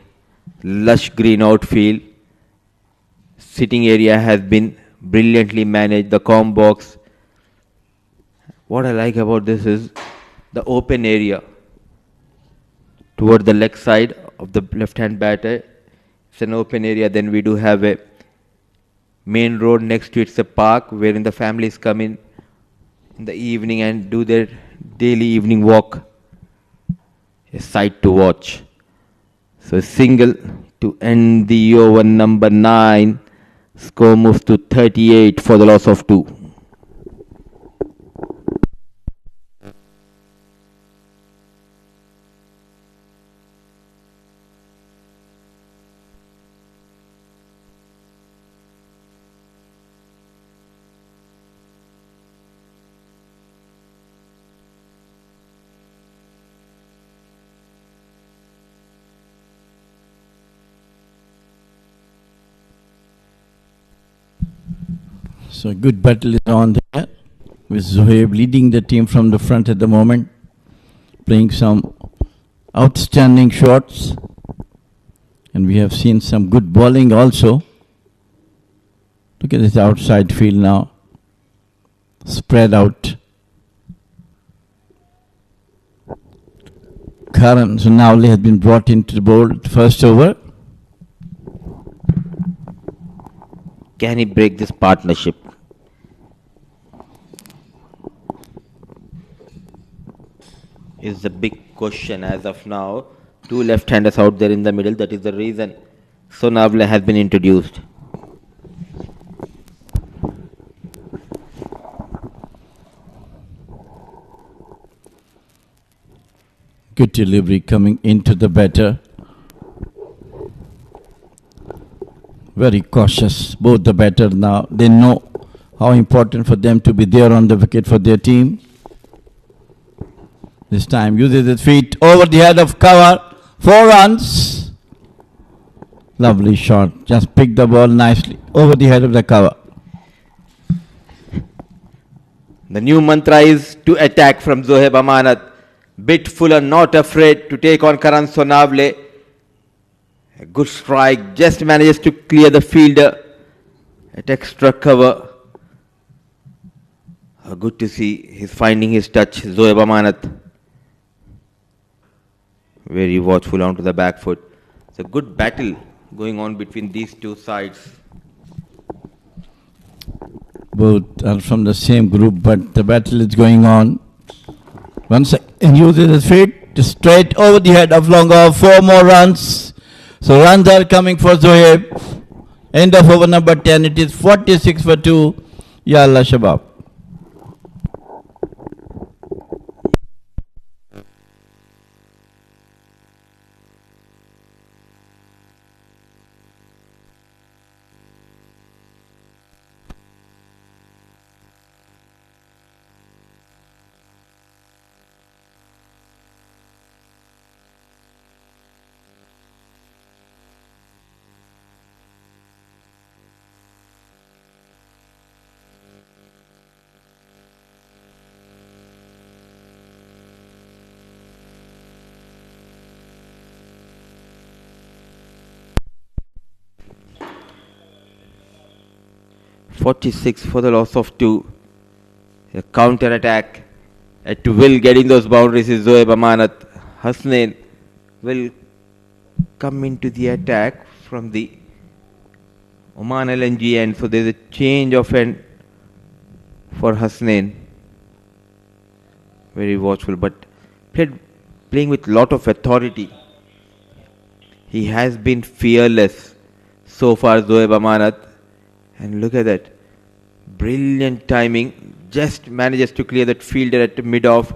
[SPEAKER 4] Lush green outfield. Sitting area has been brilliantly managed. The com box. What I like about this is the open area toward the leg side of the left-hand batter. It's an open area. Then we do have a main road next to it's a park wherein the families come in the evening and do their daily evening walk. A sight to watch. So a single to end the over number 9. Score moves to 38 for the loss of 2.
[SPEAKER 2] So good battle is on there, with Zohaib leading the team from the front at the moment, playing some outstanding shots. And we have seen some good bowling also. Look at this outside field now, spread out. Karan Sunavli has been brought into the board first over.
[SPEAKER 4] Can he break this partnership? Is the big question as of now. Two left-handers out there in the middle. That is the reason Sonavle has been introduced.
[SPEAKER 2] Good delivery coming into the batter. Very cautious, both the batter now. They know how important for them to be there on the wicket for their team. This time uses his feet over the head of cover. 4 runs. Lovely shot. Just picked the ball nicely over the head of the cover.
[SPEAKER 4] The new mantra is to attack from Zohaib Amanat. Bit fuller, not afraid to take on Karan Sonavle. A good strike, just manages to clear the fielder at extra cover. Good to see he's finding his touch, Zohaib Amanat. Very watchful onto the back foot. It's a good battle going on between these two sides.
[SPEAKER 2] Both are from the same group, but the battle is going on. Once again, uses his feet straight over the head of long off. 4 more runs. So runs are coming for Zohaib. End of over number 10. It is 46 for 2. Yalla Shabab.
[SPEAKER 4] .46 for the loss of 2. A counter attack at will getting those boundaries is Zohaib Amanat. Hasnain will come into the attack from the Oman LNG end. So there's a change of end for Hasnain. Very watchful, but playing with lot of authority. He has been fearless so far, Zohaib Amanat. And look at that. Brilliant timing. Just manages to clear that fielder at the mid-off.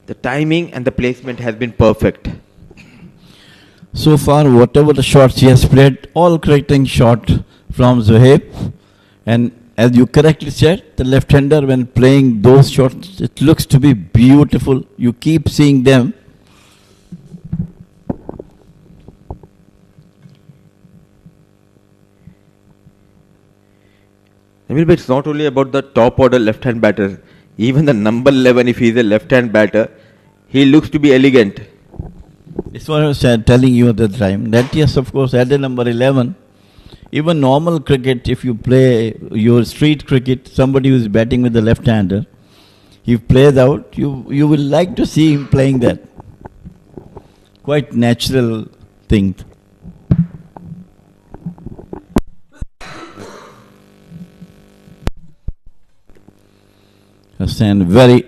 [SPEAKER 4] The timing and the placement has been perfect.
[SPEAKER 2] So far, whatever the shots he has played, all correcting shot from Zohaib. And as you correctly said, the left-hander when playing those shots, it looks to be beautiful. You keep seeing them.
[SPEAKER 4] But it's not only about the top order left-hand batter. Even the number 11, if he's a left-hand batter, he looks to be elegant.
[SPEAKER 2] This what I was telling you at the time. That yes, of course, at the number 11, even normal cricket, if you play your street cricket, somebody who is batting with the left-hander, he plays out, you will like to see him playing that. Quite natural thing. Hassan very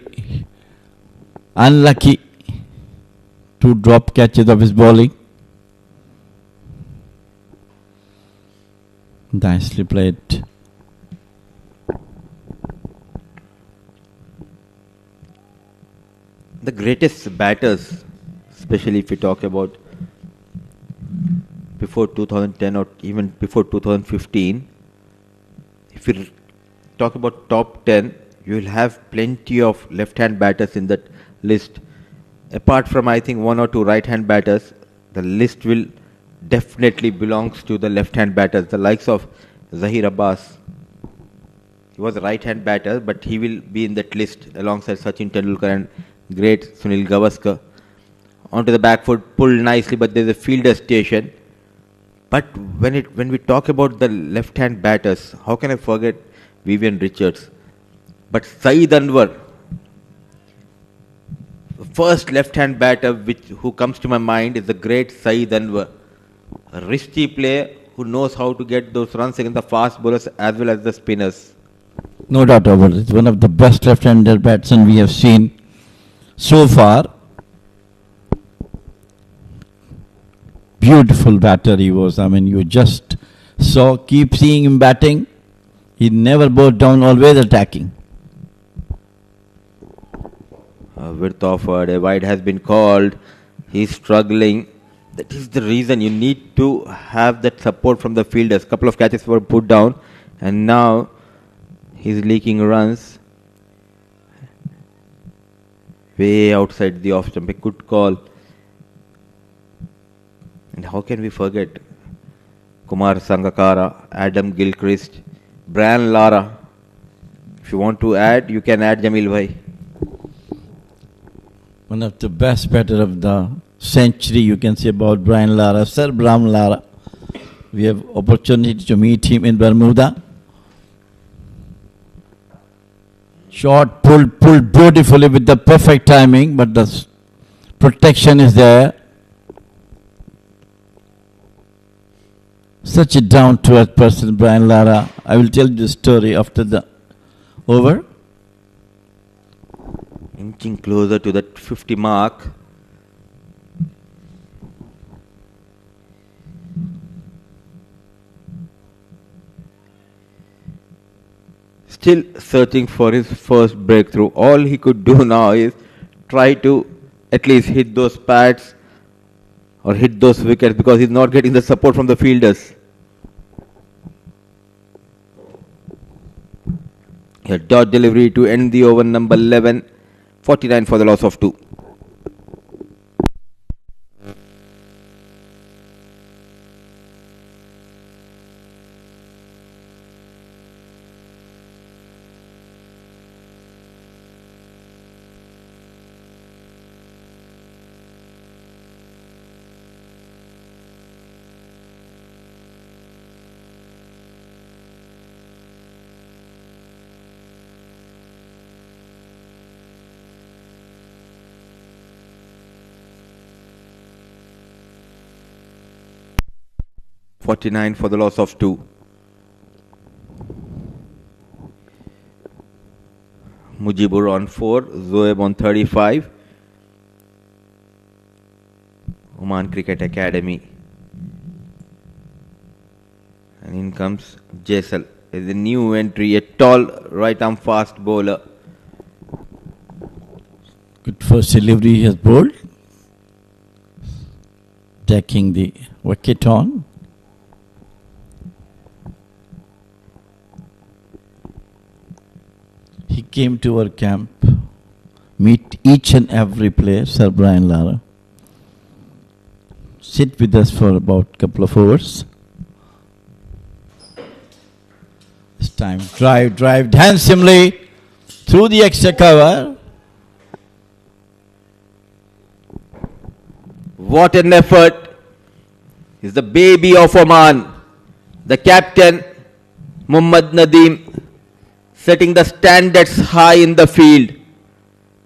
[SPEAKER 2] unlucky to drop catches of his bowling. Nicely played.
[SPEAKER 4] The greatest batters, especially if we talk about before 2010 or even before 2015, if we talk about top 10, you will have plenty of left-hand batters in that list. Apart from, I think, 1 or 2 right-hand batters, the list will definitely belongs to the left-hand batters, the likes of Zahir Abbas. He was a right-hand batter, but he will be in that list alongside Sachin Tendulkar and great Sunil Gavaskar. Onto the back foot, pulled nicely, but there's a fielder station. But when we talk about the left-hand batters, how can I forget Vivian Richards? But Saeed Anwar, the first left-hand batter who comes to my mind is the great Saeed Anwar, a risky player who knows how to get those runs against the fast bowlers as well as the spinners.
[SPEAKER 2] No doubt about it. One of the best left-hander batsmen we have seen so far. Beautiful batter he was. I mean, you just keep seeing him batting. He never bowed down, always attacking.
[SPEAKER 4] Width offered, a wide has been called. He's struggling. That is the reason you need to have that support from the fielders. Couple of catches were put down, and now he's leaking runs. Way outside the off stump, a good call. And how can we forget Kumar Sangakkara, Adam Gilchrist, Brian Lara. If you want to add, you can add Jamil Bhai.
[SPEAKER 2] One of the best batter of the century, you can say about Brian Lara, Sir Brian Lara. We have opportunity to meet him in Bermuda. Shot pulled beautifully with the perfect timing, but the protection is there. Such a down-to-earth person, Brian Lara. I will tell you the story after the over.
[SPEAKER 4] Inching closer to that 50 mark. Still searching for his first breakthrough. All he could do now is try to at least hit those pads or hit those wickets because he's not getting the support from the fielders. A dot delivery to end the over, number 11, 49 for the loss of 2. $49 for the loss of 2. Mujibur on 4, Zoeb on 35. Oman Cricket Academy. And in comes Jaisal. Is a new entry, a tall right arm fast bowler.
[SPEAKER 2] Good first delivery he has bowled. Taking the wicket on. He came to our camp, meet each and every player, Sir Brian Lara. Sit with us for about a couple of hours. This time, drive handsomely through the extra cover.
[SPEAKER 4] What an effort. He's the baby of Oman. The captain, Muhammad Nadeem, setting the standards high in the field.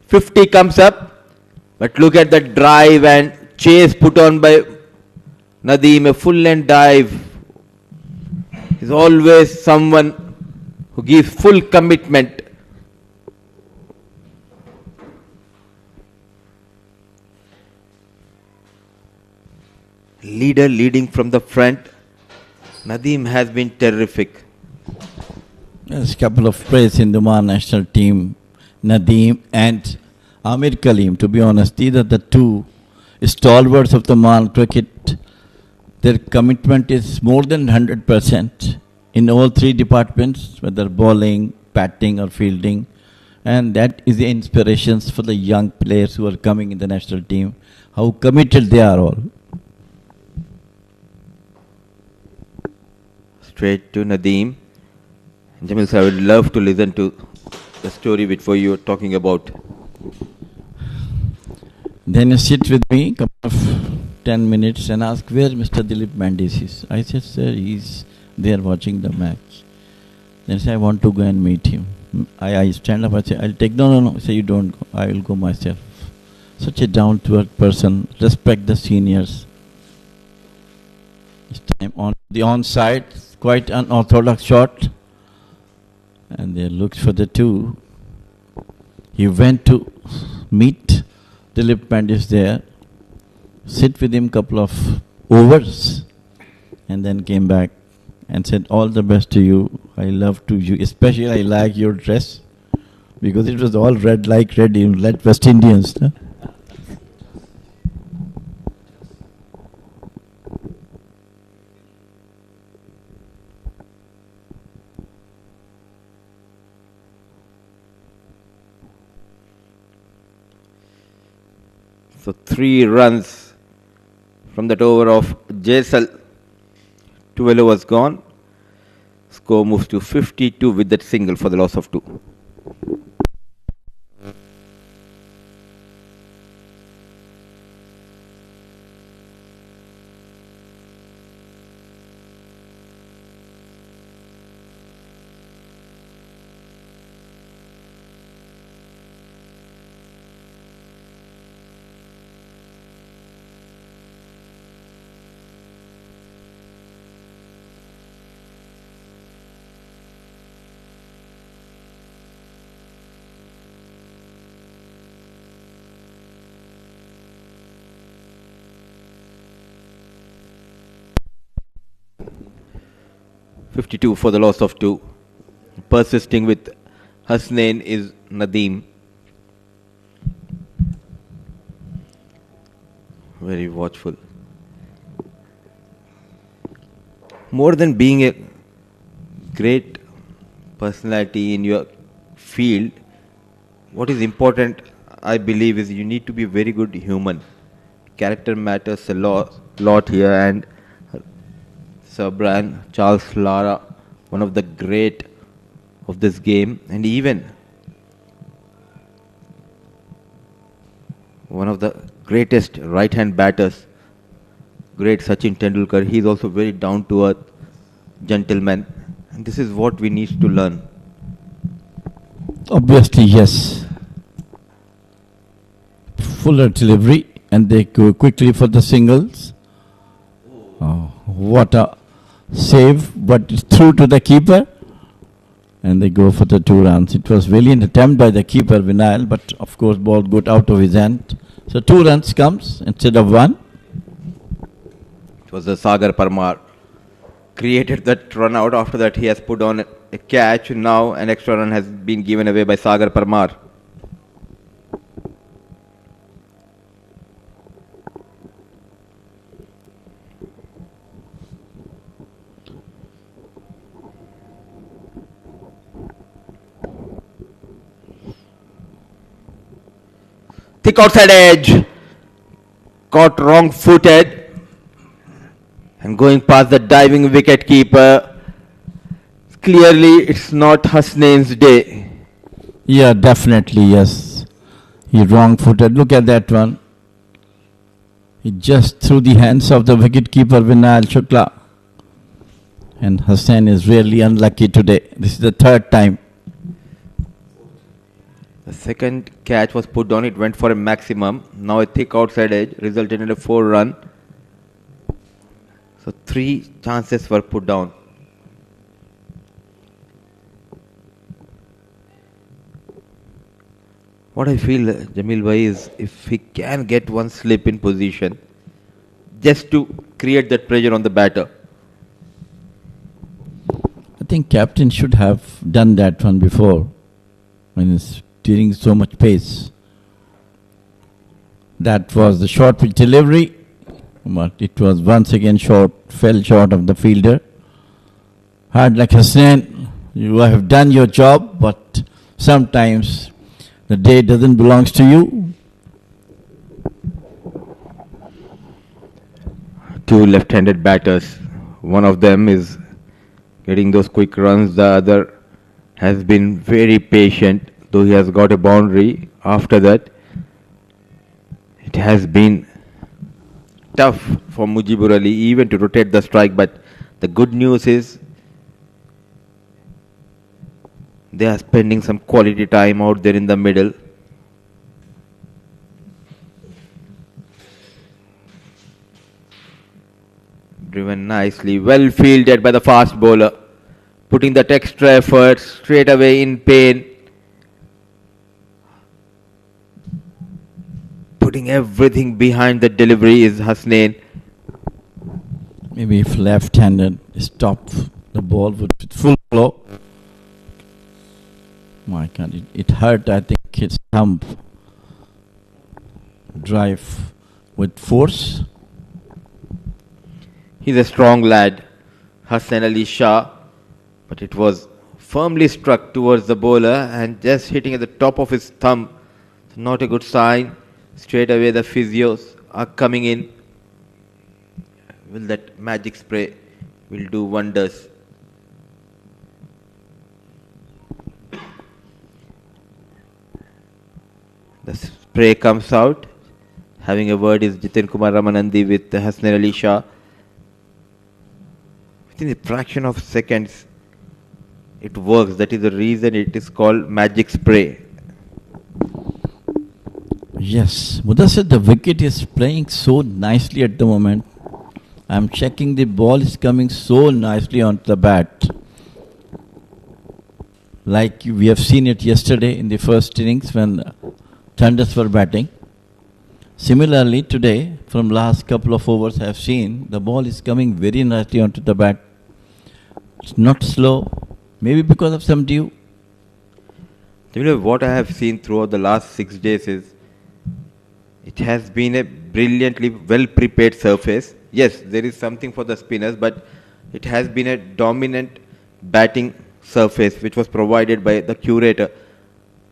[SPEAKER 4] 50 comes up, but look at the drive and chase put on by Nadeem, a full-length dive. He's always someone who gives full commitment. Leader leading from the front. Nadeem has been terrific.
[SPEAKER 2] There's a couple of players in the Oman national team, Nadeem and Amir Kaleem. To be honest, these are the two stalwarts of the Oman cricket. Their commitment is more than 100% in all three departments, whether bowling, batting or fielding. And that is the inspirations for the young players who are coming in the national team, how committed they are all.
[SPEAKER 4] Straight to Nadeem. Jamil sir, I would love to listen to the story which you were talking about.
[SPEAKER 2] Then you sit with me, couple of 10 minutes, and ask where Mr. Dilip Mandis is. I said, sir, he's there watching the match. Then say, I want to go and meet him. I stand up, I say, I'll take, no. I say, you don't go, I will go myself. Such a down-to-earth person, respect the seniors. This time on the onside, quite unorthodox shot. And they looked for the two. He went to meet Dilip Pandis there, sit with him couple of overs, and then came back and said, all the best to you. I love to you, especially I like your dress, because it was all red like red, like West Indians. Huh?
[SPEAKER 4] So 3 runs from that over of Jaisal. 12 overs gone. Score moves to 52 with that single for the loss of 2. $52 for the loss of 2. Persisting with Hasnain is Nadeem. Very watchful. More than being a great personality in your field, what is important, I believe, is you need to be a very good human. Character matters a lot here, and Sir Brian Charles Lara, one of the great of this game, and even one of the greatest right-hand batters, great Sachin Tendulkar. He is also very down-to-earth gentleman, and this is what we need to learn.
[SPEAKER 2] Obviously, yes. Fuller delivery, and they go quickly for the singles. Oh, what a save, but it's through to the keeper, and they go for the 2 runs. It was really an attempt by the keeper, Vinayal, but of course ball got out of his hand. So 2 runs comes instead of 1.
[SPEAKER 4] It was the Sagar Parmar created that run out. After that, he has put on a catch. Now an extra run has been given away by Sagar Parmar. Thick outside edge, caught wrong-footed, and going past the diving wicket keeper. Clearly, it's not Hasnain's day.
[SPEAKER 2] Yeah, definitely, yes. He wrong-footed. Look at that one. He just threw the hands of the wicket keeper Vinayal Shukla. And Hasnain is really unlucky today. This is the 3rd time.
[SPEAKER 4] The second catch was put on, it went for a maximum. Now a thick outside edge resulted in a 4 run. So 3 chances were put down. What I feel, Jamil Bhai, is if he can get one slip in position, just to create that pressure on the batter.
[SPEAKER 2] I think captain should have done that one before, when he's steering so much pace. That was the short pitch delivery, but it was once again short, fell short of the fielder. Hard like Hasnain, you have done your job, but sometimes the day doesn't belong to you.
[SPEAKER 4] 2 left-handed batters. One of them is getting those quick runs. The other has been very patient, though he has got a boundary. After that, it has been tough for Mujibur Ali even to rotate the strike, but the good news is they are spending some quality time out there in the middle. Driven nicely, well fielded by the fast bowler, putting that extra effort straight away in pain, putting everything behind the delivery is Hasnain.
[SPEAKER 2] Maybe if left-handed, stop the ball with full flow. My God, it hurt, I think, his thumb. Drive with force.
[SPEAKER 4] He's a strong lad, Hassan Ali Shah, but it was firmly struck towards the bowler and just hitting at the top of his thumb. Not a good sign. Straight away the physios are coming in. Will that magic spray will do wonders. The spray comes out. Having a word is Jitin Kumar Ramanandi with Hassan Ali Shah. Within a fraction of seconds, it works. That is the reason it is called magic spray.
[SPEAKER 2] Yes, Mudassir, the wicket is playing so nicely at the moment. I'm checking the ball is coming so nicely onto the bat. Like we have seen it yesterday in the first innings when Thunders were batting. Similarly, today, from last couple of overs, I have seen the ball is coming very nicely onto the bat. It's not slow, maybe because of some dew.
[SPEAKER 4] What I have seen throughout the last 6 days is it has been a brilliantly well prepared surface. Yes, there is something for the spinners, but it has been a dominant batting surface which was provided by the curator.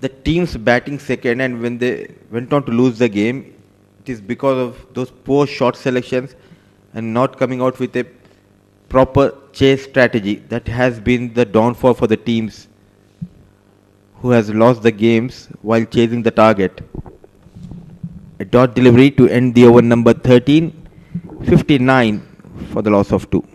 [SPEAKER 4] The team's batting second, and when they went on to lose the game, it is because of those poor shot selections and not coming out with a proper chase strategy. That has been the downfall for the teams who has lost the games while chasing the target. A dot delivery to end the over number 13, 59 for the loss of 2.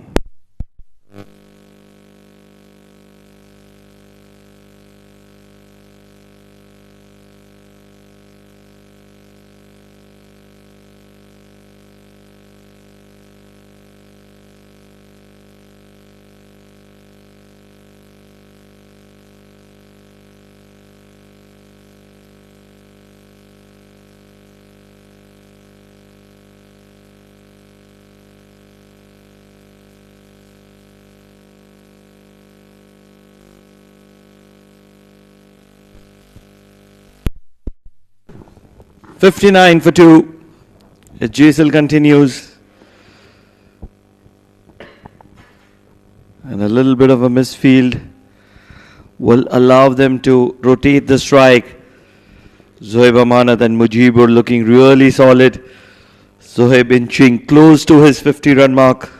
[SPEAKER 6] $59 for 2. As Jaisal continues. And a little bit of a misfield will allow them to rotate the strike. Zohaib Amanat and Mujibur looking really solid. Zohaib inching close to his 50-run mark.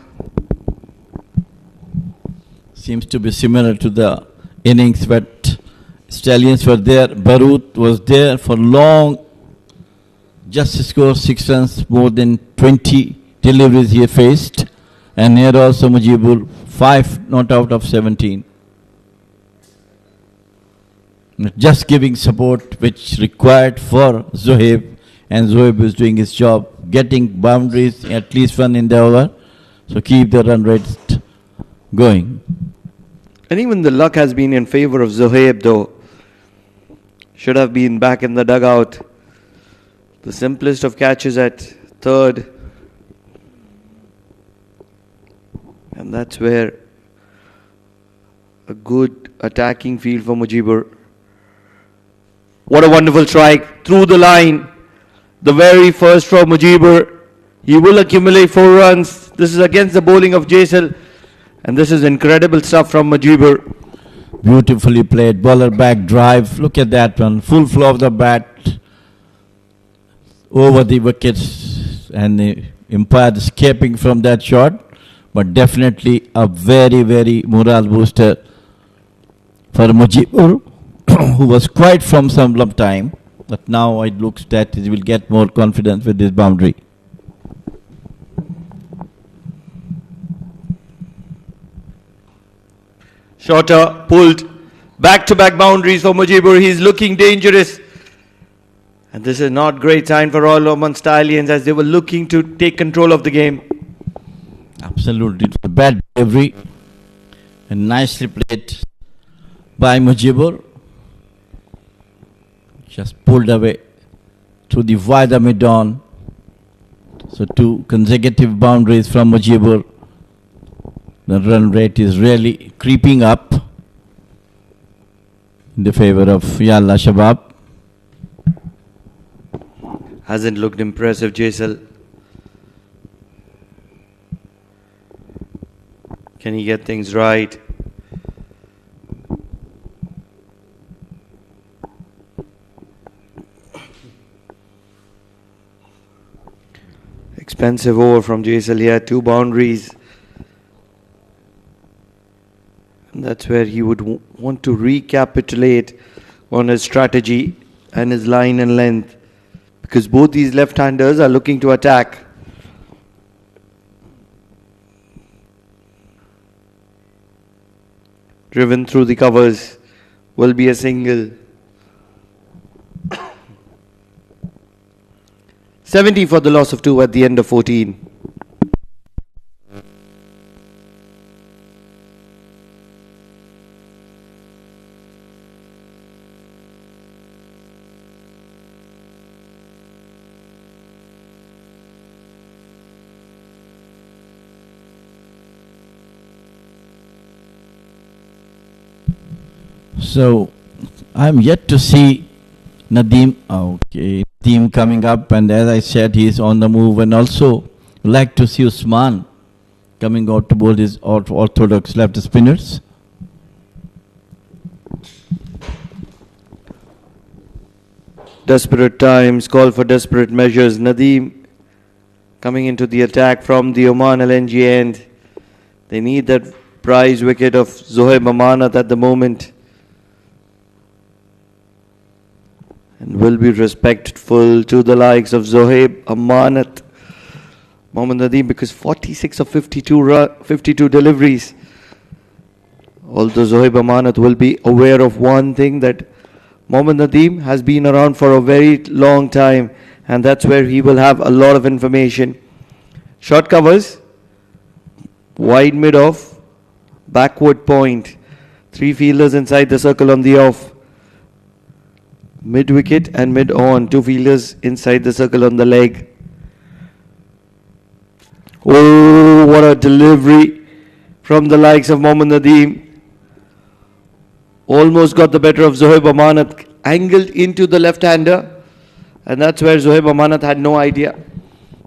[SPEAKER 2] Seems to be similar to the innings, but Stallions were there. Barut was there for long. Just scored 6 runs, more than 20 deliveries he faced. And here also Mujibur, 5 not out of 17. Just giving support which required for Zohaib, and Zohaib is doing his job, getting boundaries, at least one in the over. So keep the run rate going.
[SPEAKER 6] And even the luck has been in favor of Zohaib though. Should have been back in the dugout. The simplest of catches at third. And that's where a good attacking field for Mujibur. What a wonderful strike through the line. The very first for Mujibur. He will accumulate 4 runs. This is against the bowling of Jaisal. And this is incredible stuff from Mujibur.
[SPEAKER 2] Beautifully played. Bowler back drive. Look at that one. Full flow of the bat. Over the wickets. And the umpire escaping from that shot. But definitely a very, very morale booster for Mujibur, who was quiet from some time, but now it looks that he will get more confidence with this boundary.
[SPEAKER 6] Shorter, pulled, back-to-back boundaries for Mujibur. He's looking dangerous. And this is not great sign for all Oman Stallions as they were looking to take control of the game.
[SPEAKER 2] Absolutely, it's a bad delivery and nicely played by Mujibur. Just pulled away to the wider mid-on. So 2 consecutive boundaries from Mujibur. The run rate is really creeping up in the favor of Yalla Shabab.
[SPEAKER 6] Hasn't looked impressive, Jaisal. Can he get things right? Expensive over from Jaisal here, 2 boundaries. And that's where he would want to recapitulate on his strategy and his line and length, because both these left-handers are looking to attack. Driven through the covers, will be a single. 70 for the loss of 2 at the end of 14.
[SPEAKER 2] So I'm yet to see Nadeem. Okay, Nadeem coming up, and as I said, he is on the move, and also like to see Usman coming out to bowl his orthodox left spinners.
[SPEAKER 6] Desperate times call for desperate measures. Nadeem coming into the attack from the Oman LNG end. They need that prize wicket of Zohaib Amanat at the moment. And will be respectful to the likes of Zohaib Amanat. Mohammad Nadeem, because 46 of 52 deliveries. Although Zohaib Amanat will be aware of one thing, that Mohammad Nadeem has been around for a very long time, and that's where he will have a lot of information. Short covers, wide mid-off, backward point. 3 fielders inside the circle on the off. Mid-wicket and mid-on, 2 fielders inside the circle on the leg. Oh, what a delivery from the likes of Mohammad Nadeem. Almost got the better of Zohaib Amanat, angled into the left-hander, and that's where Zohaib Amanat had no idea.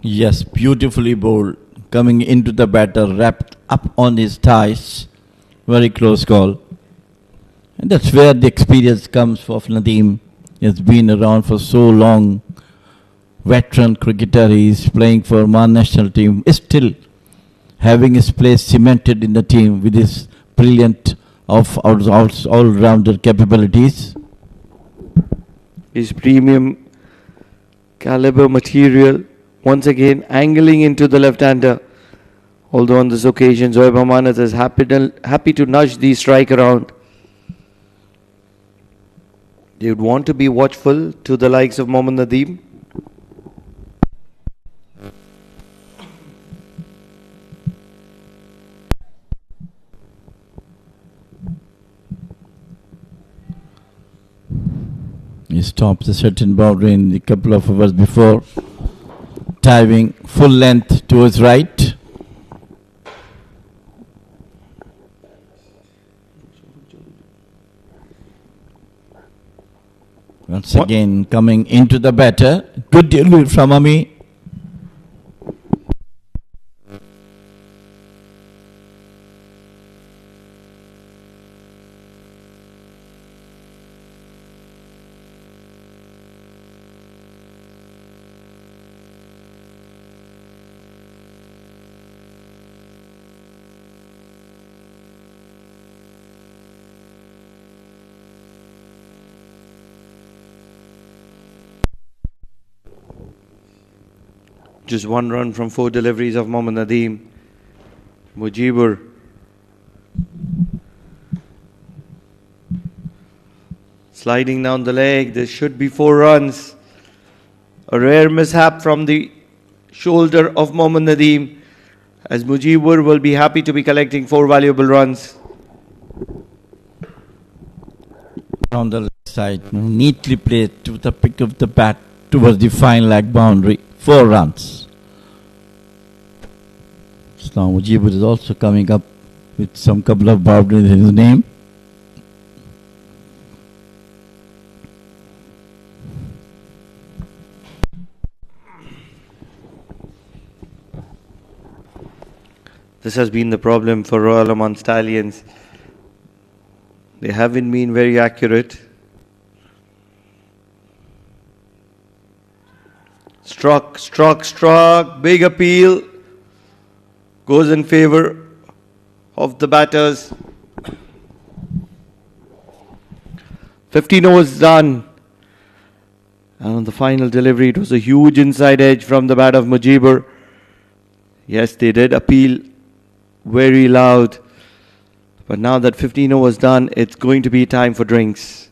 [SPEAKER 2] Yes, beautifully bowled, coming into the batter, wrapped up on his thighs. Very close call. And that's where the experience comes of Nadeem. He has been around for so long. Veteran cricketer, he is playing for Oman national team. Is still having his place cemented in the team with his brilliant all-rounder capabilities.
[SPEAKER 6] His premium caliber material, once again angling into the left-hander. Although on this occasion, Zohaib Amanat is happy to nudge the strike around. They would want to be watchful to the likes of Mohammad Nadeem.
[SPEAKER 2] He stops a certain boundary in a couple of overs before, diving full length to his right. Once again coming into the batter. Good delivery from Ami.
[SPEAKER 6] Just 1 run from 4 deliveries of Mohammad Nadeem. Mujibur. Sliding down the leg. There should be 4 runs. A rare mishap from the shoulder of Mohammad Nadeem, as Mujibur will be happy to be collecting 4 valuable runs.
[SPEAKER 2] On the left side, neatly played to the pick of the bat towards the fine leg boundary. 4 runs. So now Mujibur is also coming up with some couple of boundaries in his name.
[SPEAKER 6] This has been the problem for Royal Oman Stallions. They haven't been very accurate. Struck. Big appeal. Goes in favor of the batters. 15 overs done. And on the final delivery, it was a huge inside edge from the bat of Mujibur. Yes, they did appeal very loud. But now that 15 overs done, it's going to be time for drinks.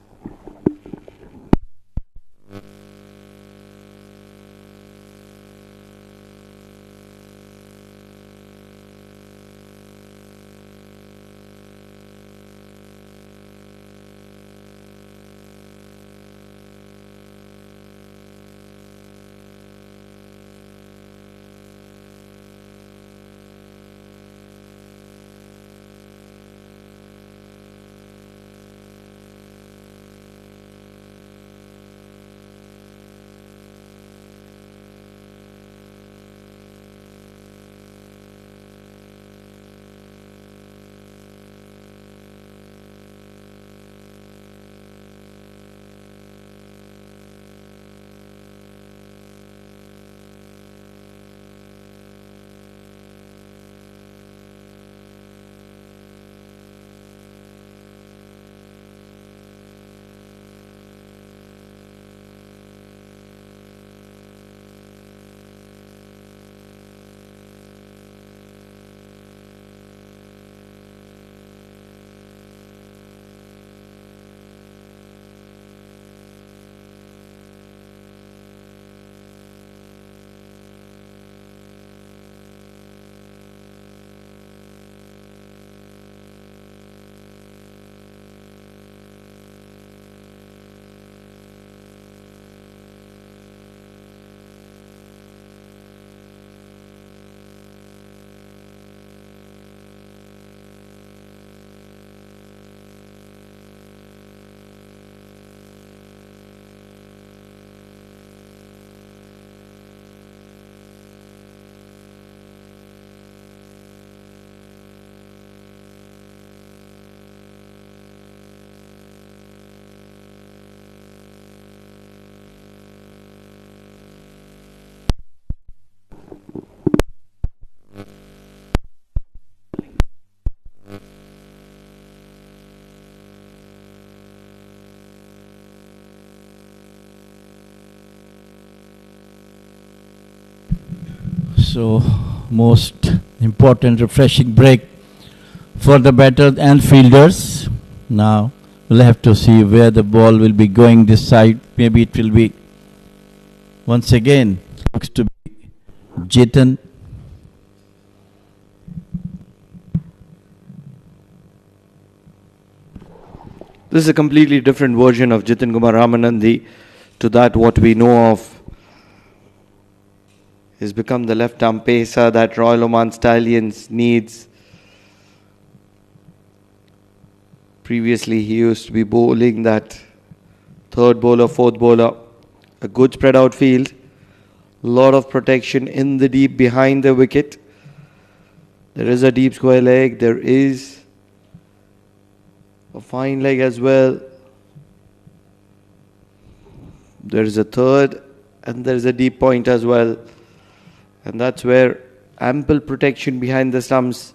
[SPEAKER 2] So, most important refreshing break for the batters and fielders. Now, we'll have to see where the ball will be going this side. Maybe it will be, once again, looks to be Jitan.
[SPEAKER 6] This is a completely different version of Jitin Kumar Ramanandi to that what we know of. He's become the left-arm pacer that Royal Oman Stallions needs. Previously, he used to be bowling that third bowler, fourth bowler. A good spread out field. A lot of protection in the deep behind the wicket. There is a deep square leg. There is a fine leg as well. There is a third and there is a deep point as well. And that's where ample protection behind the stumps.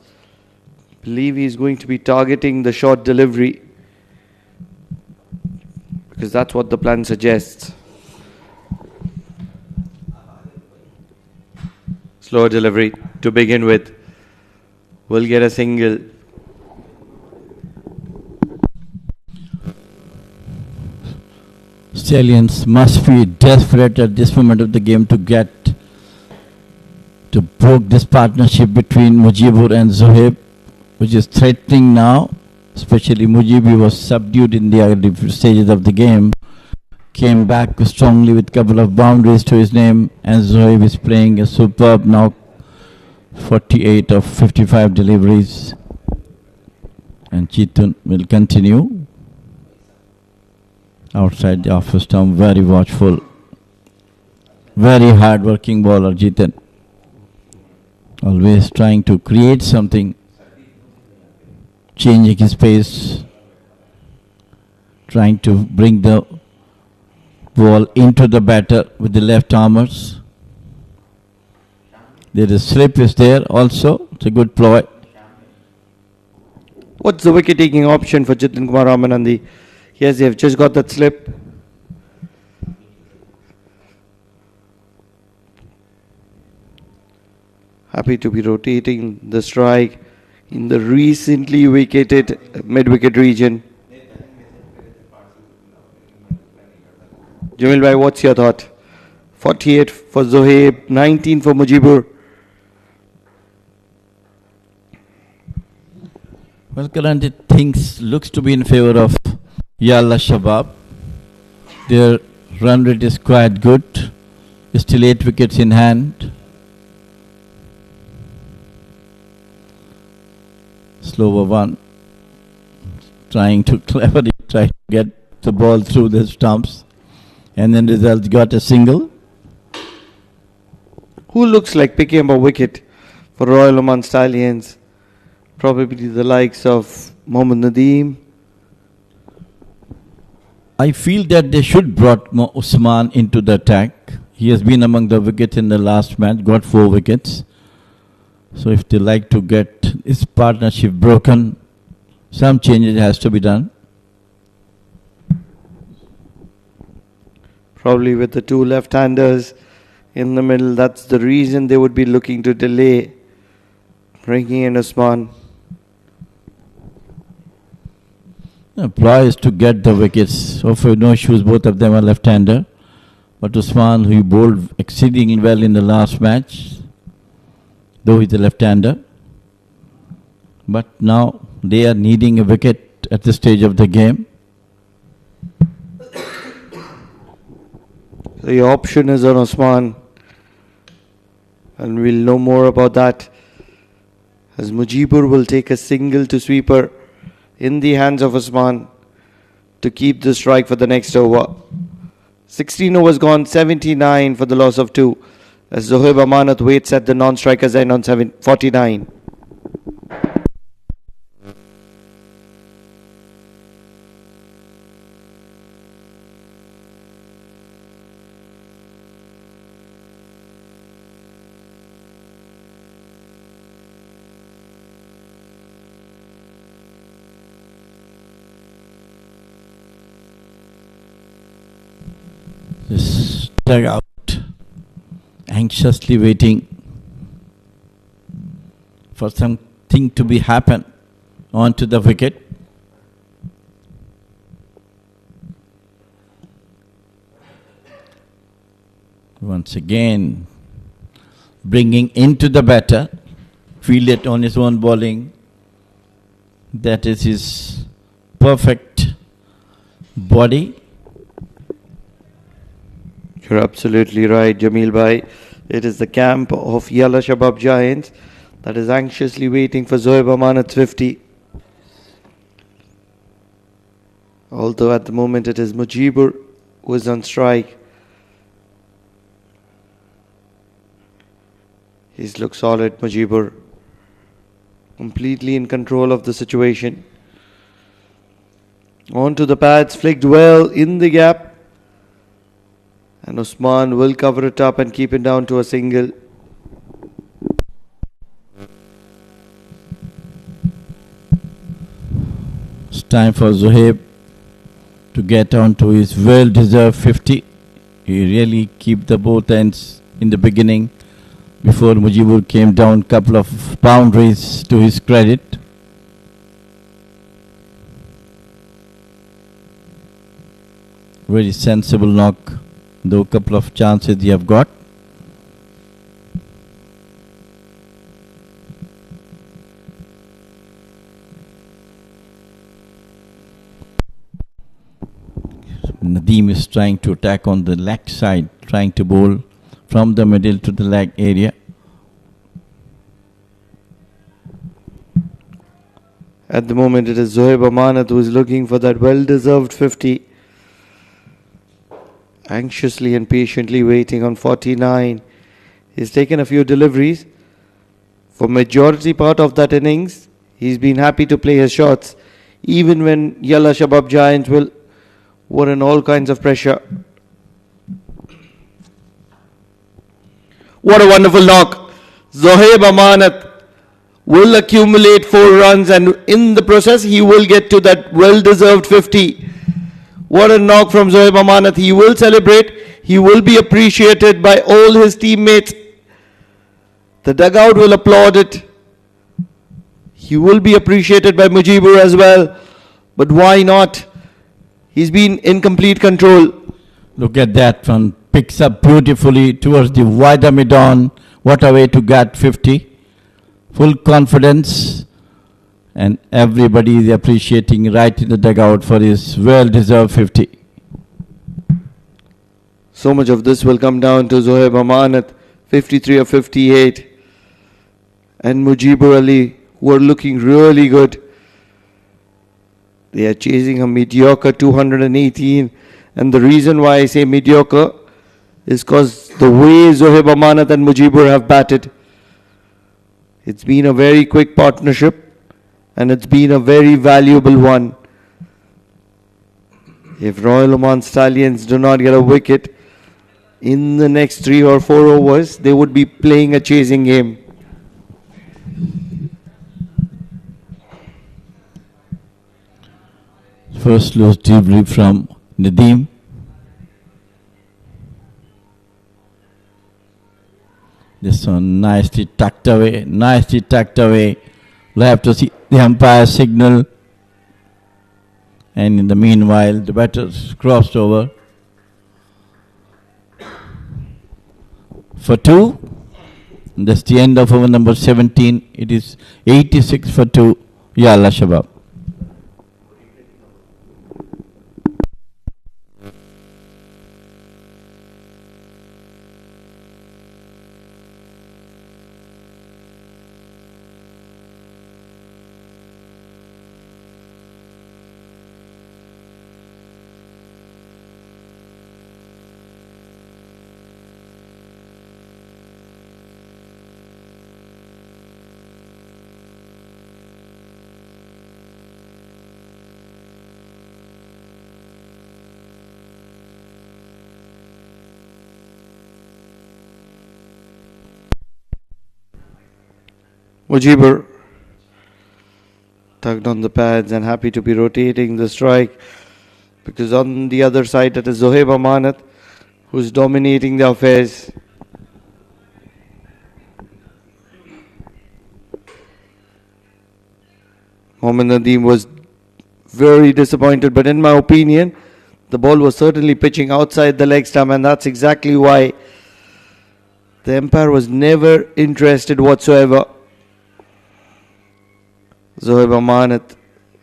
[SPEAKER 6] I believe he's going to be targeting the short delivery, because that's what the plan suggests. Slow delivery to begin with. Will get a single.
[SPEAKER 2] Stallions must be desperate at this moment of the game to break this partnership between Mujibur and Zohaib, which is threatening now. Especially Mujibur was subdued in the early stages of the game, came back strongly with a couple of boundaries to his name, and Zohaib is playing a superb now, 48 of 55 deliveries. And Chetan will continue outside the office stump, very watchful, very hard working bowler Chetan, always trying to create something, changing his pace, trying to bring the ball into the batter with the left armers. There is slip is there also. It's a good ploy.
[SPEAKER 6] What's the wicket taking option for Jitin Kumar Ramanandi? Yes, they have just got that slip. Happy to be rotating the strike in the recently vacated mid-wicket region. Jamil bhai, what's your thought? 48 for Zohaib, 19 for Mujibur.
[SPEAKER 2] Well, currently things looks to be in favor of Yalla Shabab. Their run rate is quite good. Still 8 wickets in hand. Slower one. Trying to cleverly try to get the ball through the stumps. And then results got a single.
[SPEAKER 6] Who looks like picking up a wicket for Royal Oman Stallions? Probably the likes of Mohammad Nadeem.
[SPEAKER 2] I feel that they should brought Usman into the attack. He has been among the wickets in the last match, got 4 wickets. So if they like to get this partnership broken, some changes has to be done.
[SPEAKER 6] Probably with the 2 left-handers in the middle, that's the reason they would be looking to delay bringing in Usman.
[SPEAKER 2] The ploy is to get the wickets. So for no issues, both of them are left-hander. But Usman, who bowled exceedingly well in the last match, though he's a left-hander. But now they are needing a wicket at this stage of the game.
[SPEAKER 6] The option is on Usman. And we'll know more about that as Mujibur will take a single to sweeper in the hands of Usman to keep the strike for the next over. 16 overs gone, 79 for the loss of 2 as Zohaib Amanat waits at the non-striker's end on 49.
[SPEAKER 2] This dugout, anxiously waiting for something to be happen onto the wicket. Once again, bringing into the batter, fielded on his own bowling. That is his perfect body.
[SPEAKER 6] You're absolutely right, Jamil bhai. It is the camp of Yalla Shabab Giants that is anxiously waiting for Zohaib Amanat's 50. Although at the moment it is Mujibur who is on strike. He's looked solid, Mujibur. Completely in control of the situation. Onto the pads, flicked well in the gap. And Usman will cover it up and keep it down to a single.
[SPEAKER 2] It's time for Zohaib to get on to his well-deserved 50. He really keep the both ends in the beginning. before Mujibur came down, couple of boundaries to his credit. Very sensible knock, though couple of chances he have got. Nadeem is trying to attack on the leg side, trying to bowl from the middle to the leg area.
[SPEAKER 6] At the moment, it is Zohaib Amanat who is looking for that well-deserved 50. Anxiously and patiently waiting on 49. He's taken a few deliveries. For majority part of that innings, he's been happy to play his shots, even when Yalla Shabab Giants were in all kinds of pressure. What a wonderful knock. Zohaib Amanat will accumulate 4 runs, and in the process he will get to that well-deserved 50. What a knock from Zohaib Amanat. He will celebrate. He will be appreciated by all his teammates. The dugout will applaud it. He will be appreciated by Mujibur as well. But why not? He's been in complete control.
[SPEAKER 2] Look at that one. Picks up beautifully towards the wider mid-on. What a way to get 50. Full confidence. And everybody is appreciating right in the dugout for his well-deserved 50.
[SPEAKER 6] So much of this will come down to Zohaib Amanat, 53 of 58. And Mujibur Ali, who are looking really good. They are chasing a mediocre 218. And the reason why I say mediocre is because the way Zohaib Amanat and Mujibur have batted. It's been a very quick partnership. And it's been a very valuable one. If Royal Oman Stallions do not get a wicket in the next 3 or 4 overs, they would be playing a chasing game.
[SPEAKER 2] First loose delivery from Nadeem. This one nicely tucked away, We'll have to see the umpire signal. And in the meanwhile, the batters crossed over for 2. That's the end of over number 17. It is 86 for 2. Yalla Shabab.
[SPEAKER 6] Mujibur tugged on the pads and happy to be rotating the strike, because on the other side it is Zohaib Amanat who's dominating the affairs. Mohammad Nadeem was very disappointed, but in my opinion the ball was certainly pitching outside the leg stump, and that's exactly why the umpire was never interested whatsoever. Zohaib Amanat,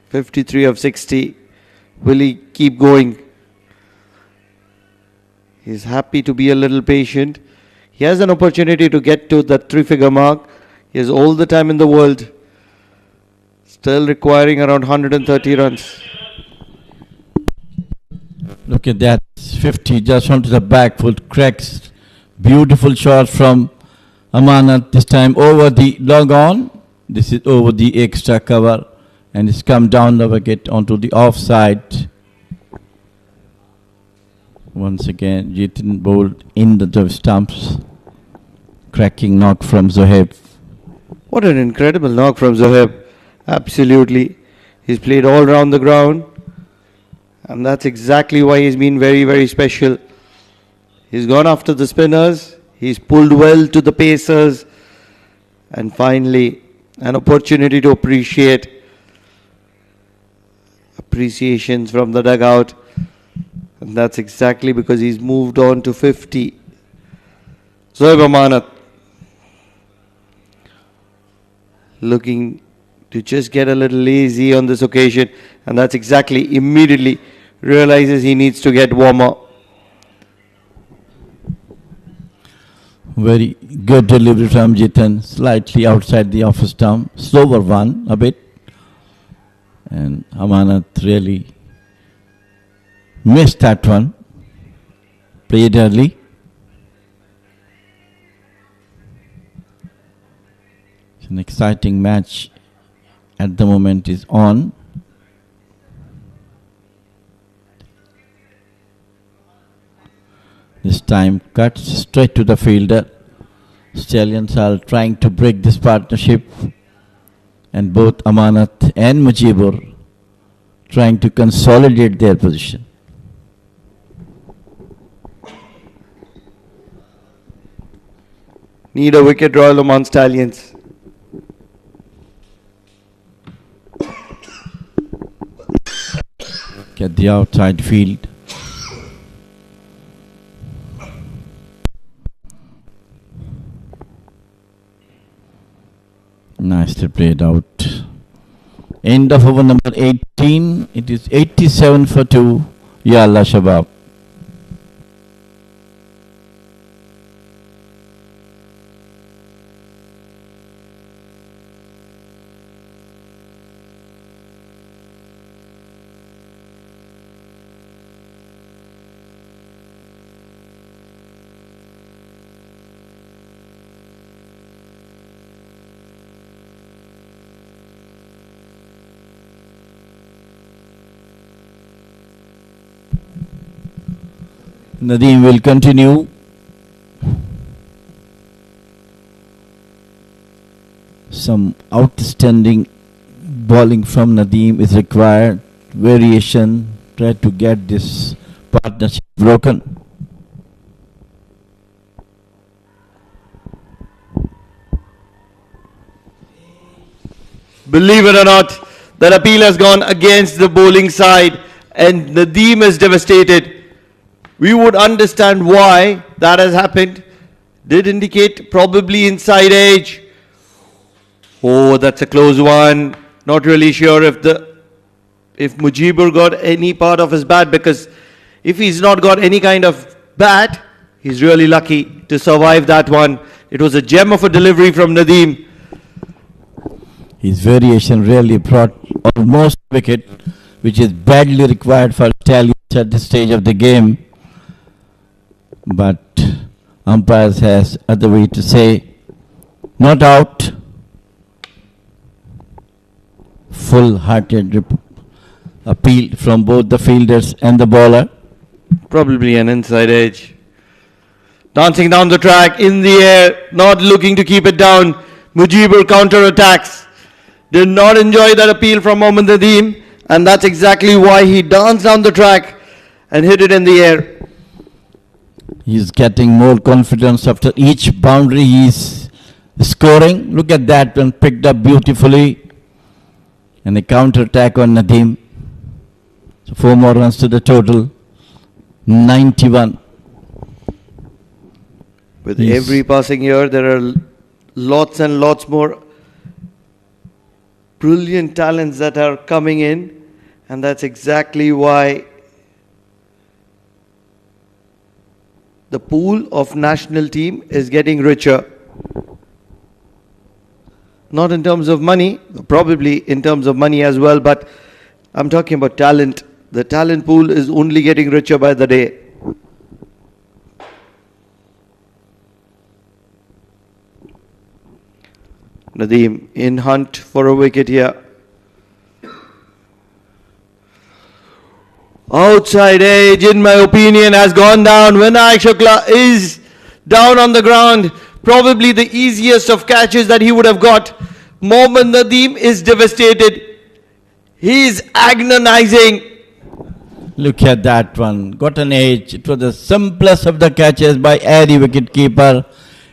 [SPEAKER 6] 53 of 60. Will he keep going? He's happy to be a little patient. He has an opportunity to get to that 3-figure mark. He has all the time in the world. Still requiring around 130 runs.
[SPEAKER 2] Look at that. 50 just onto the back foot. Cracks. Beautiful shot from Amanat. This time over the log on. This is over the extra cover, and it's come down the wicket onto the offside. Once again, Jitin bowled in the stumps. Cracking knock from Zohaib.
[SPEAKER 6] What an incredible knock from Zohaib. Absolutely. He's played all round the ground, and that's exactly why he's been very, very special. He's gone after the spinners. He's pulled well to the pacers. And finally, an opportunity to appreciations from the dugout. And that's exactly because he's moved on to 50. Zoeb Amanat looking to just get a little lazy on this occasion, and that's exactly immediately realizes he needs to get warmer.
[SPEAKER 2] Very good delivery from Jitan, slightly outside the off stump, slower one a bit, and Amanat really missed that one, played early. It's an exciting match at the moment is on. This time cuts straight to the fielder. Stallions are trying to break this partnership, and both Amanat and Mujibur trying to consolidate their position.
[SPEAKER 6] Need a wicket, Royal Oman Stallions.
[SPEAKER 2] Get the outside field. Nicely played out. End of over number 18. It is 87 for 2. Yalla Shabab. Nadeem will continue. Some outstanding bowling from Nadeem is required. Variation, try to get this partnership broken.
[SPEAKER 6] Believe it or not, that appeal has gone against the bowling side and Nadeem is devastated. We would understand why that has happened. Did indicate probably inside edge. Oh, that's a close one. Not really sure if Mujibur got any part of his bat, because if he's not got any kind of bat, he's really lucky to survive that one. It was a gem of a delivery from Nadeem.
[SPEAKER 2] His variation really brought almost wicket, which is badly required for Stallions at this stage of the game. But umpires has other way to say, not out. Full-hearted appeal from both the fielders and the bowler.
[SPEAKER 6] Probably an inside edge. Dancing down the track, in the air, not looking to keep it down. Mujibur counter-attacks. Did not enjoy that appeal from Oman Nadeem, and that's exactly why he danced down the track and hit it in the air.
[SPEAKER 2] He's getting more confidence after each boundary he's scoring. Look at that one, picked up beautifully. And a counter-attack on Nadeem. So 4 more runs to the total. 91.
[SPEAKER 6] With every passing year, there are lots and lots more brilliant talents that are coming in. And that's exactly why the pool of national team is getting richer. Not in terms of money, probably in terms of money as well, but I'm talking about talent. The talent pool is only getting richer by the day. Nadeem in hunt for a wicket here. Outside edge, in my opinion, has gone down. Vinayak Shukla is down on the ground. Probably the easiest of catches that he would have got. Mohammad Nadeem is devastated. He is agonizing.
[SPEAKER 2] Look at that one. Got an edge. It was the simplest of the catches by any wicketkeeper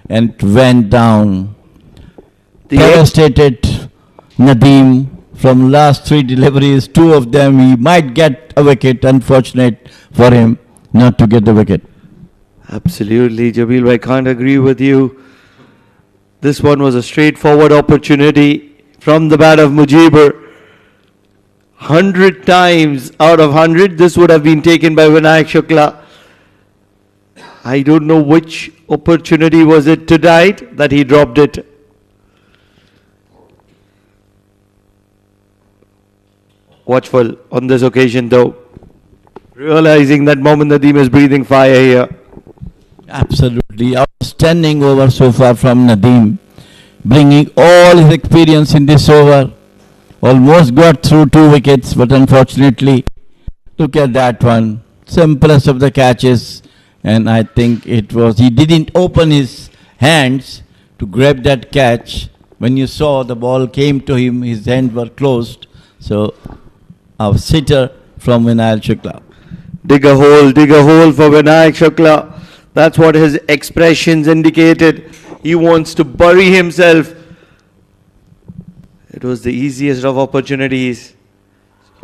[SPEAKER 2] and it went down.
[SPEAKER 6] The
[SPEAKER 2] Devastated Nadeem from last 3 deliveries. 2 of them he might get a wicket. Unfortunate for him not to get the wicket.
[SPEAKER 6] Absolutely, Jabil, I can't agree with you. This one was a straightforward opportunity from the bat of Mujibur. 100 times out of 100, this would have been taken by Vinayak Shukla. I don't know which opportunity was it tonight that he dropped it. Watchful on this occasion though. Realizing that Mohammad Nadeem is breathing fire here.
[SPEAKER 2] Absolutely outstanding over so far from Nadeem. Bringing all his experience in this over. Almost got through 2 wickets, but unfortunately, look at that one. Simplest of the catches. And I think it was, he didn't open his hands to grab that catch. When you saw the ball came to him, his hands were closed. So, our sitter from Vinayak Shukla.
[SPEAKER 6] Dig a hole for Vinayak Shukla. That's what his expressions indicated. He wants to bury himself. It was the easiest of opportunities.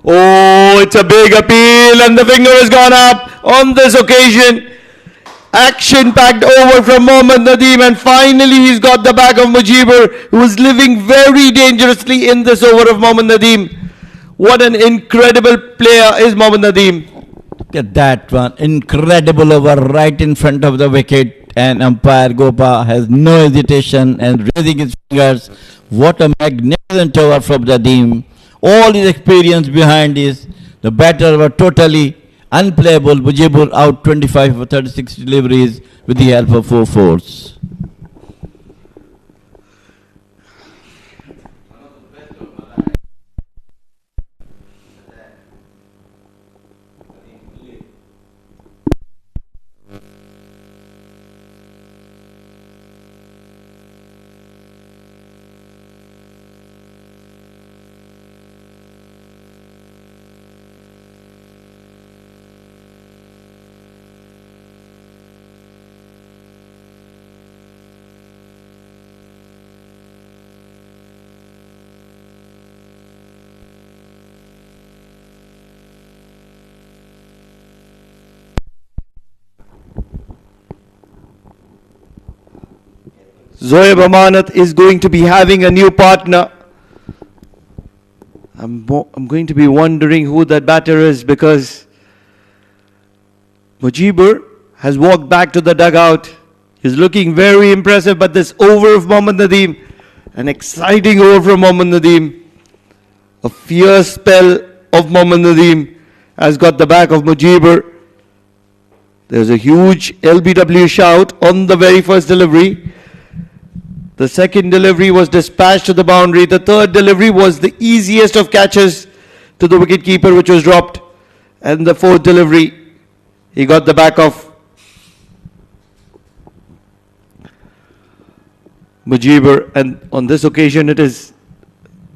[SPEAKER 6] Oh, it's a big appeal and the finger has gone up on this occasion. Action-packed over from Mohammad Nadeem and finally he's got the back of Mujibur who is living very dangerously in this over of Mohammad Nadeem. What an incredible player is Mohammad Nadeem.
[SPEAKER 2] Look at that one. Incredible over right in front of the wicket. And umpire Gopa has no hesitation and raising his fingers. What a magnificent over from Nadeem. All his experience behind is the batter were totally unplayable. Mujibur out 25 for 36 deliveries with the help of 4 fours.
[SPEAKER 6] Zoeb Amanat is going to be having a new partner. I'm going to be wondering who that batter is because Mujibur has walked back to the dugout. He's looking very impressive, but this over of Mohammad Nadeem, an exciting over from Mohammad Nadeem. A fierce spell of Mohammad Nadeem has got the back of Mujibur. There's a huge LBW shout on the very first delivery. The second delivery was dispatched to the boundary. The third delivery was the easiest of catches to the wicketkeeper, which was dropped. And the fourth delivery, he got the back of Mujibur. And on this occasion, it is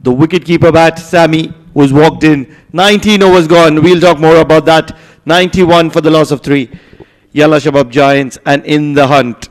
[SPEAKER 6] the wicketkeeper bat, Sami, who's walked in. 19 overs gone. We'll talk more about that. 91 for the loss of 3. Yalla Shabab Giants and in the hunt.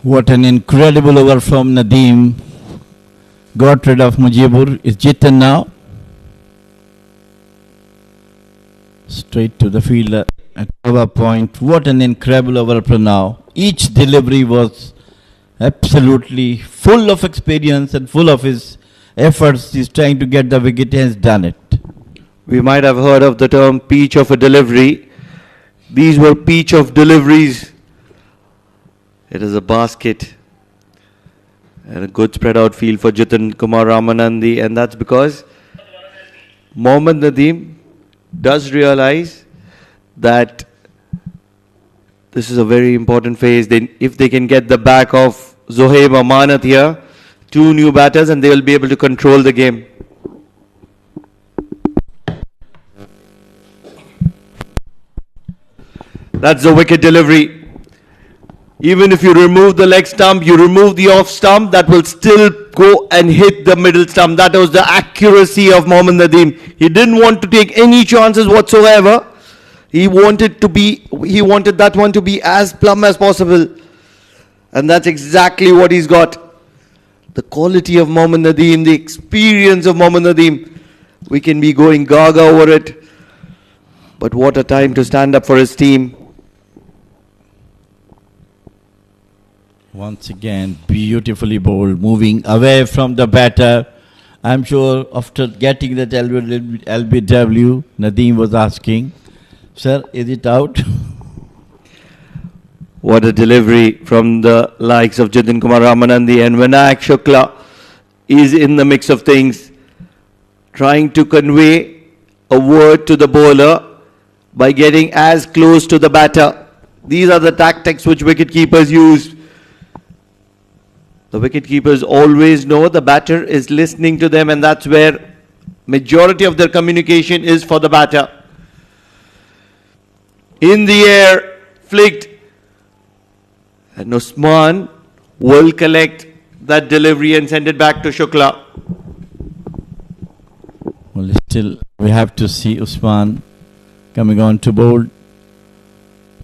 [SPEAKER 2] What an incredible over from Nadeem. Got rid of Mujibur. Is Jitan now. Straight to the fielder at cover point. What an incredible over from now. Each delivery was absolutely full of experience and full of his efforts. He's trying to get the wicket. He has done it.
[SPEAKER 6] We might have heard of the term peach of a delivery. These were peach of deliveries. It is a basket. And a good spread out field for Jitin Kumar Ramanandi, and that's because Mohammad Nadeem does realize that this is a very important phase. If they can get the back of Zohaib Amanat here, two new batters, and they will be able to control the game. That's the wicket delivery. Even if you remove the leg stump, you remove the off stump, that will still go and hit the middle stump. That was the accuracy of Mohammad Nadeem. He didn't want to take any chances whatsoever. He wanted that one to be as plumb as possible. And that's exactly what he's got. The quality of Mohammad Nadeem, the experience of Mohammad Nadeem. We can be going gaga over it. But what a time to stand up for his team.
[SPEAKER 2] Once again, beautifully bowled, moving away from the batter. I'm sure after getting that LBW, Nadeem was asking, "Sir, is it out?"
[SPEAKER 6] What a delivery from the likes of Jitin Kumar Ramanandi, and Vinayak Shukla is in the mix of things, trying to convey a word to the bowler by getting as close to the batter. These are the tactics which wicketkeepers use. The wicketkeepers always know the batter is listening to them, and that's where majority of their communication is for the batter. In the air, flicked, and Usman will collect that delivery and send it back to Shukla.
[SPEAKER 2] Well, still we have to see Usman coming on to bowl.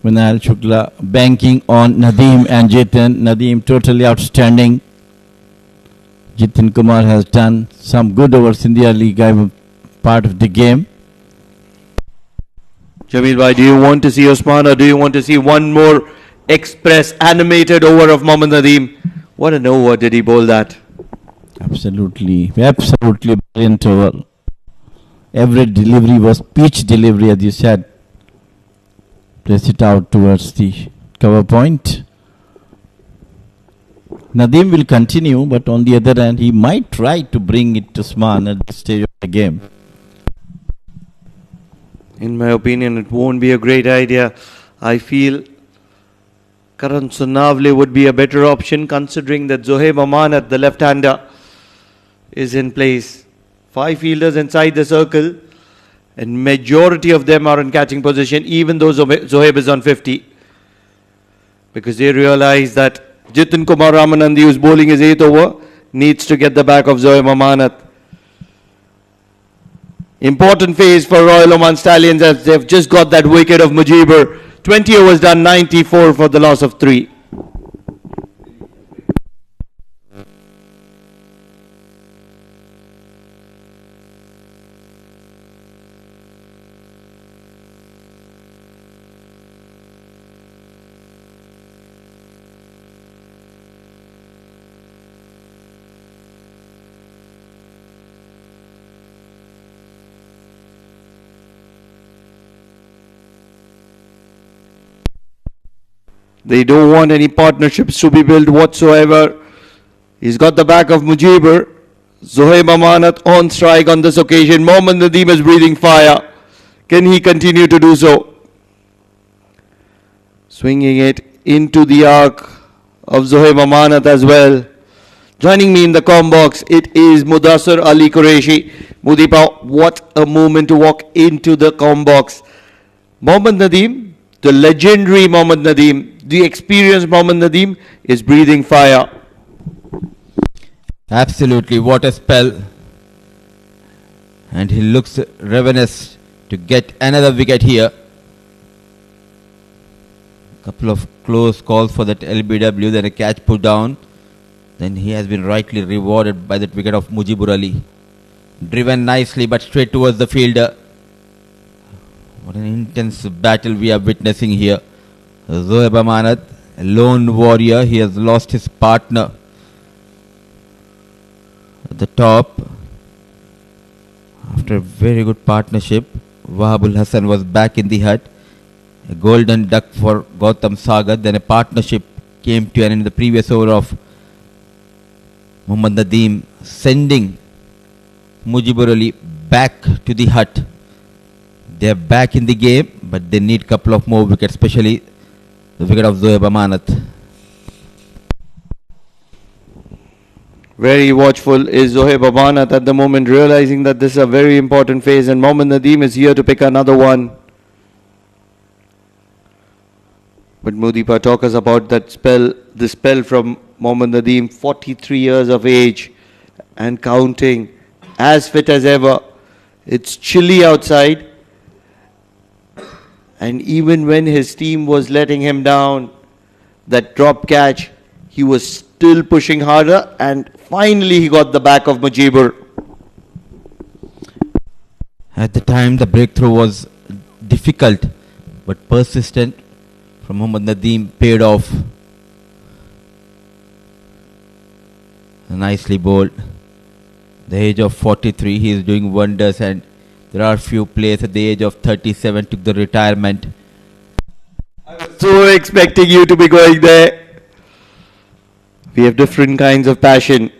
[SPEAKER 2] Vinayal Shukla banking on Nadeem and Jitin. Nadeem totally outstanding. Jitin Kumar has done some good overs in the early part of the game.
[SPEAKER 6] Jamil bhai, do you want to see Usman, or do you want to see one more express animated over of Mohammad Nadeem? What an over did he bowl that?
[SPEAKER 2] Absolutely brilliant over. Every delivery was pitch delivery, as you said. Press it out towards the cover point. Nadeem will continue, but on the other hand, he might try to bring it to Usman at this stage of the game.
[SPEAKER 6] In my opinion, it won't be a great idea. I feel Karan Sunavle would be a better option, considering that Zohaib Amanat, the left-hander, is in place. 5 fielders inside the circle, and majority of them are in catching position, even though Zohaib is on 50. Because they realize that Jitin Kumar Ramanandi, who's bowling his 8th over, needs to get the back of Zohaib Amanat. Important phase for Royal Oman Stallions, as they've just got that wicket of Mujibur. 20 overs done, 94 for the loss of 3. They don't want any partnerships to be built whatsoever. He's got the back of Mujibur. Zohaib Amanat on strike on this occasion. Mohammad Nadeem is breathing fire. Can he continue to do so? Swinging it into the arc of Zohaib Amanat as well. Joining me in the comm box, it is Mudassir Ali Qureshi. Mudipa, what a moment to walk into the comm box. Mohammad Nadeem, the legendary Mohammad Nadeem, the experienced Mohammad Nadeem, is breathing fire.
[SPEAKER 1] Absolutely, what a spell. And he looks ravenous to get another wicket here. Couple of close calls for that LBW, then a catch put down. Then he has been rightly rewarded by that wicket of Mujibur Ali. Driven nicely but straight towards the fielder. What an intense battle we are witnessing here. Zohaib Amanat, a lone warrior, he has lost his partner at the top. After a very good partnership, Wahabul Hassan was back in the hut. A golden duck for Gautam Sagar. Then a partnership came to an end in the previous over of Mohammad Nadeem sending Mujibur Ali back to the hut. They're back in the game, but they need a couple of more wickets, especially the wicket of Zohaib Amanat.
[SPEAKER 6] Very watchful is Zohaib Amanat at the moment, realizing that this is a very important phase, and Mohammad Nadeem is here to pick another one. But Mudipa, talk us about that spell, the spell from Mohammad Nadeem, 43 years of age and counting, as fit as ever. It's chilly outside, and even when his team was letting him down, that drop catch, he was still pushing harder, and finally he got the back of Mujibur.
[SPEAKER 1] At the time, the breakthrough was difficult, but persistent from Mohammad Nadeem paid off. Nicely bowled. The age of 43, he is doing wonders, and there are few players at the age of 37 took the retirement.
[SPEAKER 6] So expecting you to be going there. We have different kinds of passion.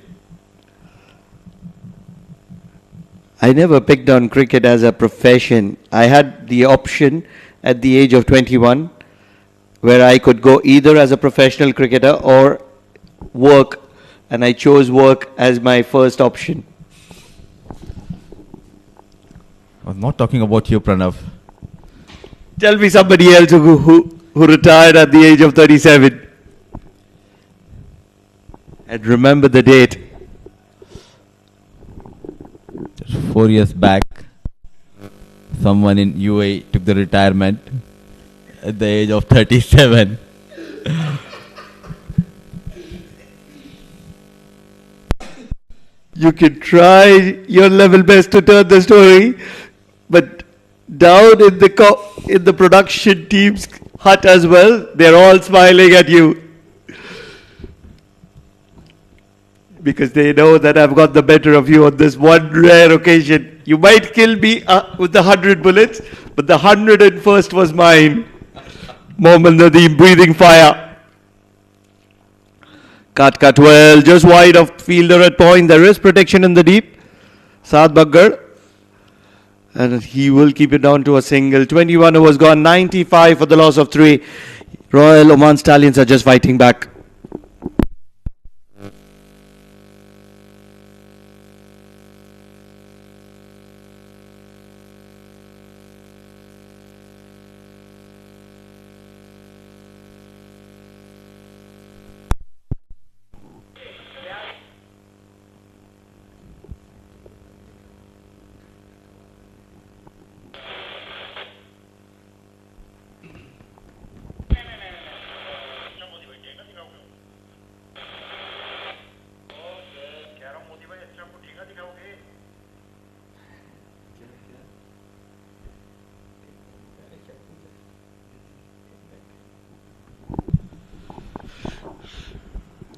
[SPEAKER 6] I never picked on cricket as a profession. I had the option at the age of 21 where I could go either as a professional cricketer or work, and I chose work as my first option.
[SPEAKER 1] I'm not talking about you, Pranav.
[SPEAKER 6] Tell me somebody else who retired at the age of 37. And remember the date.
[SPEAKER 1] Just 4 years back, someone in UAE took the retirement at the age of 37.
[SPEAKER 6] You can try your level best to turn the story, but down in the production team's hut as well, they're all smiling at you. Because they know that I've got the better of you on this one rare occasion. You might kill me with the 100 bullets, but the 101st was mine. Mohammad Nadeem breathing fire. Cut well, just wide of fielder at point. There is protection in the deep. Saad Baggar. And he will keep it down to a single. 21 overs gone, 95 for the loss of 3. Royal Oman Stallions are just fighting back.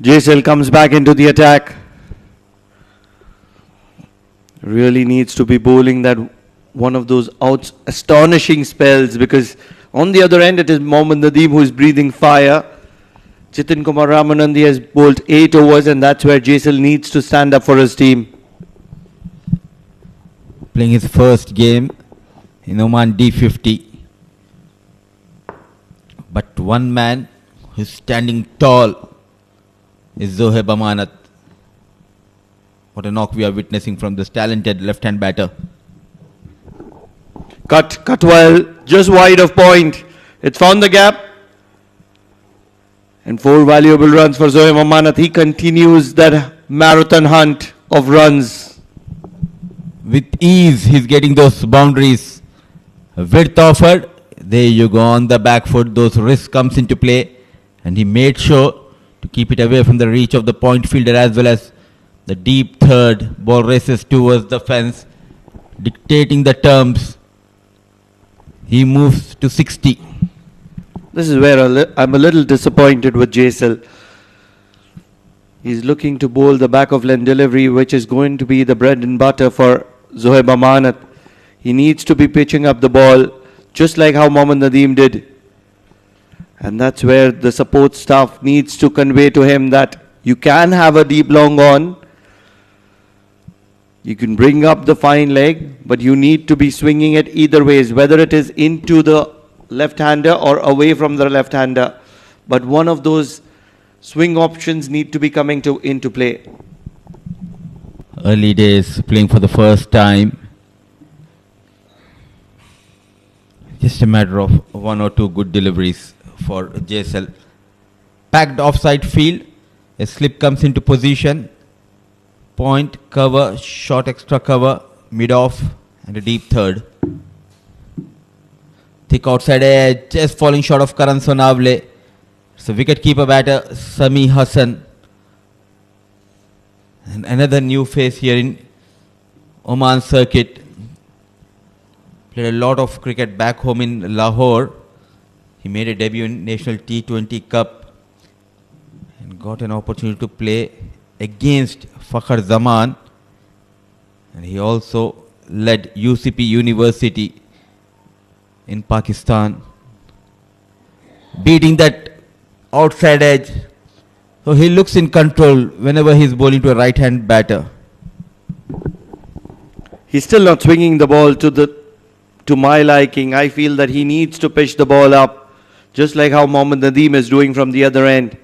[SPEAKER 6] JSL comes back into the attack. Really needs to be bowling that one of those astonishing spells, because on the other end it is Mohammad Nadeem who is breathing fire. Jitin Kumar Ramanandi has bowled 8 overs, and that's where JSL needs to stand up for his team.
[SPEAKER 1] Playing his first game in Oman D50. But one man who's standing tall is Zohaib Amanat. What a knock we are witnessing from this talented left-hand batter.
[SPEAKER 6] Cut well, just wide of point. It's found the gap. And 4 valuable runs for Zohaib Amanat. He continues that marathon hunt of runs.
[SPEAKER 1] With ease, he's getting those boundaries. Width offered. There you go, on the back foot. Those risks comes into play. And he made sure to keep it away from the reach of the point fielder, as well as the deep third. Ball races towards the fence, dictating the terms. He moves to 60.
[SPEAKER 6] This is where I'm a little disappointed with JSL. He's looking to bowl the back of length delivery, which is going to be the bread and butter for Zohaib Amanat. He needs to be pitching up the ball, just like how Mohammad Nadeem did. And that's where the support staff needs to convey to him that You can have a deep long on. You can bring up the fine leg, but you need to be swinging it either ways, whether it is into the left-hander or away from the left-hander. But one of those swing options need to be coming into play.
[SPEAKER 1] Early days, playing for the first time. Just a matter of one or two good deliveries for JSL. Packed offside field. A slip comes into position. Point, cover, short extra cover, mid off, and a deep third. Thick outside edge, just falling short of Karan Sonavle. So wicket keeper batter Sami Hassan. And another new face here in Oman circuit. Played a lot of cricket back home in Lahore. He made a debut in National T20 Cup and got an opportunity to play against Fakhar Zaman. And he also led UCP University in Pakistan, beating that outside edge. So he looks in control whenever he's bowling to a right-hand batter.
[SPEAKER 6] He's still not swinging the ball to my liking. I feel that he needs to pitch the ball up, just like how Mohammad Nadeem is doing from the other end.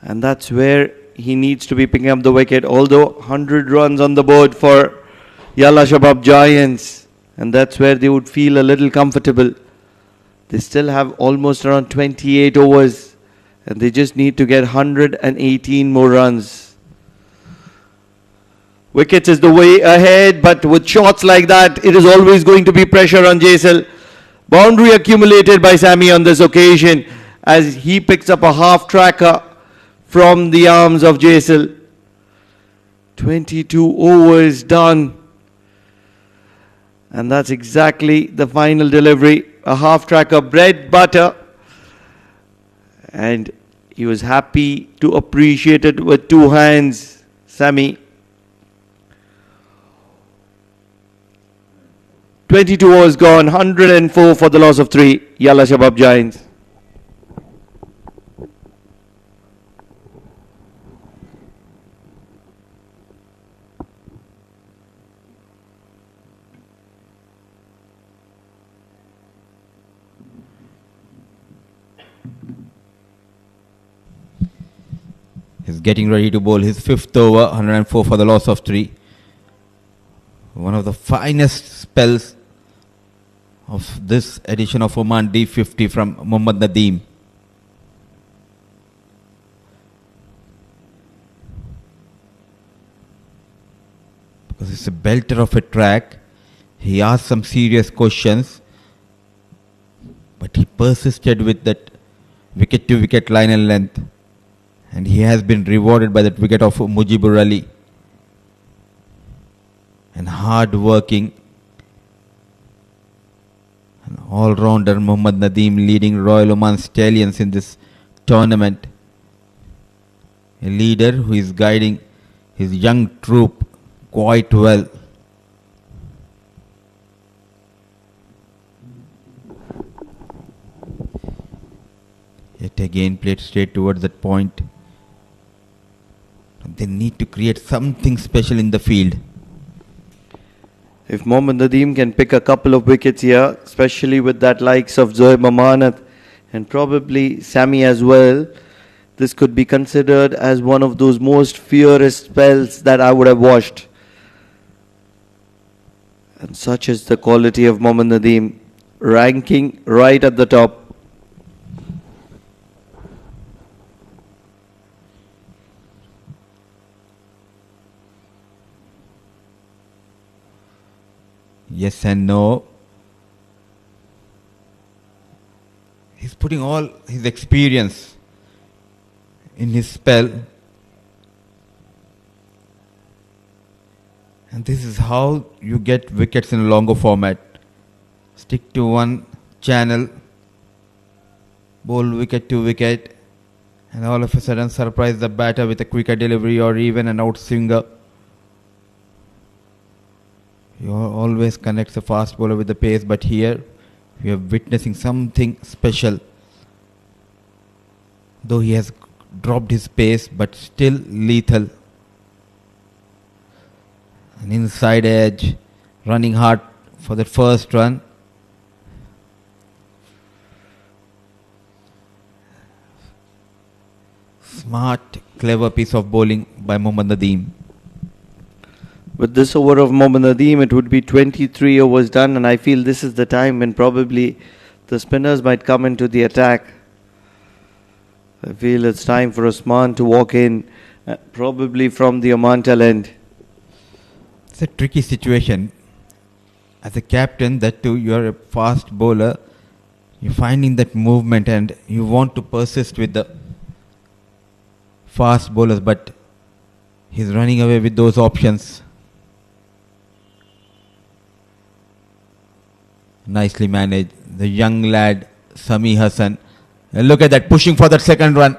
[SPEAKER 6] And that's where he needs to be picking up the wicket. Although 100 runs on the board for Yalla Shabab Giants, and that's where they would feel a little comfortable. They still have almost around 28 overs, and they just need to get 118 more runs. Wickets is the way ahead, but with shots like that, it is always going to be pressure on JSL. Boundary accumulated by Sami on this occasion as he picks up a half tracker from the arms of JSL. 22 overs done. And that's exactly the final delivery. A half tracker, bread, butter. And he was happy to appreciate it with two hands, Sami. 22 overs gone, 104 for the loss of 3. Yalla Shabab Giants.
[SPEAKER 1] He's getting ready to bowl his fifth over, 104 for the loss of 3. One of the finest spells of this edition of Oman D50 from Mohammad Nadeem. Because it's a belter of a track. He asked some serious questions, but he persisted with that wicket to wicket line and length. And he has been rewarded by that wicket of Mujibur Ali. And hard working, an all-rounder Mohammad Nadeem leading Royal Oman Stallions in this tournament. A leader who is guiding his young troop quite well. Yet again played straight towards that point. They need to create something special in the field.
[SPEAKER 6] If Mohammad Nadeem can pick a couple of wickets here, especially with that likes of Zohaib Amanat and probably Sami as well, this could be considered as one of those most fierce spells that I would have watched. And such is the quality of Mohammad Nadeem, ranking right at the top.
[SPEAKER 1] Yes and no. He's putting all his experience in his spell. And this is how you get wickets in a longer format. Stick to one channel, bowl wicket to wicket, and all of a sudden surprise the batter with a quicker delivery or even an outswinger. You always connect the fast bowler with the pace, but here we are witnessing something special. Though he has dropped his pace, but still lethal. An inside edge, running hard for the first run. Smart, clever piece of bowling by Mohammad Nadeem.
[SPEAKER 6] With this over of Mohammad Nadeem, it would be 23 overs done, and I feel this is the time when probably the spinners might come into the attack. I feel it's time for Osman to walk in, probably from the Oman tail end.
[SPEAKER 1] It's a tricky situation. As a captain, that too, you're a fast bowler. You're finding that movement and you want to persist with the fast bowlers, but he's running away with those options. Nicely managed. The young lad, Sami Hassan. And look at that, pushing for that second run.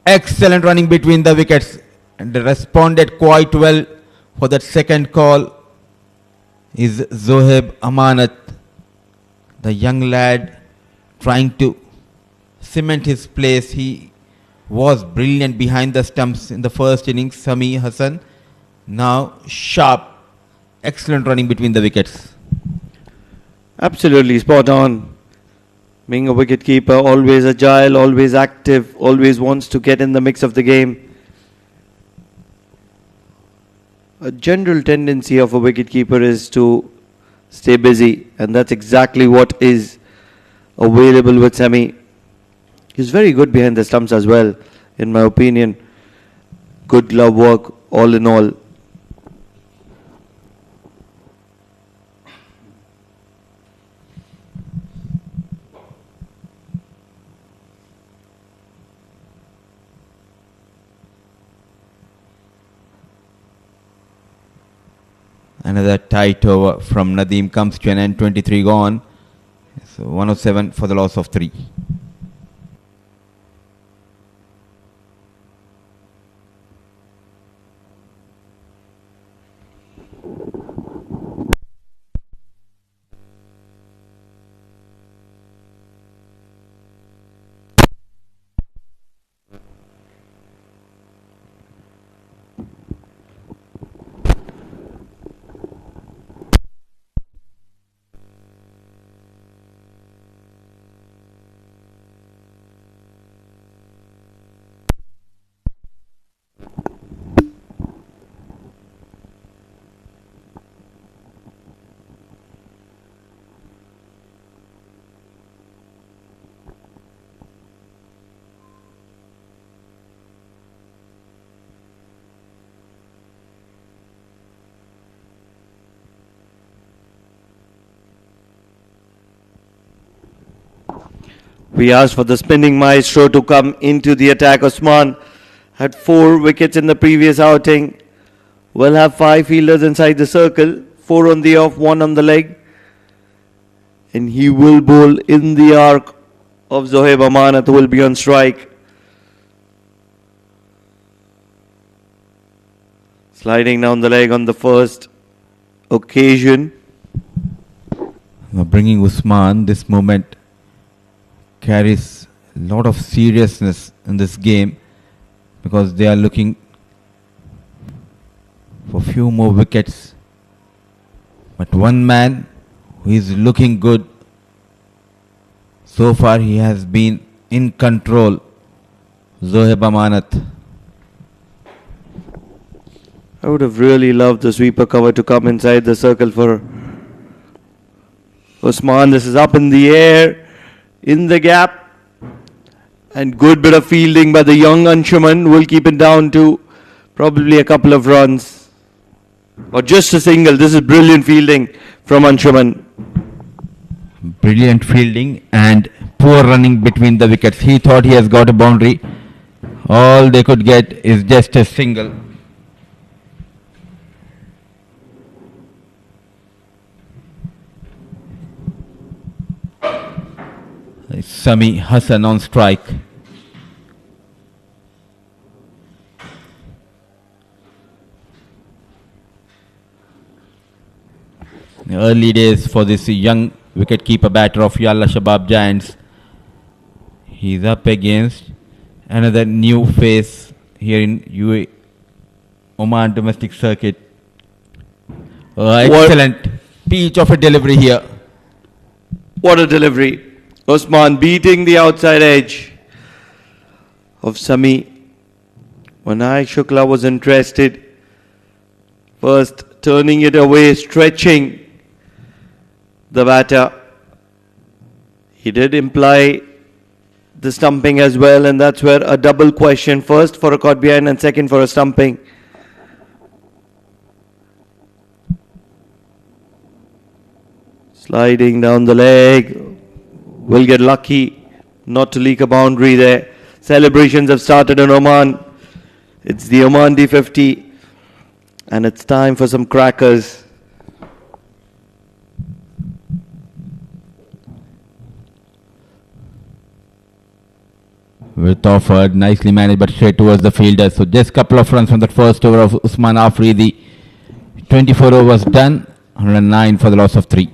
[SPEAKER 1] Excellent running between the wickets. And they responded quite well for that second call. Is Zohaib Amanat, the young lad, trying to cement his place. He was brilliant behind the stumps in the first innings, Sami Hassan. Now sharp, excellent running between the wickets.
[SPEAKER 6] Absolutely spot on. Being a wicketkeeper, always agile, always active, always wants to get in the mix of the game. A general tendency of a wicketkeeper is to stay busy, and that's exactly what is available with Sami. He's very good behind the stumps as well, in my opinion. Good glove work, all in all.
[SPEAKER 1] Another tight over from Nadeem comes to an end, 23 gone. So 107 for the loss of 3.
[SPEAKER 6] We asked for the spinning maestro to come into the attack. Osman had 4 wickets in the previous outing. Will have 5 fielders inside the circle, 4 on the off, 1 on the leg. And he will bowl in the arc of Zohaib Amanat, who will be on strike. Sliding down the leg on the first occasion.
[SPEAKER 1] Now bringing Usman, this moment carries a lot of seriousness in this game because they are looking for few more wickets. But one man who is looking good, so far he has been in control, Zohaib Amanat.
[SPEAKER 6] I would have really loved the sweeper cover to come inside the circle for Osman. This is up in the air, in the gap, and good bit of fielding by the young Anshuman will keep it down to probably a couple of runs or just a single. This is brilliant fielding from Anshuman.
[SPEAKER 1] Brilliant fielding and poor running between the wickets. He thought he has got a boundary. All they could get is just a single. Sami Hassan on strike. Early days for this young wicketkeeper batter of Yalla Shabab Giants. He's up against Another new face here in UAE, Oman domestic circuit. Excellent pitch of a delivery here.
[SPEAKER 6] What a delivery. Usman beating the outside edge of Sami. Vinayak Shukla was interested. First turning it away, stretching the batter. He did imply the stumping as well, and that's where a double question. First for a caught behind and second for a stumping. Sliding down the leg. Will get lucky not to leak a boundary there. Celebrations have started in Oman. It's the Oman D50. And it's time for some crackers.
[SPEAKER 1] With offered, nicely managed, but straight towards the fielder. So just couple of runs from that first over of Usman Afridi. 24 overs done, 109 for the loss of 3.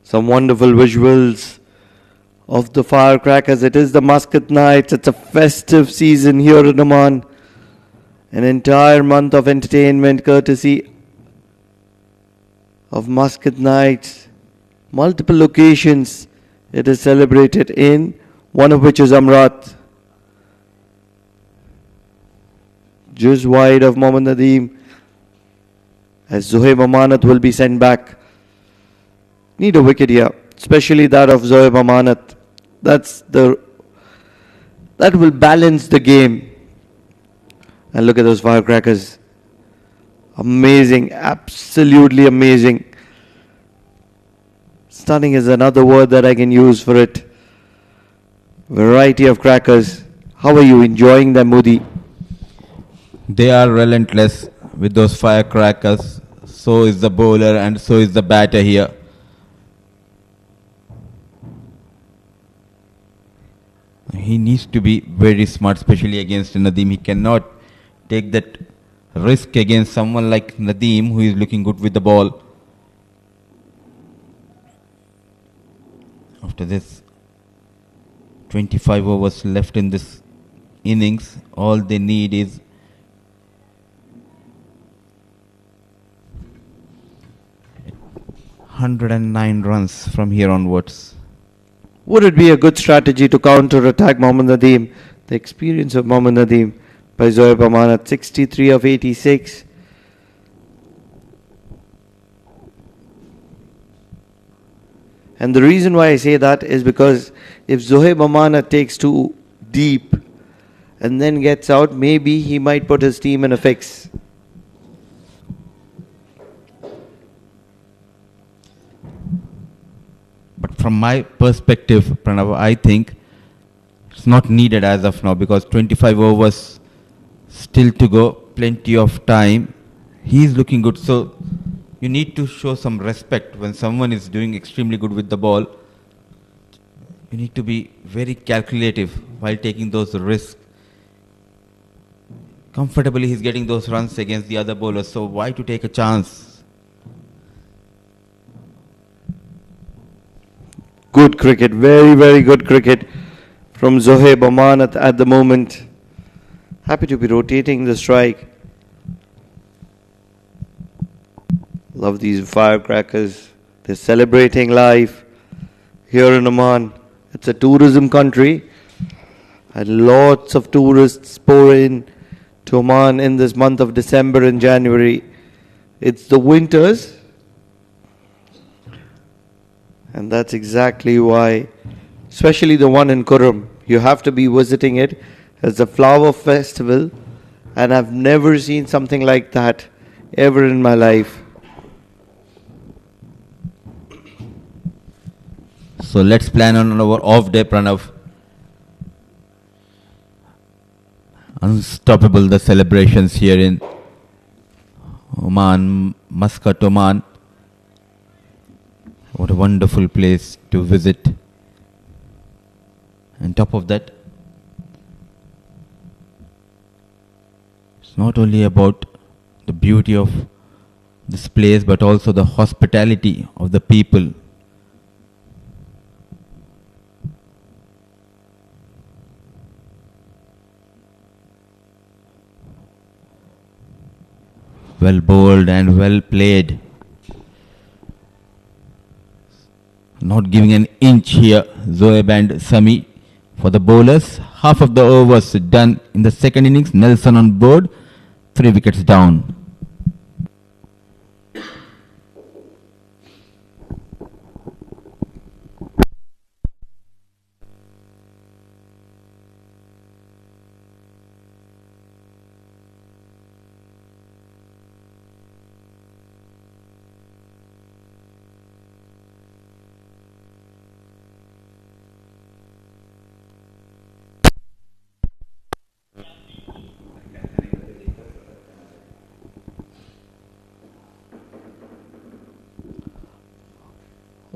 [SPEAKER 6] Some wonderful visuals of the firecrackers. It is the Muscat Nights. It's a festive season here in Oman. An entire month of entertainment courtesy of Muscat Nights. Multiple locations it is celebrated in, one of which is Amrat. Just wide of Mohammad Nadeem, as Zohaib Amanat will be sent back. Need a wicket here, especially that of Zohaib Amanat. That will balance the game. And look at those firecrackers. Amazing, absolutely amazing. Stunning is another word that I can use for it. Variety of crackers. How are you enjoying them, Modi?
[SPEAKER 1] They are relentless with those firecrackers. So is the bowler and so is the batter here. He needs to be very smart, especially against Nadeem. He cannot take that risk against someone like Nadeem, who is looking good with the ball. After this, 25 overs left in this innings. All they need is $109 runs from here onwards.
[SPEAKER 6] Would it be a good strategy to counter-attack Mohammad Nadeem? The experience of Mohammad Nadeem by Zohaib Amanat, 63 of 86. And the reason why I say that is because if Zohaib Amanat takes too deep and then gets out, maybe he might put his team in a fix.
[SPEAKER 1] But from my perspective, Pranav, I think it's not needed as of now, because 25 overs still to go, plenty of time. He is looking good, so you need to show some respect when someone is doing extremely good with the ball. You need to be very calculative while taking those risks. Comfortably he's getting those runs against the other bowlers, so why to take a chance?
[SPEAKER 6] Good cricket, very, very good cricket from Zohaib Amanat at the moment. Happy to be rotating the strike. Love these firecrackers. They're celebrating life here in Oman. It's a tourism country, and lots of tourists pour in to Oman in this month of December and January. It's the winters. And that's exactly why, especially the one in Kurram, you have to be visiting it as a flower festival. And I've never seen something like that ever in my life.
[SPEAKER 1] So let's plan on our off day, Pranav. Unstoppable the celebrations here in Oman, Muscat, Oman. What a wonderful place to visit. And top of that, it's not only about the beauty of this place, but also the hospitality of the people. Well bowled and well played. Not giving an inch here, Zoeb and Sami for the bowlers. Half of the overs done in the second innings. Nelson on board, 3 wickets down.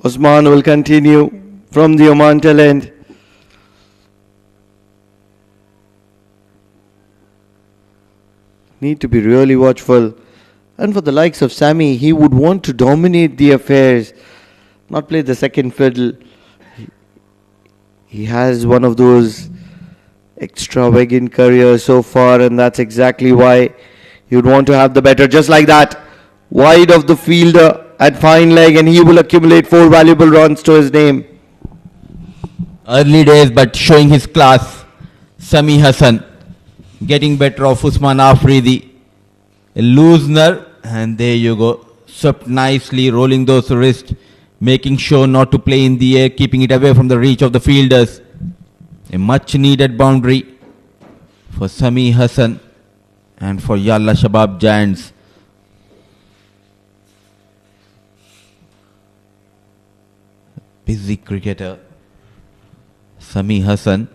[SPEAKER 6] Osman will continue from the Oman tail end. Need to be really watchful. And for the likes of Sami, he would want to dominate the affairs, not play the second fiddle. He has one of those extravagant careers so far, and that's exactly why you'd want to have the better. Just like that, wide of the fielder at fine leg, and he will accumulate 4 valuable runs to his name.
[SPEAKER 1] Early days, but showing his class. Sami Hassan getting better of Usman Afridi. A loosener, and there you go. Swept nicely, rolling those wrists, making sure not to play in the air, keeping it away from the reach of the fielders. A much needed boundary for Sami Hassan and for Yalla Shabab Giants. Busy cricketer, Sami Hassan.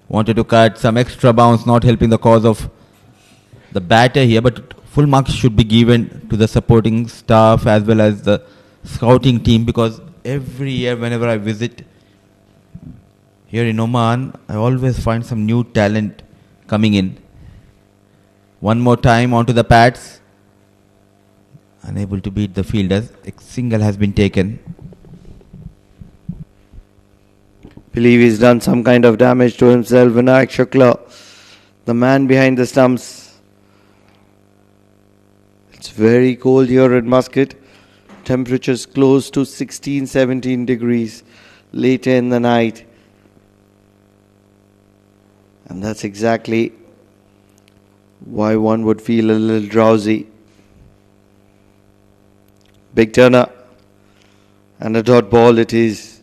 [SPEAKER 1] Wanted to cut some extra bounce, not helping the cause of the batter here, but full marks should be given to the supporting staff as well as the scouting team, because every year whenever I visit here in Oman, I always find some new talent coming in. One more time onto the pads. Unable to beat the fielders. A single has been taken.
[SPEAKER 6] Believe he's done some kind of damage to himself. Vinayak Shukla, the man behind the stumps. It's very cold here in Muscat. Temperatures close to 16-17 degrees later in the night. And that's exactly why one would feel a little drowsy. Big turner and a dot ball it is.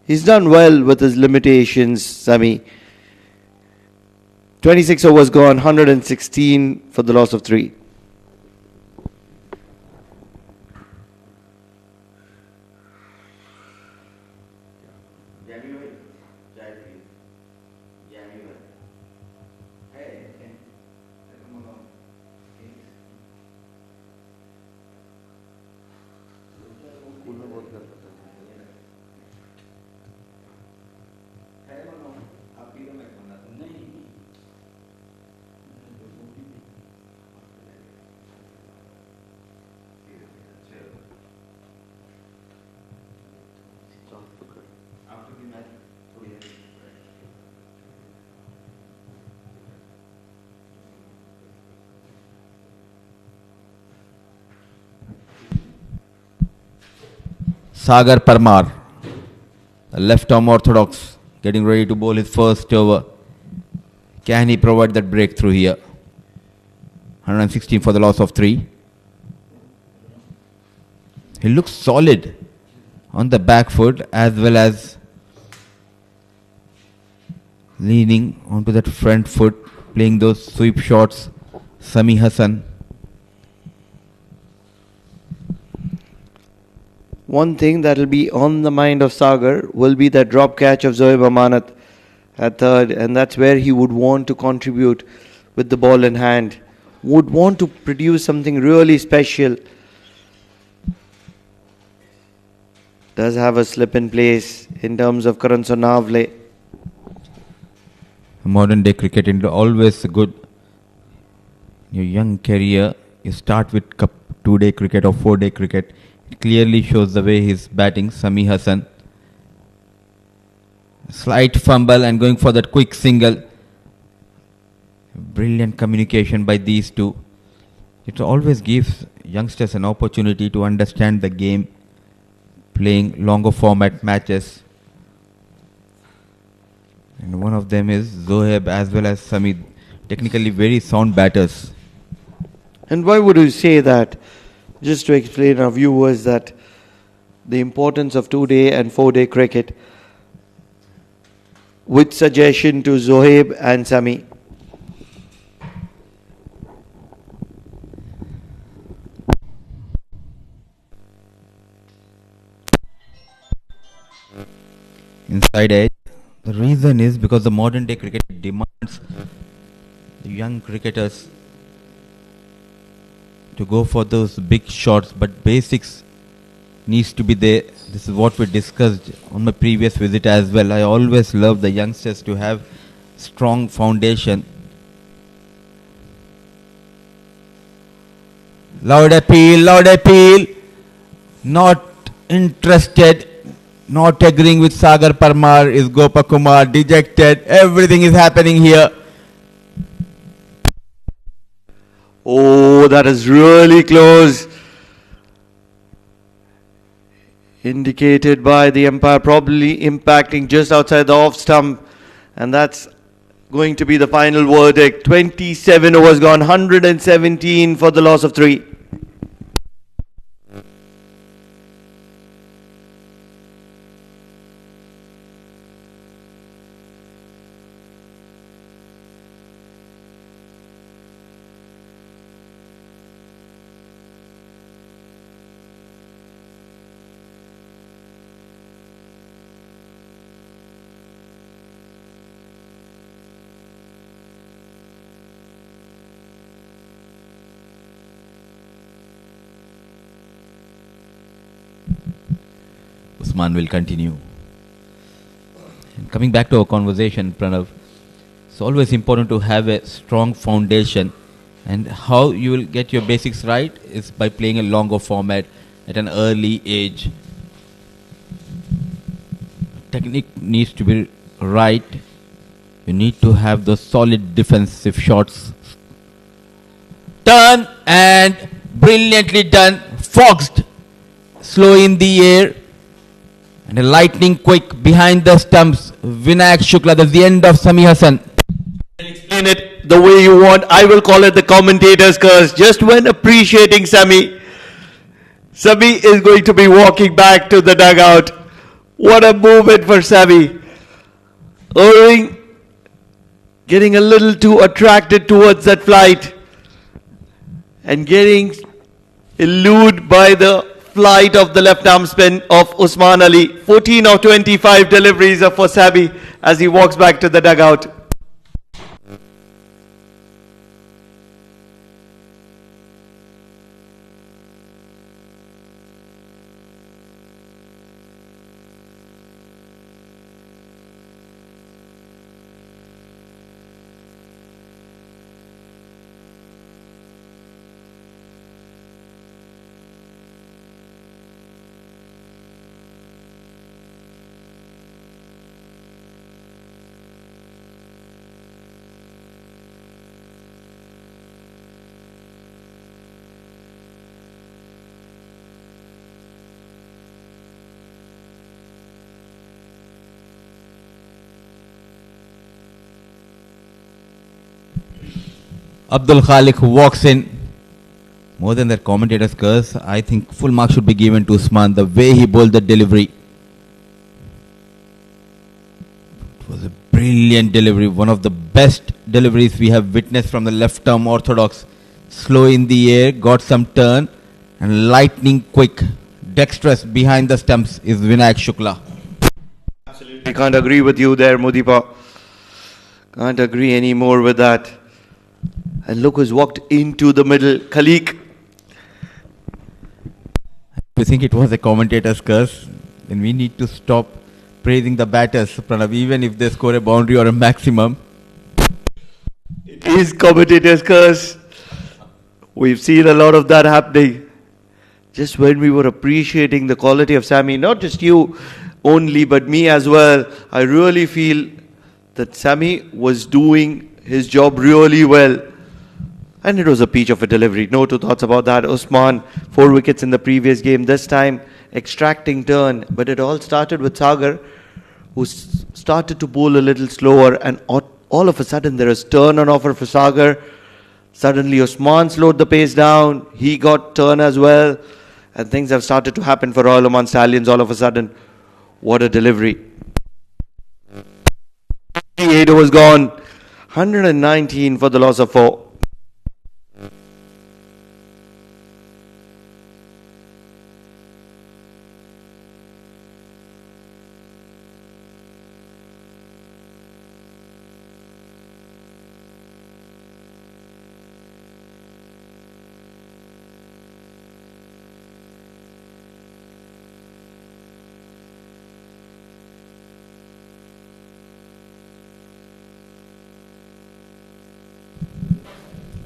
[SPEAKER 6] He's done well with his limitations, Sami. 26 overs gone, 116 for the loss of 3.
[SPEAKER 1] Sagar Parmar, the left arm orthodox, getting ready to bowl his first over. Can he provide that breakthrough here? 116 for the loss of 3. He looks solid on the back foot as well as leaning onto that front foot, playing those sweep shots. Sami Hassan.
[SPEAKER 6] one thing that will be on the mind of Sagar will be that drop catch of Zohaib Amanat at third, and that's where he would want to contribute with the ball in hand, would want to produce something really special. Does have a slip in place in terms of Karan Sonavle.
[SPEAKER 1] Modern day cricket is always good. Your young career, you start with 2-day cricket or 4-day cricket. It clearly shows the way he's batting. Sami Hassan. Slight fumble and going for that quick single. Brilliant communication by these two. It always gives youngsters an opportunity to understand the game, playing longer format matches. And one of them is Zohaib as well as Sami, technically very sound batters.
[SPEAKER 6] And why would you say that? Just to explain our viewers that the importance of 2-day and 4-day cricket, with suggestion to Zohaib and Sami.
[SPEAKER 1] Inside edge. The reason is because the modern day cricket demands the young cricketers to go for those big shots, but basics needs to be there. This is what we discussed on my previous visit as well. I always love the youngsters to have strong foundation. Loud appeal. Not interested. Not agreeing with Sagar Parmar. Is Gopakumar dejected? Everything is happening here.
[SPEAKER 6] Oh, that is really close. Indicated by the umpire, probably impacting just outside the off stump. And that's going to be the final verdict. 27 overs gone, 117 for the loss of 3.
[SPEAKER 1] Usman will continue. And coming back to our conversation, Pranav, it's always important to have a strong foundation, and how you will get your basics right is by playing a longer format at an early age. Technique needs to be right. You need to have those solid defensive shots. Turn and brilliantly done. Foxed. Slow in the air. And a lightning quick behind the stumps. Vinayak Shukla, that's the end of Sami Hassan.
[SPEAKER 6] Explain it the way you want. I will call it the commentator's curse. Just when appreciating Sami, Sami is going to be walking back to the dugout. What a movement for Sami. Irving getting a little too attracted towards that flight and getting eluded by the flight of the left arm spin of Usman Ali. 14 of 25 deliveries are for Sami as he walks back to the dugout.
[SPEAKER 1] Abdul Khalik walks in. More than that commentator's curse, I think full marks should be given to Usman, the way he bowled the delivery. It was a brilliant delivery, one of the best deliveries we have witnessed from the left arm orthodox. Slow in the air, got some turn, and lightning quick dexterous behind the stumps is Vinayak Shukla.
[SPEAKER 6] I can't agree with you there, Mudipa. Can't agree any more with that. And look who's walked into the middle. Khalik.
[SPEAKER 1] We think it was a commentator's curse, then we need to stop praising the batters, Pranav, even if they score a boundary or a maximum.
[SPEAKER 6] It is commentator's curse. We've seen a lot of that happening. Just when we were appreciating the quality of Sammy, not just you only, but me as well, I really feel that Sammy was doing his job really well. And it was a peach of a delivery. No two thoughts about that. Usman, 4 wickets in the previous game. This time, extracting turn. But it all started with Sagar, who started to bowl a little slower. And all of a sudden, there is turn on offer for Sagar. Suddenly, Usman slowed the pace down. He got turn as well. And things have started to happen for Royal Oman Stallions all of a sudden. What a delivery. 8 overs gone. 119 for the loss of 4.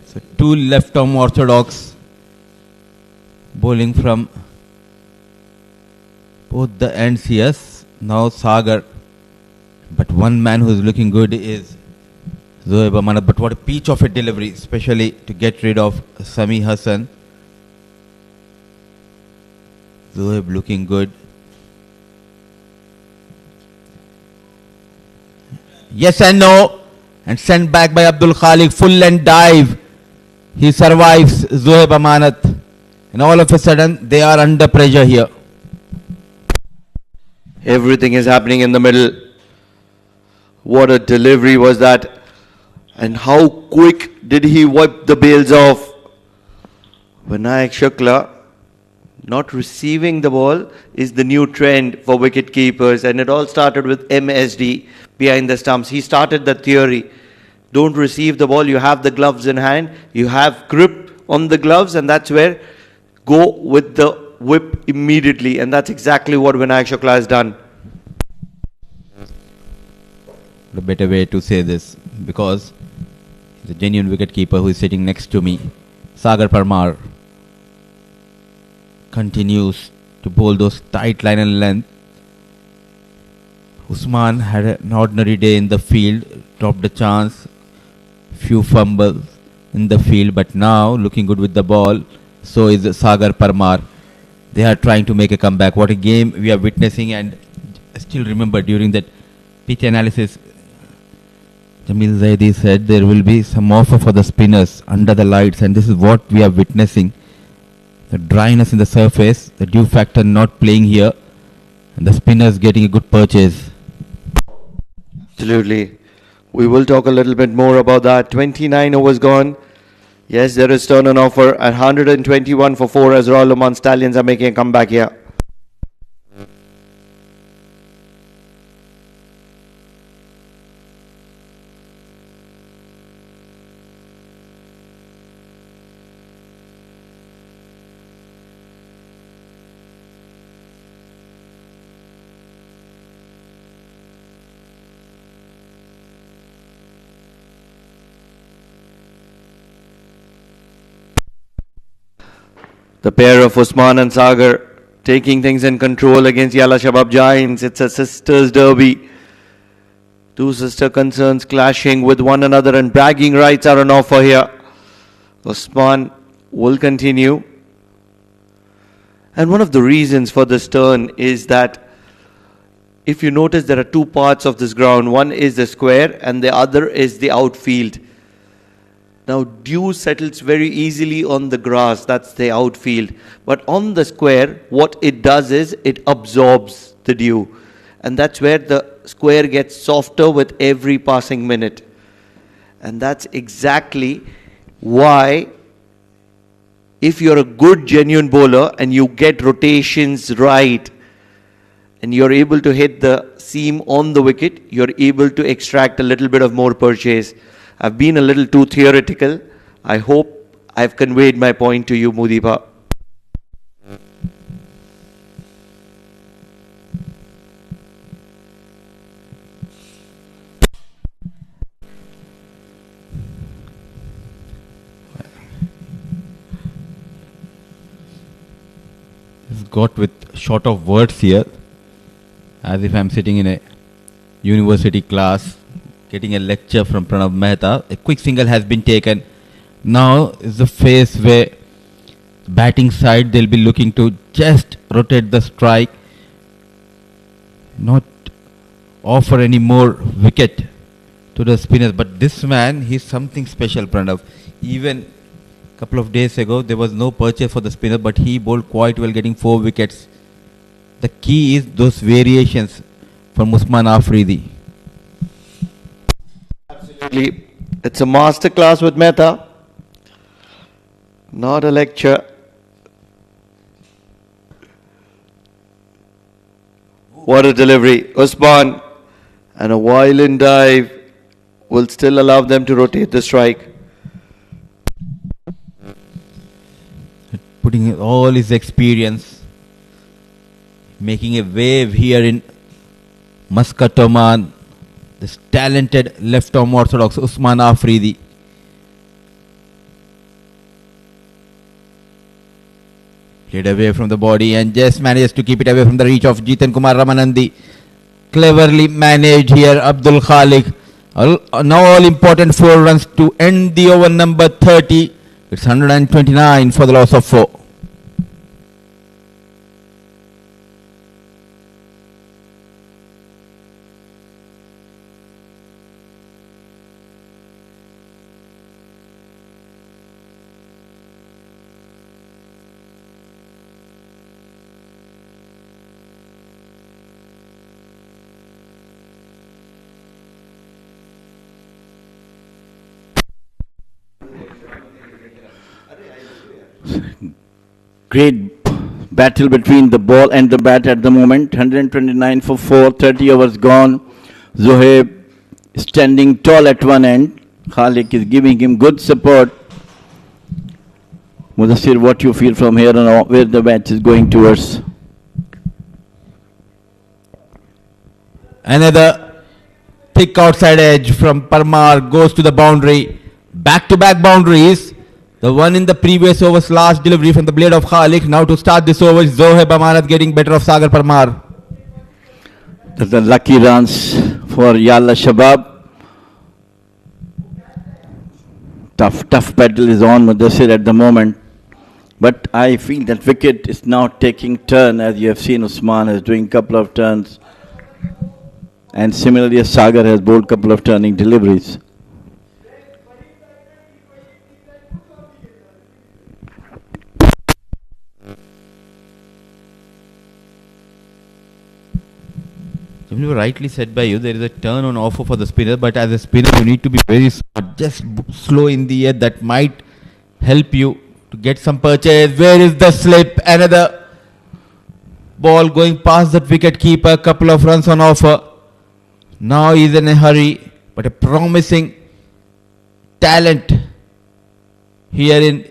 [SPEAKER 1] So 2 left-arm orthodox bowling from both the ends here. Now Sagar. But one man who is looking good is Zohaib Amanat. But what a peach of a delivery, especially to get rid of Sami Hassan. Zohaib looking good. Yes and no. And sent back by Abdul Khalik. Full length dive. He survives Zohaib Amanat. And all of a sudden, they are under pressure here.
[SPEAKER 6] Everything is happening in the middle. What a delivery was that. And how quick did he wipe the bails off. Vinayak Shukla not receiving the ball is the new trend for wicket keepers. And it all started with MSD behind the stumps. He started the theory. Don't receive the ball. You have the gloves in hand. You have grip on the gloves. And that's where go with the whip immediately. And that's exactly what Vinayak Shukla has done.
[SPEAKER 1] The better way to say this, because he's a genuine wicket keeper who is sitting next to me. Sagar Parmar continues to bowl those tight line and length. Usman had an ordinary day in the field, dropped a chance, few fumbles in the field, but now looking good with the ball. So is Sagar Parmar. They are trying to make a comeback. What a game we are witnessing. And I still remember during that pitch analysis, Jamil Zaidi said there will be some offer for the spinners under the lights, and this is what we are witnessing. The dryness in the surface, the dew factor not playing here, and the spinners getting a good purchase.
[SPEAKER 6] Absolutely. We will talk a little bit more about that. 29 overs gone. Yes, there is turn on offer at 121 for 4 as Royal Oman Stallions are making a comeback here. The pair of Usman and Sagar taking things in control against Yalla Shabab Giants. It's a sisters derby. Two sister concerns clashing with one another, and bragging rights are on offer here. Usman will continue. And one of the reasons for this turn is that if you notice, there are two parts of this ground. One is the square and the other is the outfield. Now, dew settles very easily on the grass, that's the outfield. But on the square, what it does is it absorbs the dew. And that's where the square gets softer with every passing minute. And that's exactly why if you're a good, genuine bowler and you get rotations right and you're able to hit the seam on the wicket, you're able to extract a little bit of more purchase. I've been a little too theoretical. I hope I've conveyed my point to you, Mudipa.
[SPEAKER 1] Got with short of words here, as if I'm sitting in a university class getting a lecture from Pranav Mehta. A quick single has been taken. Now is the phase where batting side they'll be looking to just rotate the strike, not offer any more wicket to the spinners. But this man, he's something special, Pranav. Even couple of days ago there was no purchase for the spinner, but he bowled quite well, getting 4 wickets. The key is those variations from Usman Afridi.
[SPEAKER 6] Absolutely. It's a master class with Mehta, not a lecture. What a delivery. Usman, and a violent dive will still allow them to rotate the strike.
[SPEAKER 1] Putting all his experience, making a wave here in Muscat, Oman. This talented left-arm orthodox Usman Afridi. Played away from the body and just manages to keep it away from the reach of Jitan Kumar Ramanandi. Cleverly managed here Abdul Khalik. Now all important 4 runs to end the over number 30. It's 129 for the loss of 4.
[SPEAKER 2] Great battle between the ball and the bat at the moment. 129 for 4, 30 overs gone. Zohaib standing tall at one end. Khalik is giving him good support. Mudassir, what you feel from here on where the match is going towards?
[SPEAKER 1] Another thick outside edge from Parmar goes to the boundary. Back-to-back boundaries. The one in the previous over's last delivery from the blade of Khalik. Now to start this over, Zohaib Amanat getting better of Sagar Parmar.
[SPEAKER 2] The lucky runs for Yalla Shabab. Tough battle is on Mudassir at the moment. But I feel that wicket is now taking turn, as you have seen Usman is doing a couple of turns. And similarly, Sagar has bowled a couple of turning deliveries.
[SPEAKER 1] Rightly said by you, there is a turn on offer for the spinner, but as a spinner you need to be very smart. Just slow in the air, that might help you to get some purchase. Where is the slip? Another ball going past that wicket keeper. Couple of runs on offer. Now he's in a hurry, but a promising talent here in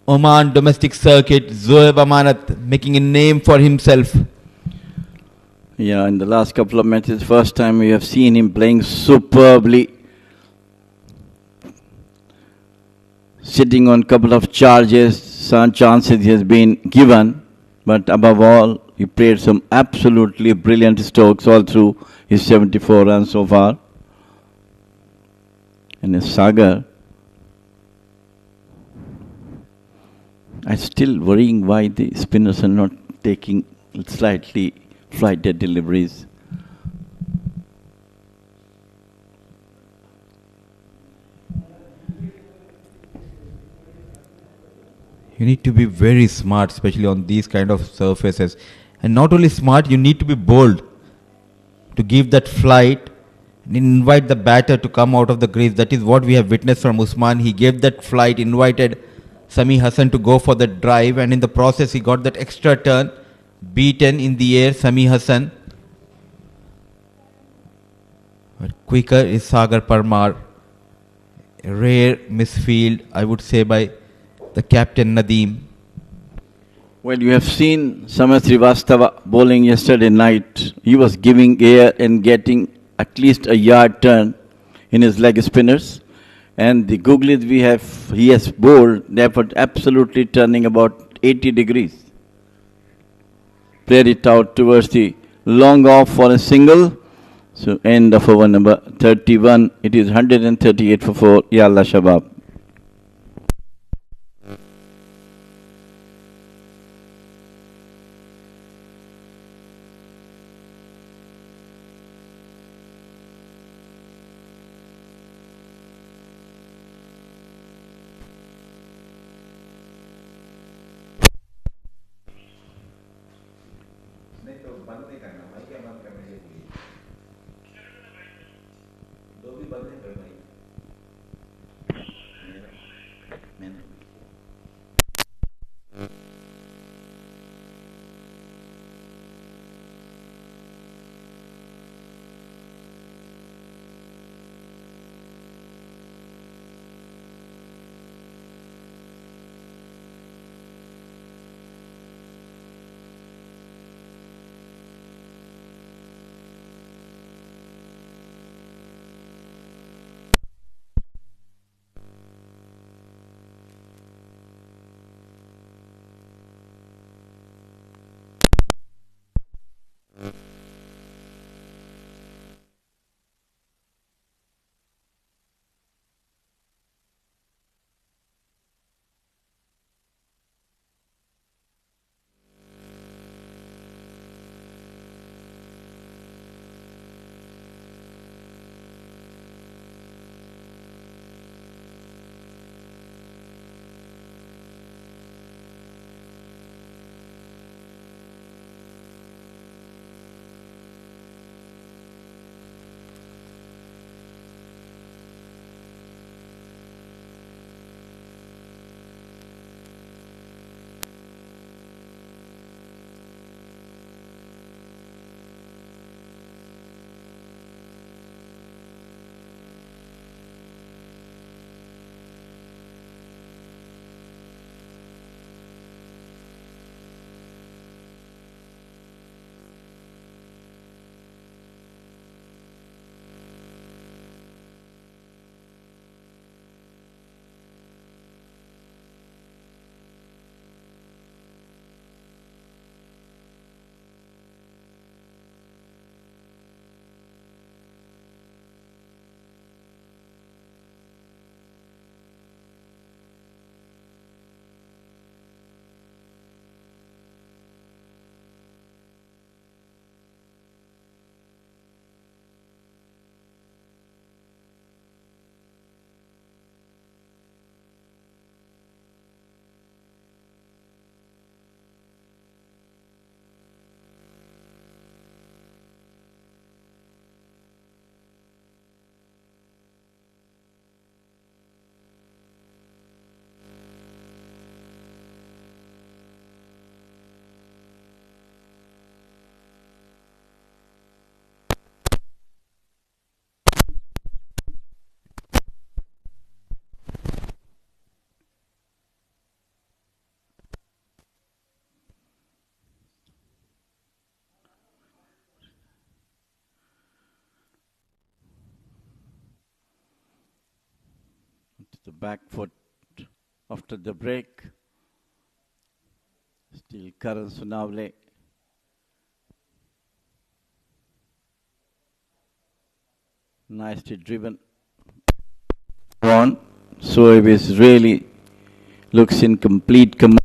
[SPEAKER 1] Oman domestic circuit. Zohaib Amanat making a name for himself.
[SPEAKER 2] Yeah, in the last couple of matches, first time we have seen him playing superbly. Sitting on a couple of charges, some chances he has been given. But above all, he played some absolutely brilliant strokes all through his 74 runs so far. And as Sagar, I'm still worrying why the spinners are not taking slightly flighted deliveries.
[SPEAKER 1] You need to be very smart, especially on these kind of surfaces. And not only smart, you need to be bold to give that flight and invite the batter to come out of the crease. That is what we have witnessed from Usman. He gave that flight, invited Sami Hassan to go for the drive, and in the process he got that extra turn, beaten in the air Sami Hassan. But quicker is Sagar Parmar. A rare misfield, I would say, by the captain Nadeem.
[SPEAKER 2] Well, you have seen Samar Srivastava bowling yesterday night. He was giving air and getting at least a yard turn in his leg spinners. And the googlies he has bowled, they have absolutely turning about 80 degrees. Played it out towards the long off for a single. So end of over number 31. It is 138 for 4, Yalla Shabab. The back foot after the break. Still Karan Sunavle. Nicely driven. On. Soeb is really looks in complete command.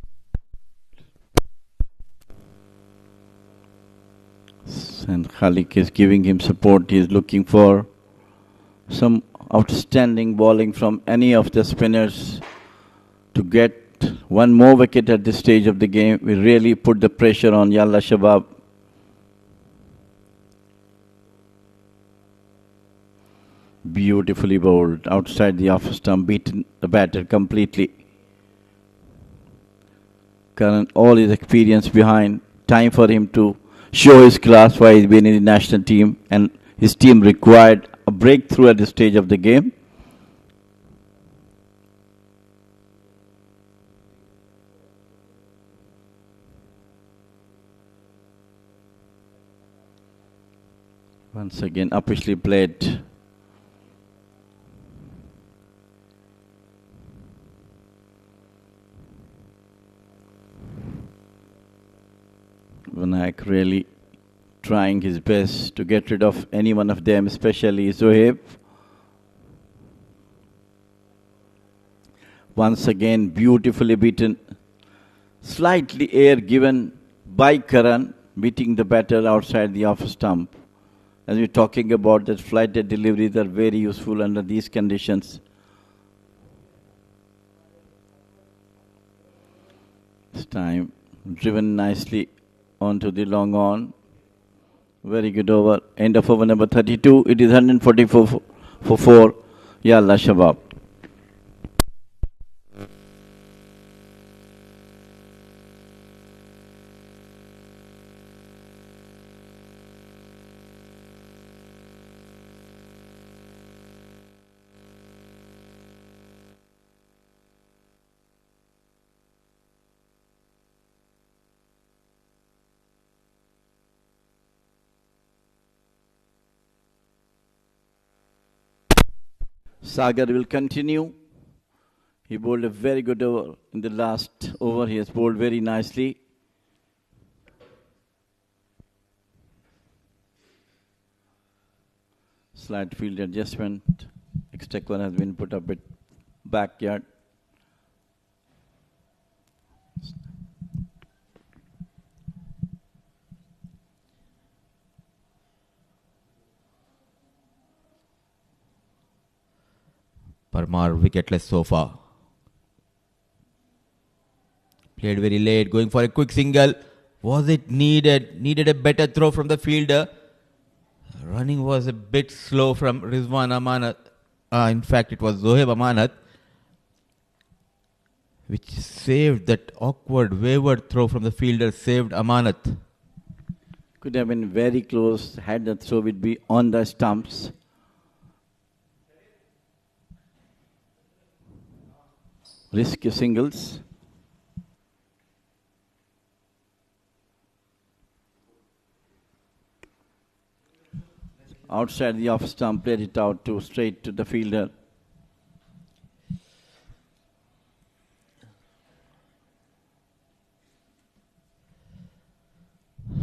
[SPEAKER 2] And Khalik is giving him support. He is looking for some outstanding bowling from any of the spinners to get one more wicket at this stage of the game. We really put the pressure on Yalla Shabab. Beautifully bowled outside the off stump, beaten the batter completely. Karan, all his experience behind. Time for him to show his class why he's been in the national team, and his team required a breakthrough at this stage of the game. Once again, upishly played. Vinayak really trying his best to get rid of any one of them, especially Zohaib. Once again, beautifully beaten. Slightly air given by Karan, beating the batter outside the off stump. As we're talking about that, flighted deliveries are very useful under these conditions. This time, driven nicely onto the long on. Very good over. End of over number 32. It is 144 for 4. Yalla Shabab. Sagar will continue. He bowled a very good over in the last over. He has bowled very nicely. Slight field adjustment. Extra one has been put up at backyard.
[SPEAKER 1] Parmar wicketless so far. Played very late, going for a quick single. Was it needed? Needed a better throw from the fielder. Running was a bit slow from Rizwan Amanat. In fact, it was Zohaib Amanat, which saved that awkward, wayward throw from the fielder, saved Amanat.
[SPEAKER 2] Could have been very close had the throw would be on the stumps. Risky singles. Outside the off stump, played it out to straight to the fielder.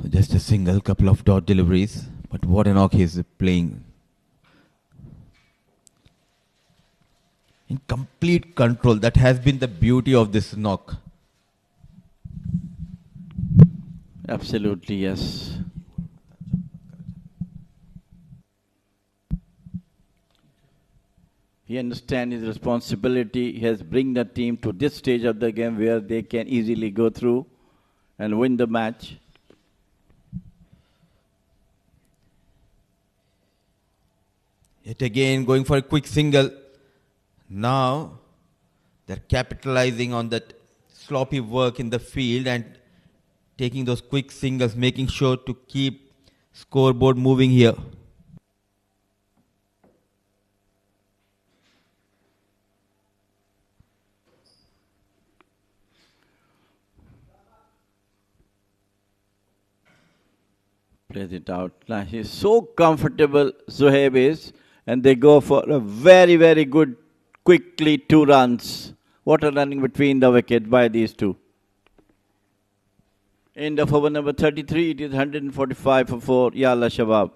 [SPEAKER 1] Just a single, couple of dot deliveries, but what a knock he's playing. In complete control. That has been the beauty of this knock.
[SPEAKER 2] Absolutely, yes. He understands his responsibility. He has bring the team to this stage of the game where they can easily go through and win the match.
[SPEAKER 1] Yet again going for a quick single. Now they're capitalizing on that sloppy work in the field and taking those quick singles, making sure to keep scoreboard moving here.
[SPEAKER 2] Plays it out. Now he's so comfortable, Zohaib is, and they go for a very, very good, quickly 2 runs. What a running between the wickets by these two. End of over number 33, it is 145 for 4, Yalla Shabab.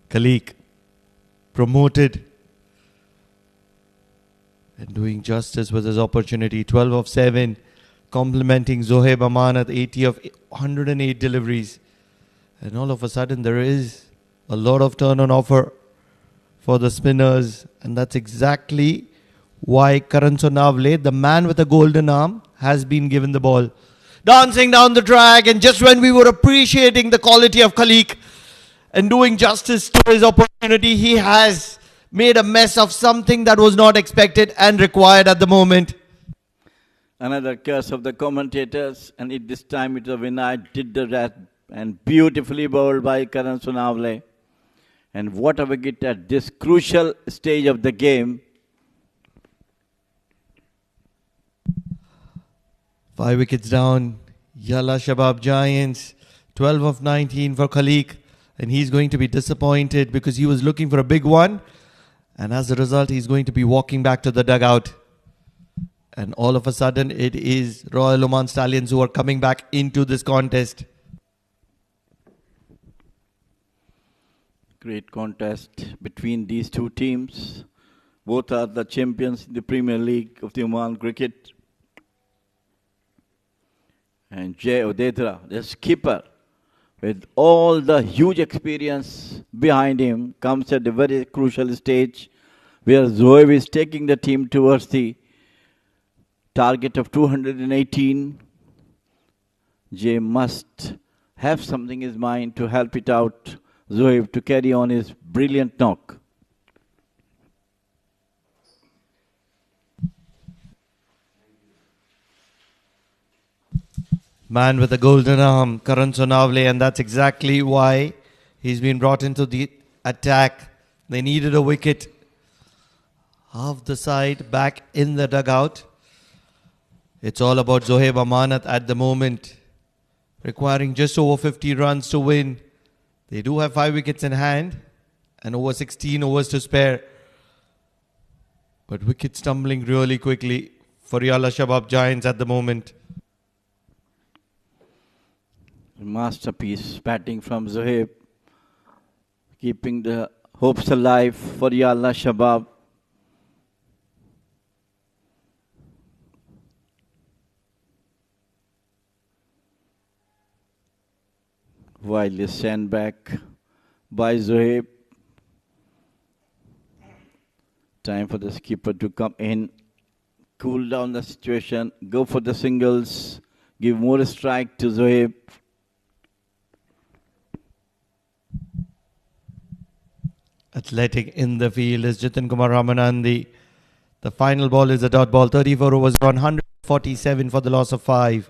[SPEAKER 7] Khalik promoted
[SPEAKER 6] And doing justice with his opportunity. 12 of 7. Complimenting Zohaib Amanat. 80 of 108 deliveries. And all of a sudden there is a lot of turn on offer for the spinners. And that's exactly why Karan Sonavle, the man with a golden arm, has been given the ball. Dancing down the track, and just when we were appreciating the quality of Khalik and doing justice to his opportunity, he has made a mess of something that was not expected and required at the moment.
[SPEAKER 2] Another curse of the commentators, and this time it was Vinay did the rest, and beautifully bowled by Karan Sonavle. And what a wicket at this crucial stage of the game.
[SPEAKER 6] 5 wickets down. Yalla Shabab Giants. 12 of 19 for Khalik. And he's going to be disappointed because he was looking for a big one. And as a result, he's going to be walking back to the dugout. And all of a sudden, it is Royal Oman Stallions who are coming back into this contest.
[SPEAKER 2] Great contest between these two teams. Both are the champions in the Premier League of the Oman cricket. And Jay Odedra, the skipper, with all the huge experience behind him, comes at a very crucial stage where Zohaib is taking the team towards the target of 218. Jay must have something in his mind to help it out, Zohaib, to carry on his brilliant knock.
[SPEAKER 6] Man with a golden arm, Karan Sonavle, and that's exactly why he's been brought into the attack. They needed a wicket. Half the side back in the dugout. It's all about Zohaib Amanat at the moment, requiring just over 50 runs to win. They do have 5 wickets in hand and over 16 overs to spare. But wickets tumbling really quickly for Yalla Shabab Giants at the moment.
[SPEAKER 2] Masterpiece batting from Zohaib, keeping the hopes alive for Yalla Shabab. Wildly sent back by Zohaib. Time for the skipper to come in, cool down the situation, go for the singles, give more strike to Zohaib.
[SPEAKER 6] Athletic in the field is Jitin Kumar Ramanandi. The final ball is a dot ball. 34 overs gone, 147 for the loss of 5.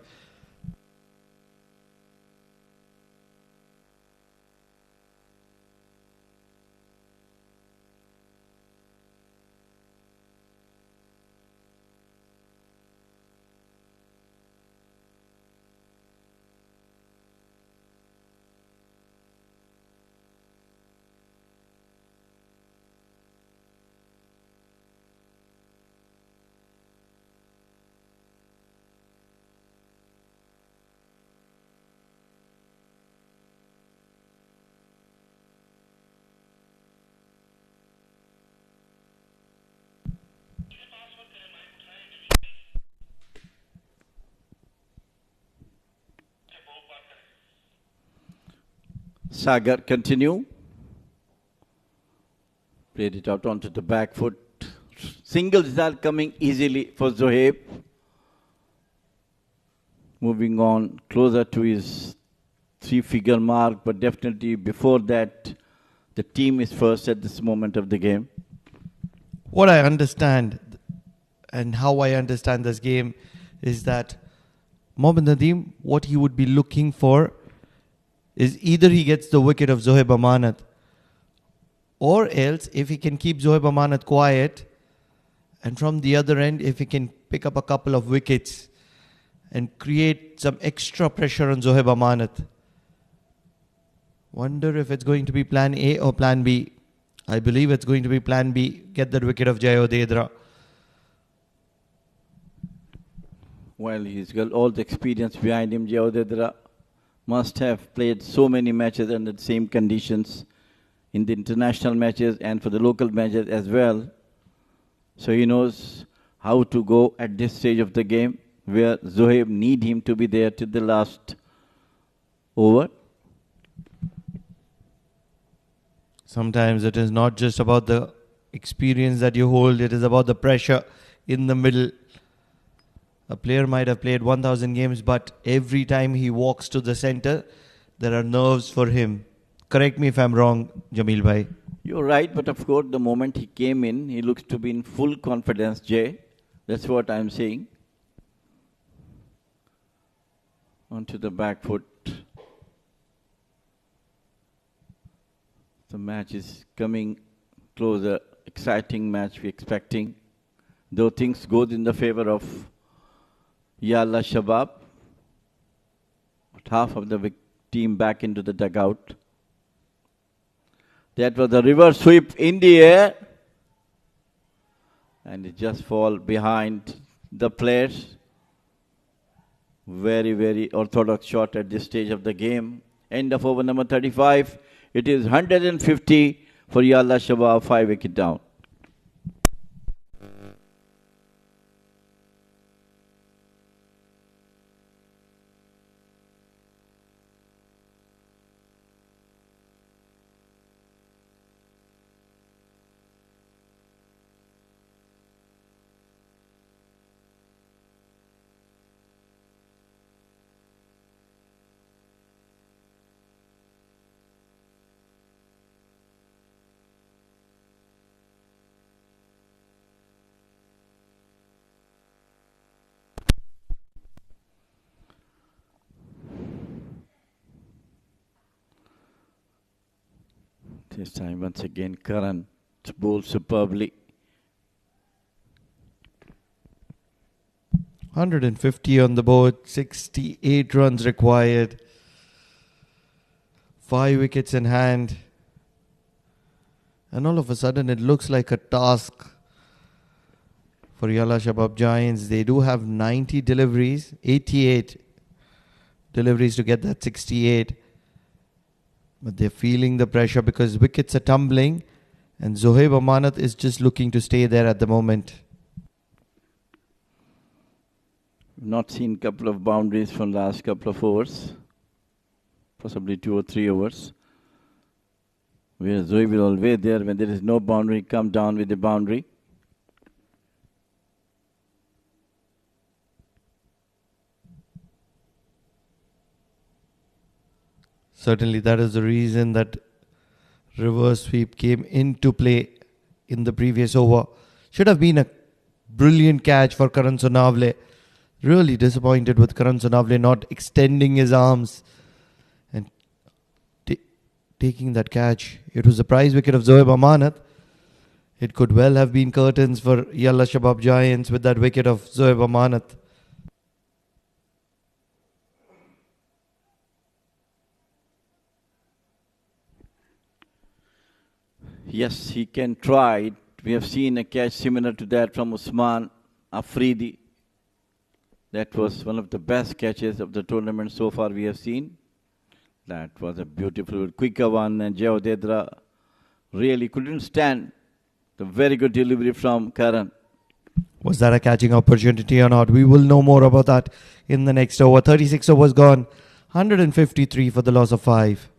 [SPEAKER 2] Sagar continue. Played it out onto the back foot. Singles are coming easily for Zohaib. Moving on closer to his 3-figure mark, but definitely before that, the team is first at this moment of the game.
[SPEAKER 6] What I understand and how I understand this game is that Mohammad Nadeem, what he would be looking for is either he gets the wicket of Zohaib Amanat, or else if he can keep Zohaib Amanat quiet, and from the other end if he can pick up a couple of wickets and create some extra pressure on Zohaib Amanat. Wonder if it's going to be plan A or plan B. I believe it's going to be plan B. Get that wicket of Jay Odedra.
[SPEAKER 2] Well, he's got all the experience behind him. Jay Odedra must have played so many matches under the same conditions in the international matches and for the local matches as well. So he knows how to go at this stage of the game where Zohaib need him to be there till the last over.
[SPEAKER 6] Sometimes it is not just about the experience that you hold, it is about the pressure in the middle. A player might have played 1,000 games, but every time he walks to the center, there are nerves for him. Correct me if I'm wrong, Jamil bhai.
[SPEAKER 2] You're right, but of course, the moment he came in, he looks to be in full confidence, Jay. That's what I'm saying. Onto the back foot. The match is coming closer. Exciting match we're expecting. Though things go in the favor of Yalla Shabab. But half of the team back into the dugout. That was a reverse sweep in the air. And it just fall behind the players. Very, very orthodox shot at this stage of the game. End of over number 35. It is 150 for Yalla Shabab, 5 wicket down. This time, once again, Karan bowled superbly.
[SPEAKER 6] 150 on the board, 68 runs required, 5 wickets in hand. And all of a sudden, it looks like a task for Yalla Shabab Giants. They do have 90 deliveries, 88 deliveries to get that 68. But they're feeling the pressure because wickets are tumbling and Zohaib Amanat is just looking to stay there at the moment.
[SPEAKER 2] Not seen a couple of boundaries from last couple of overs. Possibly 2 or 3 overs. Where Zohaib will always there when there is no boundary, come down with the boundary.
[SPEAKER 6] Certainly that is the reason that reverse sweep came into play in the previous over. Should have been a brilliant catch for Karan Sonavle. Really disappointed with Karan Sonavle not extending his arms and taking that catch. It was the prize wicket of Zohaib Amanat. It could well have been curtains for Yalla Shabab Giants with that wicket of Zohaib Amanat.
[SPEAKER 2] Yes, he can try it. We have seen a catch similar to that from Usman Afridi. That was one of the best catches of the tournament so far we have seen. That was a beautiful, quicker one, and Jao Dedra really couldn't stand the very good delivery from Karan.
[SPEAKER 6] Was that a catching opportunity or not? We will know more about that in the next over. 36 overs gone. 153 for the loss of 5.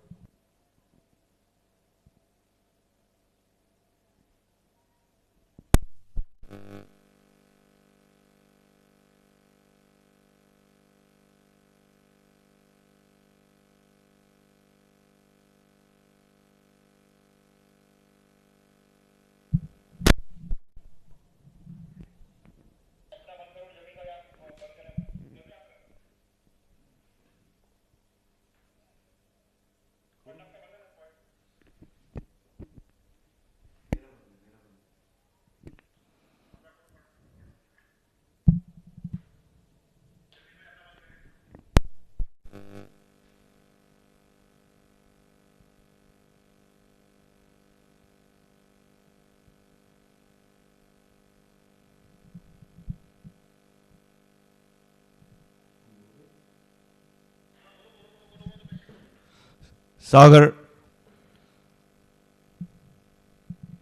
[SPEAKER 6] Sagar.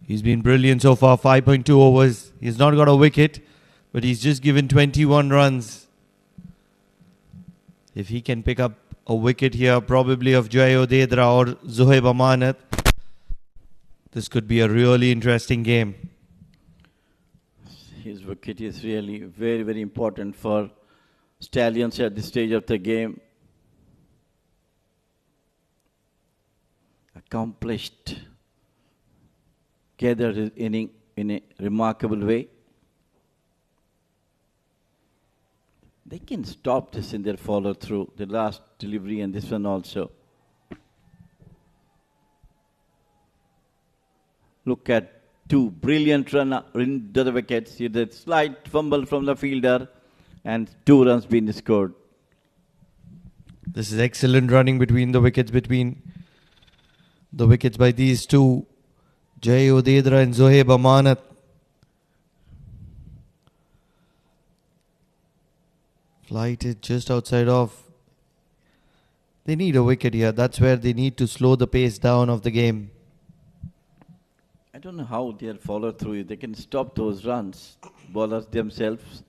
[SPEAKER 6] He's been brilliant so far. 5.2 overs. He's not got a wicket. but he's just given 21 runs. If he can pick up a wicket here, probably of Jai Odedra or Zohaib Amanat, this could be a really interesting game.
[SPEAKER 2] His wicket is really very, very important for Stallions at this stage of the game. Accomplished, gathered his inning in a remarkable way. They can stop this in their follow through, the last delivery and this one also. Look at two brilliant runs into the wickets. See the slight fumble from the fielder and 2 runs being scored.
[SPEAKER 6] This is excellent running between the wickets by these two, Jai Odedra and Zohaib Amanat. Flighted just outside off. They need a wicket here. That's where they need to slow the pace down of the game.
[SPEAKER 2] I don't know how they'll follow through. They can stop those runs. Bowlers themselves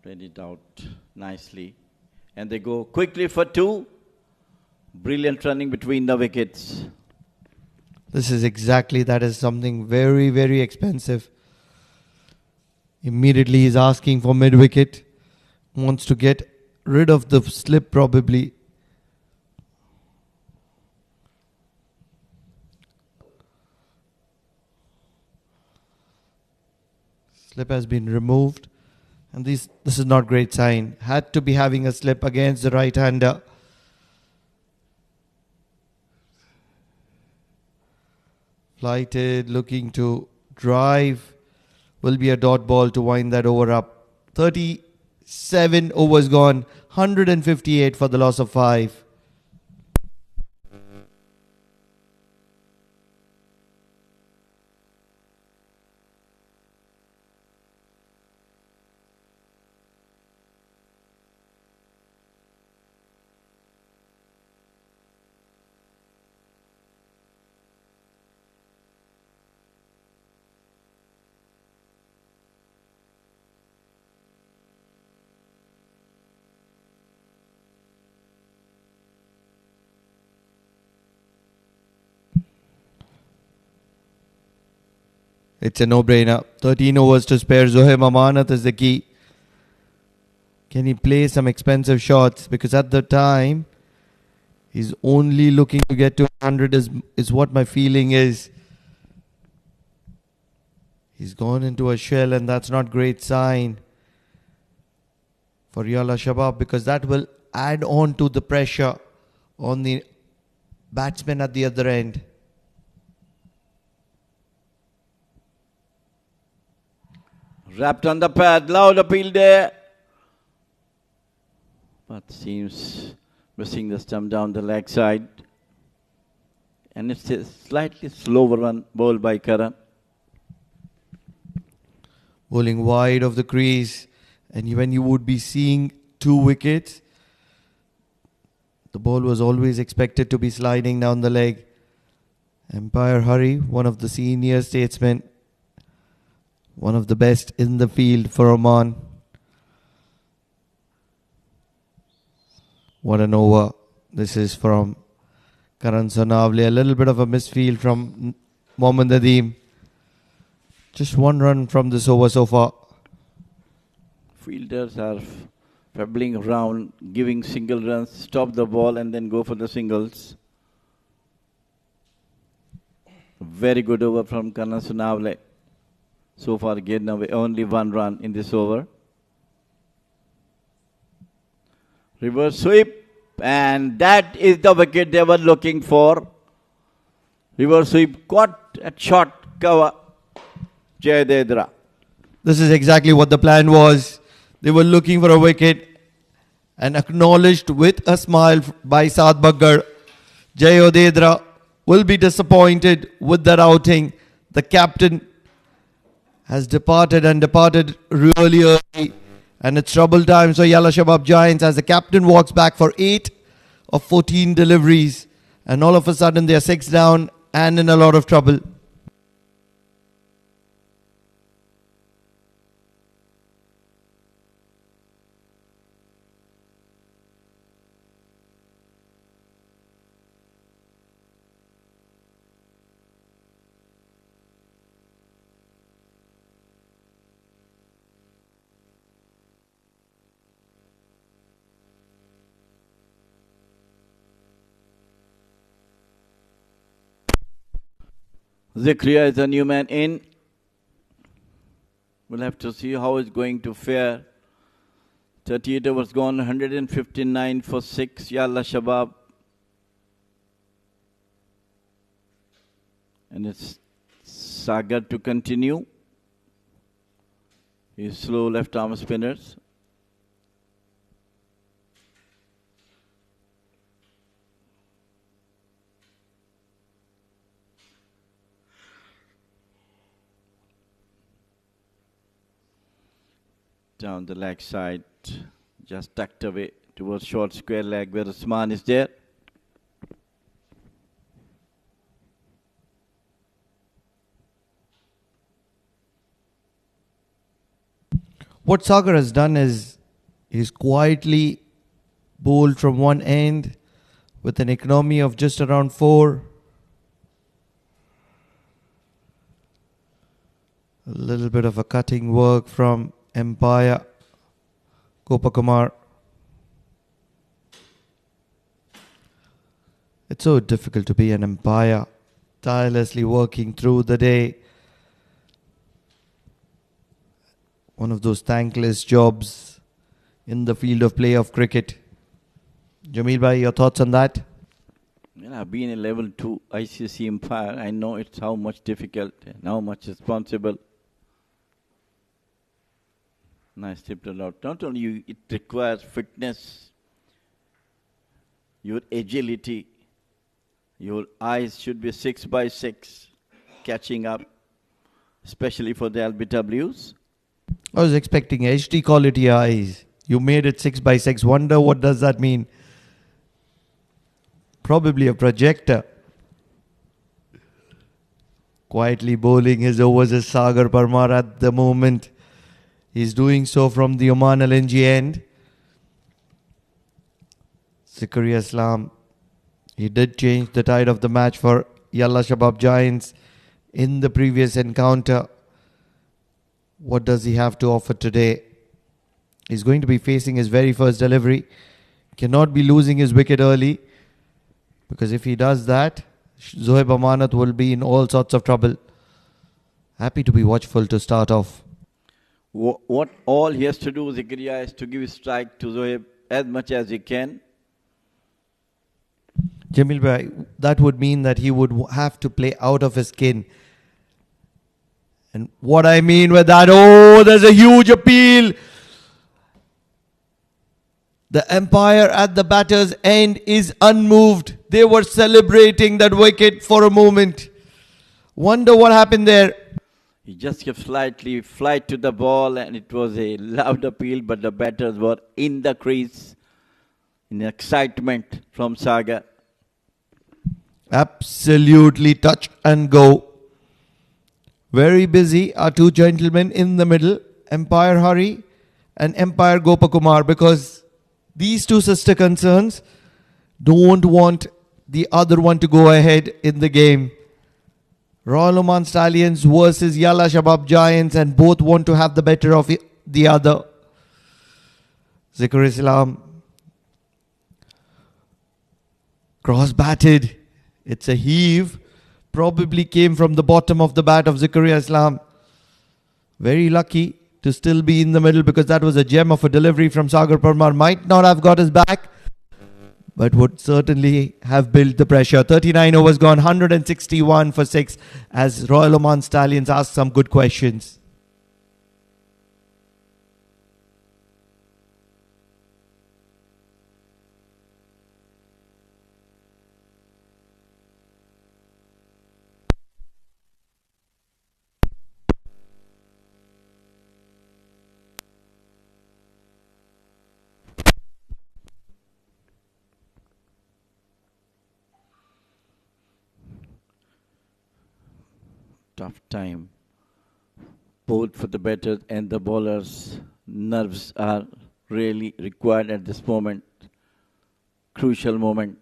[SPEAKER 2] read it out nicely. And they go quickly for 2. Brilliant running between the wickets.
[SPEAKER 6] This is exactly, that is something very, very expensive. Immediately he's asking for mid-wicket. Wants to get rid of the slip probably. Slip has been removed. And this is not great sign. Had to be having a slip against the right-hander. Flighted, looking to drive. Will be a dot ball to wind that over up. 37 overs gone. 158 for the loss of 5. It's a no-brainer. 13 overs to spare. Zohaib Amanat is the key. Can he play some expensive shots? Because at the time, he's only looking to get to 100 is what my feeling is. He's gone into a shell and that's not great sign for Yalla Shabab, because that will add on to the pressure on the batsman at the other end.
[SPEAKER 2] Wrapped on the pad, loud appeal there. But seems missing the stump down the leg side. And it's a slightly slower one bowled by Karan.
[SPEAKER 6] Bowling wide of the crease. And when you would be seeing 2 wickets, the ball was always expected to be sliding down the leg. Empire Hari, one of the senior statesmen, one of the best in the field for Oman. What an over. This is from Karan Sonavle. A little bit of a misfield from Mohammad Nadeem. Just 1 run from this over so far.
[SPEAKER 2] Fielders are pebbling around, giving single runs, stop the ball and then go for the singles. Very good over from Karan Sonavle. So far, getting away only 1 run in this over. Reverse sweep, and that is the wicket they were looking for. Reverse sweep, caught at short cover. Jai Odedra.
[SPEAKER 6] This is exactly what the plan was. They were looking for a wicket and acknowledged with a smile by Saad Baggar. Jai Odedra will be disappointed with that outing. The captain has departed really early, and it's trouble times for Yalla Shabab Giants as the captain walks back for 8 of 14 deliveries, and all of a sudden they are 6 down and in a lot of trouble.
[SPEAKER 2] Zikria is a new man in. We'll have to see how it's going to fare. 38 overs gone, 159 for 6. Yalla Shabab. And it's Sagar to continue. His slow left arm spinners. Down the leg side, just tucked away towards short square leg where Usman is there.
[SPEAKER 6] What Sagar has done is he's quietly bowled from one end with an economy of just around 4. A little bit of a cutting work from Empire Gopakumar. It's so difficult to be an umpire, tirelessly working through the day. One of those thankless jobs in the field of play of cricket. Jameel bhai, your thoughts on that?
[SPEAKER 2] I've been a level 2 ICC umpire. I know it's how much difficult and how much responsible. Nice tipped it out. Not only you, it requires fitness, your agility, your eyes should be 6 by 6, catching up, especially for the LBWs.
[SPEAKER 6] I was expecting HD quality eyes. You made it 6 by 6. Wonder what does that mean? Probably a projector. Quietly bowling his overs is Sagar Parmar at the moment. He's doing so from the Oman LNG end. Zikaria Islam. He did change the tide of the match for Yalla Shabab Giants in the previous encounter. What does he have to offer today? He's going to be facing his very first delivery. Cannot be losing his wicket early, because if he does that, Zohaib Amanat will be in all sorts of trouble. Happy to be watchful to start off.
[SPEAKER 2] What all he has to do, Zikaria, is to give a strike to Zohaib as much as he can.
[SPEAKER 6] Jamil bhai, that would mean that he would have to play out of his skin. And what I mean with that, oh, there's a huge appeal. The umpire at the batter's end is unmoved. They were celebrating that wicket for a moment. Wonder what happened there.
[SPEAKER 2] He just kept slightly flight to the ball, and it was a loud appeal, but the batters were in the crease in excitement from Saga.
[SPEAKER 6] Absolutely touch and go. Very busy are two gentlemen in the middle, Empire Hari and Empire Gopakumar, because these two sister concerns don't want the other one to go ahead in the game. Royal Oman Stallions versus Yalla Shabab Giants, and both want to have the better of the other. Zikr Islam cross batted. It's a heave. Probably came from the bottom of the bat of Zikaria Islam. Very lucky to still be in the middle, because that was a gem of a delivery from Sagar Parmar. Might not have got his back, but would certainly have built the pressure. 39 overs gone, 161 for 6, as Royal Oman Stallions asked some good questions.
[SPEAKER 2] Tough time, both for the batters and the bowlers. Nerves are really required at this moment, crucial moment.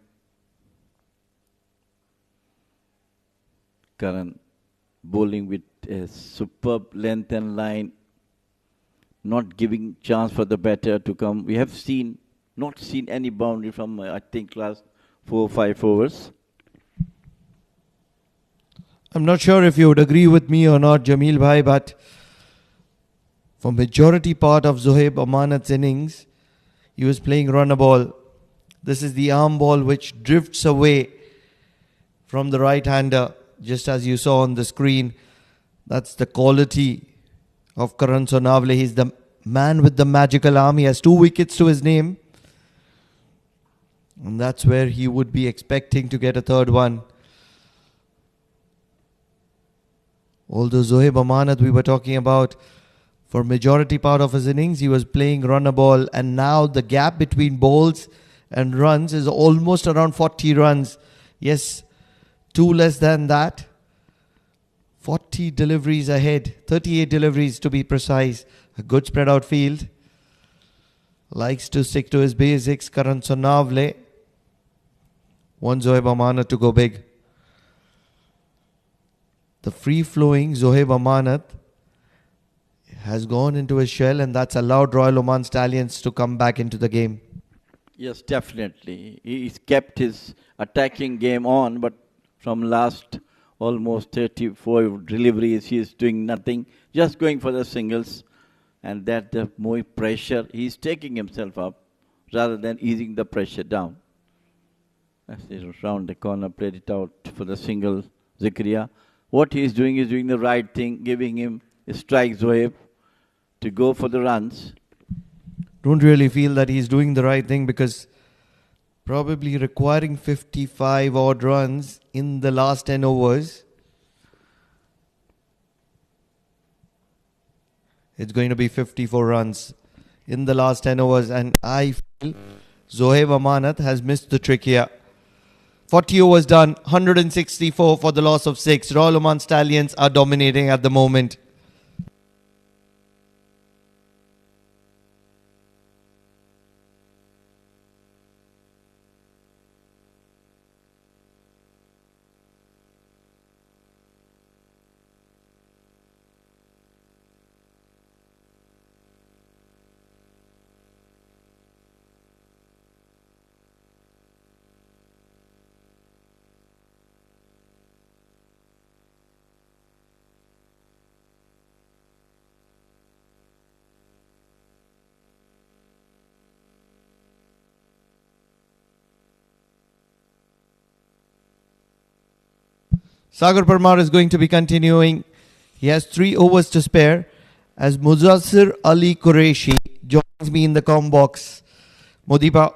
[SPEAKER 2] Karan bowling with a superb length and line, not giving chance for the batter to come. We have not seen any boundary from I think last 4 or 5 overs.
[SPEAKER 6] I'm not sure if you would agree with me or not, Jameel Bhai, but for majority part of Zohaib Amanat's innings, he was playing runner ball. This is the arm ball which drifts away from the right-hander, just as you saw on the screen. That's the quality of Karan Sonavle. He's the man with the magical arm. He has 2 wickets to his name. And that's where he would be expecting to get a third one. Although Zohaib Amanat, we were talking about, for majority part of his innings, he was playing runner ball. And now the gap between balls and runs is almost around 40 runs. Yes, 2 less than that. 40 deliveries ahead. 38 deliveries to be precise. A good spread out field. Likes to stick to his basics. Karan Sonavle. One Zohaib Amanat to go big. The free-flowing Zohaib Amanat has gone into his shell, and that's allowed Royal Oman Stallions to come back into the game.
[SPEAKER 2] Yes, definitely. He's kept his attacking game on, but from last almost 34 deliveries, he is doing nothing, just going for the singles. And that the more pressure, he's taking himself up rather than easing the pressure down. As he round the corner, played it out for the single, Zakaria. What he is doing the right thing, giving him a strike Zohaib to go for the runs.
[SPEAKER 6] Don't really feel that he's doing the right thing, because probably requiring 55 odd runs in the last 10 overs. It's going to be 54 runs in the last 10 overs, and I feel Zohaib Amanat has missed the trick here. 40 overs done, 164 for the loss of 6. Royal Oman Stallions are dominating at the moment. Sagar Parmar is going to be continuing. He has 3 overs to spare as Muzassir Ali Qureshi joins me in the comm box. Modipa,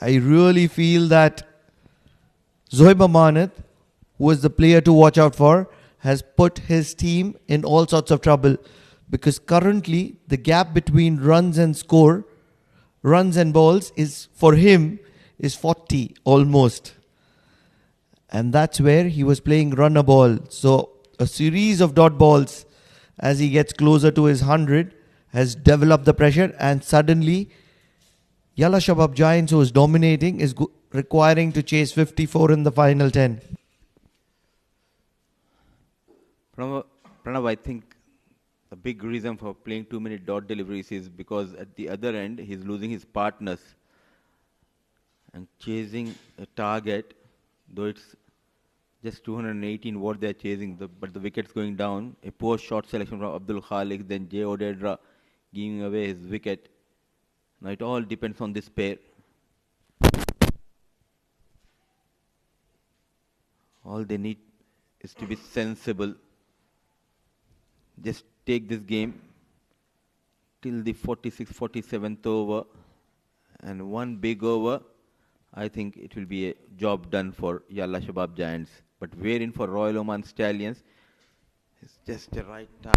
[SPEAKER 6] I really feel that Zohaib Amanat, who is the player to watch out for, has put his team in all sorts of trouble, because currently the gap between runs and score, runs and balls, is for him is 40 almost. And that's where he was playing runner ball. So a series of dot balls as he gets closer to his 100 has developed the pressure, and suddenly Yalla Shabab Giants, who is dominating, is requiring to chase 54 in the final 10.
[SPEAKER 4] Pranav, I think the big reason for playing too many dot deliveries is because at the other end he's losing his partners and chasing a target. Though it's just 218 what they're chasing, but the wicket's going down. A poor shot selection from Abdul Khalik, then Jay Odedra giving away his wicket. Now it all depends on this pair. All they need is to be sensible. Just take this game till the 46th, 47th over, and one big over. I think it will be a job done for Yalla Shabab Giants. But wherein for Royal Oman Stallions, it's just the right time.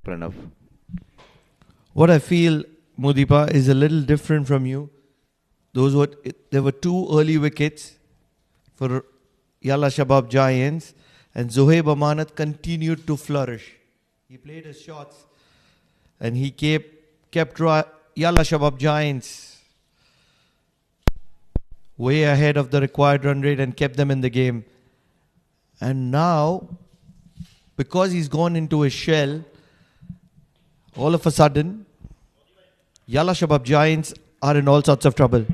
[SPEAKER 4] Pranav.
[SPEAKER 6] What I feel, Modipa, is a little different from you. There were 2 early wickets for Yalla Shabab Giants, and Zohaib Amanat continued to flourish. He played his shots, and he kept Yalla Shabab Giants way ahead of the required run rate and kept them in the game. And now, because he's gone into his shell, all of a sudden, Yalla Shabab Giants are in all sorts of trouble.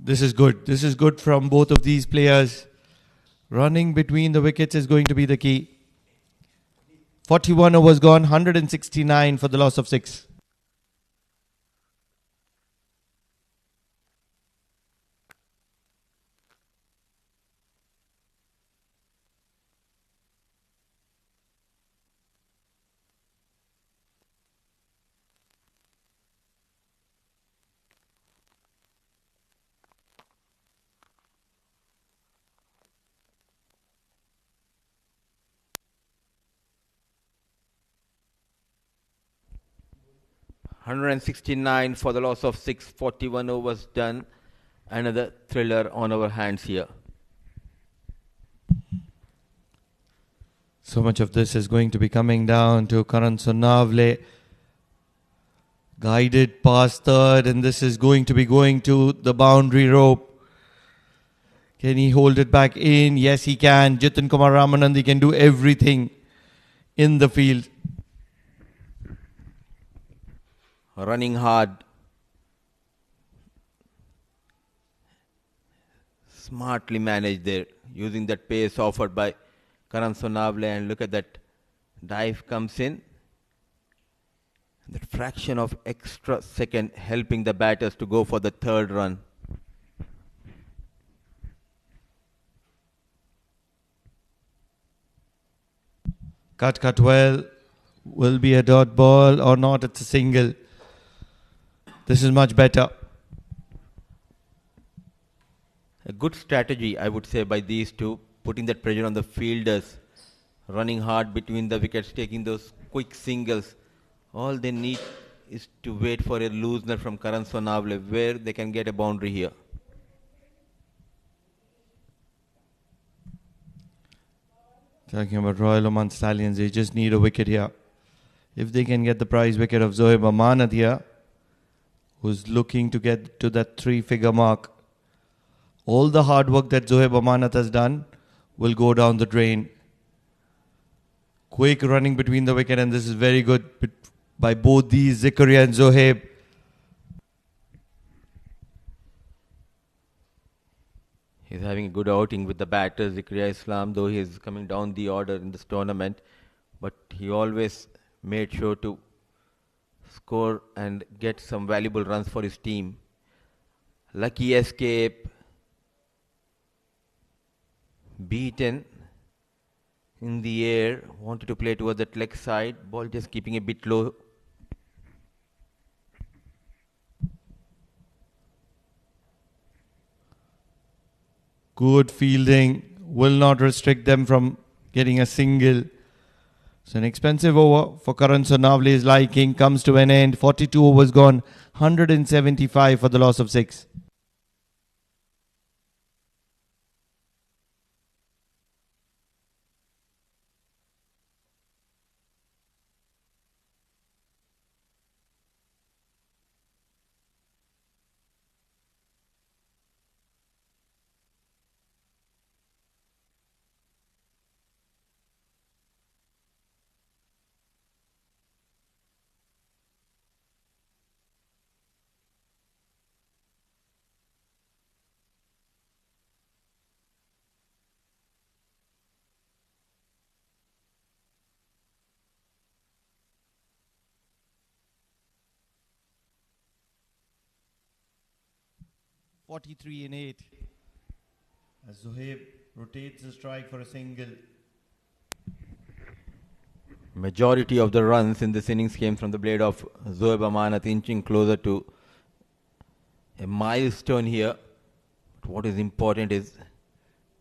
[SPEAKER 6] This is good. This is good from both of these players. Running between the wickets is going to be the key. 41 overs gone, 169 for the loss of 6.
[SPEAKER 4] $169 for the loss of 6, 41 overs done. Another thriller on our hands here.
[SPEAKER 6] So much of this is going to be coming down to Karan Sonavle. Guided past third, and this is going to be going to the boundary rope. Can he hold it back in? Yes, he can. Jitin Kumar Ramanandi can do everything in the field.
[SPEAKER 4] Running hard. Smartly managed there, using that pace offered by Karan Sonavle, and look at that dive comes in. That fraction of extra second helping the batters to go for the third run.
[SPEAKER 6] Cut well. Will be a dot ball or not, it's a single. This is much better.
[SPEAKER 4] A good strategy, I would say, by these two, putting that pressure on the fielders, running hard between the wickets, taking those quick singles. All they need is to wait for a loosener from Karan Sonavle, where they can get a boundary here.
[SPEAKER 6] Talking about Royal Oman Stallions, they just need a wicket here. If they can get the prize wicket of Zohaib Amanat here, who's looking to get to that 3-figure mark, all the hard work that Zohaib Amanat has done will go down the drain. Quick running between the wicket, and this is very good by both these, Zikaria and Zohaib.
[SPEAKER 4] He's having a good outing with the batter, Zikaria Islam, though he is coming down the order in this tournament. But he always made sure to score and get some valuable runs for his team. Lucky escape. Beaten in the air. Wanted to play towards that leg side. Ball just keeping a bit low.
[SPEAKER 6] Good fielding. Will not restrict them from getting a single. So an expensive over for Karan Sonavle's liking comes to an end. 42 overs gone. 175 for the loss of 6. .43 in 8 as Zohaib rotates the strike for a single.
[SPEAKER 4] Majority of the runs in this innings came from the blade of Zohaib Amanat, inching closer to a milestone here. But what is important is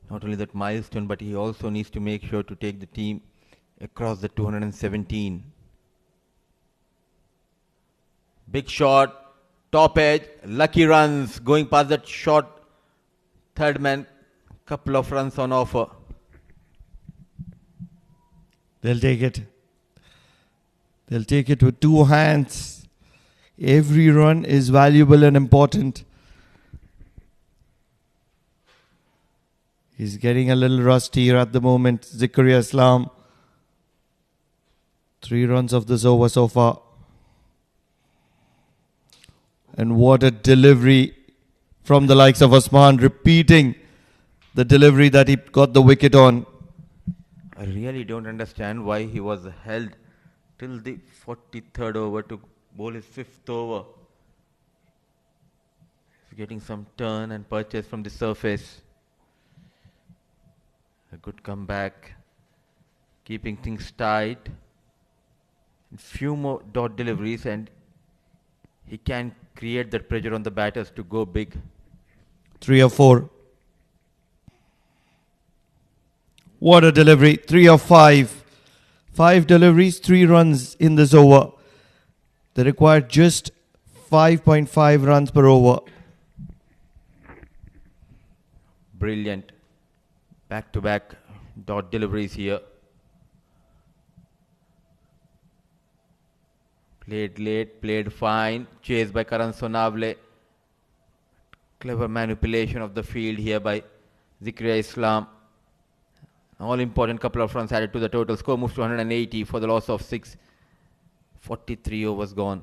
[SPEAKER 4] not only that milestone, but he also needs to make sure to take the team across the 217. Big shot. Top edge, lucky runs, going past that short third man, couple of runs on offer.
[SPEAKER 6] They'll take it. They'll take it with two hands. Every run is valuable and important. He's getting a little rusty here at the moment. Zikaria Islam. 3 runs of this over so far. And what a delivery from the likes of Osman, repeating the delivery that he got the wicket on.
[SPEAKER 4] I really don't understand why he was held till the 43rd over to bowl his 5th over. He's getting some turn and purchase from the surface. A good comeback, keeping things tight. And few more dot deliveries and he can create that pressure on the batters to go big.
[SPEAKER 6] 3 or 4. What a delivery. 3 of 5. 5 deliveries, 3 runs in this over. They required just 5.5 runs per over.
[SPEAKER 4] Brilliant. Back-to-back dot deliveries here. Played late, played fine. Chased by Karan Sonavle. Clever manipulation of the field here by Zikriya Islam. All important couple of runs added to the total. Score moves to 180 for the loss of 6. 43 overs gone.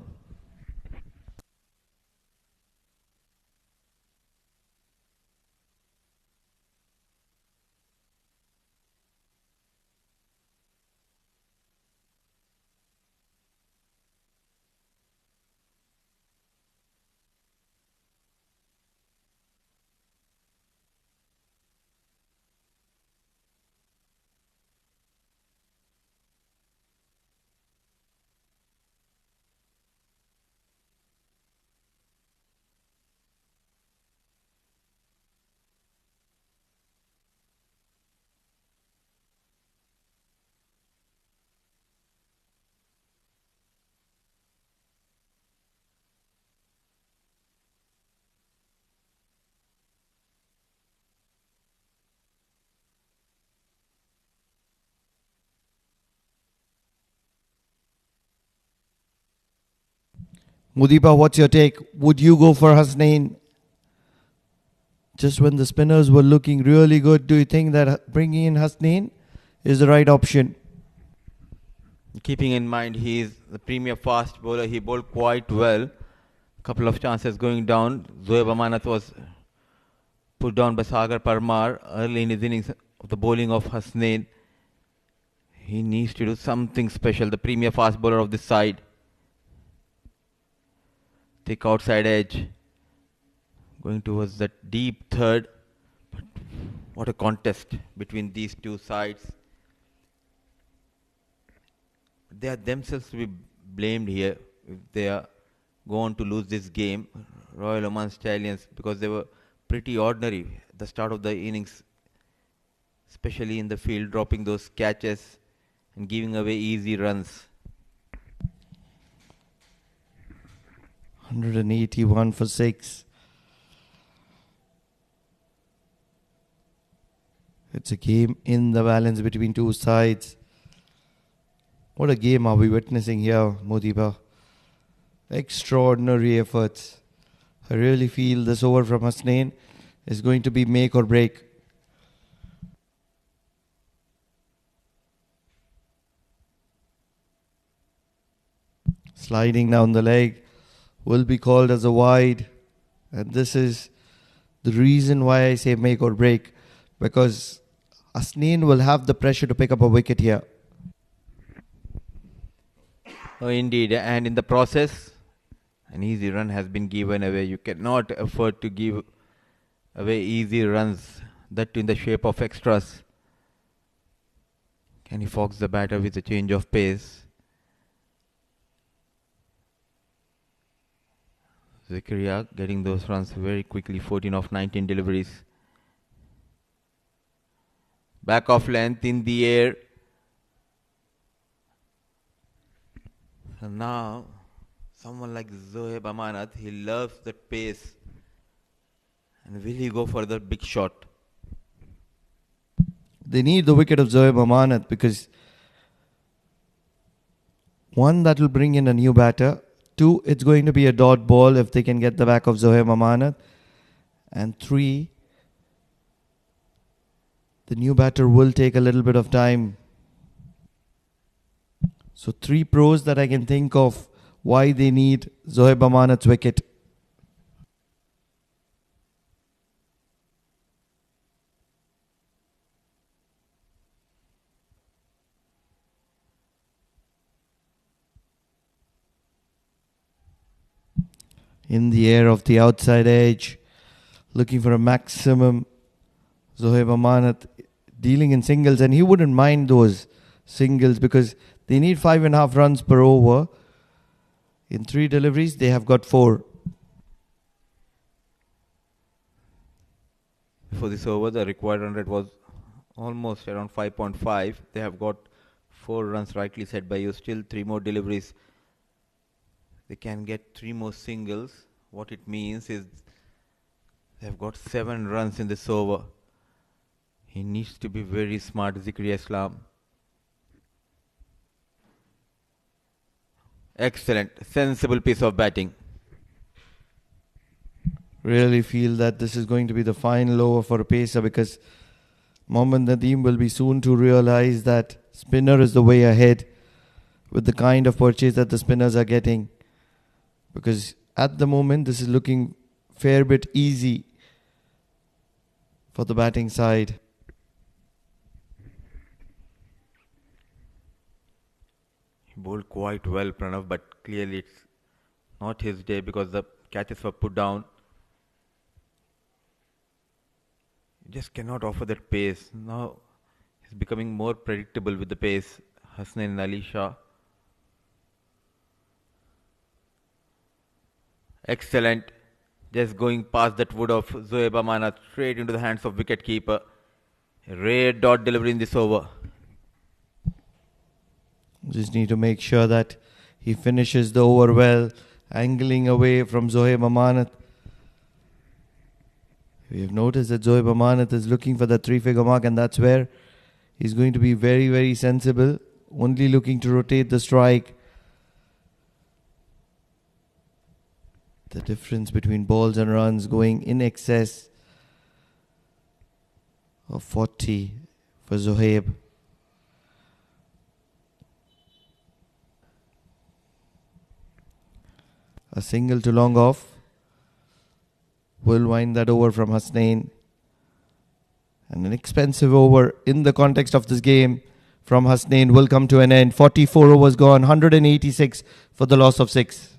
[SPEAKER 6] Mudiba, what's your take? Would you go for Hasnain? Just when the spinners were looking really good, do you think that bringing in Hasnain is the right option?
[SPEAKER 4] Keeping in mind he is the premier fast bowler, he bowled quite well. Couple of chances going down. Zoeb Amanat was put down by Sagar Parmar early in his innings of the bowling of Hasnain. He needs to do something special, the premier fast bowler of this side. Thick outside edge. Going towards that deep third. But what a contest between these two sides. They are themselves to be blamed here if they are going to lose this game. Royal Oman Stallions, because they were pretty ordinary at the start of the innings, especially in the field, dropping those catches and giving away easy runs.
[SPEAKER 6] 181 for 6. It's a game in the balance between two sides. What a game are we witnessing here, Modiba. Extraordinary efforts. I really feel this over from Hasnain is going to be make or break. Sliding down the leg will be called as a wide, and this is the reason why I say make or break, because Hasnain will have the pressure to pick up a wicket here.
[SPEAKER 4] Oh, indeed, and in the process, an easy run has been given away. You cannot afford to give away easy runs, that in the shape of extras. Can he fox the batter with a change of pace? Zakaria getting those runs very quickly, 14 of 19 deliveries. Back of length in the air. So now, someone like Zoeb Amanat, he loves that pace. And will he go for the big shot?
[SPEAKER 6] They need the wicket of Zoeb Amanat because one, that will bring in a new batter. 2, it's going to be a dot ball if they can get the back of Zoeb Amanat. And 3, the new batter will take a little bit of time. So 3 pros that I can think of why they need Zoeb Amanat's wicket. in the air of the outside edge, looking for a maximum. Zohaib Amanat dealing in singles, and he wouldn't mind those singles because they need 5.5 runs per over. In 3 deliveries, they have got 4.
[SPEAKER 4] For this over, the required run rate was almost around 5.5. They have got 4 runs, rightly said by you. Still 3 more deliveries. They can get 3 more singles. What it means is they have got 7 runs in this over. He needs to be very smart, Zikri Islam. Excellent, sensible piece of batting.
[SPEAKER 6] Really feel that this is going to be the final over for a pacer, because Mohammad Nadeem will be soon to realize that spinner is the way ahead with the kind of purchase that the spinners are getting. Because at the moment, this is looking fair bit easy for the batting side.
[SPEAKER 4] He bowled quite well, Pranav, but clearly it's not his day because the catches were put down. He just cannot offer that pace. Now he's becoming more predictable with the pace. Hasnain Ali Shah. Excellent. Just going past that wood of Zohaib Amanat straight into the hands of wicketkeeper. A rare dot delivery in this over.
[SPEAKER 6] Just need to make sure that he finishes the over well, angling away from Zohaib Amanat. We have noticed that Zohaib Amanat is looking for the 3-figure mark, and that's where he's going to be very, very sensible, only looking to rotate the strike. The difference between balls and runs going in excess of 40 for Zohaib. A single to long off will wind that over from Hasnain. And an expensive over in the context of this game from Hasnain will come to an end. 44 overs gone, 186 for the loss of 6.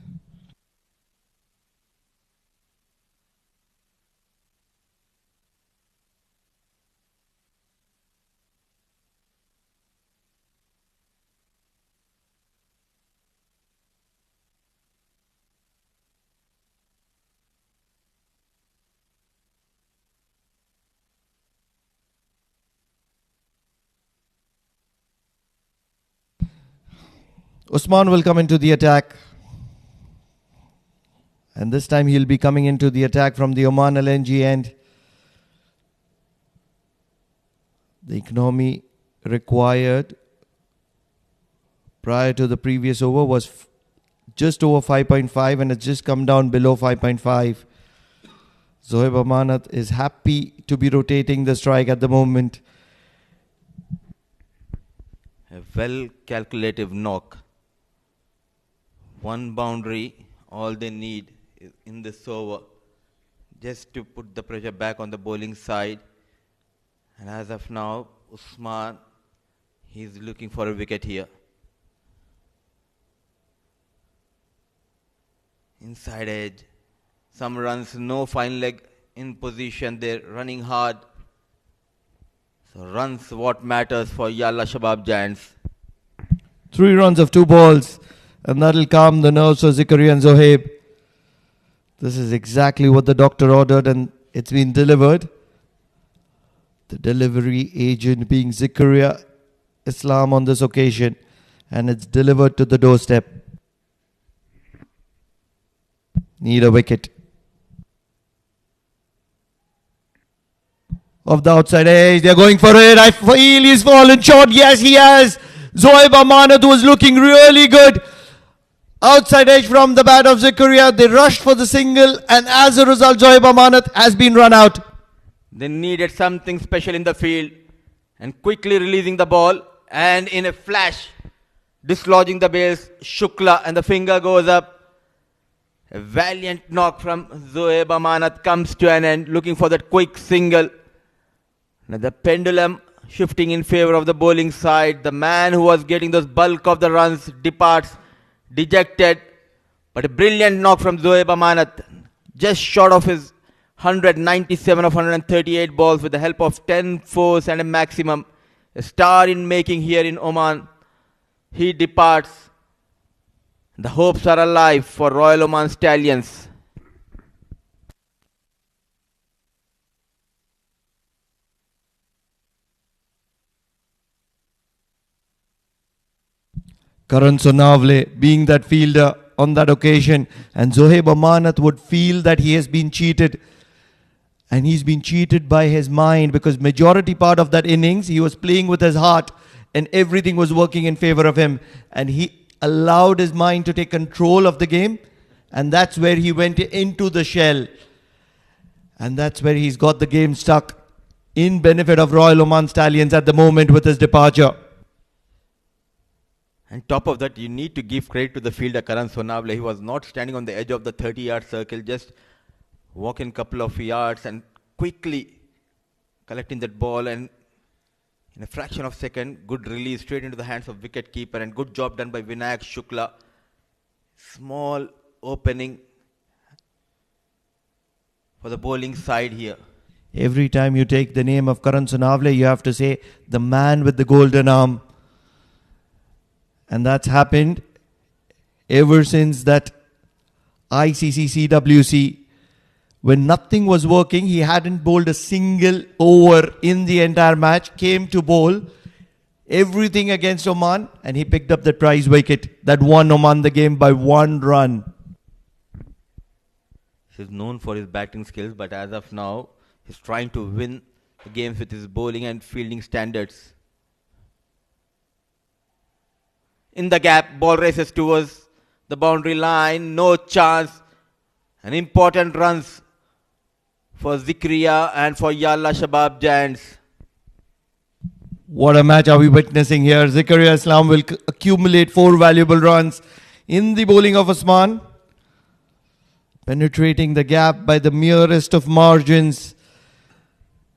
[SPEAKER 6] Usman will come into the attack. And this time he'll be coming into the attack from the Oman LNG end. The economy required prior to the previous over was just over 5.5, and it's just come down below 5.5. Zohaib Amanat is happy to be rotating the strike at the moment.
[SPEAKER 4] A well calculative knock. 1 boundary, all they need is in this over, just to put the pressure back on the bowling side. And as of now, Usman, he's looking for a wicket here. Inside edge, some runs, no fine leg in position, they're running hard. So runs what matters for Yalla Shabab Giants.
[SPEAKER 6] 3 runs of 2 balls. And that'll calm the nerves of Zikaria and Zohaib. This is exactly what the doctor ordered, and it's been delivered. The delivery agent being Zikaria Islam on this occasion. And it's delivered to the doorstep. Need a wicket. Of the outside edge, they're going for it. I feel he's fallen short. Yes, he has. Zohaib Amanat was looking really good. Outside edge from the bat of Zikaria. They rushed for the single, and as a result, Zohaib Amanat has been run out.
[SPEAKER 4] They needed something special in the field, and quickly releasing the ball, and in a flash, dislodging the base, Shukla, and the finger goes up. A valiant knock from Zohaib Amanat comes to an end, looking for that quick single. Now the pendulum shifting in favor of the bowling side. The man who was getting those bulk of the runs departs dejected. But a brilliant knock from Zoeb Amanat, just short of his 197 of 138 balls with the help of 10 fours and a maximum. A star in making here in Oman. He departs. The hopes are alive for Royal Oman Stallions.
[SPEAKER 6] Karan Sonavle being that fielder on that occasion, and Zohaib Amanat would feel that he has been cheated, and he's been cheated by his mind, because majority part of that innings he was playing with his heart and everything was working in favor of him, and he allowed his mind to take control of the game, and that's where he went into the shell, and that's where he's got the game stuck in benefit of Royal Oman Stallions at the moment with his departure.
[SPEAKER 4] And top of that, you need to give credit to the fielder Karan Sonavle. He was not standing on the edge of the 30-yard circle, just walking a couple of yards and quickly collecting that ball, and in a fraction of a second, good release straight into the hands of wicket keeper, and good job done by Vinayak Shukla. Small opening for the bowling side here.
[SPEAKER 6] Every time you take the name of Karan Sonavle, you have to say the man with the golden arm. And that's happened ever since that ICC CWC. When nothing was working, he hadn't bowled a single over in the entire match, came to bowl everything against Oman, and he picked up the prize wicket that won Oman the game by 1 run.
[SPEAKER 4] He's known for his batting skills, but as of now, he's trying to win the games with his bowling and fielding standards. In the gap, ball races towards the boundary line. No chance. An important runs for Zikriya and for Yalla Shabab Giants.
[SPEAKER 6] What a match are we witnessing here. Zikaria Islam will accumulate 4 valuable runs in the bowling of Osman, penetrating the gap by the merest of margins.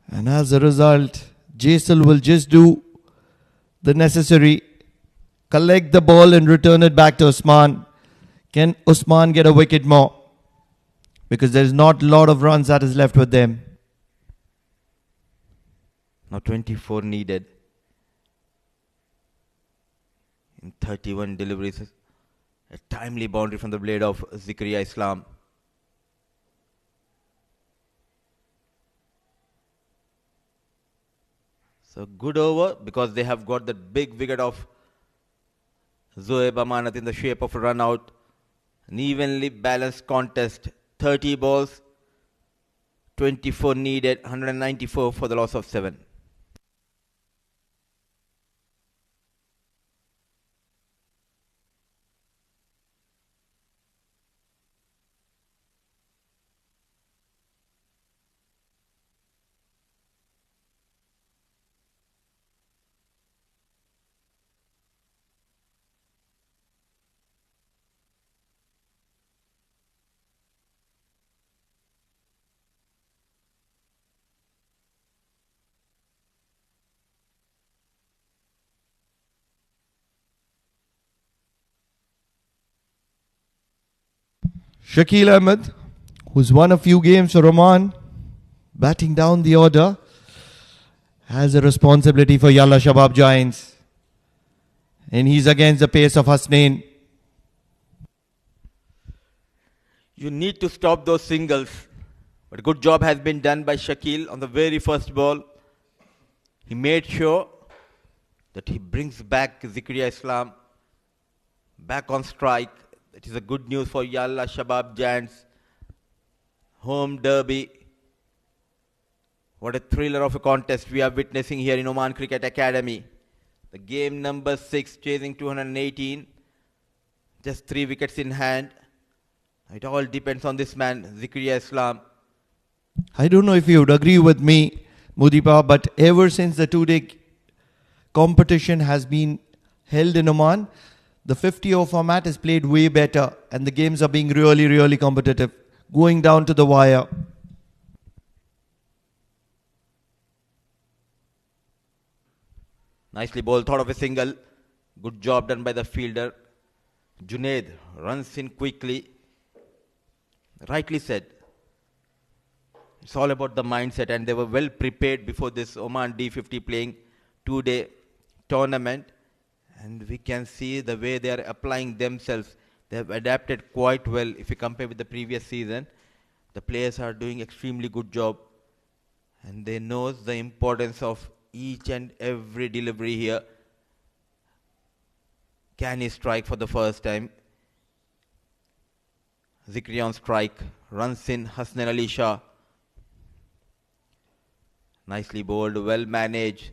[SPEAKER 6] And as a result, Jaisal will just do the necessary, collect the ball and return it back to Osman. Can Osman get a wicket more? Because there's not a lot of runs that is left with them.
[SPEAKER 4] Now 24 needed in 31 deliveries. A timely boundary from the blade of Zikriya Islam. So good over, because they have got that big wicket of Zoeb Amanat in the shape of a run out. An evenly balanced contest. 30 balls, 24 needed, 194 for the loss of 7.
[SPEAKER 6] Shakil Ahmed, who's won a few games for Oman, batting down the order, has a responsibility for Yalla Shabab Giants. And he's against the pace of Hasnain.
[SPEAKER 4] You need to stop those singles. But a good job has been done by Shakil on the very first ball. He made sure that he brings back Zikriya Islam back on strike. That is a good news for Yalla Shabab Giants. Home derby. What a thriller of a contest we are witnessing here in Oman Cricket Academy. The game number 6, chasing 218. Just 3 wickets in hand. It all depends on this man, Zikriya Islam.
[SPEAKER 6] I don't know if you would agree with me, Mudipa, but ever since the 2-day competition has been held in Oman, the 50-over format is played way better, and the games are being really, really competitive, going down to the wire.
[SPEAKER 4] Nicely bowled, thought of a single. Good job done by the fielder. Junaid runs in quickly. Rightly said. It's all about the mindset, and they were well prepared before this Oman D50 playing 2-day tournament. And we can see the way they are applying themselves. They have adapted quite well if you compare with the previous season. The players are doing extremely good job, and they know the importance of each and every delivery here. Can he strike for the first time? Zikri on strike. Runs in Hasnan Ali Shah. Nicely bowled, well managed.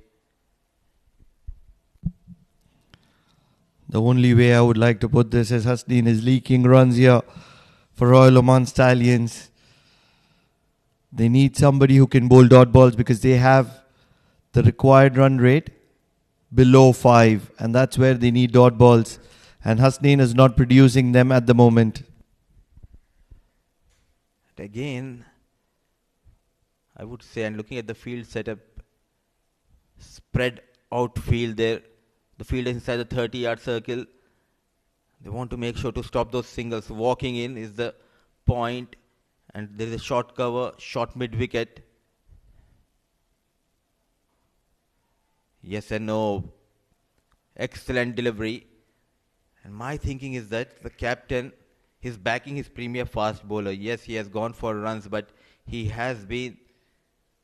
[SPEAKER 6] The only way I would like to put this is Hasneen is leaking runs here for Royal Oman Stallions. They need somebody who can bowl dot balls because they have the required run rate below 5, and that's where they need dot balls. And Hasneen is not producing them at the moment.
[SPEAKER 4] Again, I would say, and looking at the field setup, spread out field there. The field is inside the 30-yard circle. They want to make sure to stop those singles. Walking in is the point, and there is a short cover, short mid-wicket. Yes and no. Excellent delivery. And my thinking is that the captain is backing his premier fast bowler. Yes, he has gone for runs, but he has been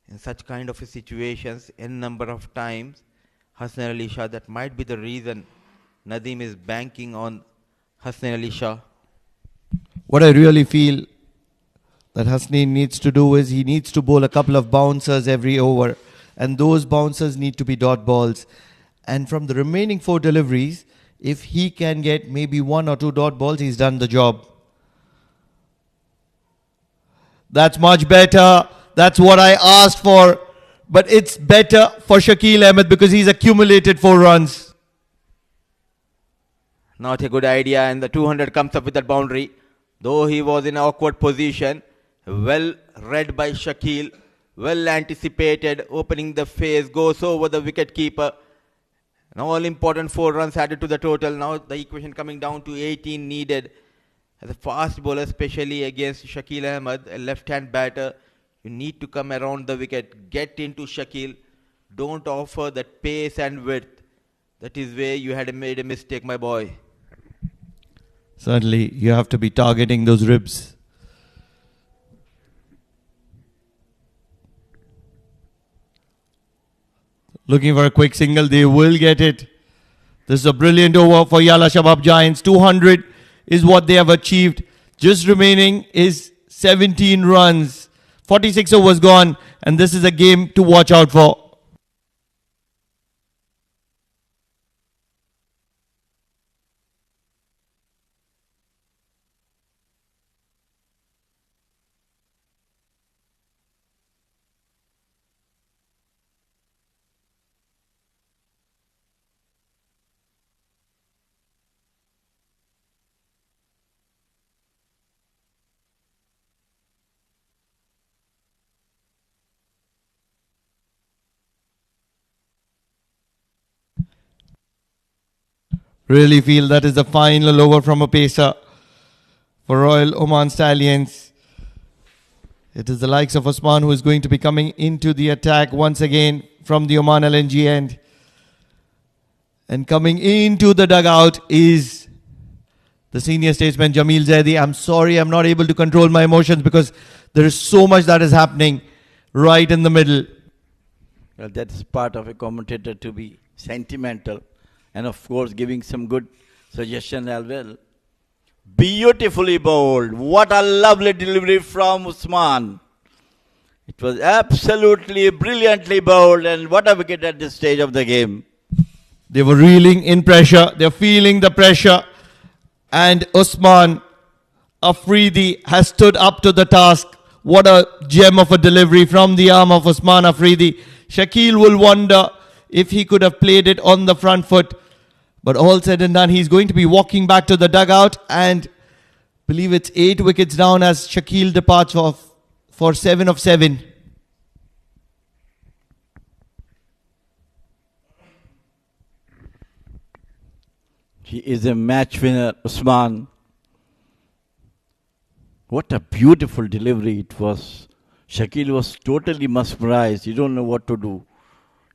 [SPEAKER 4] in such kind of situations n number of times. Hasnan Ali Shah, that might be the reason Nadeem is banking on Hasnan Ali Shah.
[SPEAKER 6] What I really feel that Hasneen needs to do is he needs to bowl a couple of bouncers every over, and those bouncers need to be dot balls. And from the remaining 4 deliveries, if he can get maybe 1 or 2 dot balls, he's done the job. That's much better. That's what I asked for. But it's better for Shakeel Ahmed because he's accumulated 4 runs.
[SPEAKER 4] Not a good idea, and the 200 comes up with that boundary. Though he was in an awkward position, well read by Shakeel, well anticipated, opening the face, goes over the wicket keeper. An all important 4 runs added to the total. Now the equation coming down to 18 needed. As a fast bowler, especially against Shakeel Ahmed, a left-hand batter, you need to come around the wicket, get into Shakeel. Don't offer that pace and width. That is where you had made a mistake, my boy.
[SPEAKER 6] Certainly, you have to be targeting those ribs. Looking for a quick single, they will get it. This is a brilliant over for Yalla Shabab Giants. 200 is what they have achieved. Just remaining is 17 runs. 46 overs gone, and this is a game to watch out for. Really feel that is the final over from a pacer for Royal Oman Stallions. It is the likes of Osman who is going to be coming into the attack once again from the Oman LNG end. And coming into the dugout is the senior statesman Jamil Zaidi. I'm sorry, I'm not able to control my emotions because there is so much that is happening right in the middle.
[SPEAKER 2] Well, that's part of a commentator to be sentimental. And of course, giving some good suggestions as well. Beautifully bowled. What a lovely delivery from Usman. It was absolutely brilliantly bowled, and what a wicket at this stage of the game.
[SPEAKER 6] They were reeling in pressure. They're feeling the pressure. And Usman Afridi has stood up to the task. What a gem of a delivery from the arm of Usman Afridi. Shakeel will wonder if he could have played it on the front foot. But all said and done, he's going to be walking back to the dugout, and believe it's 8 wickets down as Shakeel departs for 7 of 7.
[SPEAKER 2] He is a match winner, Usman. What a beautiful delivery it was. Shakil was totally mesmerized. You don't know what to do.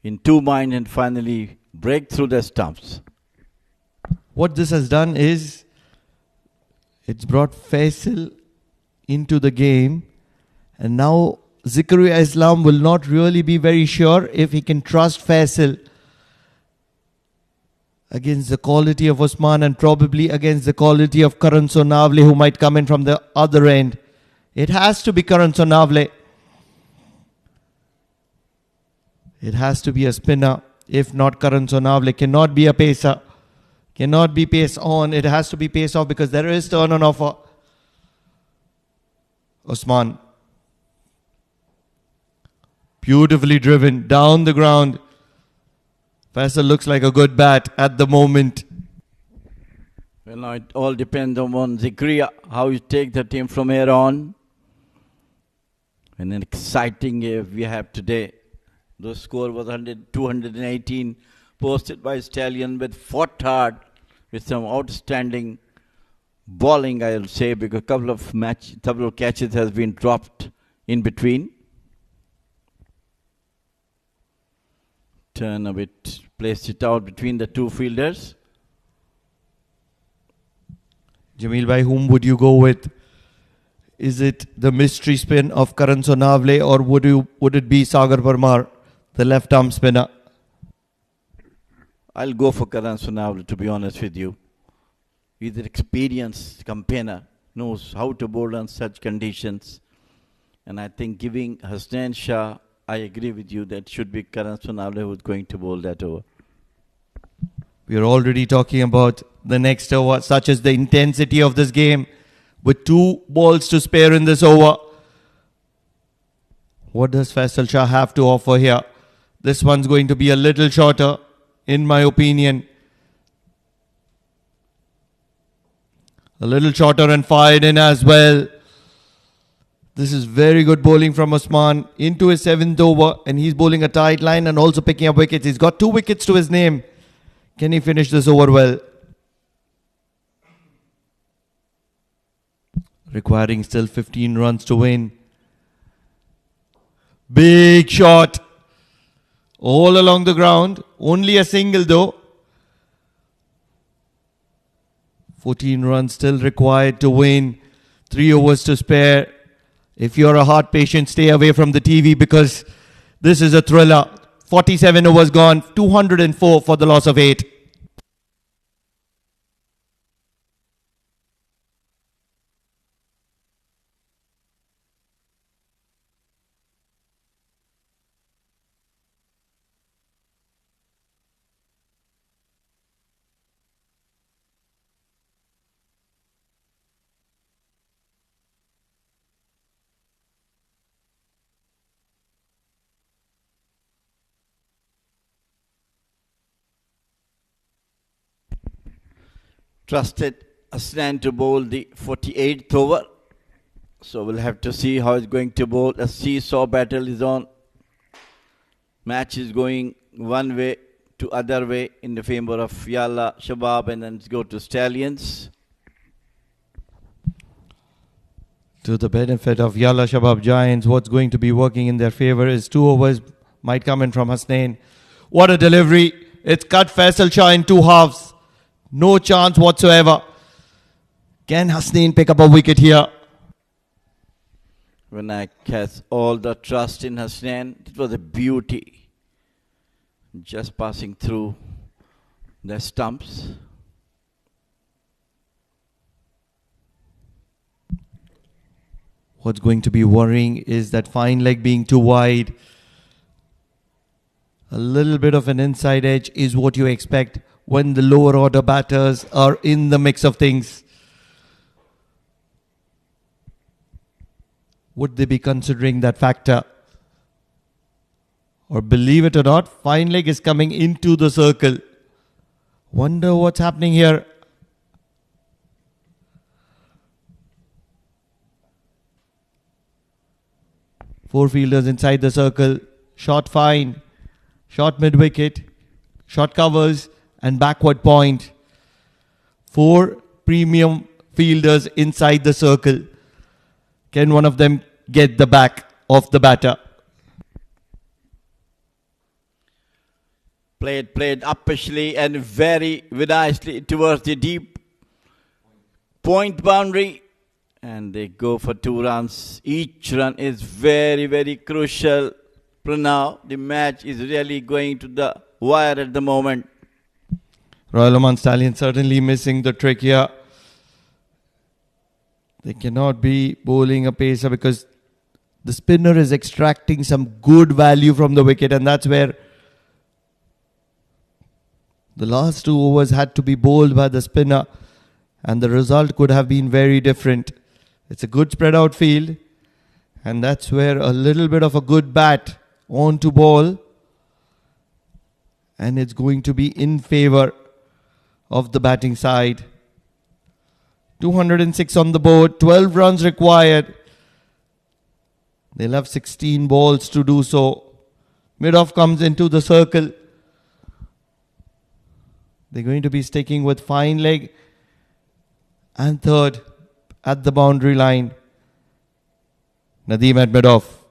[SPEAKER 2] In two minds and finally break through the stumps.
[SPEAKER 7] What this has done is it's brought Faisal into the game, and now Zikaria Islam will not really be very sure if he can trust Faisal against the quality of Osman and probably against the quality of Karan Sonavle, who might come in from the other end. It has to be Karan Sonavle. It has to be a spinner. If not, Karan Sonavle cannot be a pacer. Cannot be pace on. It has to be pace off because there is turn on offer. Osman. Beautifully driven down the ground. Faisal looks like a good bat at the moment.
[SPEAKER 2] Well, now it all depends on Zikaria, how you take the team from here on. And an exciting game we have today. The score was 218, posted by Stallion, with fought hard, with some outstanding bowling, I will say, because a couple of catches has been dropped in between. Turn a bit, placed it out between the two fielders.
[SPEAKER 7] Jamil bhai, whom would you go with? Is it the mystery spin of Karan Sonavle, or would it be Sagar Parmar, the left arm spinner?
[SPEAKER 2] I'll go for Karan Sonavle, to be honest with you. He's an experienced campaigner, knows how to bowl on such conditions. And I think giving Hasnain Shah, I agree with you, that should be Karan Sonavle who's going to bowl that over.
[SPEAKER 7] We are already talking about the next over, such as the intensity of this game, with 2 balls to spare in this over. What does Faisal Shah have to offer here? This one's going to be a little shorter, in my opinion. A little shorter and fired in as well. This is very good bowling from Osman into his 7th over, and he's bowling a tight line and also picking up wickets. He's got 2 wickets to his name. Can he finish this over well? Requiring still 15 runs to win. Big shot. All along the ground. Only a single though. 14 runs still required to win. 3 overs to spare. If you're a heart patient, stay away from the TV because this is a thriller. 47 overs gone. 204 for the loss of 8.
[SPEAKER 2] Trusted Hasnain to bowl the 48th over. So we'll have to see how he's going to bowl. A seesaw battle is on. Match is going one way to other way in the favor of Yalla Shabab, and then let's go to Stallions.
[SPEAKER 7] To the benefit of Yalla Shabab Giants, what's going to be working in their favor is 2 overs might come in from Hasnain. What a delivery. It's cut Faisal Shah in 2 halves. No chance whatsoever. Can Hasnain pick up a wicket here?
[SPEAKER 2] Vinayak has all the trust in Hasnain. It was a beauty. Just passing through the stumps.
[SPEAKER 7] What's going to be worrying is that fine leg being too wide. A little bit of an inside edge is what you expect when the lower order batters are in the mix of things. Would they be considering that factor? Or believe it or not, fine leg is coming into the circle. Wonder what's happening here. Four fielders inside the circle. Shot fine. Shot mid-wicket. Shot covers. And backward point. 4 premium fielders inside the circle. Can one of them get the back of the batter?
[SPEAKER 2] Played upishly and very nicely towards the deep point boundary. And they go for 2 runs. Each run is very, very crucial. Pranav, the match is really going to the wire at the moment.
[SPEAKER 7] Royal Oman Stallions certainly missing the trick here. They cannot be bowling a pacer because the spinner is extracting some good value from the wicket, and that's where the last 2 overs had to be bowled by the spinner, and the result could have been very different. It's a good spread out field, and that's where a little bit of a good bat on to ball, and it's going to be in favor of the batting side. 206 on the board, 12 runs required. They'll have 16 balls to do so. Mid-off comes into the circle. They're going to be sticking with fine leg and third at the boundary line. Nadeem at mid-off.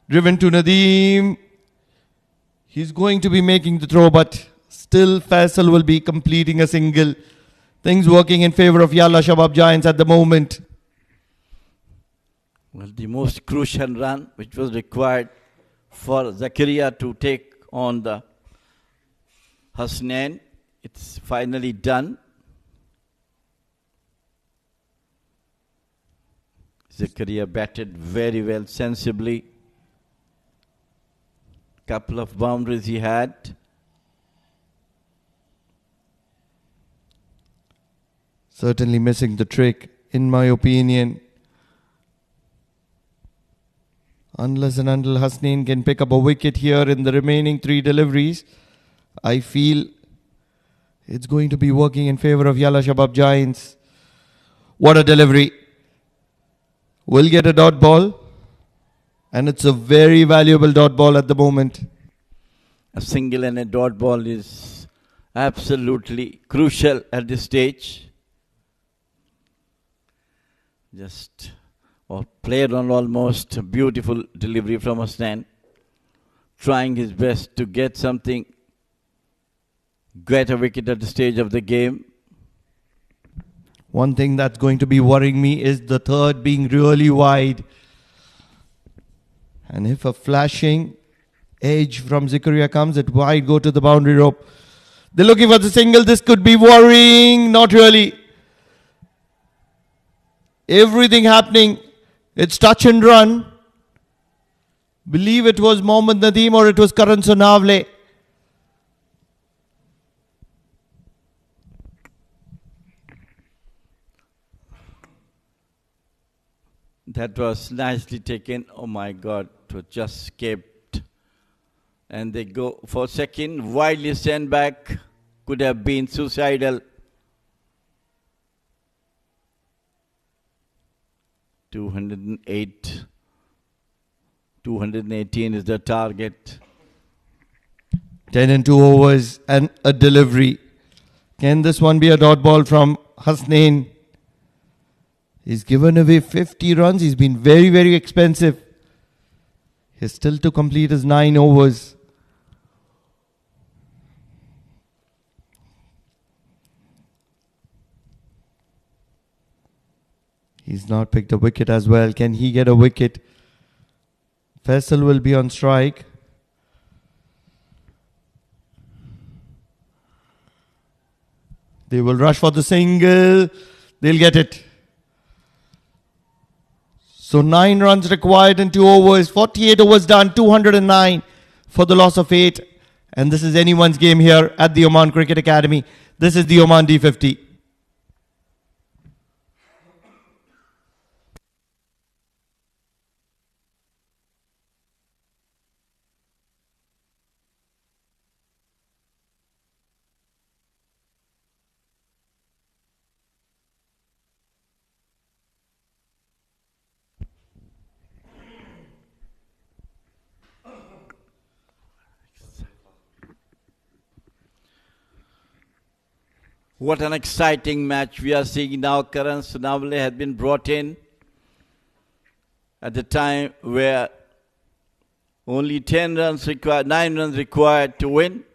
[SPEAKER 7] Driven to Nadeem. He's going to be making the throw, but still Faisal will be completing a single. Things working in favor of Yalla Shabab Giants at the moment.
[SPEAKER 2] Well, the most crucial run which was required for Zakaria to take on the Hasnain. It's finally done. Zakaria batted very well, sensibly. Couple of boundaries he had.
[SPEAKER 7] Certainly missing the trick, in my opinion. Unless and until Hasnain can pick up a wicket here in the remaining 3 deliveries, I feel it's going to be working in favor of Yalla Shabab Giants. What a delivery. Will get a dot ball, and it's a very valuable dot ball at the moment.
[SPEAKER 2] A single and a dot ball is absolutely crucial at this stage. Just played on almost a beautiful delivery from Hasnain. Trying his best to get something, get a wicket at the stage of the game.
[SPEAKER 7] One thing that's going to be worrying me is the third being really wide. And if a flashing edge from Zakaria comes, it might go to the boundary rope. They're looking for the single. This could be worrying. Not really. Everything happening. It's touch and run. Believe it was Mohammad Nadeem or it was Karan Sonavle.
[SPEAKER 2] That was nicely taken. Oh my God, it was just escaped. And they go for second. Widely sent back. Could have been suicidal. 208. 218 is the target.
[SPEAKER 7] 10 and 2 overs and a delivery. Can this one be a dot ball from Hasnain? He's given away 50 runs. He's been very, very expensive. He's still to complete his 9 overs. He's not picked a wicket as well. Can he get a wicket? Faisal will be on strike. They will rush for the single. They'll get it. So 9 runs required in 2 overs. 48 overs done. 209 for the loss of 8. And this is anyone's game here at the Oman Cricket Academy. This is the Oman D50.
[SPEAKER 2] What an exciting match we are seeing now. Karan Sunavale has been brought in at the time where only 9 runs required to win.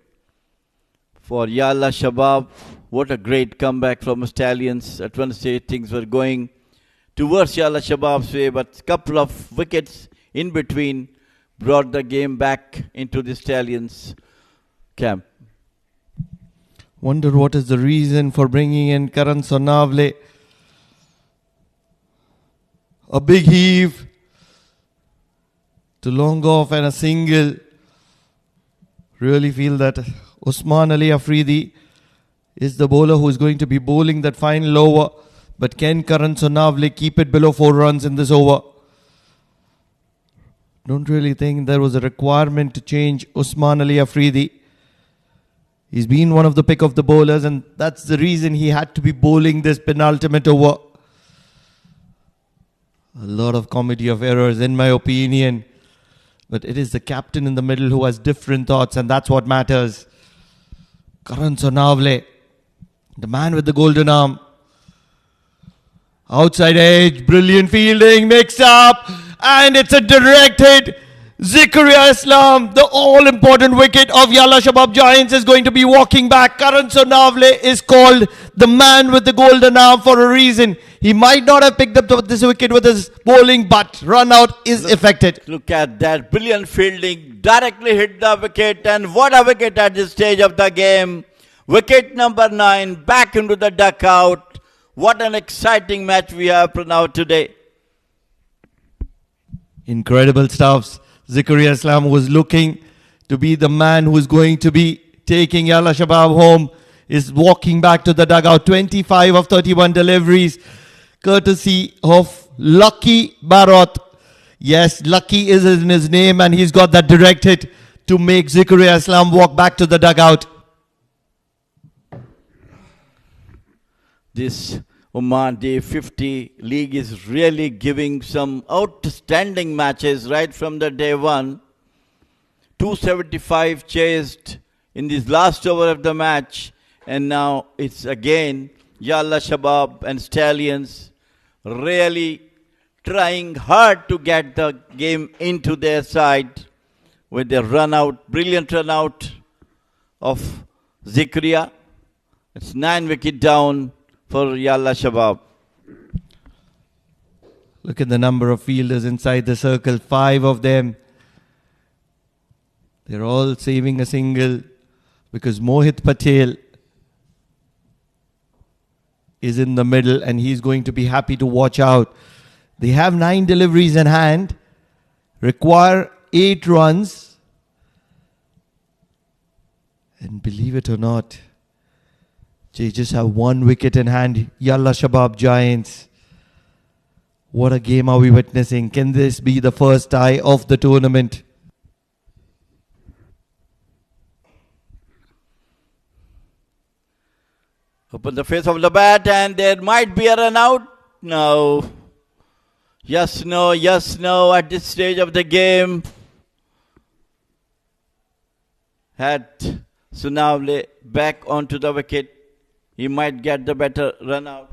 [SPEAKER 2] For Yalla Shabab, what a great comeback from Stallions. At one stage things were going towards Yalla Shabab's way, but a couple of wickets in between brought the game back into the Stallions' camp.
[SPEAKER 7] Wonder what is the reason for bringing in Karan Sonavle. A big heave to long off and a single. Really feel that Usman Ali Afridi is the bowler who is going to be bowling that final over. But can Karan Sonavle keep it below 4 runs in this over? Don't really think there was a requirement to change Usman Ali Afridi. He's been one of the pick of the bowlers, and that's the reason he had to be bowling this penultimate over. A lot of comedy of errors, in my opinion. But it is the captain in the middle who has different thoughts, and that's what matters. Karan Sonavle, the man with the golden arm. Outside edge, brilliant fielding, mixed up, and it's a direct hit. Zikaria Islam, the all-important wicket of Yalla Shabab Giants, is going to be walking back. Karan Sonavle is called the man with the golden arm for a reason. He might not have picked up this wicket with his bowling, but run out is effected.
[SPEAKER 2] Look at that brilliant fielding, directly hit the wicket, and what a wicket at this stage of the game. Wicket number 9, back into the dugout. What an exciting match we have now today.
[SPEAKER 7] Incredible stuffs. Zikaria Islam was looking to be the man who is going to be taking Yalla Shabab home, is walking back to the dugout. 25 of 31 deliveries, courtesy of Lucky Barot. Yes, Lucky is in his name, and he's got that direct hit to make Zikaria Islam walk back to the dugout.
[SPEAKER 2] This Oman D50 league is really giving some outstanding matches right from the day one. 275 chased in this last over of the match, and now it's again Yalla Shabab and Stallions really trying hard to get the game into their side with their run out, brilliant run out of Zikria. It's 9 wicket down for Yalla Shabab.
[SPEAKER 7] Look at the number of fielders inside the circle, 5 of them. They're all saving a single because Mohit Patel is in the middle and he's going to be happy to watch out. They have 9 deliveries in hand, require 8 runs. And believe it or not, they just have 1 wicket in hand. Yalla Shabab Giants. What a game are we witnessing? Can this be the first tie of the tournament?
[SPEAKER 2] Open the face of the bat and there might be a run out. No. Yes, no, yes, no at this stage of the game. Had Sunavle back onto the wicket, he might get the better run out.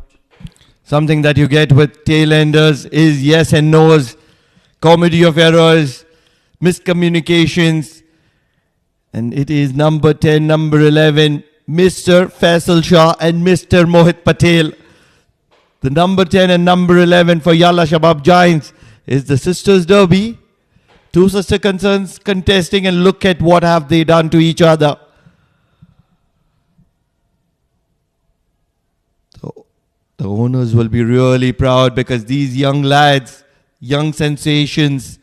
[SPEAKER 7] Something that you get with tailenders is yes and no's, comedy of errors, miscommunications. And it is number 10, number 11, Mr. Faisal Shah and Mr. Mohit Patel. The number 10 and number 11 for Yalla Shabab Giants is the Sisters Derby. 2 sister concerns contesting, and look at what have they done to each other. So the owners will be really proud because these young lads, young sensations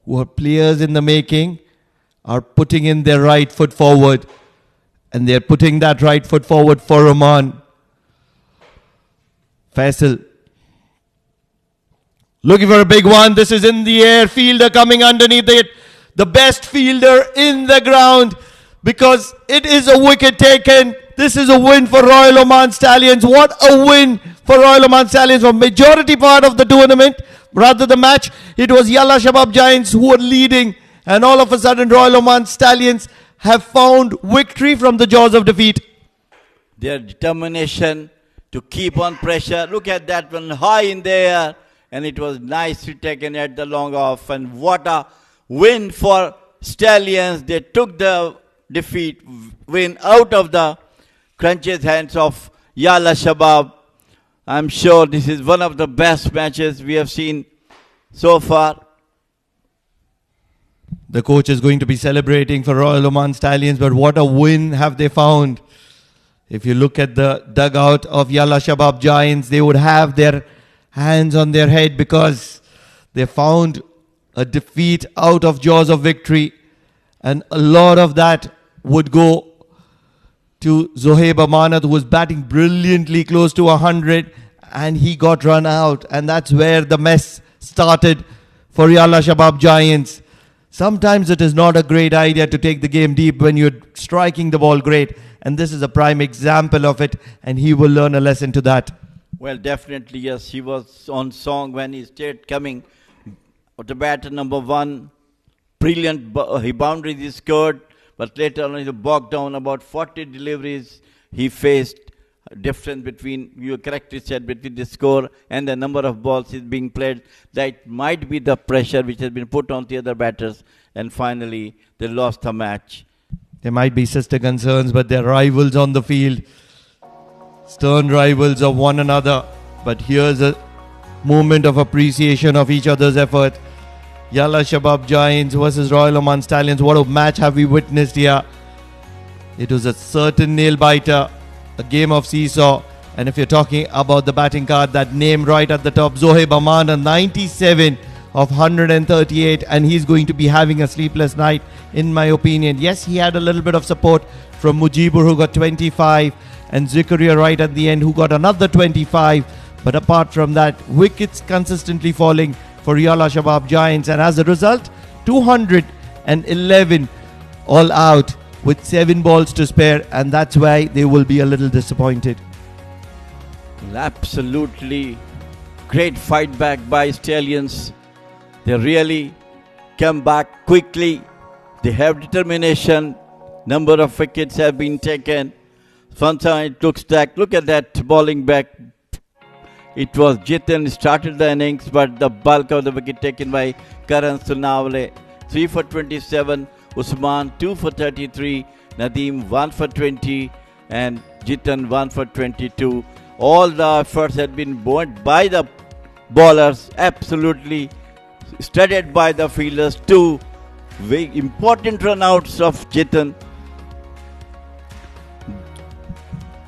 [SPEAKER 7] who are players in the making, are putting in their right foot forward. And they're putting that right foot forward for Oman. Faisal looking for a big one. This is in the air. Fielder coming underneath it. The best fielder in the ground because it is a wicket taken. This is a win for Royal Oman Stallions. What a win for Royal Oman Stallions for majority part of the tournament. Rather the match, it was Yalla Shabab Giants who were leading. And all of a sudden Royal Oman Stallions have found victory from the jaws of defeat.
[SPEAKER 2] their determination to keep on pressure. Look at that one high in the air, and it was nicely taken at the long off. And what a win for Stallions. They took the defeat, win out of the crunches hands of Yalla Shabab. I'm sure this is one of the best matches we have seen so far.
[SPEAKER 7] The coach is going to be celebrating for Royal Oman Stallions, but what a win have they found. If you look at the dugout of Yalla Shabab Giants, they would have their hands on their head because they found a defeat out of jaws of victory, and a lot of that would go to Zohaib Amanat, who was batting brilliantly close to 100, and he got run out, and that's where the mess started for Yalla Shabab Giants. Sometimes it is not a great idea to take the game deep when you're striking the ball great, and this is a prime example of it, and he will learn a lesson to that.
[SPEAKER 2] Well, definitely, yes. He was on song when he started coming. The batter number one, brilliant boundaries he scored, but later on he bogged down about 40 deliveries. He faced a difference between, you correctly said, between the score and the number of balls is being played. That might be the pressure which has been put on the other batters, and finally they lost the match.
[SPEAKER 7] There might be sister concerns, but they're rivals on the field. Stern rivals of one another. But here's a moment of appreciation of each other's effort. Yalla Shabab Giants versus Royal Oman Stallions. What a match have we witnessed here. It was a certain nail-biter, a game of seesaw. And if you're talking about the batting card, that name right at the top, Zohaib Amanat, 97 of 138, and he's going to be having a sleepless night, in my opinion. Yes, he had a little bit of support from Mujibur, who got 25, and Zikaria right at the end, who got another 25. But apart from that, wickets consistently falling for Yalla Shabab Giants, and as a result, 211 all out with 7 balls to spare, and that's why they will be a little disappointed.
[SPEAKER 2] Absolutely great fight back by Stallions. They really come back quickly. They have determination. Number of wickets have been taken. Sometimes it looks like, look at that bowling back. It was Jitin started the innings, but the bulk of the wicket taken by Karan Sunawale. 3 for 27, Usman 2 for 33, Nadeem 1 for 20, and Jitin 1 for 22. All the efforts had been borne by the bowlers, absolutely studied by the fielders. 2 very important runouts of Jitin.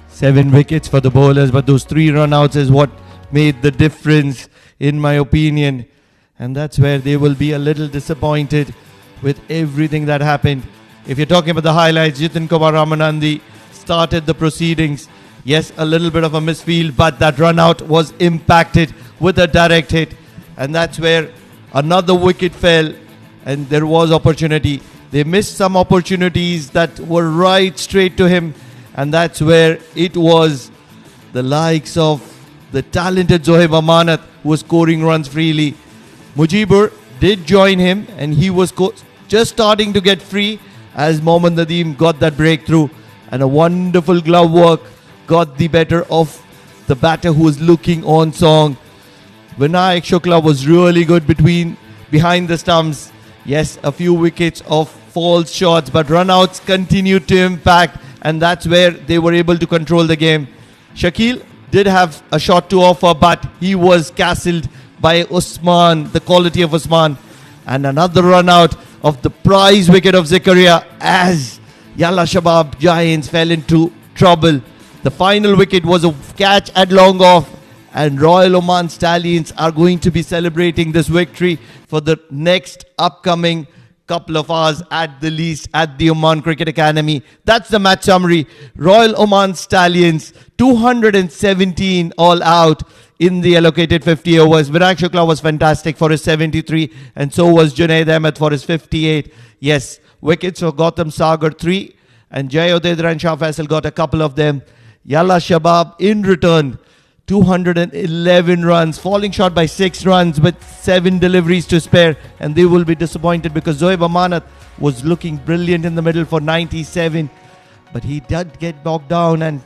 [SPEAKER 7] 7 wickets for the bowlers, but those 3 runouts is what made the difference, in my opinion. And that's where they will be a little disappointed with everything that happened. If you're talking about the highlights, Jitin Kumar Ramanandi started the proceedings. Yes, a little bit of a misfield, but that run out was impacted with a direct hit. And that's where another wicket fell, and there was opportunity. They missed some opportunities that were right straight to him, and that's where it was the likes of the talented Zohaib Amanat who was scoring runs freely. Mujibur did join him, and he was just starting to get free as Mohammad Nadeem got that breakthrough, and a wonderful glove work got the better of the batter who was looking on song. Vinayak Shukla was really good behind the stumps. Yes, a few wickets of false shots, but runouts continued to impact, and that's where they were able to control the game. Shakil did have a shot to offer, but he was castled by Usman, the quality of Usman. And another run out of the prize wicket of Zikaria as Yalla Shabab Giants fell into trouble. The final wicket was a catch at long off, and Royal Oman Stallions are going to be celebrating this victory for the next upcoming couple of hours at the least at the Oman Cricket Academy. That's the match summary. Royal Oman Stallions 217 all out in the allocated 50 overs. Vinayak Shukla was fantastic for his 73, and so was Junaid Ahmed for his 58. Yes, wickets for Gautam Sagar 3, and Jay Odedra and Shah Faisal got a couple of them. Yalla Shabab in return 211 runs, falling short by 6 runs with 7 deliveries to spare, and they will be disappointed because Zohaib Amanat was looking brilliant in the middle for 97, but he did get bogged down, and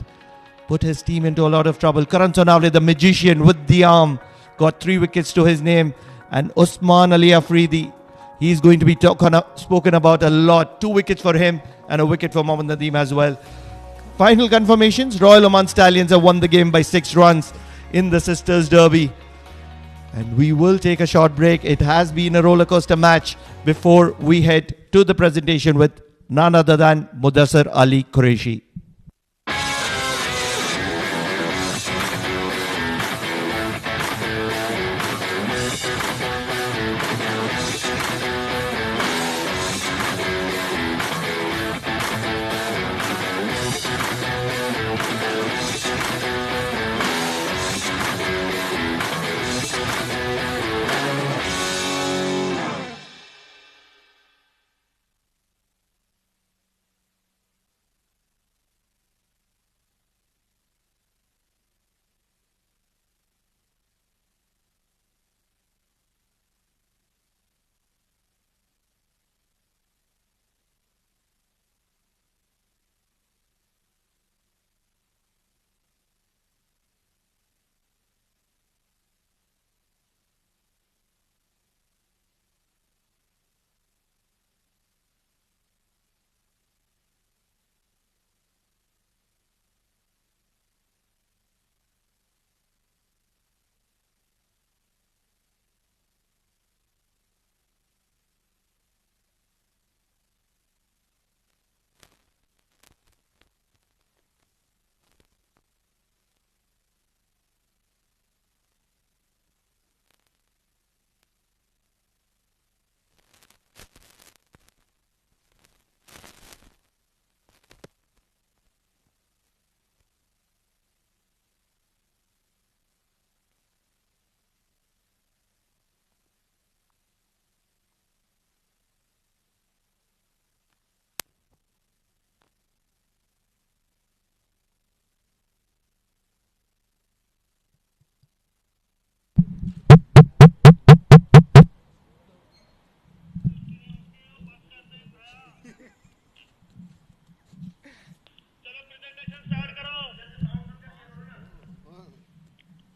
[SPEAKER 7] put his team into a lot of trouble. Karan Sonawale, the magician with the arm, got 3 wickets to his name. And Usman Ali Afridi, he's going to be spoken about a lot. 2 wickets for him and a wicket for Mohammad Nadeem as well. Final confirmations, Royal Oman Stallions have won the game by 6 runs in the Sisters Derby. And we will take a short break. It has been a roller coaster match before we head to the presentation with none other than Mudassir Ali Qureshi.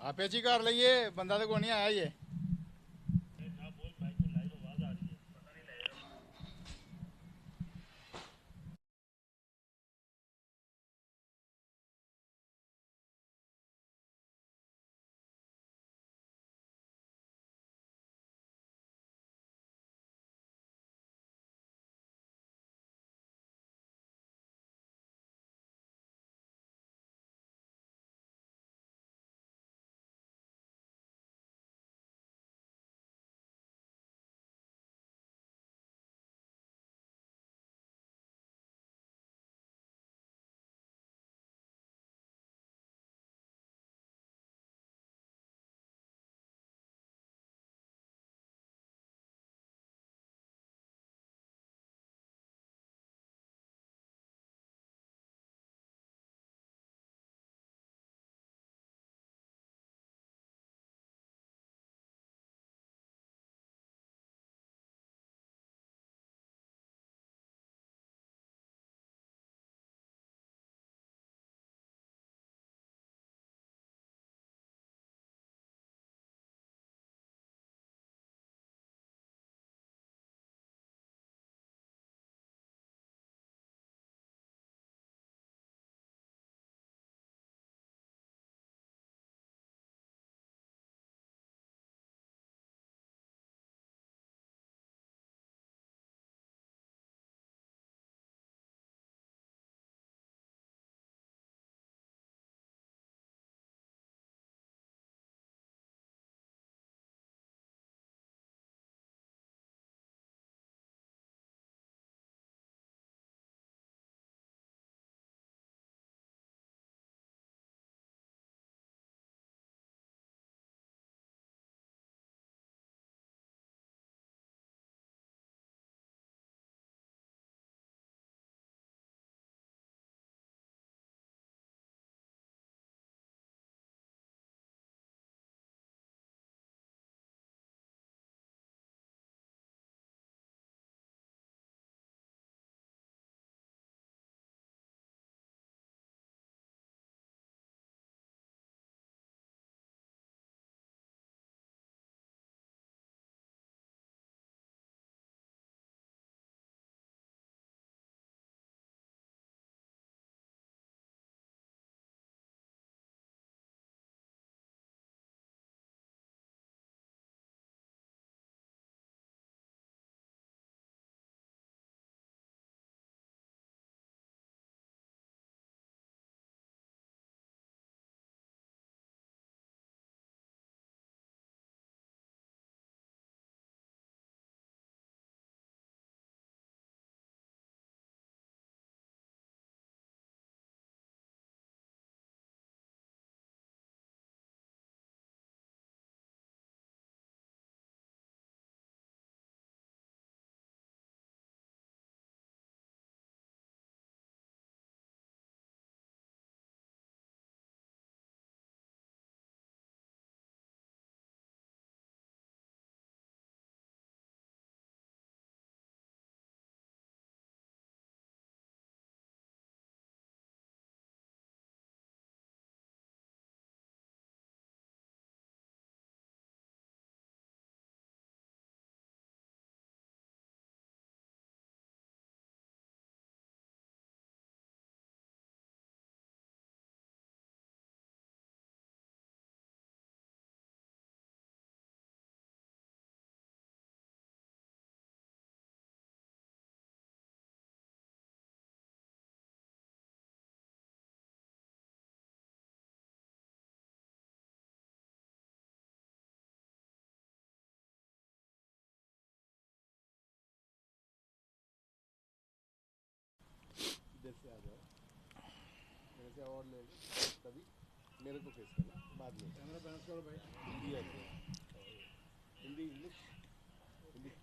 [SPEAKER 8] आपे जी कर लइए बंदा तो कोई नहीं आया ये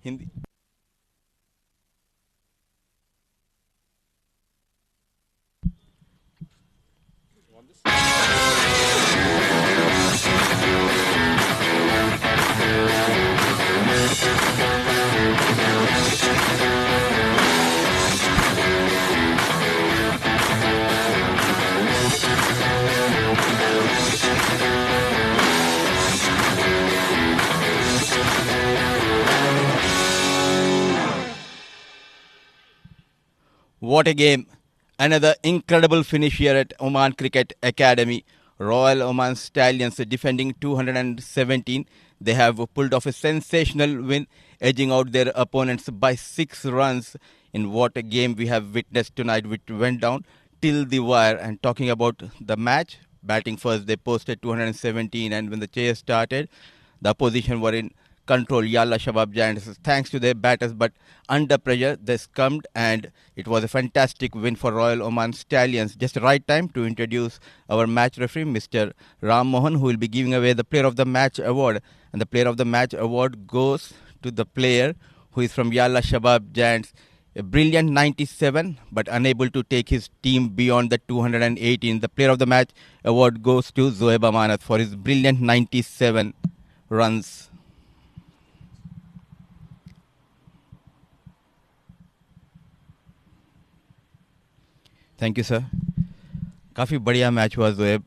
[SPEAKER 1] Hindi What a game. Another incredible finish here at Oman Cricket Academy. Royal Oman Stallions defending 217. They have pulled off a sensational win, edging out their opponents by 6 runs in what a game we have witnessed tonight, which went down till the wire. And talking about the match, batting first, they posted 217, and when the chase started, the opposition were in control. Yalla Shabab Giants, thanks to their batters, but under pressure they succumbed, and it was a fantastic win for Royal Oman Stallions. Just the right time to introduce our match referee, Mr. Ram Mohan, who will be giving away the Player of the Match award. And the Player of the Match award goes to the player who is from Yalla Shabab Giants. A brilliant 97, but unable to take his team beyond the 218. The Player of the Match award goes to Zoeb Amanat for his brilliant 97 runs. Thank you sir. काफ़ी बढ़िया match हुआ ज़ोएब.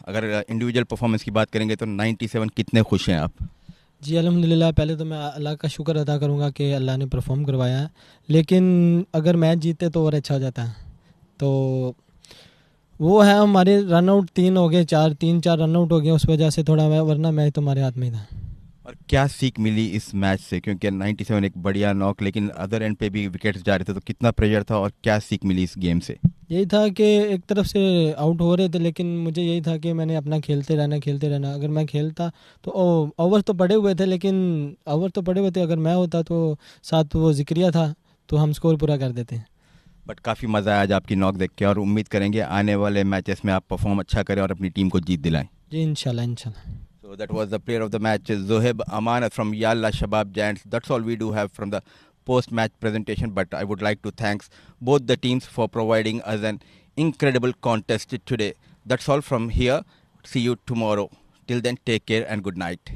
[SPEAKER 1] अगर individual performance की बात करेंगे तो 97 कितने खुश हैं आप?
[SPEAKER 9] जी अल्हम्दुलिल्लाह. पहले तो मैं अल्लाह का शुक्र अदा करूँगा कि अल्लाह ने परफॉर्म करवाया है, लेकिन अगर मैच जीते तो और अच्छा हो जाता है. तो वो है, हमारे रन आउट 3 हो गए, 3-4 रन आउट हो गए, उस वजह से थोड़ा, वरना मैच तो हमारे हाथ में ही था.
[SPEAKER 1] और क्या सीख मिली इस मैच से? क्योंकि 97 एक बढ़िया नॉक, लेकिन अदर एंड पे भी विकेट्स जा रहे थे, तो कितना प्रेशर था और क्या सीख मिली इस गेम से?
[SPEAKER 9] यही था कि एक तरफ से आउट हो रहे थे, लेकिन मुझे यही था कि मैंने अपना खेलते रहना. अगर मैं खेलता तो ओवर तो पड़े हुए थे, अगर मैं होता तो साथ वो जिक्रिया था तो हम स्कोर पूरा कर देते.
[SPEAKER 1] बट काफ़ी मज़ा आया आज आपकी नॉक देख के, और उम्मीद करेंगे आने वाले मैचेस में आप परफॉर्म अच्छा करें और अपनी टीम को जीत दिलाएं.
[SPEAKER 9] जी इंशाल्लाह.
[SPEAKER 1] So that was the player of the match, Zoeb Amanat from Yalla Shabab Giants. That's all we do have from the post-match presentation, but I would like to thank both the teams for providing us an incredible contest today. That's all from here. See you tomorrow. Till then, take care and good night.